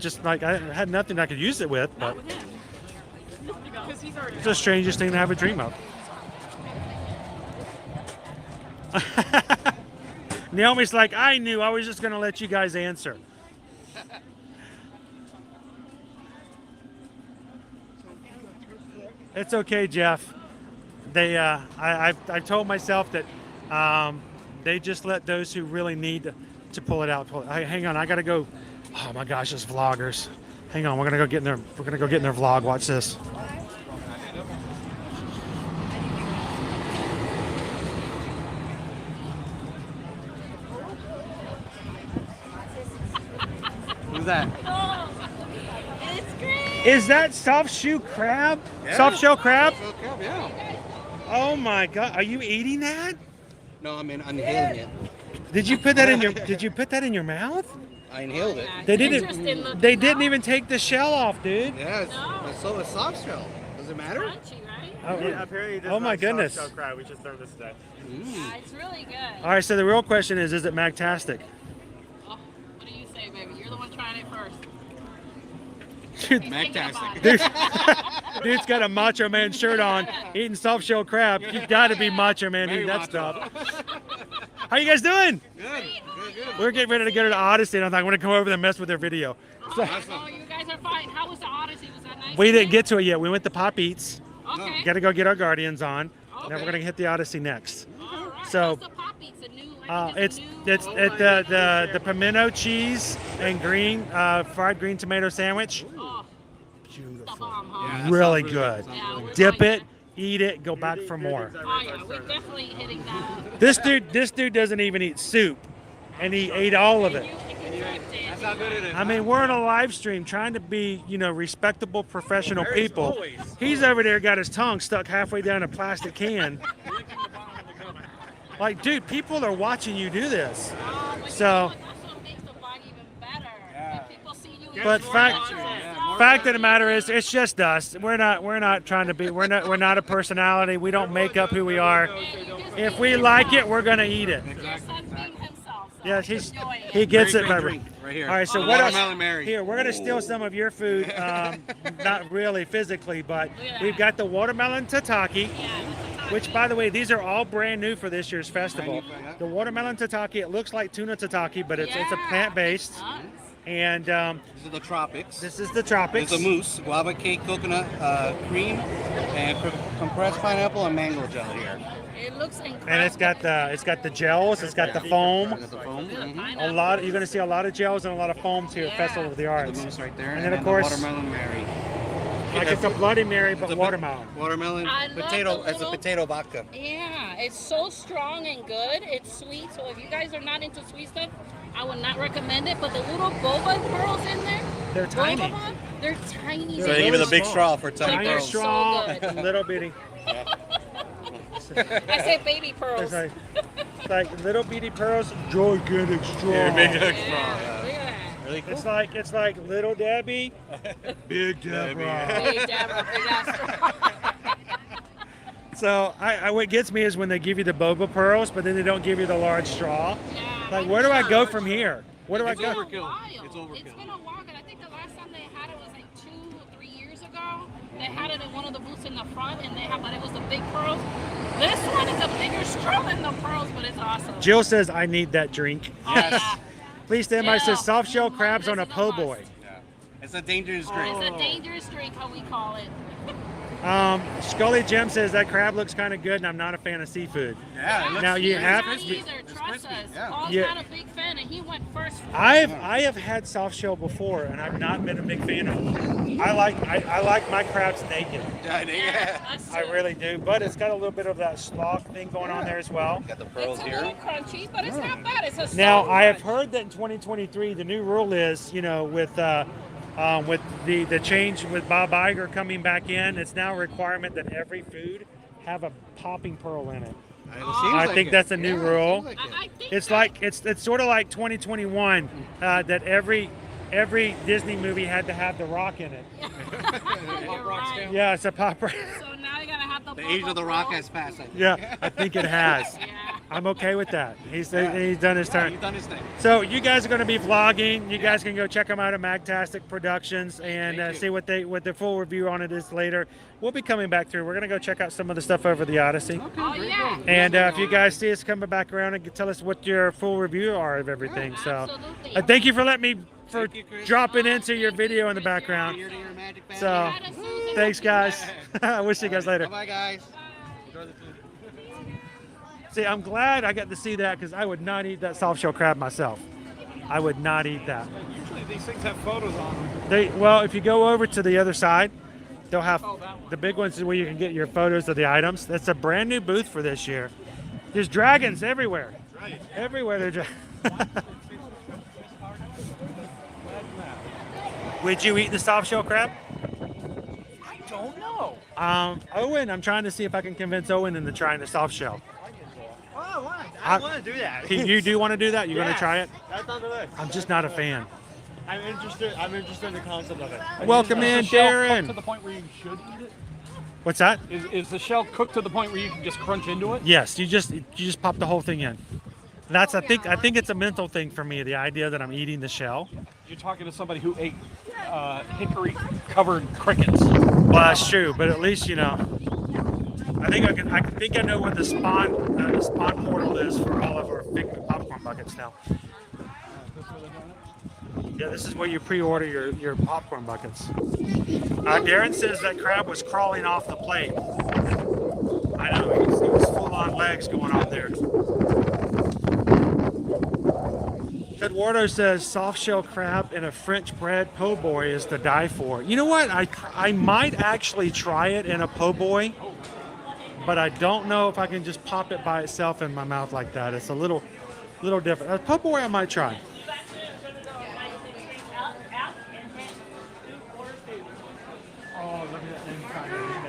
had nothing I could use it with, but it's the strangest thing to have a dream of. Naomi's like, I knew, I was just going to let you guys answer. It's okay, Jeff. I've told myself that they just let those who really need to pull it out. Hang on, I gotta go. Oh my gosh, it's vloggers. Hang on, we're gonna go get in their vlog. Watch this. Who's that? It's great. Is that soft shell crab? Yeah. Soft shell crab? Yeah. Oh my God! Are you eating that? No, I'm inhaling it. Did you put that in your? Did you put that in your mouth? I inhaled it. They didn't. They didn't even take the shell off, dude. Yeah, it's soft shell. Does it matter? Crunchy, right? Oh, Yeah, apparently this oh my is goodness! soft shell crab. We just learned this today. Yeah, it's really good. All right, so the real question is it magtastic? Oh, what do you say, baby? You're the one trying it first. Dude, Magtastic. Dude's got a Macho Man shirt on, eating soft shell crab. You got to be Macho Man eating that stuff. How you guys doing? Good. We're getting ready to go to the Odyssey, and I'm like, I'm gonna come over there and mess with their video. So, Oh, you guys are fine. How was the Odyssey? Was that nice? we didn't get to it yet. We went to Pop Eats. Okay. Got to go get our Guardians on. Then we're gonna hit the Odyssey next. All right. So, How's the Pop Eats? A new, it's the pimento cheese and green fried green tomato sandwich. Oh, Beautiful. huh? Really good. Yeah, we're Dip trying it, eat it, go back for more. Oh, yeah, we're definitely hitting that. This dude doesn't even eat soup, and he ate all of it. That's how good it is. I mean, we're on a live stream trying to be, respectable professional people. He's over there got his tongue stuck halfway down a plastic can. Like, dude, people are watching you do this. So, but fact of the matter is, it's just us. We're not trying to be. We're not a personality. We don't make up who we are. If we like it, we're gonna eat it. Yes, he gets it. Right here. All right, so what else? Watermelon Mary. Here, we're gonna steal some of your food. Not really physically, but we've got the watermelon tataki. Which, by the way, these are all brand new for this year's festival. The watermelon tataki, it looks like tuna tataki, but it's a plant-based. And these are the tropics. This is the tropics. There's a mousse, guava cake, coconut cream, and compressed pineapple and mango gel here. It looks incredible. And it's got the gels, it's got the foam. A lot. You're going to see a lot of gels and a lot of foams here at Festival of the Arts. The mousse right there, and then of course, the watermelon Mary. Like it's a Bloody Mary, but watermelon. Watermelon potato. It's a potato vodka. Yeah, it's so strong and good. It's sweet. So if you guys are not into sweet stuff, I would not recommend it. But the little boba pearls in there, they're tiny. Boba, they're tiny. So they give it a big straw for tiny pearls. straw, So good. little bitty. I say baby pearls. It's like little bitty pearls, gigantic straw. Yeah, big straw. Yeah. Really cool. It's like little Debbie, big Deborah. Big Deborah, big ass straw. So what gets me is when they give you the boba pearls, but then they don't give you the large straw. Yeah, Like, where do I go from here? Where do I go? It's overkill. It's been a while, and I think the last time they had it was like 2 or 3 years ago. They had it in one of the booths in the front, and but it was the big pearls. This one is a bigger straw than the pearls, but it's awesome. Jill says, I need that drink. Yes. Please stand by. Says soft shell crabs on a po' boy. Yeah. It's a dangerous drink. It's a dangerous drink, how we call it. Scully Jim says that crab looks kind of good, and I'm not a fan of seafood. Yeah. It looks Now you have. Not either, trust us. Yeah. Paul's Yeah. not a big fan, and he went first. I have had soft shell before, and I've not been a big fan of it. I like my crabs naked. I really do, but it's got a little bit of that sloth thing going on there as well. Got the It's pearls a here. little crunchy, but it's not bad. It's a Now soft I have crunch. heard that in 2023 the new rule is, with the change with Bob Iger coming back in, it's now a requirement that every food have a popping pearl in it. I think that's a new rule. It's sort of like 2021 that every Disney movie had to have The Rock in it. You're right. Yeah, it's a pop. So now you gotta have the age of the Rock has passed. I think. Yeah, I think it has. I'm okay with that. He's done his turn. He's done his thing. So you guys are going to be vlogging. You guys can go check them out at Magtastic Productions and see what the full review on it is later. We'll be coming back through. We're going to go check out some of the stuff over the Odyssey. Oh, yeah. And if you guys see us coming back around and tell us what your full review are of everything. So Absolutely. thank you for letting me dropping into your video in the background. So thanks guys. I wish you guys later. Bye guys. See, I'm glad I got to see that because I would not eat that soft shell crab myself. I would not eat that. Usually these things have photos on them. Well, if you go over to the other side, they'll have the big ones is where you can get your photos of the items. That's a brand new booth for this year. There's dragons everywhere. Right. Everywhere there's Would you eat the soft shell crab? don't know. Owen, I'm trying to see if I can convince Owen into trying the soft shell. Oh, I want to do that. You do want to do that? You're going to Yes, try it? That's on the list. I'm just not a fan. I'm interested in the concept of it. Welcome in, Is the shell Darren. cooked to the point where you should eat it? What's that? Is the shell cooked to the point where you can just crunch into it? Yes, you just pop the whole thing in. That's I think it's a mental thing for me, the idea that I'm eating the shell. You're talking to somebody who ate hickory-covered crickets. Well, that's true, but at least you know. I think I know what the spawn portal is for all of our Figment popcorn buckets now. Yeah, this is where you pre-order your popcorn buckets. Darren says that crab was crawling off the plate. I know, it was full-on legs going on there. Eduardo says soft shell crab and a French bread po' boy is to die for. You know what? I might actually try it in a po' boy, but I don't know if I can just pop it by itself in my mouth like that. It's a little different. A po' boy I might try.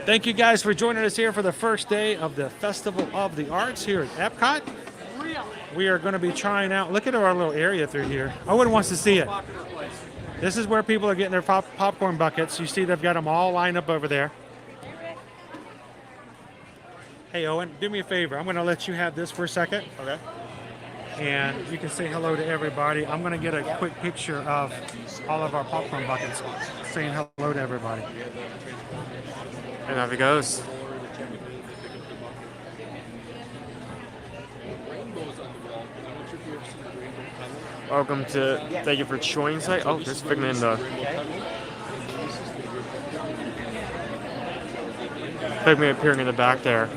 Thank you guys for joining us here for the first day of the Festival of the Arts here at Epcot. We are going to be trying out, look at our little area through here. Owen wants to see it. This is where people are getting their popcorn buckets. You see they've got them all lined up over there. Hey Owen, do me a favor. I'm going to let you have this for a second. Okay. And you can say hello to everybody. I'm going to get a quick picture of all of our popcorn buckets saying hello to everybody. And off it goes. Welcome to, thank you for joining site. Oh, there's Figment in the Figment appearing in the back there.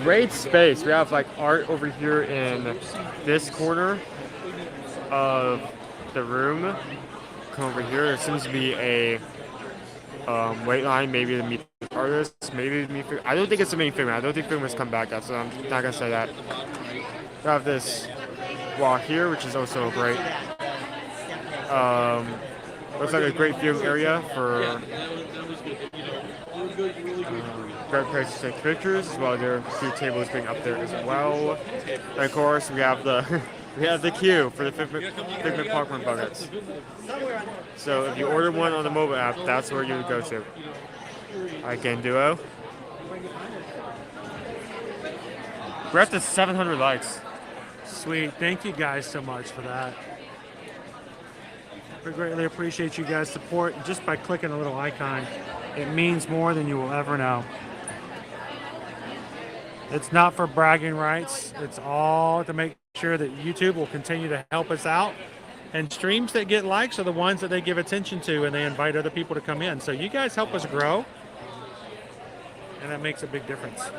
Great space. We have like art over here in this corner of the room. Come over here. There seems to be a wait line, maybe to meet the artists, maybe to meet. I don't think it's a main Figment. I don't think Figment's come back yet, so I'm not gonna say that. We have this wall here, which is also great. Looks like a great viewing area for great place to take pictures, as well. There are food tables being up there as well. And of course, we have the queue for the Figment popcorn buckets. So if you order one on the mobile app, that's where you would go to. Again, Duo. We're up to 700 likes. Sweet. Thank you guys so much for that. We greatly appreciate you guys' support. Just by clicking a little icon, it means more than you will ever know. It's not for bragging rights. It's all to make sure that YouTube will continue to help us out. And streams that get likes are the ones that they give attention to, and they invite other people to come in. So you guys help us grow, and that makes a big difference.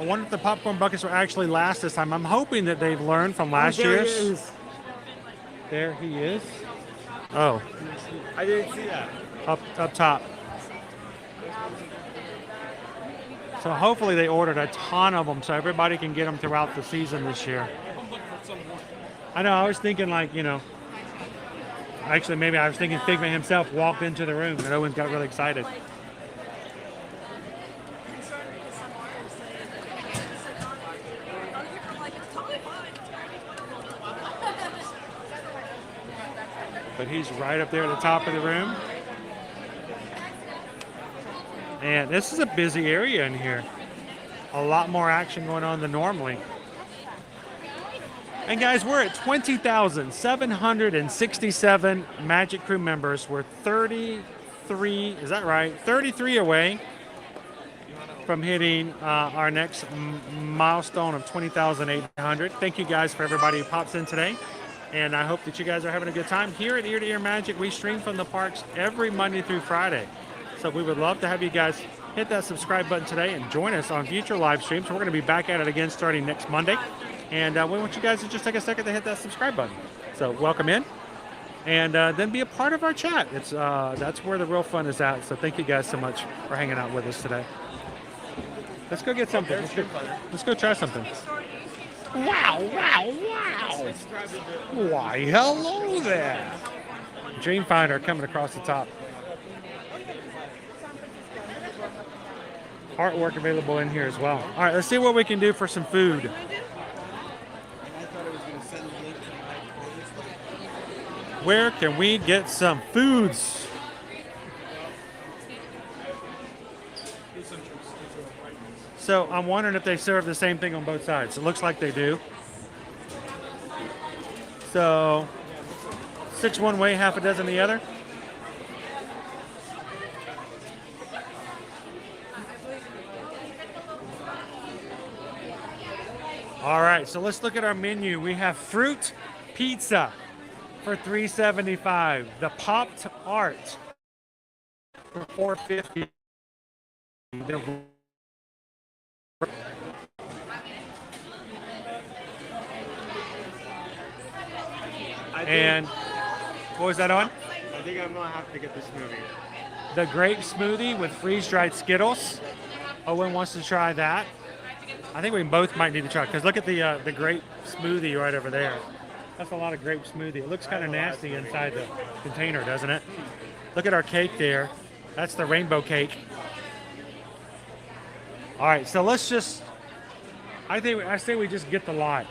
One of the popcorn buckets were actually last this time. I'm hoping that they've learned from last year's. There he is. Oh. I didn't see that. Up top. So hopefully they ordered a ton of them so everybody can get them throughout the season this year. I know, I was thinking like, you know, actually maybe I was thinking Figment himself walked into the room and Owen got really excited. But he's right up there at the top of the room. And this is a busy area in here. A lot more action going on than normally. And guys, we're at 20,767 Magic Crew members. We're 33, is that right? 33 away from hitting our next milestone of 20,800. Thank you guys for everybody who pops in today. And I hope that you guys are having a good time. Here at Ear to Ear Magic, we stream from the parks every Monday through Friday. So we would love to have you guys hit that subscribe button today and join us on future live streams. We're going to be back at it again starting next Monday. And we want you guys to just take a second to hit that subscribe button. So welcome in. And then be a part of our chat. It's that's where the real fun is at. So thank you guys so much for hanging out with us today. Let's go get something. Let's go try something. Wow, wow, wow. Why, hello there. Dreamfinder coming across the top. Artwork available in here as well. All right, let's see what we can do for some food. Where can we get some foods? So I'm wondering if they serve the same thing on both sides. It looks like they do. So 6 one way, half a dozen the other. All right, so let's look at our menu. We have fruit pizza for $3.75. The popped art for $4.50. And what was that on? I think I'm gonna have to get the smoothie. The grape smoothie with freeze-dried Skittles. Owen wants to try that. I think we both might need to try it because look at the grape smoothie right over there. That's a lot of grape smoothie. It looks kind of nasty inside the container, doesn't it? Look at our cake there. That's the rainbow cake. All right, so let's just. I say we just get the lot.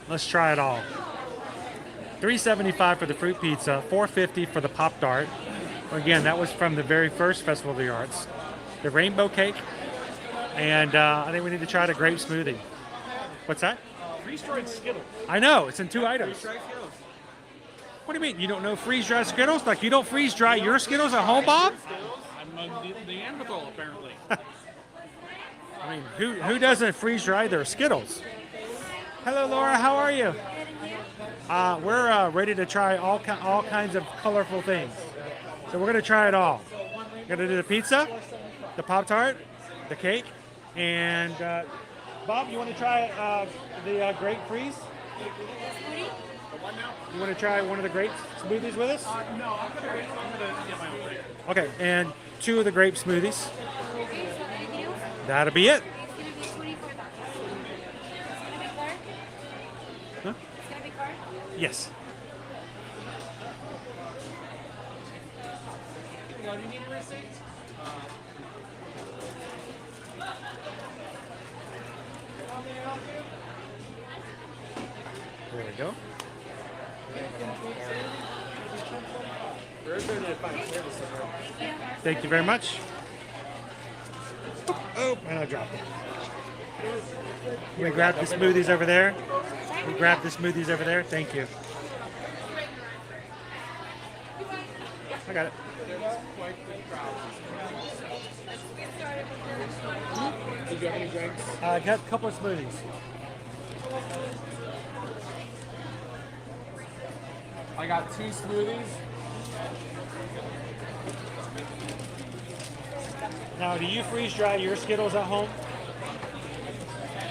Let's try it all. $3.75 for the fruit pizza, $4.50 for the Pop-Tart. Again, that was from the very first Festival of the Arts. The rainbow cake, and I think we need to try the grape smoothie. What's that? Freeze-dried Skittles. I know, it's in 2 items. Freeze-dried Skittles. What do you mean? You don't know freeze-dried Skittles? Like you don't freeze-dry your Skittles at home, Bob? I'm a Neanderthal, apparently. I mean, who doesn't freeze-dry their Skittles? Hello, Laura. How are you? We're ready to try all kinds of colorful things. So we're going to try it all. We're going to do the pizza, the Pop-Tart, the cake, and Bob, you want to try the grape freeze? You want to try one of the grape smoothies with us? No, I'm going to get my own thing. Okay, and 2 of the grape smoothies. That'll be it. Huh? Yes. Do you need a receipt? There we go. Thank you very much. Oh, and I dropped it. We grab the smoothies over there. We grab the smoothies over there. Thank you. I got it. Did you have any drinks? I got a couple of smoothies. I got 2 smoothies. Now, do you freeze dry your Skittles at home?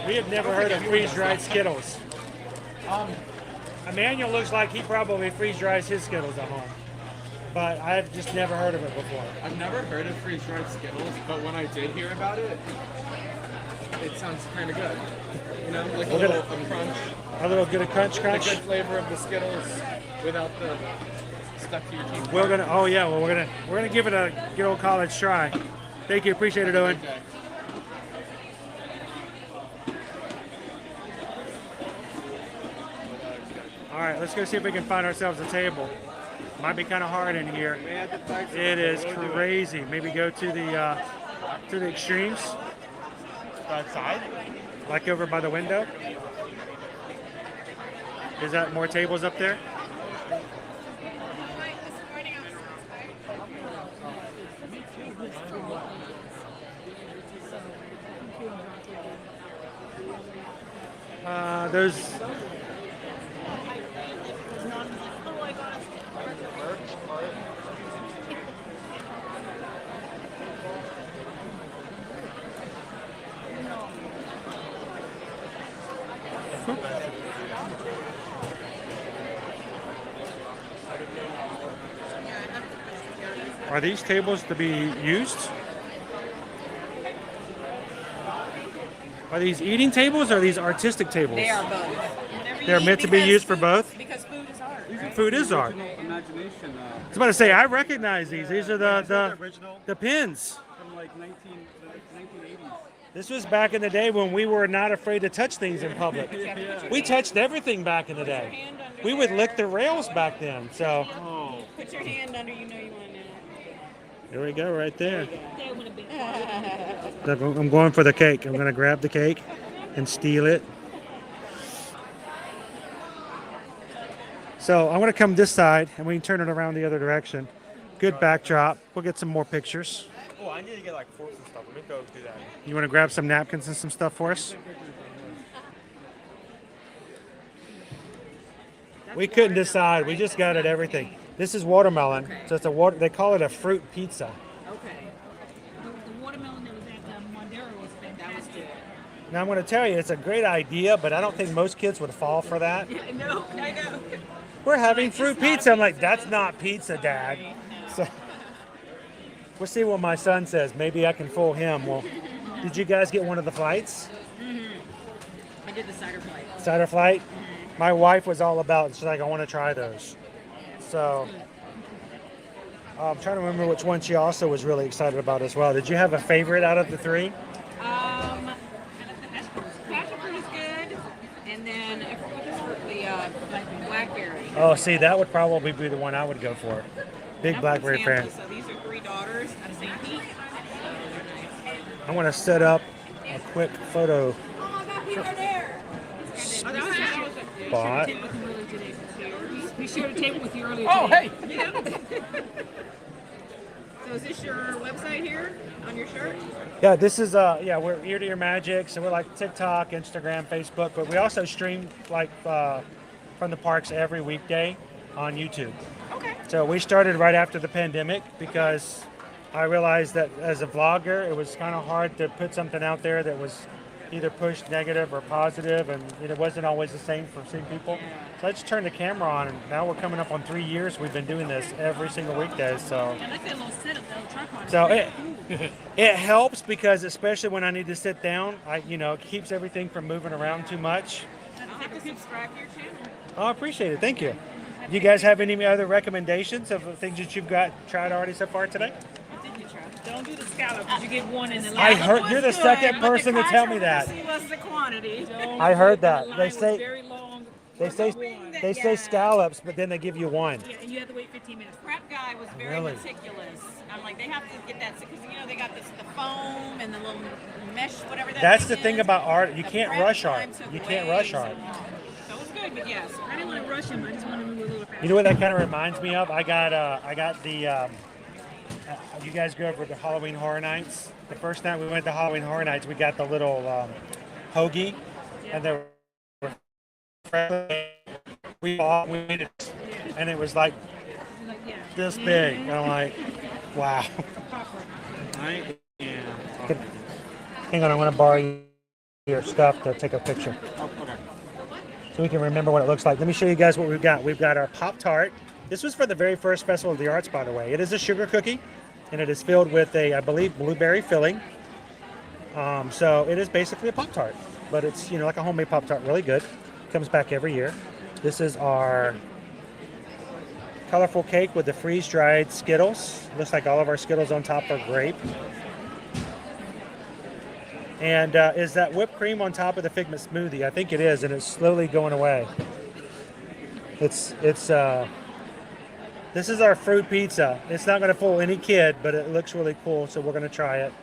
We have never heard of freeze dried Skittles. Emmanuel looks like he probably freeze dries his Skittles at home, but I've just never heard of it before. I've never heard of freeze-dried Skittles, but when I did hear about it, it sounds kind of good. You know, like a little crunch. A little bit of crunch. The good flavor of the Skittles without the stuck to your teeth. We're gonna give it a good old college try. Thank you, appreciate it, Owen. Okay. All right, let's go see if we can find ourselves a table. Might be kind of hard in here. It is crazy. Maybe go to the extremes. Outside? Like over by the window. Is that more tables up there? Those. Are these tables to be used? Are these eating tables or are these artistic tables? They are both. They're meant to be used for both? Because food is art. Right? Food is art. Imagination. I was about to say, I recognize these. These are the pins. From like 1980s. This was back in the day when we were not afraid to touch things in public. We touched everything back in the day. We would lick the rails back then. So Put your hand under, you know you want to. there we go, right there. I'm going for the cake. I'm going to grab the cake and steal it. So I'm going to come this side and we can turn it around the other direction. Good backdrop. We'll get some more pictures. Oh, I need to get like forks and stuff. Let me go do that. You want to grab some napkins and some stuff for us? We couldn't decide. We just got it everything. This is watermelon. So it's a water. They call it a fruit pizza. Okay. The watermelon that was at Mondero was fantastic. That was good. Now I'm going to tell you, it's a great idea, but I don't think most kids would fall for that. No, I know. We're having fruit pizza. I'm like, that's not pizza, Dad. So we'll see what my son says. Maybe I can fool him. Well, did you guys get one of the flights? I did the cider flight. Cider flight? My wife was all about it. She's like, I want to try those. So I'm trying to remember which one she also was really excited about as well. Did you have a favorite out of the three? Passion fruit is good, and then I forgot the blackberry. Oh, see, that would probably be the one I would go for. Big blackberry fan. So these are 3 daughters out of St. Pete. I want to set up a quick photo spot. We shared a table with you earlier Oh, today. hey! So is this your website here on your shirt? Yeah, this is we're Ear to Ear Magic, so we're like TikTok, Instagram, Facebook, but we also stream like from the parks every weekday on YouTube. Okay. So we started right after the pandemic because I realized that as a vlogger, it was kind of hard to put something out there that was either pushed negative or positive, and it wasn't always the same for some people. So I just turned the camera on, and now we're coming up on 3 years. We've been doing this every single weekday. So, I like that little setup, that tripod. so it helps because especially when I need to sit down, it keeps everything from moving around too much. I'll have to subscribe to your channel. Oh, I appreciate it. Thank you. Do you guys have any other recommendations of things that you've tried already so far today? Don't do the scallop because you get one in the I last. heard you're the second person to tell me that. What's the quantity? I heard that. They say scallops, but then they give you one. Yeah, and you have to wait 15 minutes. Prep guy was very meticulous. I'm like, they have to get that because they got the foam and the little mesh, whatever that. That's the thing about art. You can't rush art. You can't rush art. So it was good, but yes. I didn't want to rush him. I just wanted to move a little faster. You know what that kind of reminds me of? I got the. You guys go over to Halloween Horror Nights. The first night we went to Halloween Horror Nights, we got the little hoagie, and there were we ate it, and it was like this big. And I'm like, wow. I am. Hang on, I'm going to borrow your stuff to take a picture, so we can remember what it looks like. Let me show you guys what we've got. We've got our Pop-Tart. This was for the very first Festival of the Arts, by the way. It is a sugar cookie, and it is filled with I believe, blueberry filling. So it is basically a Pop-Tart, but it's, like a homemade Pop-Tart, really good. Comes back every year. This is our colorful cake with the freeze-dried Skittles. Looks like all of our Skittles on top are grape. And is that whipped cream on top of the Figment smoothie? I think it is, and it's slowly going away. This is our fruit pizza. It's not going to fool any kid, but it looks really cool, so we're going to try it.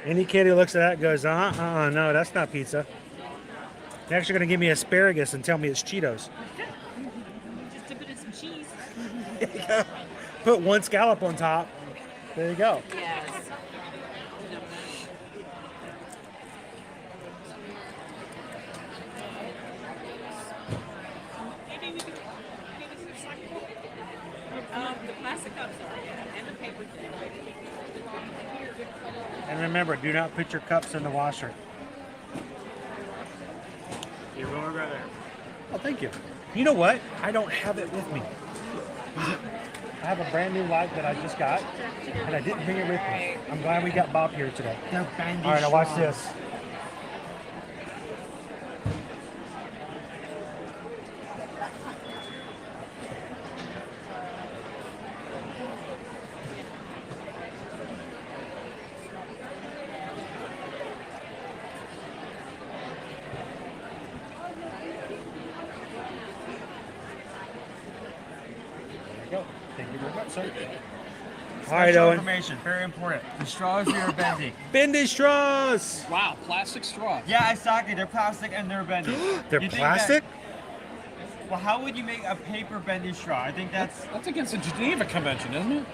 Any kid who looks at that goes, no, that's not pizza. They're actually going to give me asparagus and tell me it's Cheetos. Just dip it in some cheese. There you go. Put one scallop on top. There you go. Yes. The plastic cups are, and the paper thing. And remember, do not put your cups in the washer. right there. Oh, thank you. You know what? I don't have it with me. I have a brand new light that I just got, and I didn't bring it with me. I'm glad we got Bob here today. All right, now watch this. Thank you very much, sir. All right, Owen. Information, very important. The straws here are bendy. Bendy straws. Wow, plastic straws. Yeah, exactly. They're plastic and they're bendy. They're You think plastic? Well, how would you make a paper bendy straw? I think that's against the Geneva Convention, isn't it?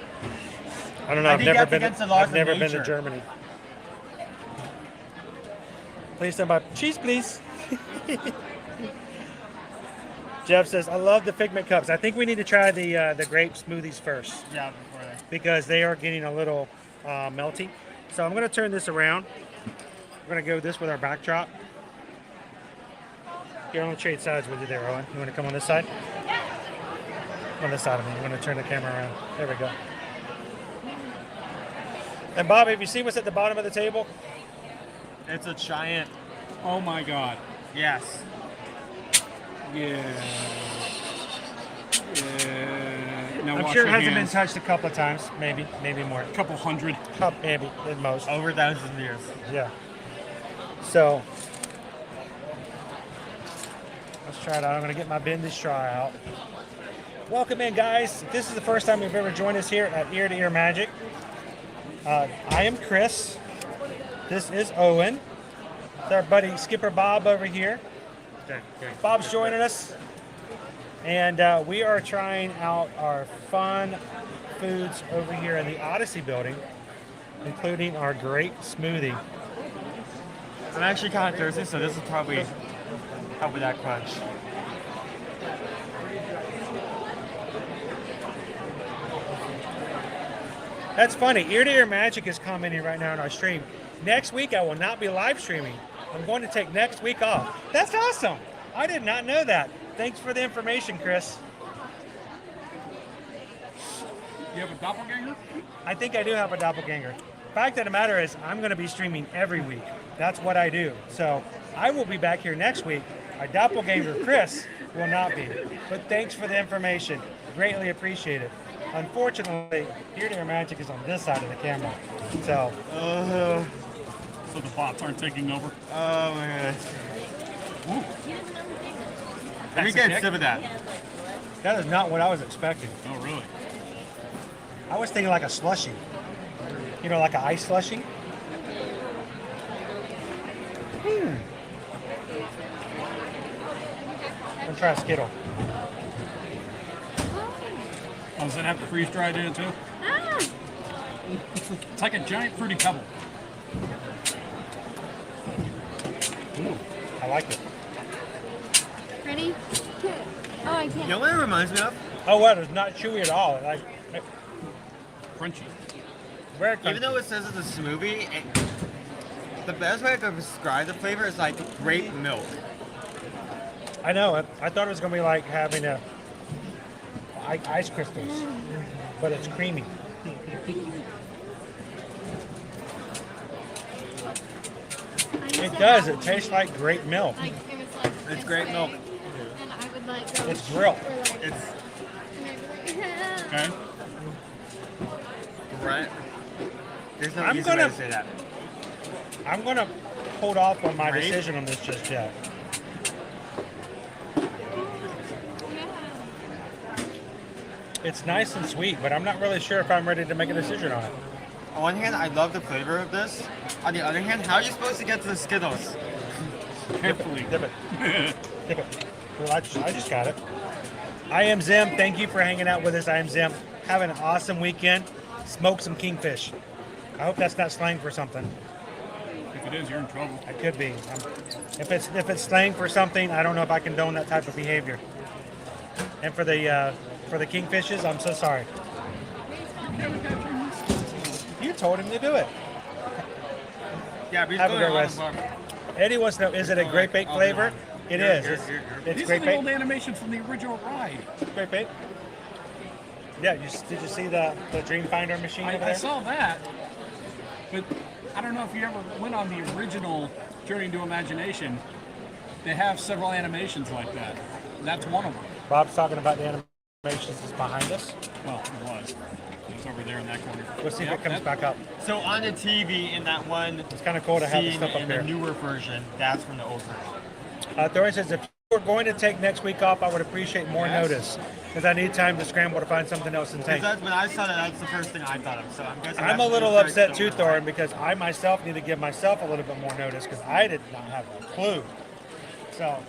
I don't know. I I've think never that's been. against the laws I've of never been to nature. Germany. Please stand by. Cheese, please. Jeff says, "I love the Figment cups. I think we need to try the grape smoothies first yeah before that. because they are getting a little melty. So I'm going to turn this around. We're going to go this with our backdrop. Here, I'm going to trade sides with you there, Owen. You want to come on this side? On this side of me. I'm going to turn the camera around. There we go. And Bob, have you seen what's at the bottom of the table? It's a giant. Oh my God. Yes. Yeah. Now I'm wash sure it your hasn't been hands. touched a couple of times, maybe more. A couple hundred. Maybe at most. Over thousands of years. Yeah. So let's try it out. I'm going to get my bendy straw out. Welcome in, guys. If this is the first time you've ever joined us here at Ear to Ear Magic, I am Chris. This is Owen. It's our buddy Skipper Bob over here. Bob's joining us. And we are trying out our fun foods over here in the Odyssey building, including our great smoothie. I'm actually kind of thirsty, so this will probably help with that crunch. That's funny. Ear to Ear Magic is commenting right now on our stream. Next week, I will not be live streaming. I'm going to take next week off. That's awesome. I did not know that. Thanks for the information, Chris. You have a doppelganger? I think I do have a doppelganger. Fact of the matter is, I'm going to be streaming every week. That's what I do. So I will be back here next week. Our doppelganger, Chris, will not be. But thanks for the information. Greatly appreciate it. Unfortunately, Ear to Ear Magic is on this side of the camera. So. So the bots aren't taking over? Oh my goodness. Let me That's a get a kick? sip of that. That is not what I was expecting. Oh, really? I was thinking like a slushie. You know, like an ice slushie. I'm trying Skittle. Oh, does it have the freeze dried in it too? It's like a giant fruity pebble. Ooh, I like it. Ready? Oh, I can't. You know what it reminds me of? Oh, what? It's not chewy at all. Like crunchy. Very crunchy. Even though it says it's a smoothie, the best way I could describe the flavor is like grape milk. I know. I thought it was going to be like having ice crystals, but it's creamy. It does. It tastes like grape milk. Like, it was like It's grape milk. and I would like go It's grilled. or like, It's Okay. right. There's no I'm easy way gonna- to say that. I'm going to hold off on my Grape? decision on this just yet. It's nice and sweet, but I'm not really sure if I'm ready to make a decision on it. On one hand, I love the flavor of this. On the other hand, how are you supposed to get to the Skittles? Carefully. Dip it. Dip it. Well, I just got it. I am Zim. Thank you for hanging out with us. I am Zim. Have an awesome weekend. Smoke some kingfish. I hope that's not slang for something. If it is, you're in trouble. I could be. If it's slang for something, I don't know if I condone that type of behavior. And for the kingfishes, I'm so sorry. You told him to do it. Yeah, but he's Have a going great on rest. the bar. Eddie wants to know, is it a grape bake flavor? It is. It's These great are the bait. old animations from the original ride. Great bait. Yeah, did you see the Dreamfinder machine over I there? saw that, but I don't know if you ever went on the original Journey into Imagination. They have several animations like that. That's one of them. Bob's talking about the animations that's behind us. Well, it was. It was over there in that corner. Let's see if it comes back up. So on the TV in that one, it's kind of cool to have the scene stuff up in there. the newer version. That's from the old version. Thorne says, if you were going to take next week off, I would appreciate more notice, because I need time to scramble to find something else and take. When I saw that, that's the first thing I thought of. So I'm guessing I'm that's a little the first upset thing too, Thorin, because I myself need to give myself a little bit more notice, because I did not have a clue. So.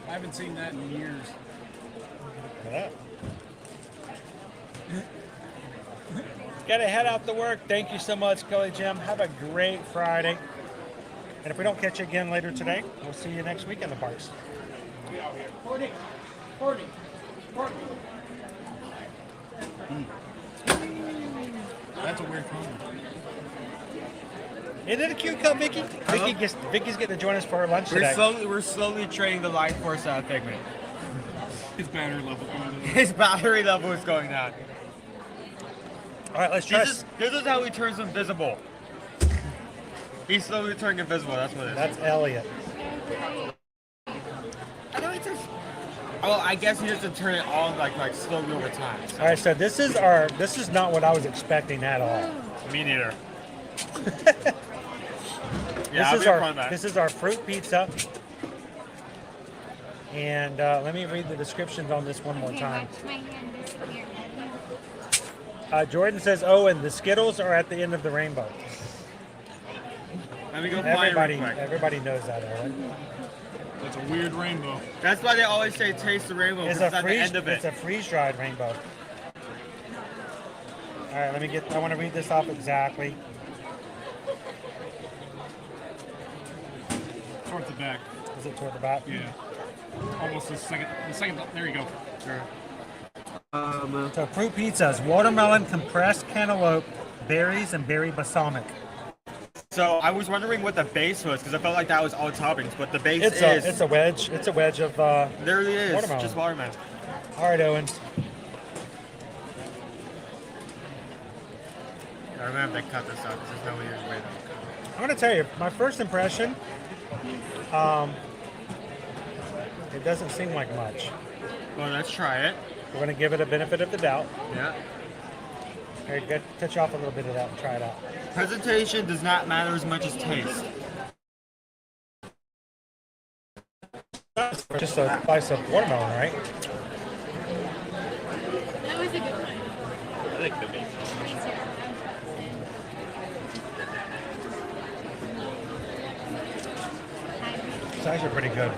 I haven't seen that in years. Yeah. Gotta head out to work. Thank you so much, Kelly Jim. Have a great Friday. And if we don't catch you again later today, we'll see you next week in the parks. That's a weird comment. Isn't it a cute cup, Vicky? Vicky's getting to join us for her lunch today. We're slowly training the life force out of Figment. His battery level going down. His battery level is going down. All right, let's try. This is how he turns invisible. He's slowly turning invisible. That's what it is. That's Elliot. Oh, I guess he has to turn it on like slowly over time. So. All right, so this is not what I was expecting at all. Me neither. This is our fruit pizza. And let me read the descriptions on this one more time. Jordan says, "Oh, and the Skittles are at the end of the rainbow." Let me go find it real quick. Everybody knows that, Aaron. It's a weird rainbow. That's why they always say taste the rainbow, because it's at the end of it. It's a freeze-dried rainbow. All right, I want to read this off exactly. Toward the back. Is it toward the back? Yeah. Almost the second, there you go. Sure. So fruit pizzas, watermelon, compressed cantaloupe, berries, and berry balsamic. So I was wondering what the base was, because I felt like that was all toppings, but the base It's a wedge. It's a wedge of there it is. Watermelon. Just watermelon. All right, Owens. I remember they cut this out because there's no way to wait. I'm going to tell you, my first impression, it doesn't seem like much. Well, let's try it. We're going to give it a benefit of the doubt. Yeah. Okay, touch off a little bit of that and try it out. Presentation does not matter as much as taste. Just a slice of watermelon, right? That was a good one. I like the base. It's actually pretty good.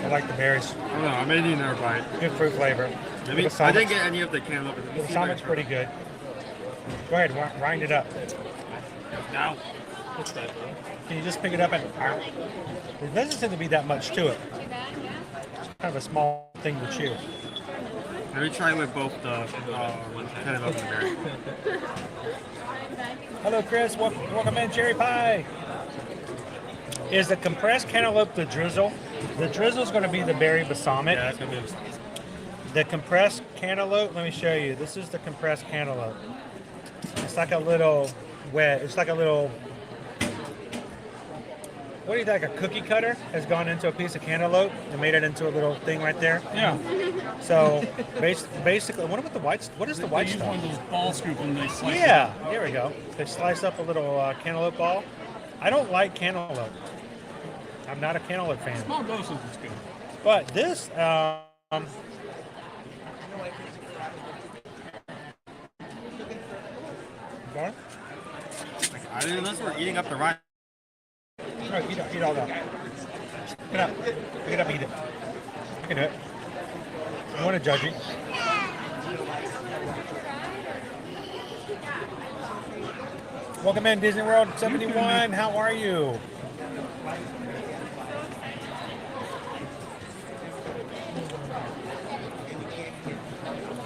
I like the berries. I don't know, I may need another bite. Good fruit flavor. I didn't get any of the cantaloupe. The balsamic's pretty good. Go ahead, grind it up. Now, what's that? Can you just pick it up and... There doesn't seem to be that much to it. It's kind of a small thing to chew. Let me try with both the cantaloupe and berry. Hello, Chris. Welcome in, cherry pie. Is the compressed cantaloupe the drizzle? The drizzle is going to be the berry balsamic. Yeah, that's going to be the compressed cantaloupe. Let me show you. This is the compressed cantaloupe. It's like a little wet. It's like a little. What do you think? A cookie cutter has gone into a piece of cantaloupe and made it into a little thing right there. Yeah. So basically, what about the white? What is the white stuff? They use one of those ball scoop and they slice it. Yeah, here we go. They slice up a little cantaloupe ball. I don't like cantaloupe. I'm not a cantaloupe fan. Small doses is good. But this, okay. I didn't unless we're eating up the rice. No, eat all that. Pick it up. Pick it up, eat it. You can do it. I want to judge you. Welcome in, Disney World 71. How are you?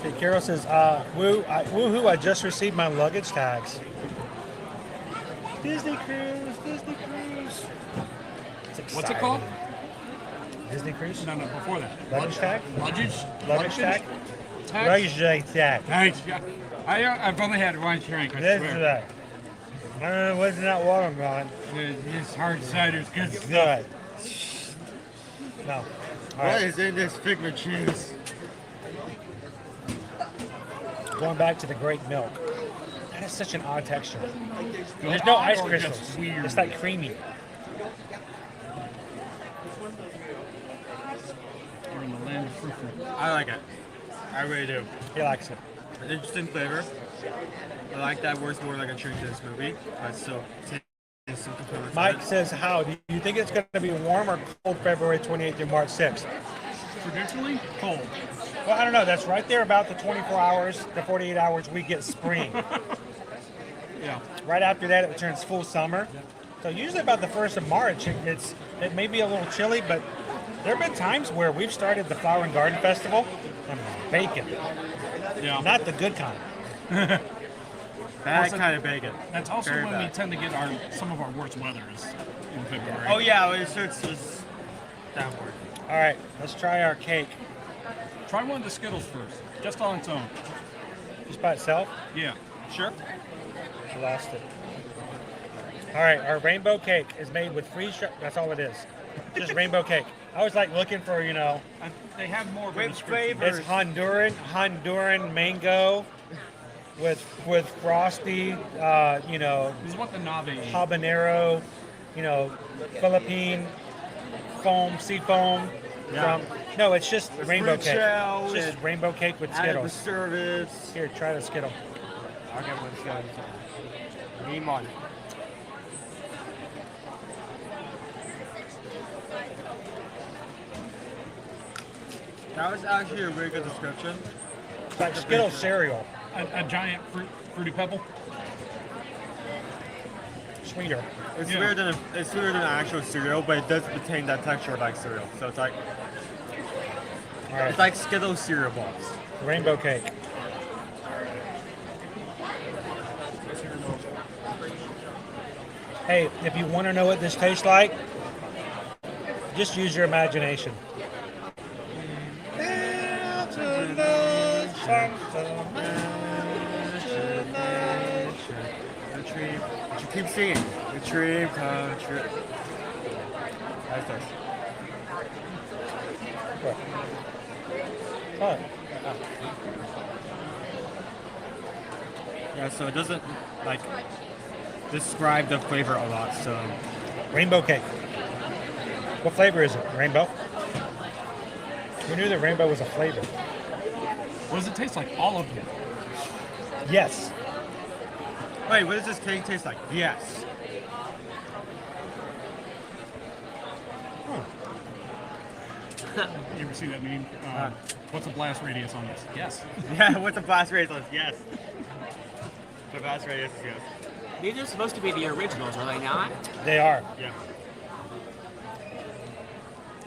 Okay, Carol says, woohoo, I just received my luggage tags. Disney Cruise, Disney Cruise. What's it called? Disney Cruise? No, before that. Luggage tag? Luggage tag? tag? Luggage tag. Thanks. Yeah. I've only had one drink. I This swear. is that. I don't know what's in that watermelon. This hard cider's good. It's good. No. All What right. is in this figment juice? Going back to the grape milk. That is such an odd texture. There's no ice crystals. It's like creamy. We're in the land of frou. I like it. I really do. He likes it. An interesting flavor. I like that works more like a treat to this movie, but still tastes some components. Mike says, how? Do you think it's going to be warm or cold February 28th through March 6th? Traditionally, cold. Well, I don't know. That's right there about the 24 hours, the 48 hours we get spring. Yeah. Right after that, it turns full summer. So usually about the 1st of March, it may be a little chilly, but there have been times where we've started the Flower and Garden Festival and bacon. Yeah. Not the good kind. Bad kind of bacon. That's also Very when bad. we tend to get some of our worst weather is in February. Oh yeah, it's downward. All right, let's try our cake. Try one of the Skittles first, just on its own. Just by itself? Yeah. Sure. I lost it. All right, our rainbow cake is made with that's all it is. Just rainbow cake. I was like looking for, They have more Which description. flavors? it's Honduran mango with frosty, This is what the Nave eat. habanero, Philippine sea foam. Yeah. No, it's just rainbow fruit cake. shell It's just and rainbow cake with Added Skittles. preservatives. Here, try the Skittle. I'll get one Skittles. Name on it. That was actually a really good description. It's like Skittles cereal. A giant fruity pebble. Sweeter. It's Yeah. sweeter than actual cereal, but it does retain that texture like cereal. So it's like All right. it's like Skittles cereal balls. Rainbow cake. Hey, if you want to know what this tastes like, just use your imagination. You keep singing. The dream come true. That's nice. What? Yeah, so it doesn't like describe the flavor a lot. So Rainbow cake. What flavor is it? Rainbow? We knew that rainbow was a flavor. What does it taste like? All of them. Yes. wait, what does this cake taste like? Yes. You ever see that meme? What's the blast radius on this? Yes. Yeah. What's the blast radius? Yes. The blast radius is yes. These are supposed to be the originals, are they not? They are. Yeah.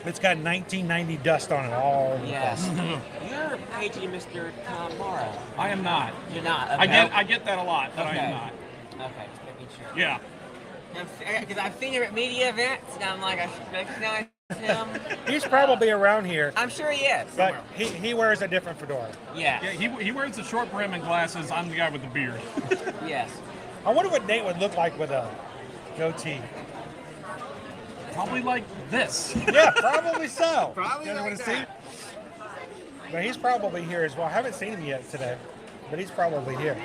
It's got 1990 dust on it all over Yes. the place. You're paging Mr. Tom Morrow. I am not. You're not. I get that a lot, but I am not. Okay, just making sure. Yeah. Because I've seen him at media events, and I'm like, I should recognize him. He's probably around here, I'm sure he is. but he wears a different fedora. Yes. Yeah, he wears the short brim and glasses. I'm the guy with the beard. Yes. I wonder what Nate would look like with a goatee. Probably like this. Yeah, probably so. Probably You guys like want to see? that. But he's probably here as well. I haven't seen him yet today, but he's probably here.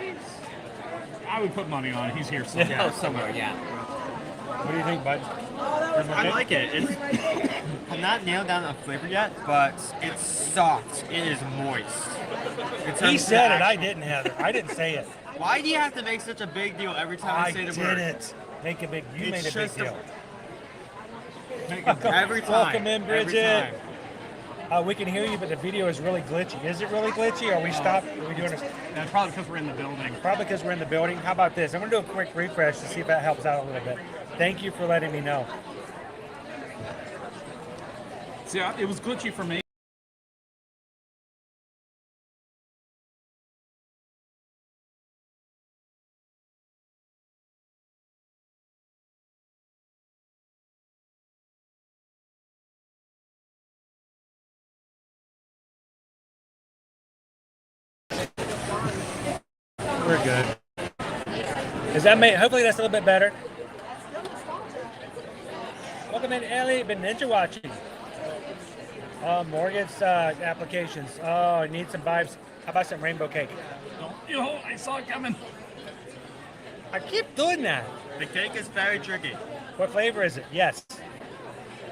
I would put money on it. He's here somewhere. Yeah. Oh, somewhere, yeah. What do you think, bud? I like it. It's I'm not nailed down a flavor yet, but it's soft. It is moist. He said it. I didn't have it. I didn't say it. Why do you have to make such a big deal every time I say the word? didn't make a big. You It's made a big just a- deal. Every time. Welcome in, Every Bridget. time. We can hear you, but the video is really glitchy. Is it really glitchy? Are we stopped? Are we doing this? That's probably because we're in the building. Probably because we're in the building. How about this? I'm going to do a quick refresh to see if that helps out a little bit. Thank you for letting me know. See, it was glitchy for me. We're good. Is that hopefully that's a little bit better. Welcome in, Ellie. Been ninja watching. Morgan's applications. Oh, I need some vibes. How about some rainbow cake? Yo, I saw it coming. I keep doing that. The cake is very tricky. What flavor is it? Yes.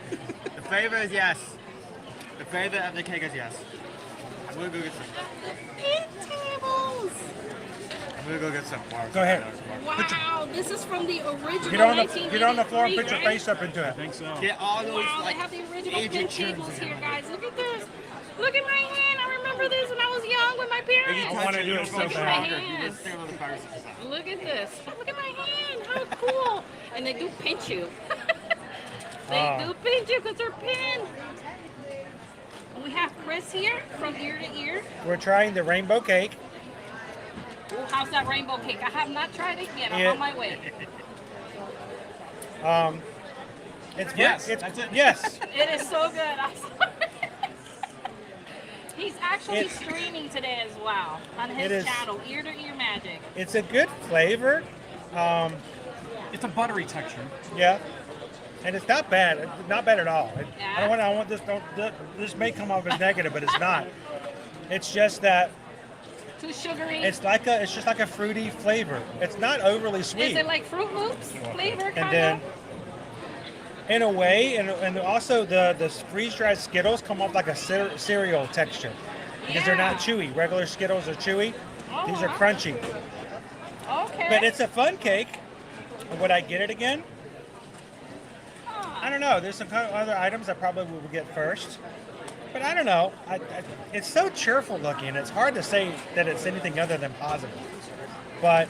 The flavor is yes. The flavor of the cake is yes. I'm gonna go get some. I'm gonna go get some more. Go ahead. Wow, this is from the original Get on the 1983, floor and put your right? face up into it. I think so. Get all those Wow, like they have the original aged pin tunes tables in here, there. guys. Look at this. Look at my hand. I remember this when I was young with my parents. I want to do it so Look at my bad. hands. Look at this. Look at my hand. How cool. And they do pinch you. They do pinch you because they're pinned. We have Chris here from ear to ear. We're trying the rainbow cake. Ooh, how's that rainbow cake? I have not tried it yet. I'm Yeah. on my way. It's Yes, it's, that's it. Yes. It is so good. I'm sorry. He's actually It- streaming today as well on It his is- channel, Ear to Ear Magic. It's a good flavor. It's a buttery texture. Yeah. And it's not bad. It's not bad at all. Yeah. I want this. This may come off as negative, but it's not. It's just that Too sugary. it's just like a fruity flavor. It's not overly sweet. Is it like Fruit Loops flavor And kind then, of? in a way, and also the freeze-dried Skittles come off like a cereal texture because they're not chewy. Regular Skittles are chewy. These are crunchy. Okay. But it's a fun cake. Would I get it again? I don't know. There's some kind of other items I probably will get first. But I don't know. It's so cheerful looking. It's hard to say that it's anything other than positive. But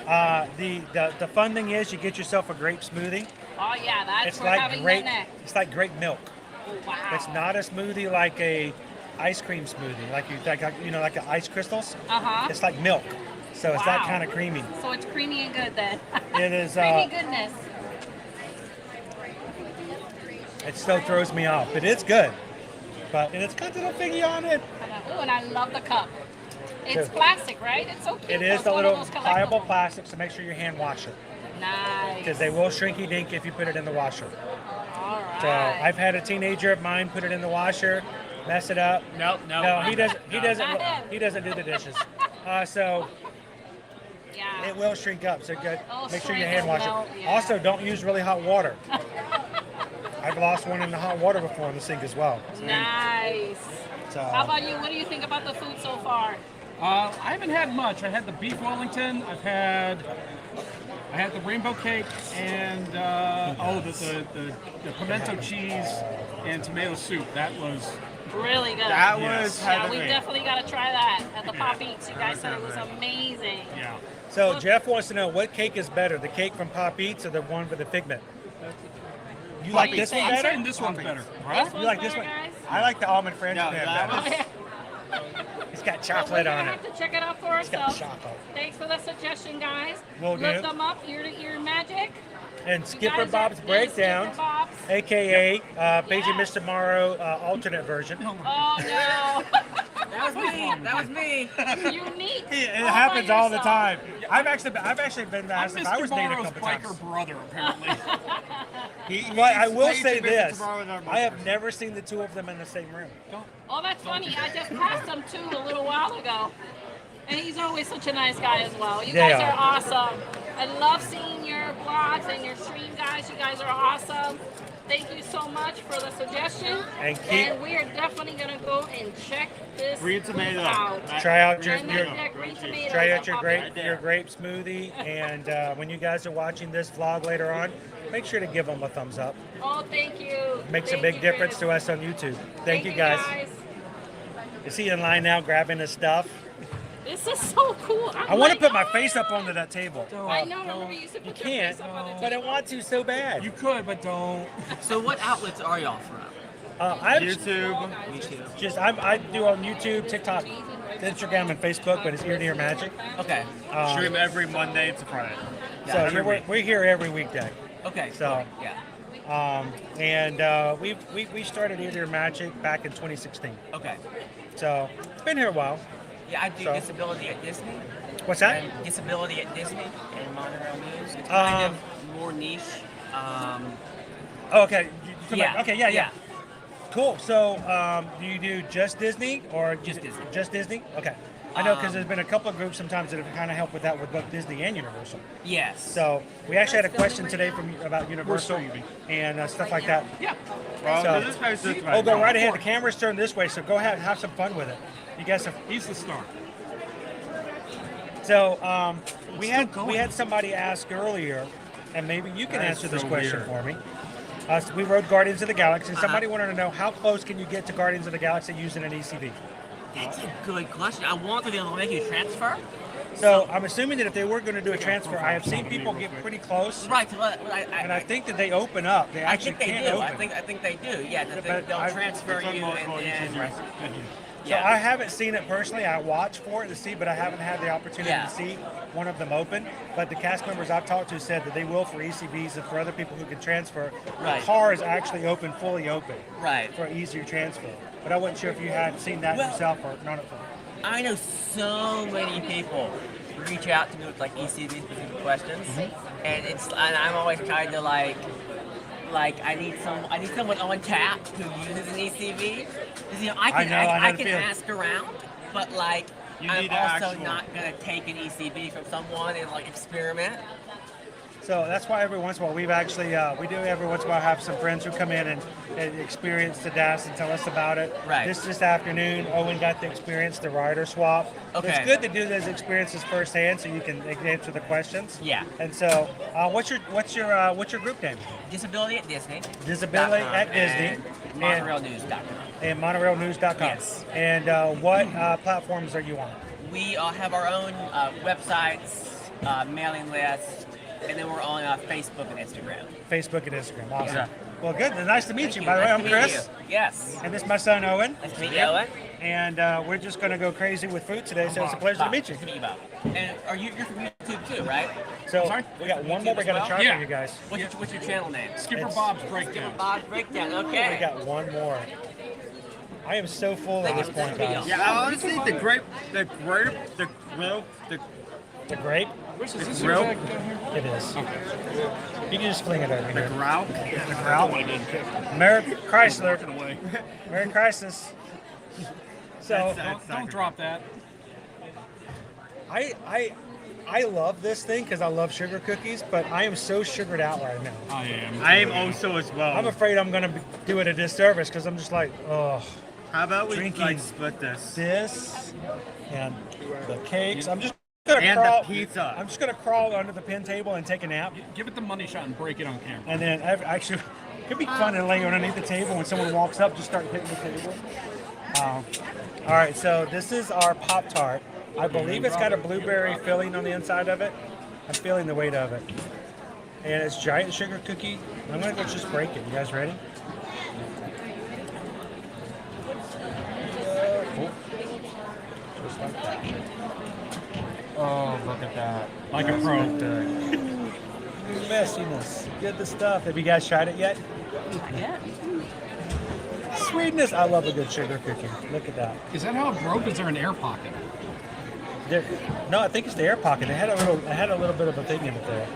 the fun thing is you get yourself a grape smoothie. Oh yeah, that's It's for like having grape. the neck. It's like grape milk. Oh, wow. It's not a smoothie like a ice cream smoothie, like like the ice crystals. Uh-huh. It's like milk, so it's that Wow. kind of creamy. So it's creamy and good then. It is. Creamy goodness. It still throws me off, but it's good. And it's got a little thingy on it. Oh, and I love the cup. It's Too. plastic, right? It's so cute. It is It's the one little of those pliable collectibles. plastic, so make sure you hand wash it Nice. because they will shrinky dink if you put it in the washer. All right. So I've had a teenager of mine put it in the washer, mess it up. No, he doesn't. He No. doesn't. Not him. He doesn't do the dishes. So Yeah. it will shrink up. So good. It'll Make sure you shrink hand and wash melt, it. yeah. Also, don't use really hot water. I've lost one in the hot water before in the sink as well. Nice. So, How about you? What do you think about the food so far? I haven't had much. I had the beef Wellington. I had the rainbow cake and the pimento cheese and tomato soup. That was Really good. That Yes. was Yeah, we heavenly. definitely got to try that at the Pop Eats. You guys said it was amazing. yeah. so Jeff wants to know what cake is better, the cake from Pop Eats or the one with the figment? You like Pop this Eats. one I'm better? saying this one's better. This You like this better, one? guys? I like the almond French No, dip. that was- It's got So chocolate we're on gonna it. have to check it out for It's got ourselves. chocolate. Thanks for the suggestion, guys. Will Look do. them up, Ear to Ear Magic. And Skipper guys are- Bob's and Breakdown, Skipper Bob's. aka Paging Yeah. Mr. Morrow alternate version. Oh no. That was me. That was me. Unique. It all by happens all the yourself. time. I've actually been I'm asked if I Mr. was dating a Morrow's couple biker times. brother, apparently. But I will Paging say Mr. this: Tomorrow with our I have never seen the two of them in the same room. Oh, that's funny. I just passed him too a little while ago. And he's always such a nice guy as well. You They guys are. are awesome. I love seeing your vlogs and your stream, guys. You guys are awesome. Thank you so much for the suggestion. And keep- we are definitely going to go and check this Green tomato. out. Try out your And that green tomato try is out a your pop grape it. your grape smoothie, and when you guys are watching this vlog later on, make sure to give them a thumbs up. Oh, thank you. Makes Thank a big you, difference Chris. to us on YouTube. Thank you guys. Is he in line now grabbing his stuff? This is so cool. I want to put my face up onto that table. I know. Remember you used to put your can't, face up on the but I want to so bad. You could, but don't. So what outlets are y'all from? I'm YouTube. Just I do on YouTube, TikTok, Instagram, and Facebook, but it's Ear to Ear Magic. Okay. Stream every Monday to Friday. So every we're week. we're here every weekday. Okay. So cool. Yeah. and we started Ear to Ear Magic back in 2016. Okay. So it's been here a while. Yeah, I do So- disability at Disney. What's that? And disability at Disney and Monorail News. It's kind of more niche. Okay. Yeah. Okay. Yeah. Cool. So, do you do just Disney or Just Disney. Just Disney? Okay. I know because there's been a couple of groups sometimes that have kind of helped with that with both Disney and Universal. Yes. So we actually had a question today about Universal and stuff like that. Yeah. So, go right ahead. The camera's turned this way, so go ahead and have some fun with it. You guys have. He's the star. So we had somebody ask earlier, and maybe you can That's answer this so question weird. for me. So we rode Guardians of the Galaxy, and somebody wanted to know how close can you get to Guardians of the Galaxy using an ECV? That's a good question. I want to be able to make you transfer. So I'm assuming that if they were going to do a transfer, I have seen people get pretty close. Right. And I think that they open up. They I actually think they can't do. open. I think they do. Yeah. But They'll transfer you and then. So I haven't seen it personally. I watch for it to see, but I haven't had the opportunity Yeah. to see one of them open. But the cast members I've talked to said that they will for ECVs and for other people who can transfer. Right. The car is actually open, fully open. Right. For easier transfer. But I wasn't sure if you had seen that yourself or known it from. I know so many people reach out to me with like ECV specific questions, and I'm always trying to like I need someone on tap who uses an ECV. 'Cause, you know, I can ask around, but like I'm also not gonna take an ECV from someone and like experiment. So that's why every once in a while we've actually we do every once in a while have some friends who come in and experience the DAS and tell us about it. Right. This afternoon, Owen got to experience the rider swap. Okay. It's good to do those experiences firsthand so you can answer the questions. Yeah. And so, what's your group name? Disability at Disney. Disability at Disney. And MonorailNews.com. And MonorailNews.com. Yes. And what platforms are you on? We have our own websites, mailing lists, and then we're on Facebook and Instagram. Facebook and Instagram. Awesome. Yeah. Well, good. Nice to meet Thank you. you. By the way, Nice I'm to meet Chris. you. Yes. And this is my son, Owen. Nice to meet you, Owen. And we're just going to go crazy with food today, so it's a pleasure to meet you. Nice to meet you, Bob. And you're from YouTube too, right? So Sorry? we got one more we got to try for you guys. What's your channel name? Skipper Bob's Breakdown. Skipper Bob's Breakdown. Okay. We got one more. I am so full at this point, guys. Yeah, I honestly, the grape. The grape? Is this grill? your bag down here? It is. You can just fling it over here. grout? The grout? Merry Chrysler. Merry Crisis. So Don't drop that. I love this thing because I love sugar cookies, but I am so sugared out right now. I am also as well. I'm afraid I'm going to do it a disservice because I'm just like, oh. How about we drinking like split this? This and the cakes. I'm just gonna And crawl. the pizza. I'm just gonna crawl under the pin table and take a nap. Give it the money shot and break it on camera. And then actually, it could be fun to lay underneath the table when someone walks up, just start hitting the table. All right, so this is our Pop-Tart. I believe it's got a blueberry filling on the inside of it. I'm feeling the weight of it. And it's giant sugar cookie. I'm gonna go just break it. You guys ready? Just like that. Oh, look at that. Like a pro. Messiness. Good the stuff. Have you guys tried it yet? Yeah. Sweetness. I love a good sugar cookie. Look at that. Is that how it broke? Is there an air pocket? No, I think it's the air pocket. It had a little bit of a thing in it there.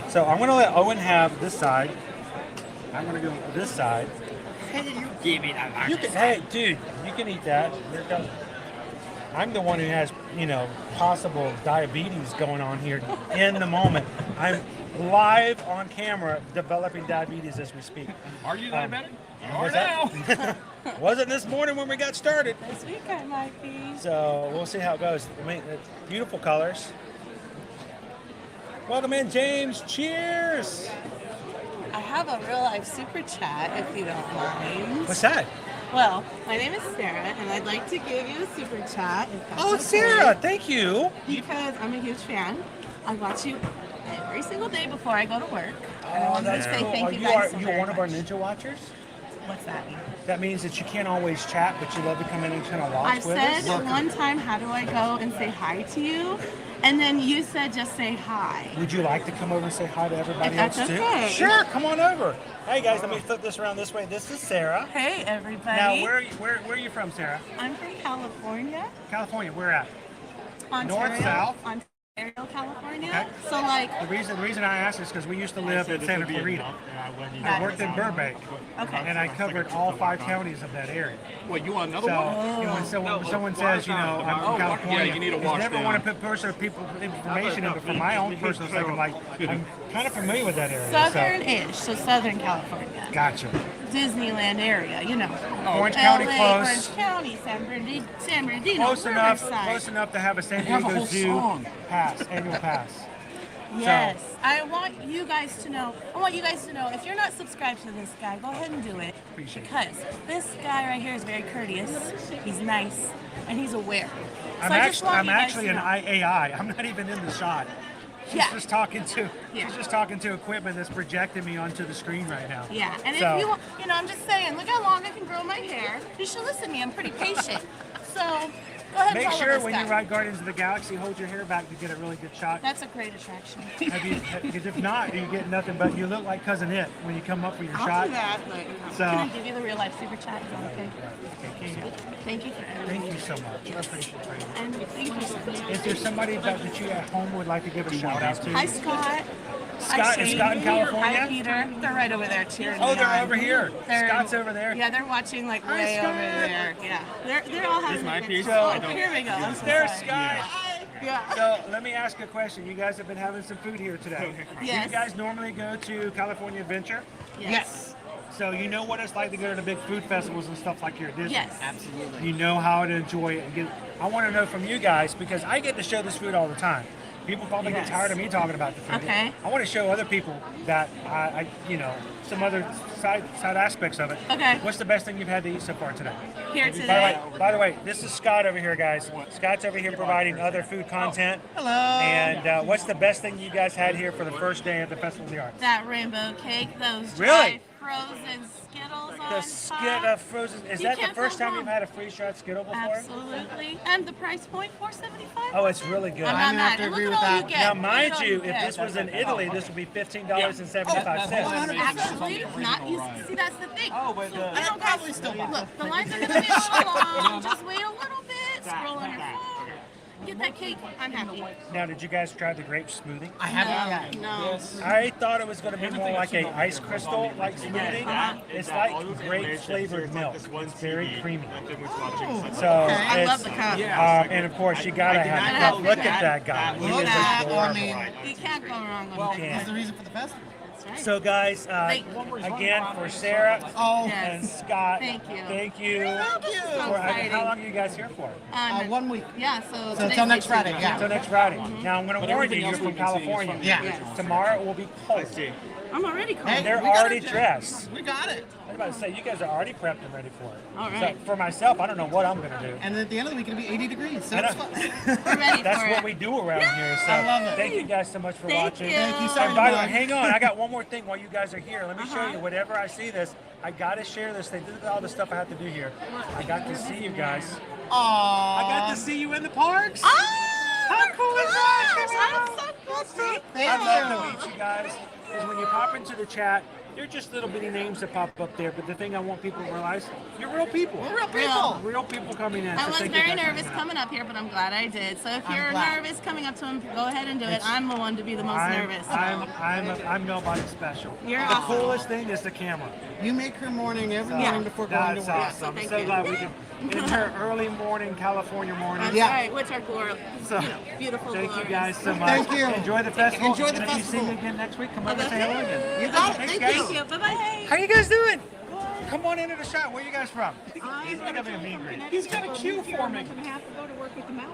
So I'm gonna let Owen have this side. I'm gonna go this side. Hey, you give me that. Hey, dude, you can eat that. Here it goes. I'm the one who has, possible diabetes going on here in the moment. I'm live on camera developing diabetes as we speak. Are you diabetic? Was that? Wasn't this morning when we got started. This week I might be. So we'll see how it goes. I mean, beautiful colors. Welcome in, James. Cheers. I have a real life super chat if you don't mind. What's that? Well, my name is Sarah, and I'd like to give you a super chat. If that's Oh, okay. Sarah, thank you. Because I'm a huge fan. I watch you every single day before I go to work. And I wanted to say thank you guys so Are you very one of our much. ninja watchers? What's that mean? That means that you can't always chat, but you love to come in and kind of watch I with us. said one time, how do I go and say hi to you? And then you said just say hi. Would you like to come over and say hi to everybody If that's else too? okay. Sure, come on over. Hey guys, let me flip this around this way. This is Sarah. Hey, everybody. Now, where are you from, Sarah? I'm from California. California, where at? Ontario, North, south? Ontario, California. Okay. So like. The reason I asked is because we used to live in Santa Clarita. I worked in Burbank. Okay. And I covered all 5 counties of that area. What, you want another So, one? you know, when someone says, you know, I'm from California, yeah, you need to I wash never down. want to put personal people information in, but for my own personal sake, I'm like, I'm kind of familiar with that area. Southern-ish, so Southern California. Gotcha. Disneyland area, you know. Orange County LA, close. Orange County, San Bernardino, Close Riverside. enough to have a San Have a Diego whole Zoo song. pass, annual pass. Yes, I want you guys to know. If you're not subscribed to this guy, go ahead and do it. Appreciate it. Because this guy right here is very courteous. He's nice, and he's aware. So I'm I just want I'm you guys actually to an know. AI. I'm not even in the shot. She's Yeah. just talking to Yeah. she's just talking to equipment that's projecting me onto the screen right now. Yeah, and So- if you want, I'm just saying, look how long I can grow my hair. You should listen to me. I'm pretty patient. So go ahead and Make follow sure this when guy. you ride Guardians of the Galaxy, hold your hair back to get a really good shot. That's a great attraction. Because if not, you get nothing. But you look like Cousin It when you come up for your I'll shot. do that. But, So- can I give you the real life super chat? Is that okay? Thank you for Thank you so much. I appreciate it. And thank you so much. Is there somebody that you at home would like to give a shout out to? Hi, Scott. Scott, is Scott in California? Hi, Peter. They're right over there cheering. Oh, me they're on. over here. Scott's over there. Yeah, they're watching like Hi, way Scott. over there. Yeah, they're all having. my a good piece? time. So, Here we go. I'm so There's sorry. Scott. Yeah. So let me ask you a question. You guys have been having some food here today. Do Yes. you guys normally go to California Adventure? Yes. So you know what it's like to go to the big food festivals and stuff like here at Disney? Yes. Absolutely. You know how to enjoy it. I want to know from you guys, because I get to show this food all the time. People probably Yes. get tired of me talking about the food. Okay. I want to show other people that some other side aspects of it. Okay. What's the best thing you've had to eat so far today? Here today. By the way, this is Scott over here, guys. Scott's over here providing other food content. Hello. And what's the best thing you guys had here for the first day at the Festival of the Arts? That rainbow cake, those Really? dry frozen Skittles The on skit top. of frozen. Is You that the can't first go time wrong. you've had a freeze-dried Skittle before? Absolutely. And the price point, $4.75. Oh, it's really good. I'm not mad. And look at all you get. Now, Look mind at all you, you if get. this was in Italy, this would be $15.75. Actually, not you. See, that's the thing. Oh, but you don't probably still look. The lines are going to be a little long. Just wait a little bit. Scroll on your phone. Get that cake. I'm happy. Now, did you guys try the grape smoothie? I haven't yet. No. I thought it was going to be more like a ice crystal like smoothie. It's like grape flavored milk. It's very creamy. So I love it's, the cup. and of course you gotta have the cup. Look at that guy. He is adorable. You can't go wrong with You that. can't. the reason for the festival. That's right. So guys, again for Sarah and Yes. Scott, Thank you. thank you. This is so For- exciting. how long are you guys here for? 1 week. Yeah, so So today's next day Friday. two. Yeah. Until next Friday. Now I'm going But to warn everything you, you're else from we've been seeing is California. fun. Yeah. Tomorrow it will be cold. I'm already cold. And they're We got already it. dressed. We got it. I was about to say, you guys are already prepped and ready for it. All So right. for myself, I don't know what I'm going to do. And at the end of the week, it'll be 80 degrees. So I it's know. fun. We're ready That's for what it. we do around here. So I love it. thank you guys so much for Thank watching. you. Thank you so And by the way, much. hang on, I got one more thing while you guys are here. Let me show you. Whenever I see this, I got to share this thing. This is all the stuff I have to do here. I got to see you guys. Aww. I got to see you in the parks. How cool is that? I'm so cool. I love to meet you guys. Because when you pop into the chat, they're just little bitty names that pop up there. But the thing I want people to realize, you're real people. We're real people. Real people coming in. I So was thank you very guys for nervous coming out. coming up here, but I'm glad I did. So if I'm you're glad. nervous coming up to him, go ahead and do it. It's- I'm the one to be the most nervous. So. I'm nobody special. You're the awesome. coolest thing is the camera. You make her morning every morning before going to work. That's I'm awesome. so glad we can. In her early morning, California morning. That's right, which are So, beautiful. thank you glorious. guys so much. Thank you. Enjoy the festival. Enjoy the and if you see me festival. again next week, come over and say hello again. You got it. Thanks, Thank guys. you. Bye-bye. How you guys doing? Come on into the shot. Where are you guys from? He's having a meet and greet. He's got a queue for me. I'm going to have to go to work with the mouse.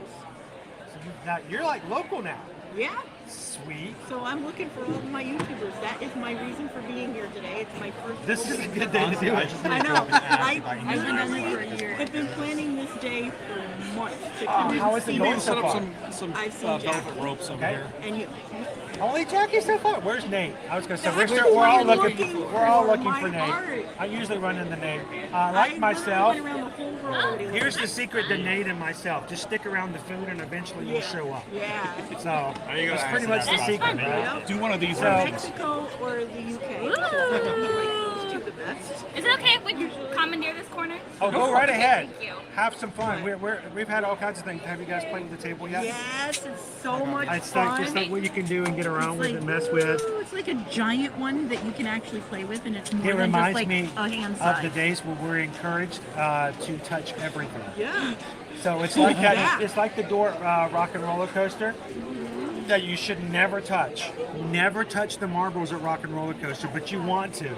Now, you're like local now. Yeah. Sweet. So I'm looking for all of my YouTubers. That is my reason for being here today. It's my first. This is a good day to do it. I know. I've been done it for a year. I've been planning this day for months to come how and is it see going them. so far? I've seen Jackie. velvet ropes over Okay. here. And you. Only Jackie so far. Where's Nate? I was going to say That's we're all why I'm looking. looking We're all for looking my for Nate. art. I usually run into Nate. Like myself. Went around the whole world. Here's the secret to Nate and myself. Just stick around the food, and eventually you'll show up. Yeah. So you go. that's pretty much the secret. Yeah. Do one of these. Mexico or the UK. Like those two the best. Is it okay if we commandeer this corner? Oh, go right ahead. Thank you. Have some fun. We've had all kinds of things. Have you guys played at the table yet? Yes, it's so much It's fun. like what you can do and get around with It's and mess with. It's like a giant one that you can actually play with, and it's more It than just reminds like me a hand of size. the days where we're encouraged to touch everything. Yeah. So it's like that. Yeah. It's like the door rock and roller coaster that you should never touch. Never touch the marbles at Rock and Roller Coaster, but you want to.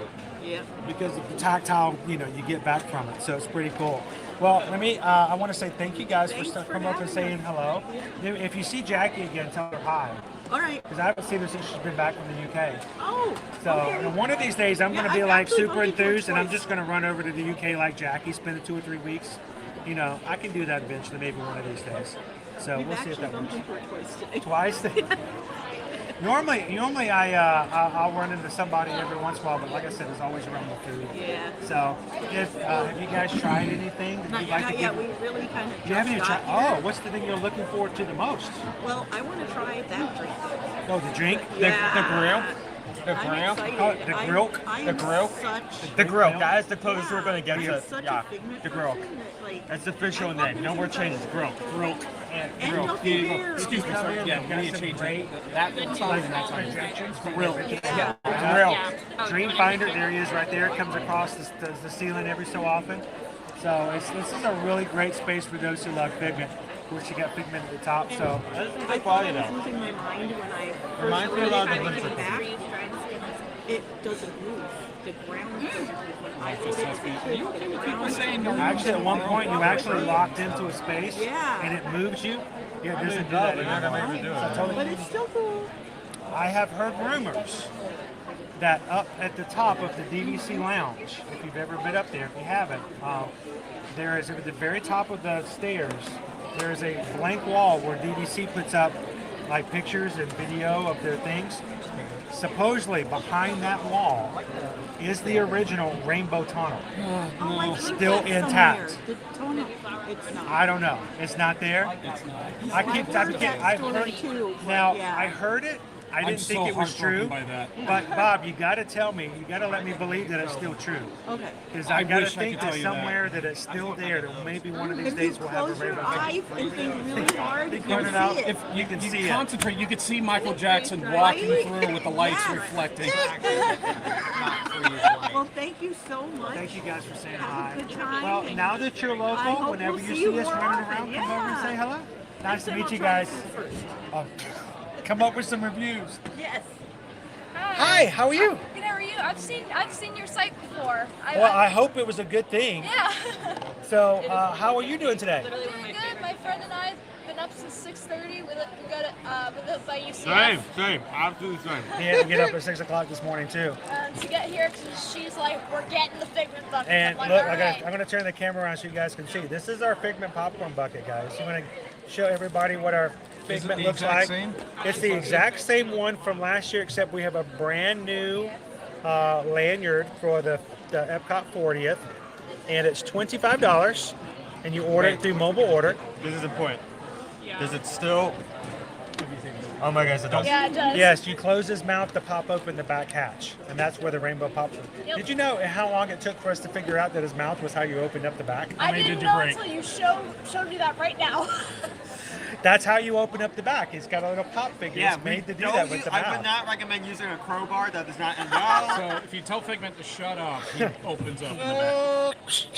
Yep. Because of the tactile, you get back from it. So it's pretty cool. Well, I want to say thank you guys for coming up and saying hello. If you see Jackie again, tell her hi. All right. Because I haven't seen her since she's been back from the UK. Oh. So okay. one of these days, I'm going to be I've like actually super bumped into her enthused, and I'm twice. just going to run over to the UK like Jackie, spend 2 or 3 weeks. I can do that eventually, maybe one of these days. So We've we'll see if actually that bumped works. into her twice today. Twice. Normally I'll run into somebody every once in a while, but like I said, it's always around the food. Yeah. So if have you guys tried anything that Not, you'd like not to yet. give? We really kind of. You haven't even just tried. got here. What's the thing you're looking forward to the most? Well, I want to try that drink. Oh, the drink, Yeah. The grill. The I'm grill. excited. Oh, the I'm- grill? I'm The grill? Such, The grill. That is the closest we're gonna get I'm to. such Yeah. a Figment The grill. person that, like, That's the official I walk name. No more into changes. Grill. Grill. And Grill. nothing there. Excuse me, sorry. Yeah, we need to change that. That's fine. That's fine. Grill. Yeah, the grill. Dreamfinder, there he is right there. It comes across the ceiling every so often. So this is a really great space for those who love Figment. Of course, you got Figment at the top. So I thought I was losing my mind when I first Reminds me a really lot of kind the of came Winter back. It doesn't move. The ground doesn't move. When I put it, the ground. actually, at one point, you actually locked into a space, Yeah. and it moves you. Yeah, it doesn't do that anymore. So totally- But it's still cool. I have heard rumors that up at the top of the DVC lounge, if you've ever been up there, if you haven't, there is at the very top of the stairs, there is a blank wall where DVC puts up like pictures and video of their things. Supposedly behind that wall is the original Rainbow Tunnel. Oh, I heard Still that intact. somewhere. The tunnel. It's not. I don't know. It's not there. I heard that story too, but Now yeah. I heard it. I I'm didn't so think it was heartbroken true. by that. But Bob, you got to tell me. You got to let me believe that it's still true. Okay. Because I I got to wish I think could that tell you that. somewhere that it's still there. That maybe one of these If you days we'll have a close your rainbow. eyes and think really hard, you Turn it can out. see it. If you can see it. Concentrate. You could see Michael Jackson walking Right? through with the lights Yeah. reflecting. Well, thank you so much. Thank you guys for saying Have hi. a good time. Well, now that you're I local, hope whenever we'll you see you see us more running often. around, come over and Yeah. say hello. Nice to Then meet I'll you try guys. food first. Oh, come up with some reviews. Yes. Hi, how are you? Good, how are you? I've seen your site before. Well, I hope it was a good thing. Yeah. So, how are you doing today? Doing good. My friend and I have been up since 6:30. We got it by UCF. Same. Absolutely same. He had to get up at 6 o'clock this morning too. To get here, because she's like, we're getting the Figment bucket. And I'm look, like, I'm going to turn the camera around so you guys can see. This is our Figment popcorn bucket, guys. You want to show everybody what our Figment the looks exact like? same? It's the exact same one from last year, except we have a brand new lanyard for the Epcot 40th, and it's $25, and you order it through mobile order. This is important. Does it still? Oh my gosh, it does. Yeah, it does. Yes, you close his mouth to pop open the back hatch, and that's where the rainbow pops. Yep. Did you know how long it took for us to figure out that his mouth was how you opened up the back? I didn't know until you showed me that right now. That's how you open up the back. It's got a little pop figure. It's made to do that with the I would mouth. not recommend using a crowbar. That does not end So if you tell Figment to shut up, he opens up in the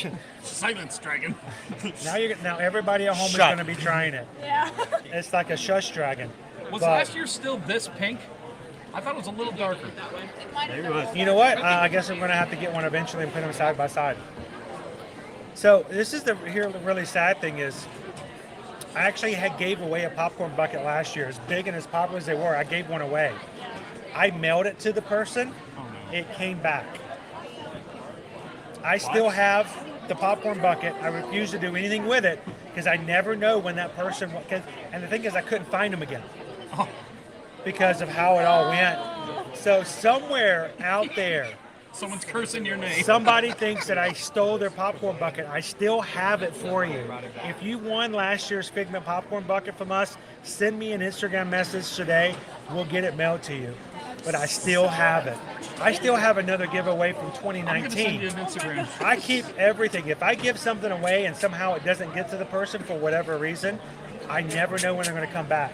back. Silence, dragon. Now everybody at home is Shut. going to be trying it. Yeah. It's like a shush dragon. Was But- last year still this pink? I thought it was a little darker. You know what? I guess I'm going to have to get one eventually and put them side by side. So this is the really sad thing is I actually gave away a popcorn bucket last year. As big and as popular as they were, I gave one away. I mailed it to the person. It came back. I still have the popcorn bucket. I refuse to do anything with it because I never know when that person. And the thing is, I couldn't find them again because of how it all went. So somewhere out there, someone's cursing your name. Somebody thinks that I stole their popcorn bucket. I still have it for you. If you won last year's Figment popcorn bucket from us, send me an Instagram message today. We'll get it mailed to you. But I still have it. I still have another giveaway from 2019. I'm gonna send you an Instagram. I keep everything. If I give something away and somehow it doesn't get to the person for whatever reason, I never know when they're going to come back.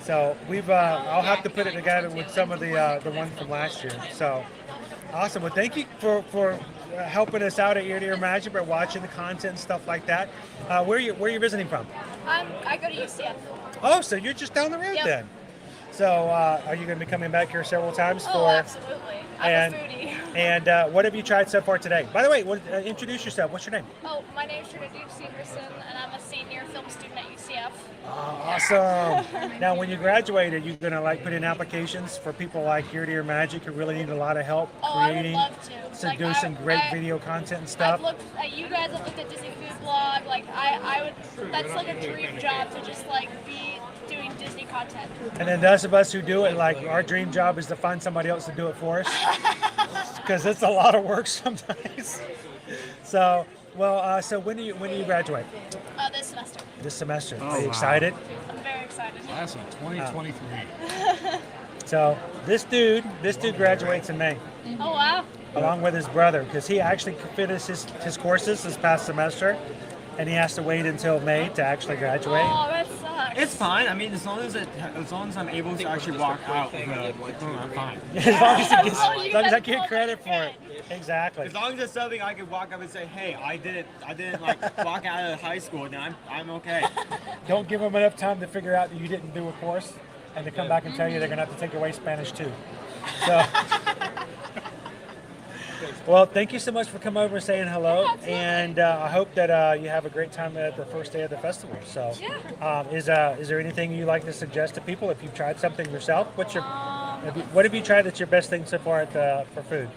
So I'll have to put it together with some of the ones from last year. So awesome. Well, thank you for helping us out at Ear to Ear Magic, but watching the content and stuff like that. Where are you visiting from? I go to UCF. Oh, so you're just down the road then. So are you going to be coming back here several times Oh, absolutely. I'm a foodie. And what have you tried so far today? By the way, introduce yourself. What's your name? Oh, my name's Trinity Severson, and I'm a senior film student at UCF. Awesome. Now, when you graduated, you're going to put in applications for people like Ear to Ear Magic who really need a lot of help creating, I would love to. do some great video content and stuff. I've looked at you guys. I've looked at Disney Food Blog. I would. That's a dream job to just be doing Disney content. And then those of us who do it, our dream job is to find somebody else to do it for us, because it's a lot of work sometimes. So, so when do you graduate? This semester. This semester. Oh, Are you wow. excited? I'm very excited. Class of 2023. So this dude graduates in May, Oh wow. along with his brother, because he actually finished his courses this past semester, and he has to wait until May to actually graduate. Oh, that sucks. It's fine. I mean, as long as I'm able to actually walk out of the I'm fine. As long as I get credit for it. Exactly. As long as it's something I can walk up and say, hey, I didn't walk out of high school, then I'm okay. Don't give them enough time to figure out that you didn't do a course, and to come back and tell you they're going to have to take away Spanish too. So, well, thank you so much for coming over and saying hello, and I hope that you have a great time at the first day of the festival. So, is there anything you like to suggest to people if you've tried something yourself? What have you tried that's your best thing so far for food?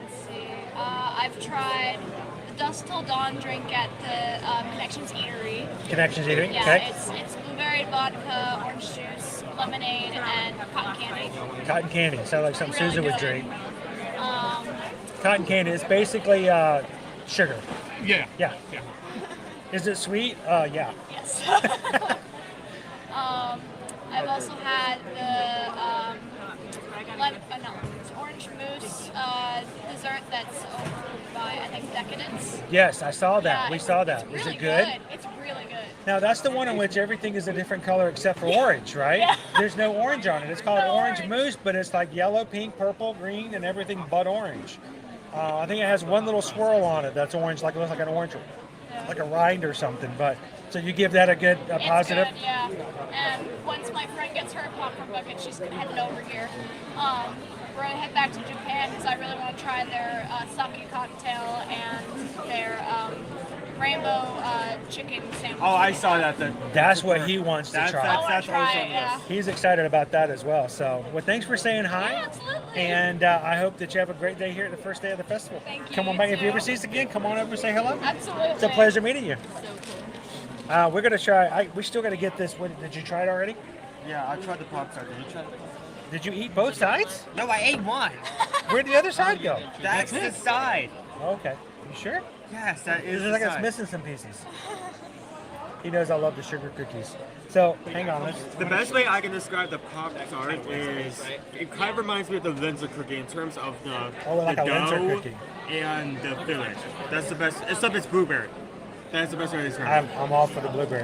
Let's see. I've tried the Dusk Till Dawn drink at the Connections Eatery. Connections Eatery. Yeah, Okay. it's blueberry vodka, orange juice, lemonade, and cotton candy. Cotton candy. Sounds like something Really Susan would good. drink. Cotton candy is basically sugar. Yeah. Yeah. Is it sweet? Yeah. Yes. I've also had the orange mousse dessert that's over by, I think, Decadence. Yes, I saw that. Yeah, We saw that. It's Is really it good? It's really good. Now that's the one in which everything is a different color except for orange, right? Yeah. There's no orange on it. It's called orange mousse, but it's like yellow, pink, purple, green, and everything but orange. I think it has one little swirl on it that's orange, it looks like an orange, like a rind or something. But so you give that a positive. It's good, yeah. And once my friend gets her popcorn bucket, she's heading over here. We're gonna head back to Japan because I really want to try their sake cocktail and their rainbow chicken sandwich. Oh, I saw that. That's what he wants to try. That's awesome. yeah. He's excited about that as well. So, well, thanks for saying hi. Yeah, absolutely. And I hope that you have a great day here at the first day of the festival. Thank you, Come on you back. If you too. ever see us again, come on over and say hello. Absolutely. It's a pleasure meeting you. So cool. We're going to try. We still got to get this. Did you try it already? Yeah, I tried the pop tart. Did you try it? Did you eat both sides? No, I ate one. Where'd the other side go? That's the side. Okay. You sure? Yes, that is It the looks like it's side. missing some pieces. He knows I love the sugar cookies. So, hang on. The best way I can describe the pop tart is it kind of reminds me of the Linzer cookie in terms of the, like the a Linzer dough cookie. and the filling. That's the best. Except it's blueberry. That's the best way to describe it. I'm all for the blueberry.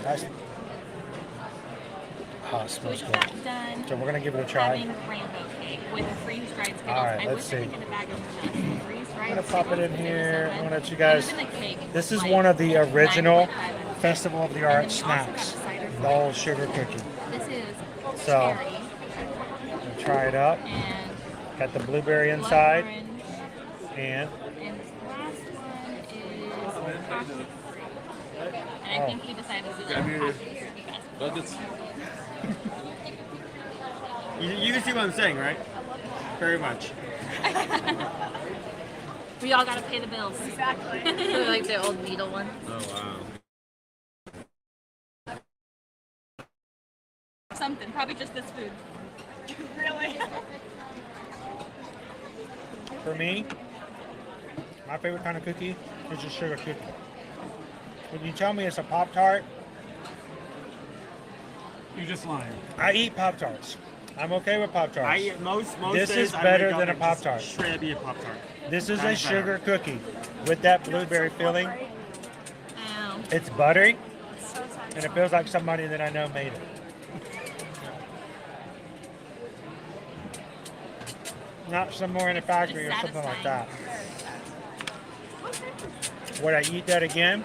Oh, it smells good. Done. So we're going to give it a try. Having rainbow cake with freeze-dried Skittles. All right, I let's wish I see. could get a bag of nuts. Freeze-dried I'm going to pop it in here. I'm going to let you Skittles. guys. Even the cake This is like one of the original 9.5. Festival of the Arts snacks. The old sugar cookie. This is So, cherry we'll try it up. and Got the blueberry inside. orange. And And this last one is coffee free. And I think he decided to do like coffee free. buckets. You can see what I'm saying, right? Very much. We all gotta pay the bills. Exactly. Like the old needle one. Oh wow. Something, probably just this food. Really? For me, my favorite kind of cookie is a sugar cookie. When you tell me it's a Pop-Tart, You're just lying. I eat Pop-Tarts. I'm okay with Pop-Tarts. I eat most This days is I better wake up than a and just Pop-Tart. Straight up eat a Pop-Tart. This is a That's sugar better. cookie with that blueberry filling. Ow. It's buttery, and it feels like somebody that I know made it. Not somewhere in a factory or something like that. Would I eat that again?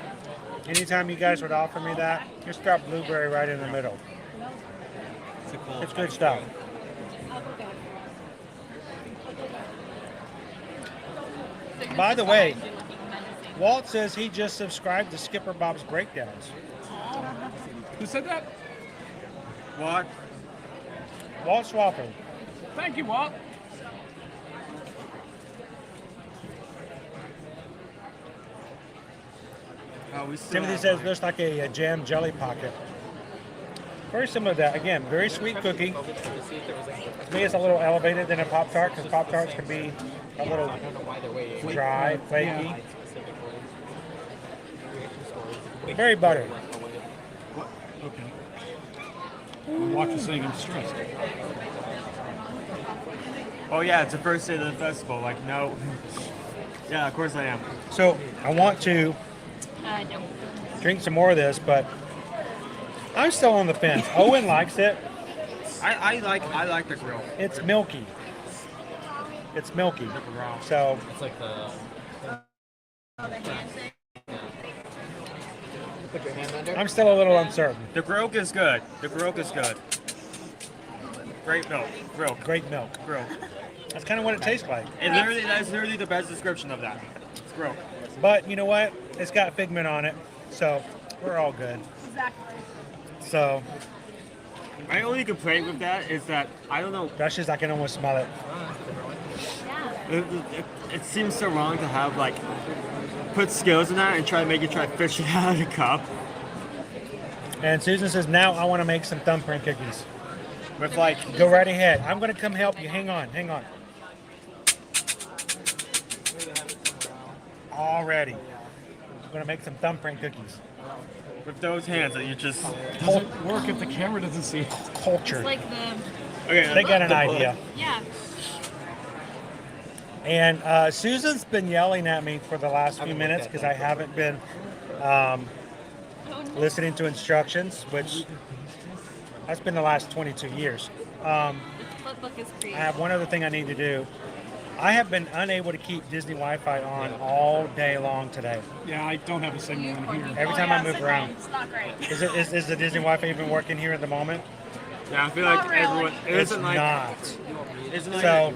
Anytime you guys would offer me that, just drop blueberry right in the middle. It's good stuff. By the way, Walt says he just subscribed to Skipper Bob's Breakdowns. Who said that? What? Walt Swafford. Thank you, Walt. We still Timothy have, says it looks like a jam jelly pocket. Very similar to that. Again, very sweet cookie. To me, it's a little elevated than a Pop-Tart because Pop-Tarts can be a little dry, flaky. Very buttery. Okay. My watch is saying I'm stressed. Oh yeah, it's the first day of the festival. Like no. Yeah, of course I am. So I want to drink some more of this, but I'm still on the fence. Owen likes it. I like the grill. It's milky. It's milky. So It's like the. Put your hand under. I'm still a little uncertain. The grilled is good. The grilled is good. Great milk. Grilled. Great milk. Grilled. That's kind of what it tastes like. That's literally the best description of that. It's grilled. But you know what? It's got figment on it, so we're all good. Exactly. So my only complaint with that is that I don't know. That's just I can almost smell it. It seems so wrong to have like put skills in that and try to make it try to fish it out of the cup. And Susan says, now I want to make some thumbprint cookies. With like, go right ahead. I'm going to come help you. Hang on, hang on. Already. I'm going to make some thumbprint cookies. With those hands that you just... Does it work if the camera doesn't see it? Culture. It's like the. Okay, they got an idea. Yeah. And Susan's been yelling at me for the last few minutes because I haven't been listening to instructions, which that's been the last 22 years. Flipbook is I creative. have one other thing I need to do. I have been unable to keep Disney Wi-Fi on all day long today. Yeah, I don't have a signal in here. Every time I move around. It's not great. Is the Disney Wi-Fi even working here at the moment? Yeah, I feel like Not really. everyone... It It's isn't like... not. Isn't like... So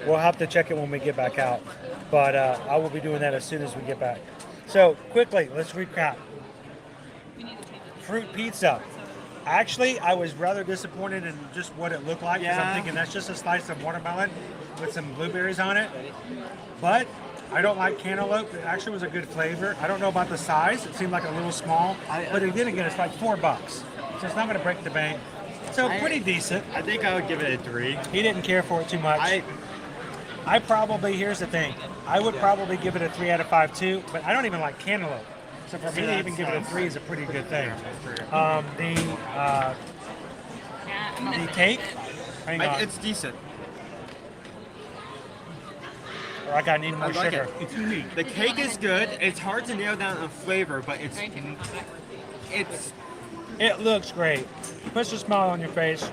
we'll have to check it when we get back out. But I will be doing that as soon as we get back. So quickly, let's recap. Fruit pizza. Actually, I was rather disappointed in just what it looked like because Yeah. I'm thinking that's just a slice of watermelon with some blueberries on it. But I don't like cantaloupe. It actually was a good flavor. I don't know about the size. It seemed like a little small. But then again, it's like $4. So it's not going to break the bank. So pretty decent. I think I would give it a 3. He didn't care for it too much. I probably, here's the thing, I would probably give it a 3 out of 5 too, but I don't even like cantaloupe. So for me to even give it a 3 is a pretty good thing. The cake, hang on. It's decent. Like I need more I like sugar. it. It's unique. The cake is good. It's hard to nail down a flavor, but it's It looks great. Puts a smile on your face.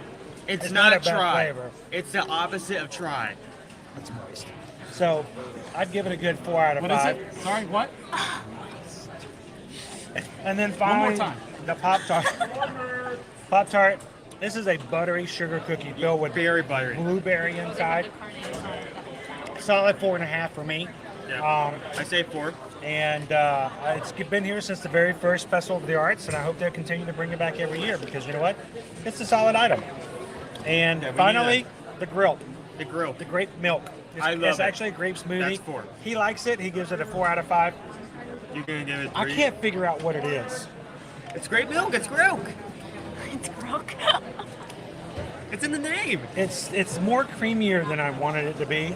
it's not not a bad try. flavor. It's the opposite of try. It's moist. So I'd give it a good 4 out of 5. What is it? Sorry, what? And then One finally, more time. the Pop-Tart. Pop-Tart. This is a buttery sugar cookie filled with very buttery blueberry inside. Solid 4.5 for me. Yeah. I say 4. And it's been here since the very first Festival of the Arts, and I hope they'll continue to bring it back every year because you know what? It's a solid item. And finally, the grill. The grill. The grape milk. I love it's it. actually a grape smoothie. That's 4. He likes it. He gives it a 4 out of 5. You're going to give it 3? I can't figure out what it is. It's grape milk. It's grok. It's grok. It's in the name. It's more creamier than I wanted it to be.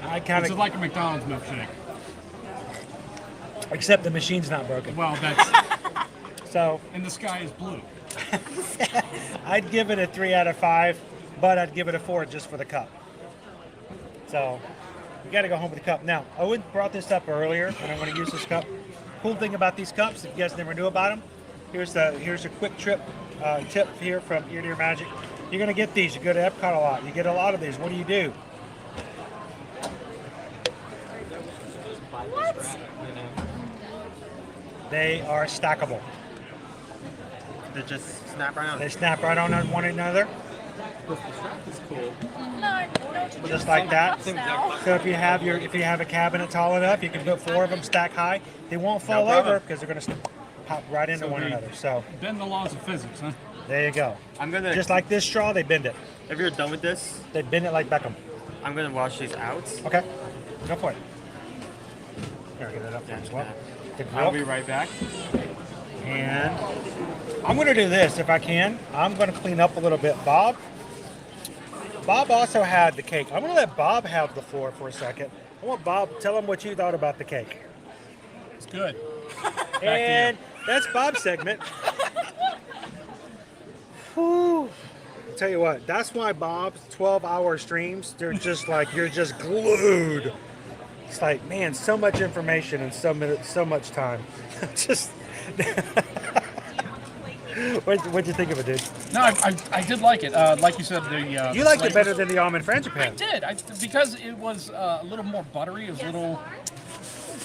I kind It's of like a McDonald's milkshake. Except the machine's not broken. Well, that's so. And the sky is blue. I'd give it a 3 out of 5, but I'd give it a 4 just for the cup. So you got to go home with the cup. Now, Owen brought this up earlier, and I'm going to use this cup. Cool thing about these cups, if you guys never knew about them, here's a quick tip here from Ear to Ear Magic. You're going to get these. You go to Epcot a lot. You get a lot of these. What do? What? They are stackable. They just snap right on. They snap right on one another. The strap is cool. No, Just like that. now. So if you have a cabinet tall enough, you can put 4 of them stacked high. They won't fall over because they're going to pop right into one another. So bend the laws of physics, huh? there you go. I'm gonna Just like this straw, they bend it. If you're done with this, They bend it like Beckham. I'm gonna wash these out. Okay, go for it. Here, get it up there as well. The I'll milk. be right back. And I'm going to do this if I can. I'm going to clean up a little bit. Bob also had the cake. I'm going to let Bob have the floor for a second. I want Bob, tell him what you thought about the cake. It's good. And that's Bob's segment. Whew. I'll tell you what, that's why Bob's 12-hour streams, they're just like, you're just glued. It's like, man, so much information in so much time. Just what'd you think of it, dude? No, I did like it. Like you said, the You liked it better than the almond frangipane. I did. Because it was a little more buttery. It was a little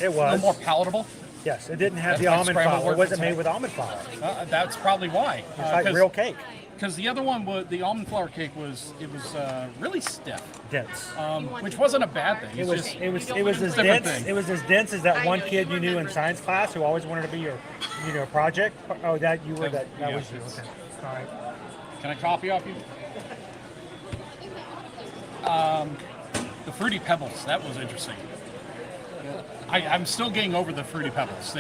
It was. a little more palatable. Yes, it didn't have That's the my almond scrambled flour. It word wasn't for made today. with almond flour. That's probably why. It's like real cake. Because the other one, the almond flour cake was really stiff, dense, which wasn't a bad thing. It was just, as different dense. thing. It was as dense as that one kid you knew in science class who always wanted to be your project. Oh, that you were that Yeah. was you. Okay. All right. Can I copy off you? The Fruity Pebbles, that was interesting. I'm still getting over the Fruity Pebbles.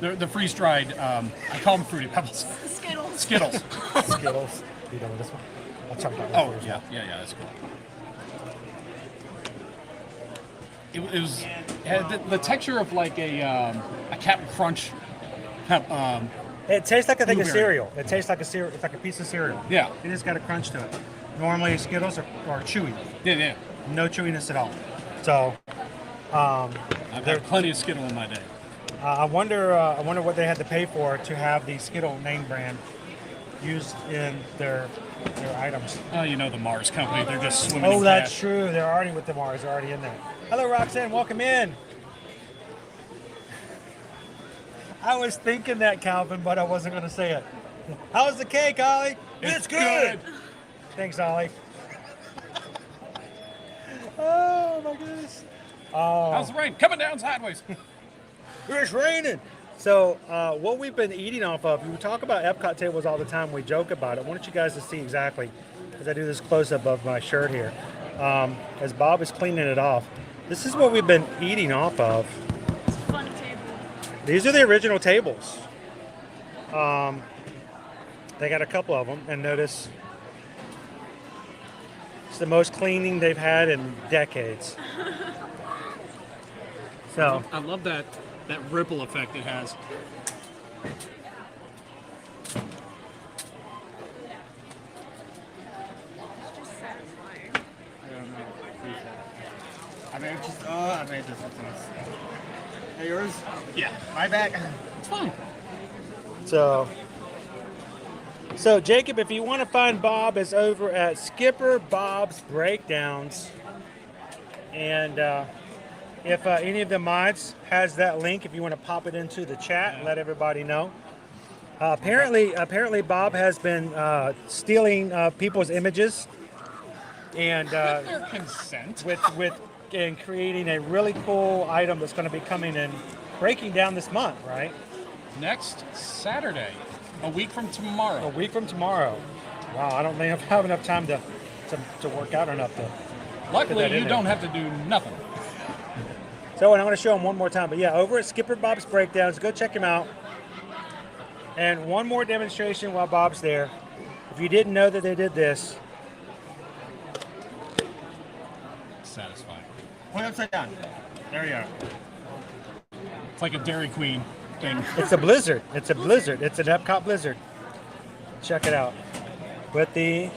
They're freeze-dried, I call them Fruity Pebbles. Skittles. Skittles. Skittles. You done with this one? I'll chunk that one Oh, for you. yeah, that's cool. It had the texture of like a Captain Crunch. It tastes like a thing of Blueberry. cereal. It tastes like a cereal. It's like a piece of cereal. Yeah. It just got a crunch to it. Normally Skittles are chewy. Yeah. No chewiness at all. So I've had plenty of Skittle in my day. I wonder what they had to pay for to have the Skittle name brand used in their items. Oh, the Mars company, they're just swimming Oh, in that's cash. true. They're already with the Mars. They're already in there. Hello, Roxanne. Welcome in. I was thinking that, Calvin, but I wasn't going to say it. How's the cake, Ollie? It's good. Thanks, Ollie. Oh, my goodness. How's the rain? Coming down sideways. It's raining. So what we've been eating off of, we talk about Epcot tables all the time. We joke about it. I want you guys to see exactly, as I do this close-up of my shirt here, as Bob is cleaning it off. This is what we've been eating off of. It's a fun table. These are the original tables. They got a couple of them, and notice it's the most cleaning they've had in decades. So I love that ripple effect it has. It's just satisfying. I don't know. I mean, it's just, I made this. Hey, yours? Yeah. My bag. It's fine. So Jacob, if you want to find Bob, is over at Skipper Bob's Breakdowns, and if any of the mods has that link, if you want to pop it into the chat and let everybody know. Apparently, Bob has been stealing people's images and With their consent. with work in creating a really cool item that's going to be coming in, breaking down this month, right? Next Saturday, a week from tomorrow. A week from tomorrow. Wow, I don't think I have enough time to work out enough to. Luckily, you don't have to do nothing. So, and I'm going to show them one more time. But yeah, over at Skipper Bob's Breakdowns, go check him out. And one more demonstration while Bob's there. If you didn't know that they did this. Satisfying. Put it upside down. There you go. It's like a Dairy Queen thing. It's a blizzard. It's a blizzard. It's an Epcot blizzard. Check it out. With the,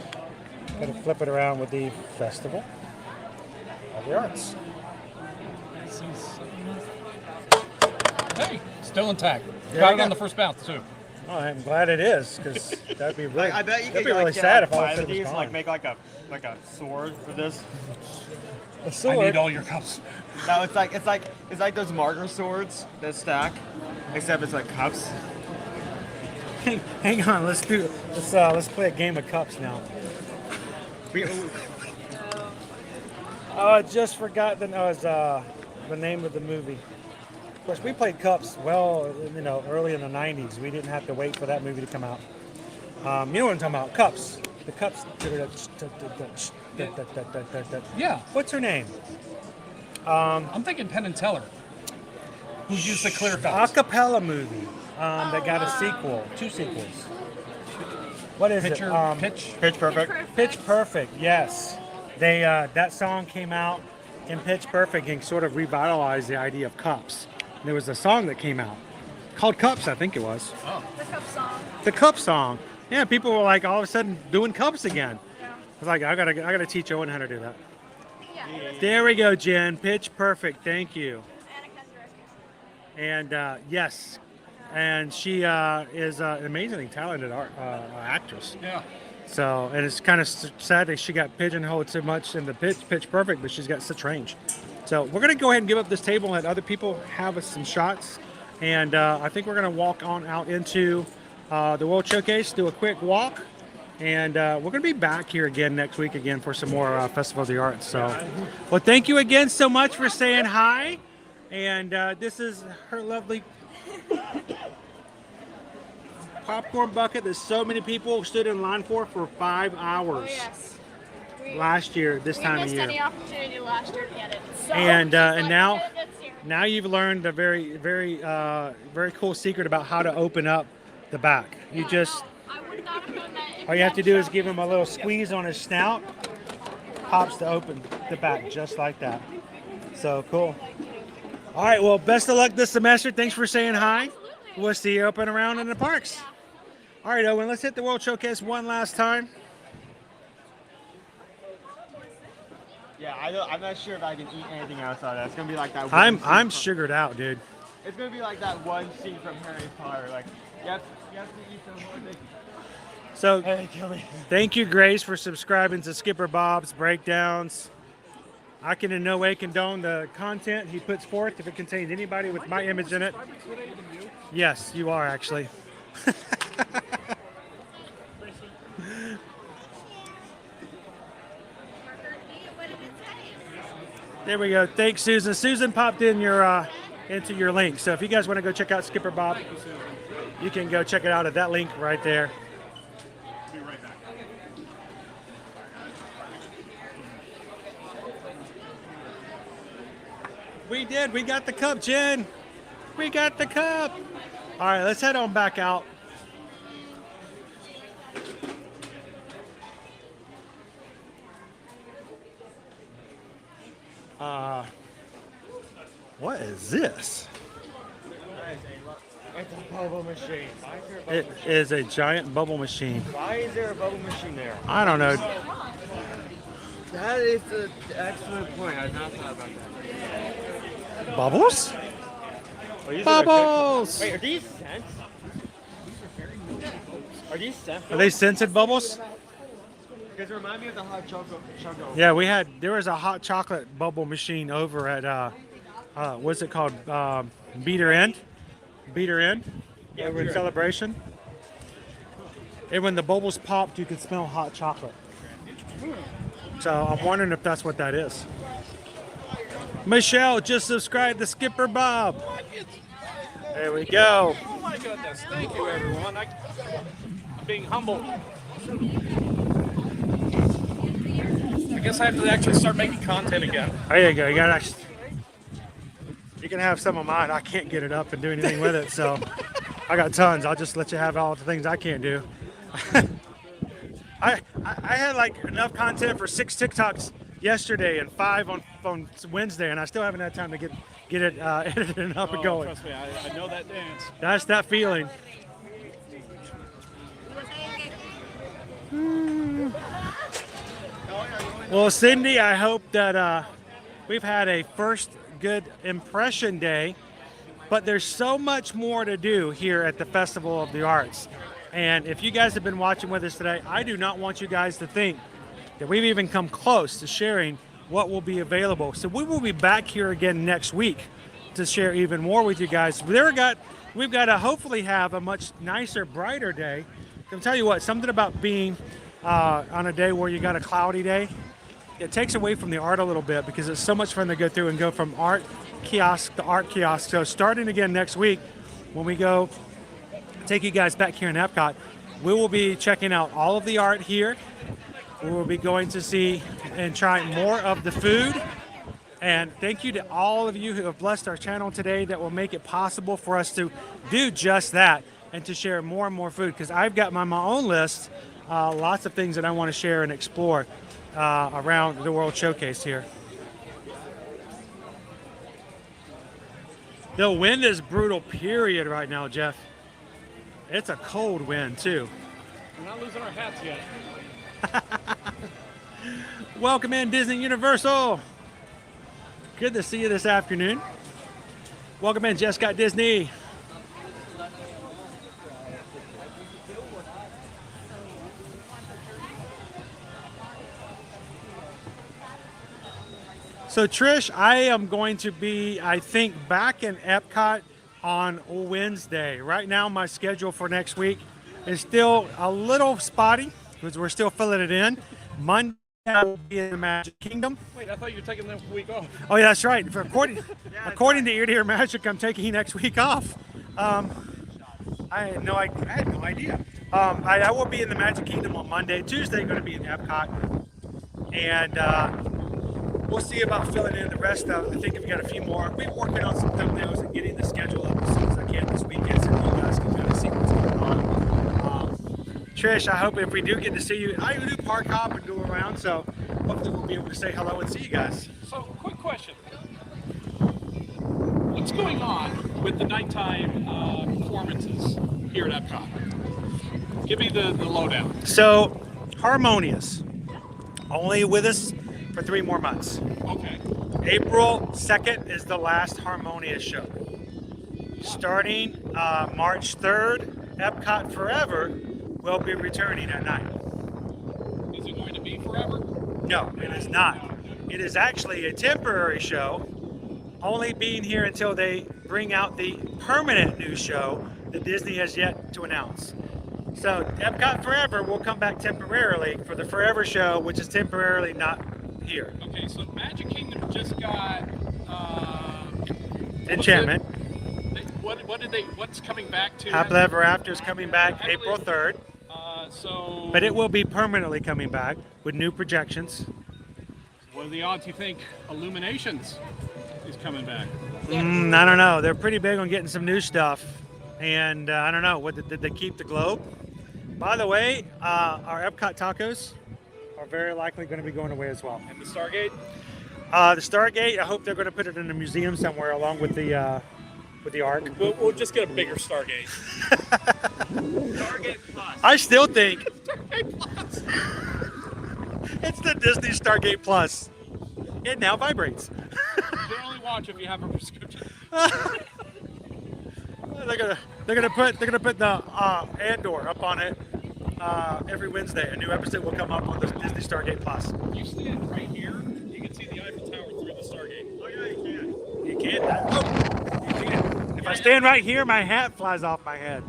gotta flip it around with the Festival of the Arts. Hey, still intact. There Got we it go. on the first bounce too. Oh, I'm glad it is, because that'd be really, I bet you that'd could be really sad if all of a five of sudden it these, was like gone. make like a sword for this. A sword? I need all your cups. No, it's like those marker swords that stack, except it's like cups. Hang on, let's play a game of cups now. Oh, I just forgot the name of the movie. Of course, we played cups early in the 90s. We didn't have to wait for that movie to come out. You know what I'm talking about? Cups. The cups. Yeah. What's her name? I'm thinking Penn and Teller. Who's used the clear cups? Acapella movie that got a sequel, 2 sequels. What is Pitch Perfect. Pitch Perfect. Yes, they that song came out in Pitch Perfect and sort of revitalized the idea of cups. There was a song that came out called Cups, I think it was. Oh. The cup song. The cup song. Yeah, people were like all of a sudden doing cups again. Yeah. I was like, I gotta teach Owen how to do that. Yeah. There we go, Jen. Pitch Perfect. Thank you. And yes, and she is an amazingly talented actress. Yeah. So, and it's kind of sad that she got pigeonholed so much in the Pitch Perfect, but she's got such range. So we're going to go ahead and give up this table and let other people have some shots. And I think we're going to walk on out into the World Showcase, do a quick walk. And we're going to be back here again next week again for some more Festival of the Arts. So, well, thank you again so much for saying hi. And this is her lovely popcorn bucket that so many people stood in line for 5 hours. Oh, yes. Last year, this time of We missed year. any opportunity last year to get it. So And just and like now, we did this year. now you've learned a very, very, very cool secret about how to open up the back. You just, I would not have known that if all you have to do is give him a little squeeze on his snout, pops to open the back just like that. So cool. All right, well, best of luck this semester. Thanks for saying hi. We'll see you up and around in the parks. All right, Owen, let's hit the World Showcase one last time. Yeah, I'm not sure if I can eat anything outside of that. It's gonna be like that. I'm sugared out, dude. It's gonna be like that one scene from Harry Potter. Like, you have to eat some more things. So, Hey, kill me. thank you, Grace, for subscribing to Skipper Bob's Breakdowns. I can in no way condone the content he puts forth if it contains anybody with my image in it. Yes, you are actually. There we go. Thanks, Susan. Susan popped in your into your link. So if you guys want to go check out Skipper Bob, you can go check it out at that link right there. Be right back. We did. We got the cup, Jen. We got the cup. All right, let's head on back out. What is this? It's a bubble machine. It is a giant bubble machine. Why is there a bubble machine there? I don't know. That is an excellent point. I've not thought about that. Bubbles? Bubbles! Wait, are these scents? Are these scents? Are they scented bubbles? Because it remind me of the hot chocolate. Yeah, there was a hot chocolate bubble machine over at what's it called? Beater End? Yeah, over in sure. Celebration. And when the bubbles popped, you could smell hot chocolate. So I'm wondering if that's what that is. Michelle just subscribed to Skipper Bob. There we go. Oh my goodness. Thank you, everyone. I'm being humble. I guess I have to actually start making content again. There you go. You can have some of mine. I can't get it up and do anything with it, so I got tons. I'll just let you have all the things I can't do. I had like enough content for 6 TikToks yesterday and 5 on Wednesday, and I still haven't had time to get it edited and up and going. Trust me, I know that dance. That's that feeling. Well, Cindy, I hope that we've had a first good impression day, but there's so much more to do here at the Festival of the Arts. And if you guys have been watching with us today, I do not want you guys to think that we've even come close to sharing what will be available. So we will be back here again next week to share even more with you guys. We've got to hopefully have a much nicer, brighter day. I'll tell you what, something about being on a day where you got a cloudy day, it takes away from the art a little bit because it's so much fun to go through and go from art kiosk to art kiosk. So starting again next week, when we go take you guys back here in Epcot, we will be checking out all of the art here. We will be going to see and trying more of the food. And thank you to all of you who have blessed our channel today that will make it possible for us to do just that and to share more and more food, because I've got my own list, lots of things that I want to share and explore around the World Showcase here. The wind is brutal, period, right now, Jeff. It's a cold wind, too. We're not losing our hats yet. Welcome in, Disney Universal. Good to see you this afternoon. Welcome in, Just Got Disney. So Trish, I am going to be, I think, back in Epcot on Wednesday. Right now, my schedule for next week is still a little spotty because we're still filling it in. Monday, I will be in the Magic Kingdom. Wait, I thought you were taking the week off. Oh, yeah, that's right. According to Ear to Ear Magic, I'm taking next week off. I had no idea. I will be in the Magic Kingdom on Monday. Tuesday, going to be in Epcot. And we'll see about filling in the rest of it. I think we've got a few more. We're working on some thumbnails and getting the schedule up as soon as I can this weekend so you guys can kind of see what's going on. Trish, I hope if we do get to see you, I do park hop and go around, so hopefully we'll be able to say hello and see you guys. So, quick question. What's going on with the nighttime performances here at Epcot? Give me the lowdown. So, Harmonious, only with us for 3 more months. Okay. April 2nd is the last Harmonious show. Starting March 3rd, Epcot Forever will be returning at night. Is it going to be forever? No, it is not. It is actually a temporary show, only being here until they bring out the permanent new show that Disney has yet to announce. So Epcot Forever will come back temporarily for the Forever show, which is temporarily not here. Okay, so Magic Kingdom just got Enchantment. What's coming back to? Happily Ever After is coming back April 3rd. But it will be permanently coming back with new projections. What are the odds you think Illuminations is coming back? I don't know. They're pretty big on getting some new stuff. And I don't know. Did they keep the globe? By the way, our Epcot tacos are very likely going to be going away as well. And the Stargate? The Stargate, I hope they're going to put it in a museum somewhere along with the Ark. We'll just get a bigger Stargate. Stargate Plus. I still think Stargate Plus. It's the Disney Stargate Plus. It now vibrates. You only watch if you have a prescription. They're gonna put the Andor up on it every Wednesday. A new episode will come up on the Disney Stargate Plus. You stand right here, you can see the Eiffel Tower through the Stargate. Oh yeah, you can. You can. You can. If I stand right here, my hat flies off my head.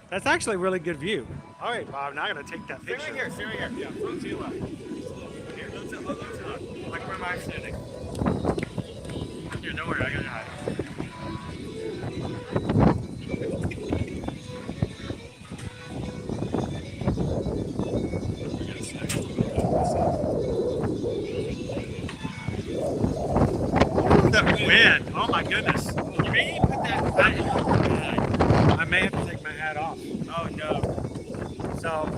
That's actually a really good view. All right, Bob. Now I'm gonna take that picture. Stay right here. Yeah, front to your left. Here, look, like where I'm standing. Here, don't worry, I got it. The wind. Oh my goodness. You may put that. I may have to take my hat off. Oh no. So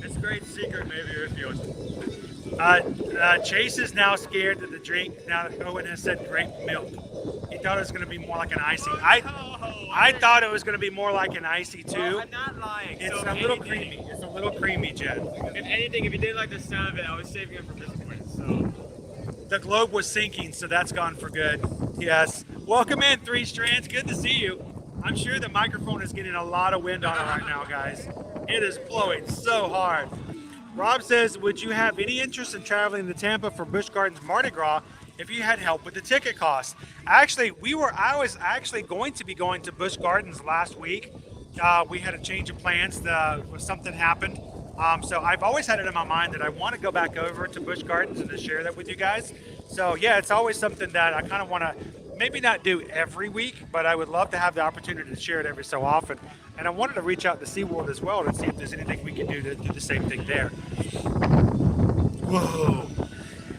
It's a great secret, maybe if you. Chase is now scared that the drink, now that Owen has said grape milk, he thought it was going to be more like an icy. I thought it was going to be more like an icy too. Well, I'm not lying. It's So a little anything- creamy. It's a little creamy, Jed. If anything, if you didn't like the sound of it, I was saving it for this point. So The globe was sinking, so that's gone for good. Yes. Welcome in, Three Strands. Good to see you. I'm sure the microphone is getting a lot of wind on it right now, guys. It is blowing so hard. Rob says, would you have any interest in traveling to Tampa for Busch Gardens Mardi Gras if you had help with the ticket costs? Actually, I was actually going to be going to Busch Gardens last week. We had a change of plans. Something happened. So I've always had it in my mind that I want to go back over to Busch Gardens and to share that with you guys. So yeah, it's always something that I kind of want to maybe not do every week, but I would love to have the opportunity to share it every so often. And I wanted to reach out to SeaWorld as well to see if there's anything we can do to do the same thing there. Whoa,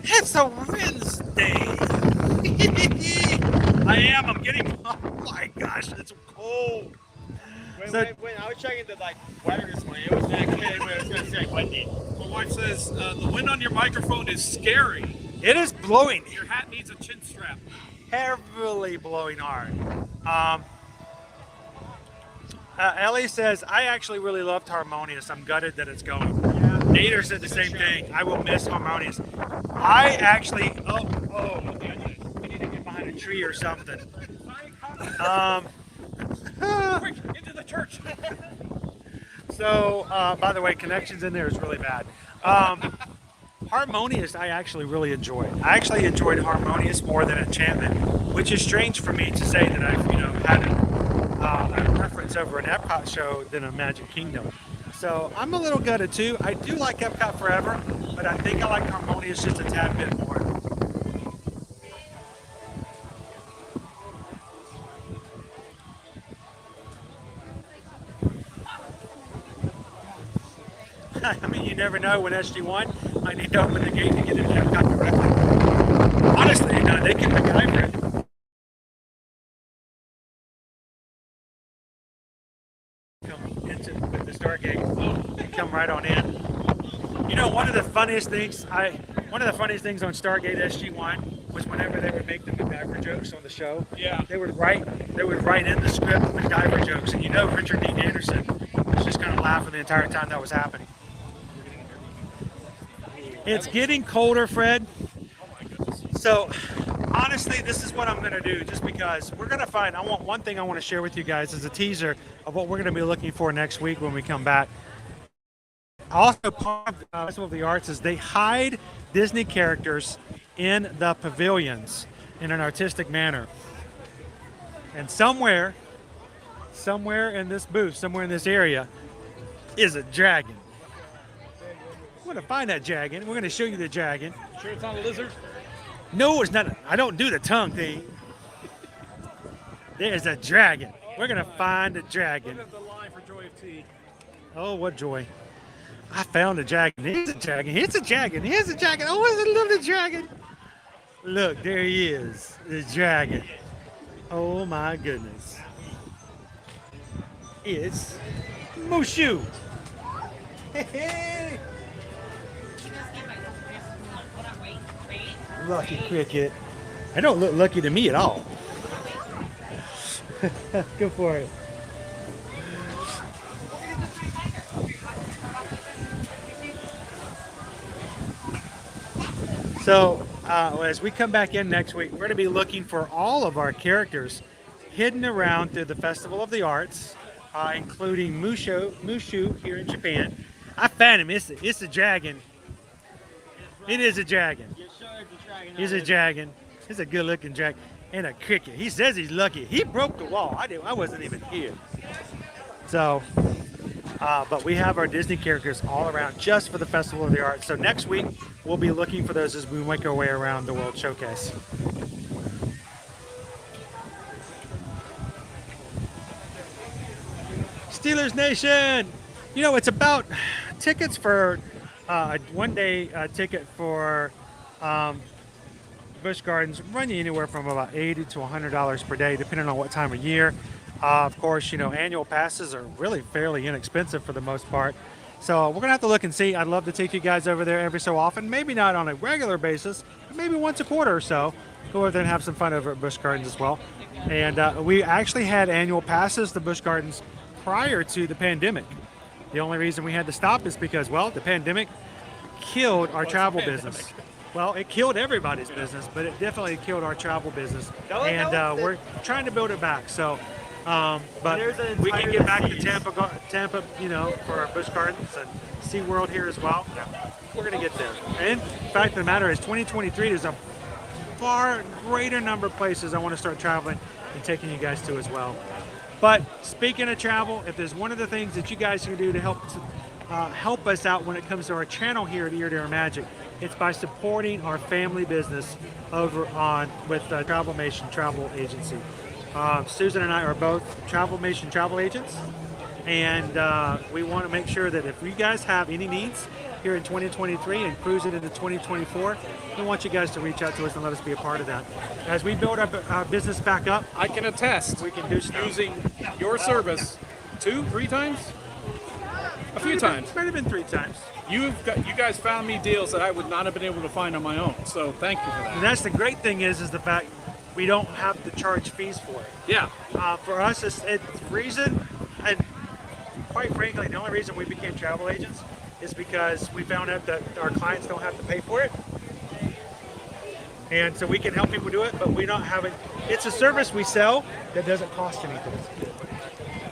it's a Wednesday. I'm getting, oh my gosh, it's cold. When I was checking the weather this morning, it was that good, but it was going to say windy. My wife says the wind on your microphone is scary. It is blowing. Your hat needs a chin strap. Heavily blowing hard. Ellie says, I actually really loved Harmonious. I'm gutted that it's going. Yeah. Nader said the same thing. I will miss Harmonious. I actually, we need to get behind a tree or something. Quick, into the church. So, by the way, connections in there is really bad. Harmonious, I actually really enjoyed. I actually enjoyed Harmonious more than Enchantment, which is strange for me to say that I've, had a preference over an Epcot show than a Magic Kingdom. So I'm a little gutted too. I do like Epcot Forever, but I think I like Harmonious just a tad bit more. I mean, you never know when SG1 might need to open the gate to get into Epcot directly. Honestly, they can MacGyver it. Come into the Stargate and come right on in. One of the funniest things on Stargate SG1 was whenever they would make the MacGyver jokes on the show. Yeah. They would write in the script MacGyver jokes, and Richard Dean Anderson was just kind of laughing the entire time that was happening. It's getting colder, Fred. So honestly, this is what I'm going to do, just because we're going to find, one thing I want to share with you guys as a teaser of what we're going to be looking for next week when we come back. Also, part of the Festival of the Arts is they hide Disney characters in the pavilions in an artistic manner. And somewhere in this booth, somewhere in this area, is a dragon. We're going to find that dragon. We're going to show you the dragon. Sure it's not a lizard? No, it's not. I don't do the tongue thing. There's a dragon. We're going to find a dragon. Look at the line for Joy of Tea. Oh, what joy. I found a dragon. Here's a dragon. Here's a dragon. Here's a dragon. Oh, I love the dragon. Look, there he is. The dragon. Oh, my goodness. It's Mushu. Hey. Lucky Cricket. I don't look lucky to me at all. Go for it. So as we come back in next week, we're going to be looking for all of our characters hidden around through the Festival of the Arts, including Mushu here in Japan. I found him. It's a dragon. It is a dragon. He's a dragon. He's a good-looking dragon. And a cricket. He says he's lucky. He broke the wall. I wasn't even here. So, but we have our Disney characters all around just for the Festival of the Arts. So next week, we'll be looking for those as we make our way around the World Showcase. Steelers Nation. You know, it's about tickets for a one-day ticket for Busch Gardens run you anywhere from about $80 to $100 per day, depending on what time of year. Of course, you know, annual passes are really fairly inexpensive for the most part. So we're gonna have to look and see. I'd love to take you guys over there every so often, maybe not on a regular basis, but maybe once a quarter or so. Go over there and have some fun over at Busch Gardens as well. And we actually had annual passes to Busch Gardens prior to the pandemic. The only reason we had to stop is because, well, the pandemic killed our travel business. Well, it killed everybody's business, but it definitely killed our travel business. And we're trying to build it back. So, but we can get back to Tampa, you know, for our Busch Gardens and SeaWorld here as well. We're going to get there. And the fact of the matter is 2023 is a far greater number of places I want to start traveling and taking you guys to as well. But speaking of travel, if there's one of the things that you guys can do to help us out when it comes to our channel here at Ear to Ear Magic, it's by supporting our family business over on with Travelmation Travel Agency. Susan and I are both Travelmation travel agents, and we want to make sure that if you guys have any needs here in 2023 and cruising into 2024, we want you guys to reach out to us and let us be a part of that. As we build our business back up, I can attest. We can do stuff. Using your service 2-3 times, a few times. Might have been 3 times. You guys found me deals that I would not have been able to find on my own. So thank you for that. And that's the great thing is the fact we don't have to charge fees for it. Yeah. For us, it's reason, and quite frankly, the only reason we became travel agents is because we found out that our clients don't have to pay for it. And so we can help people do it, but we don't have it. It's a service we sell that doesn't cost anything.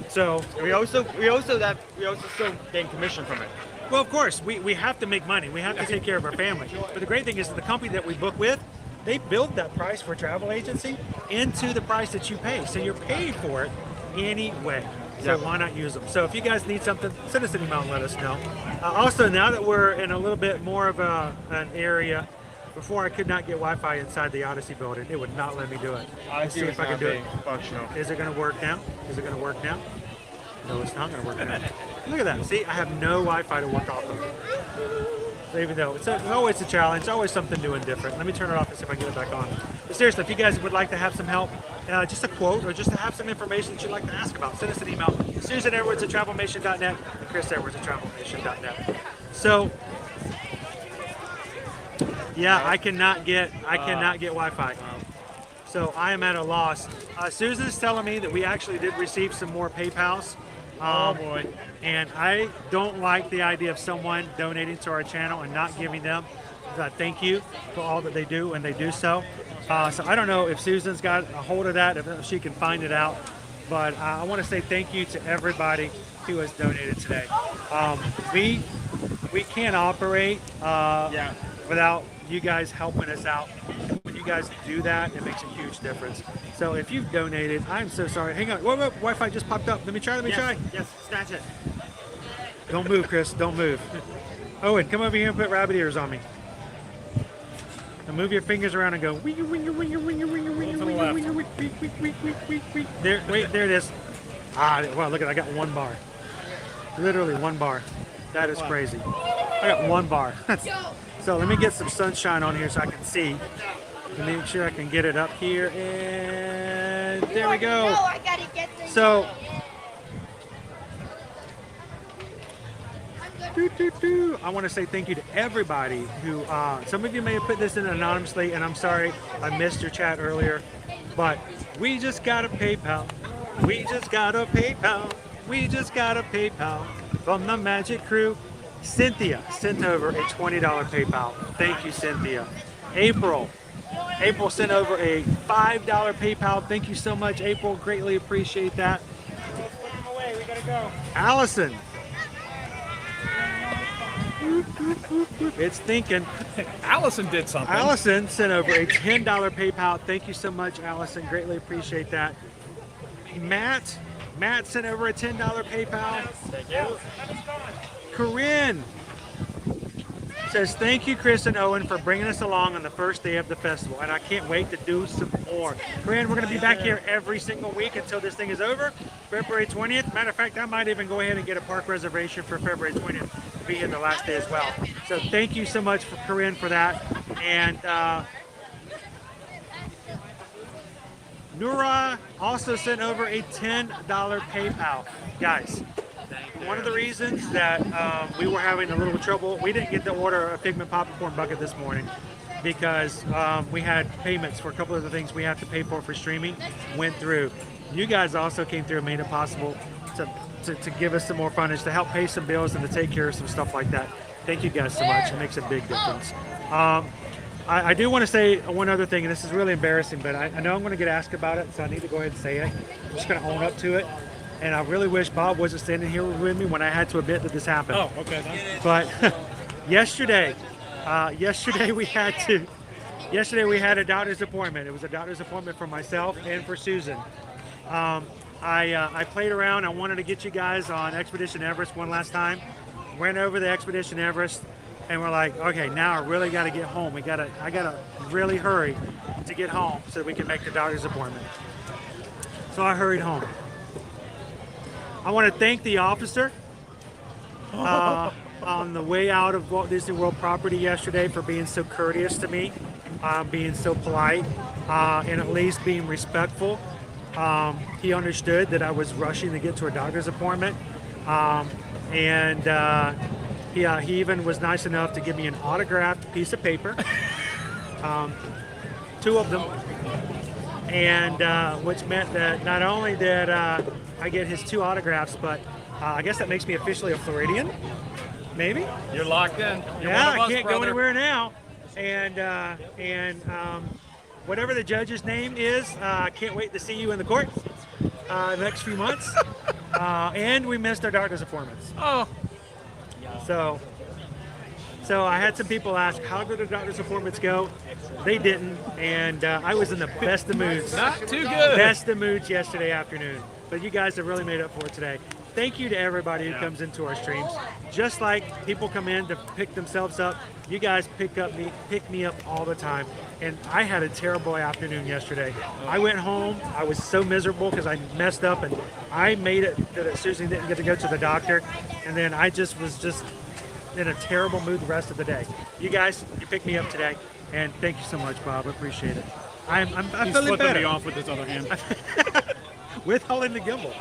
So we also still gain commission from it. Well, of course, we have to make money. We have to take care of our family. But the great thing is that the company that we book with, they build that price for a travel agency into the price that you pay. So you're paid for it anyway. So why not use them? So if you guys need something, send us an email and let us know. Also, now that we're in a little bit more of an area, before I could not get Wi-Fi inside the Odyssey building. It would not let me do it. Let's see if I can do it. Functional. Is it going to work now? Is it going to work now? No, it's not going to work now. Look at that. See, I have no Wi-Fi to work off of. Even though it's always a challenge, it's always something new and different. Let me turn it off and see if I can get it back on. But seriously, if you guys would like to have some help, just a quote or just to have some information that you'd like to ask about, send us an email. susanedwards@travelmation.net and chrisedwards@travelmation.net. So, yeah, I cannot get Wi-Fi. So I am at a loss. Susan's telling me that we actually did receive some more PayPals. Oh boy. And I don't like the idea of someone donating to our channel and not giving them thank you for all that they do when they do so. So I don't know if Susan's got a hold of that, if she can find it out. But I want to say thank you to everybody who has donated today. We can't operate without you guys helping us out. When you guys do that, it makes a huge difference. So if you've donated, I'm so sorry. Hang on. Whoa, Wi-Fi just popped up. Let me try. Yes, snatch it. Don't move, Chris. Don't move. Owen, come over here and put rabbit ears on me. And move your fingers around and go. There, wait, there it is. Wow, look at, I got 1 bar. Literally 1 bar. That is crazy. I got 1 bar. So let me get some sunshine on here so I can see. And make sure I can get it up here. And there we go. So, I want to say thank you to everybody who, some of you may have put this in anonymously, and I'm sorry, I missed your chat earlier, but we just got a PayPal. We just got a PayPal. We just got a PayPal from the Magic Crew. Cynthia sent over a $20 PayPal. Thank you, Cynthia. April sent over a $5 PayPal. Thank you so much, April. Greatly appreciate that. Put them away. We gotta go. Allison. It's thinking. Allison did something. Allison sent over a $10 PayPal. Thank you so much, Allison. Greatly appreciate that. Matt sent over a $10 PayPal. Thank you. Corinne Says, thank you, Chris and Owen, for bringing us along on the first day of the festival, and I can't wait to do some more. Corinne, we're going to be back here every single week until this thing is over, February 20th. Matter of fact, I might even go ahead and get a park reservation for February 20th to be here the last day as well. So thank you so much for Corinne for that. And Nura also sent over a $10 PayPal. Guys, one of the reasons that we were having a little trouble, we didn't get to order a Figment popcorn bucket this morning because we had payments for a couple of the things we have to pay for streaming went through. You guys also came through and made it possible to give us some more fundage, to help pay some bills and to take care of some stuff like that. Thank you guys so much. It makes a big difference. I do want to say one other thing, and this is really embarrassing, but I know I'm going to get asked about it, so I need to go ahead and say it. I'm just going to own up to it. And I really wish Bob wasn't standing here with me when I had to admit that this happened. Oh, okay. But yesterday we had a doctor's appointment. It was a doctor's appointment for myself and for Susan. I played around. I wanted to get you guys on Expedition Everest one last time. Went over the Expedition Everest, and we're like, okay, now I really got to get home. I gotta really hurry to get home so that we can make the doctor's appointment. So I hurried home. I want to thank the officer on the way out of Walt Disney World property yesterday for being so courteous to me, being so polite, and at least being respectful. He understood that I was rushing to get to a doctor's appointment, and he even was nice enough to give me an autographed piece of paper, 2 of them, and which meant that not only did I get his 2 autographs, but I guess that makes me officially a Floridian, maybe. You're locked in. You're Yeah, one of us, I can't brother. go anywhere now. And whatever the judge's name is, I can't wait to see you in the court the next few months. And we missed our doctor's appointments. Oh. So I had some people ask, how did the doctor's appointments go? They didn't, and I was in the best of moods. Not too good. Best of moods yesterday afternoon. But you guys have really made up for it today. Thank you to everybody who comes into our streams. Just like people come in to pick themselves up, you guys pick me up all the time. And I had a terrible afternoon yesterday. I went home, I was so miserable because I messed up, and I made it that Susan didn't get to go to the doctor. And then I was just in a terrible mood the rest of the day. You guys, you picked me up today, and thank you so much, Bob. I appreciate it. I'm He's feeling flipping better. me off with his other hand. With holding the gimbal.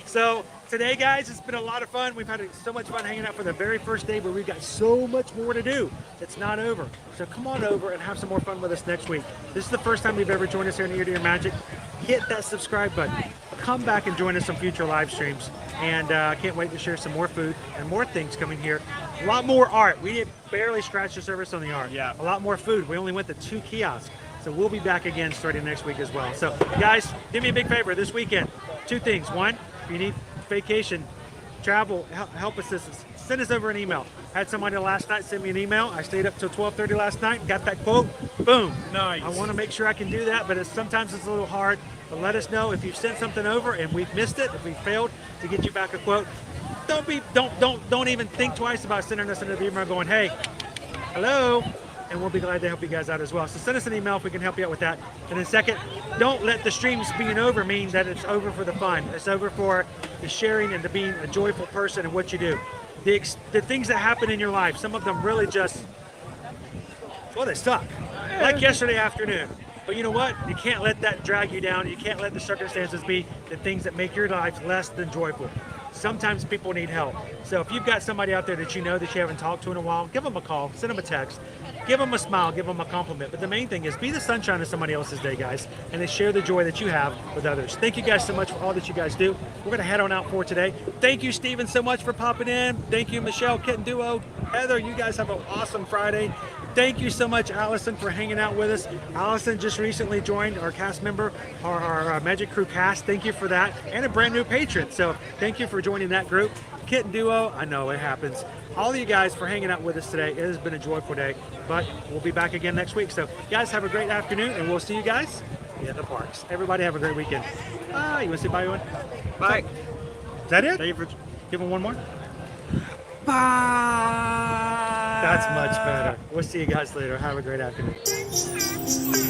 So today, guys, it's been a lot of fun. We've had so much fun hanging out for the very first day, but we've got so much more to do. It's not over. So come on over and have some more fun with us next week. This is the first time you've ever joined us here in Ear to Ear Magic. Hit that subscribe button. Come back and join us on future live streams. And I can't wait to share some more food and more things coming here. A lot more art. We did barely scratch the surface on the art. Yeah. A lot more food. We only went to 2 kiosks. So we'll be back again starting next week as well. So guys, do me a big favor this weekend. 2 things. 1, if you need vacation, travel, help assistance, send us over an email. I had somebody last night send me an email. I stayed up till 12:30 last night, got that quote, boom. Nice. I want to make sure I can do that, but sometimes it's a little hard. But let us know if you've sent something over and we've missed it, if we failed to get you back a quote. Don't even think twice about sending us an email going, hey, hello. And we'll be glad to help you guys out as well. So send us an email if we can help you out with that. And then second, don't let the streams being over mean that it's over for the fun. It's over for the sharing and to being a joyful person in what you do. The things that happen in your life, some of them really just, well, they suck. Like yesterday afternoon. But you know what? You can't let that drag you down. You can't let the circumstances be the things that make your life less than joyful. Sometimes people need help. So if you've got somebody out there that you know that you haven't talked to in a while, give them a call, send them a text, give them a smile, give them a compliment. But the main thing is be the sunshine of somebody else's day, guys, and then share the joy that you have with others. Thank you guys so much for all that you guys do. We're going to head on out for today. Thank you, Steven, so much for popping in. Thank you, Michelle, Kitten Duo, Heather. You guys have an awesome Friday. Thank you so much, Allison, for hanging out with us. Allison just recently joined our cast member, our Magic Crew cast. Thank you for that. And a brand new patron. So thank you for joining that group. Kitten Duo, I know it happens. All of you guys for hanging out with us today. It has been a joyful day, but we'll be back again next week. So guys, have a great afternoon, and we'll see you guys in the parks. Everybody have a great weekend. You want to say bye, everyone? Bye. Is that it? Give them one more. Bye. That's much better. We'll see you guys later. Have a great afternoon.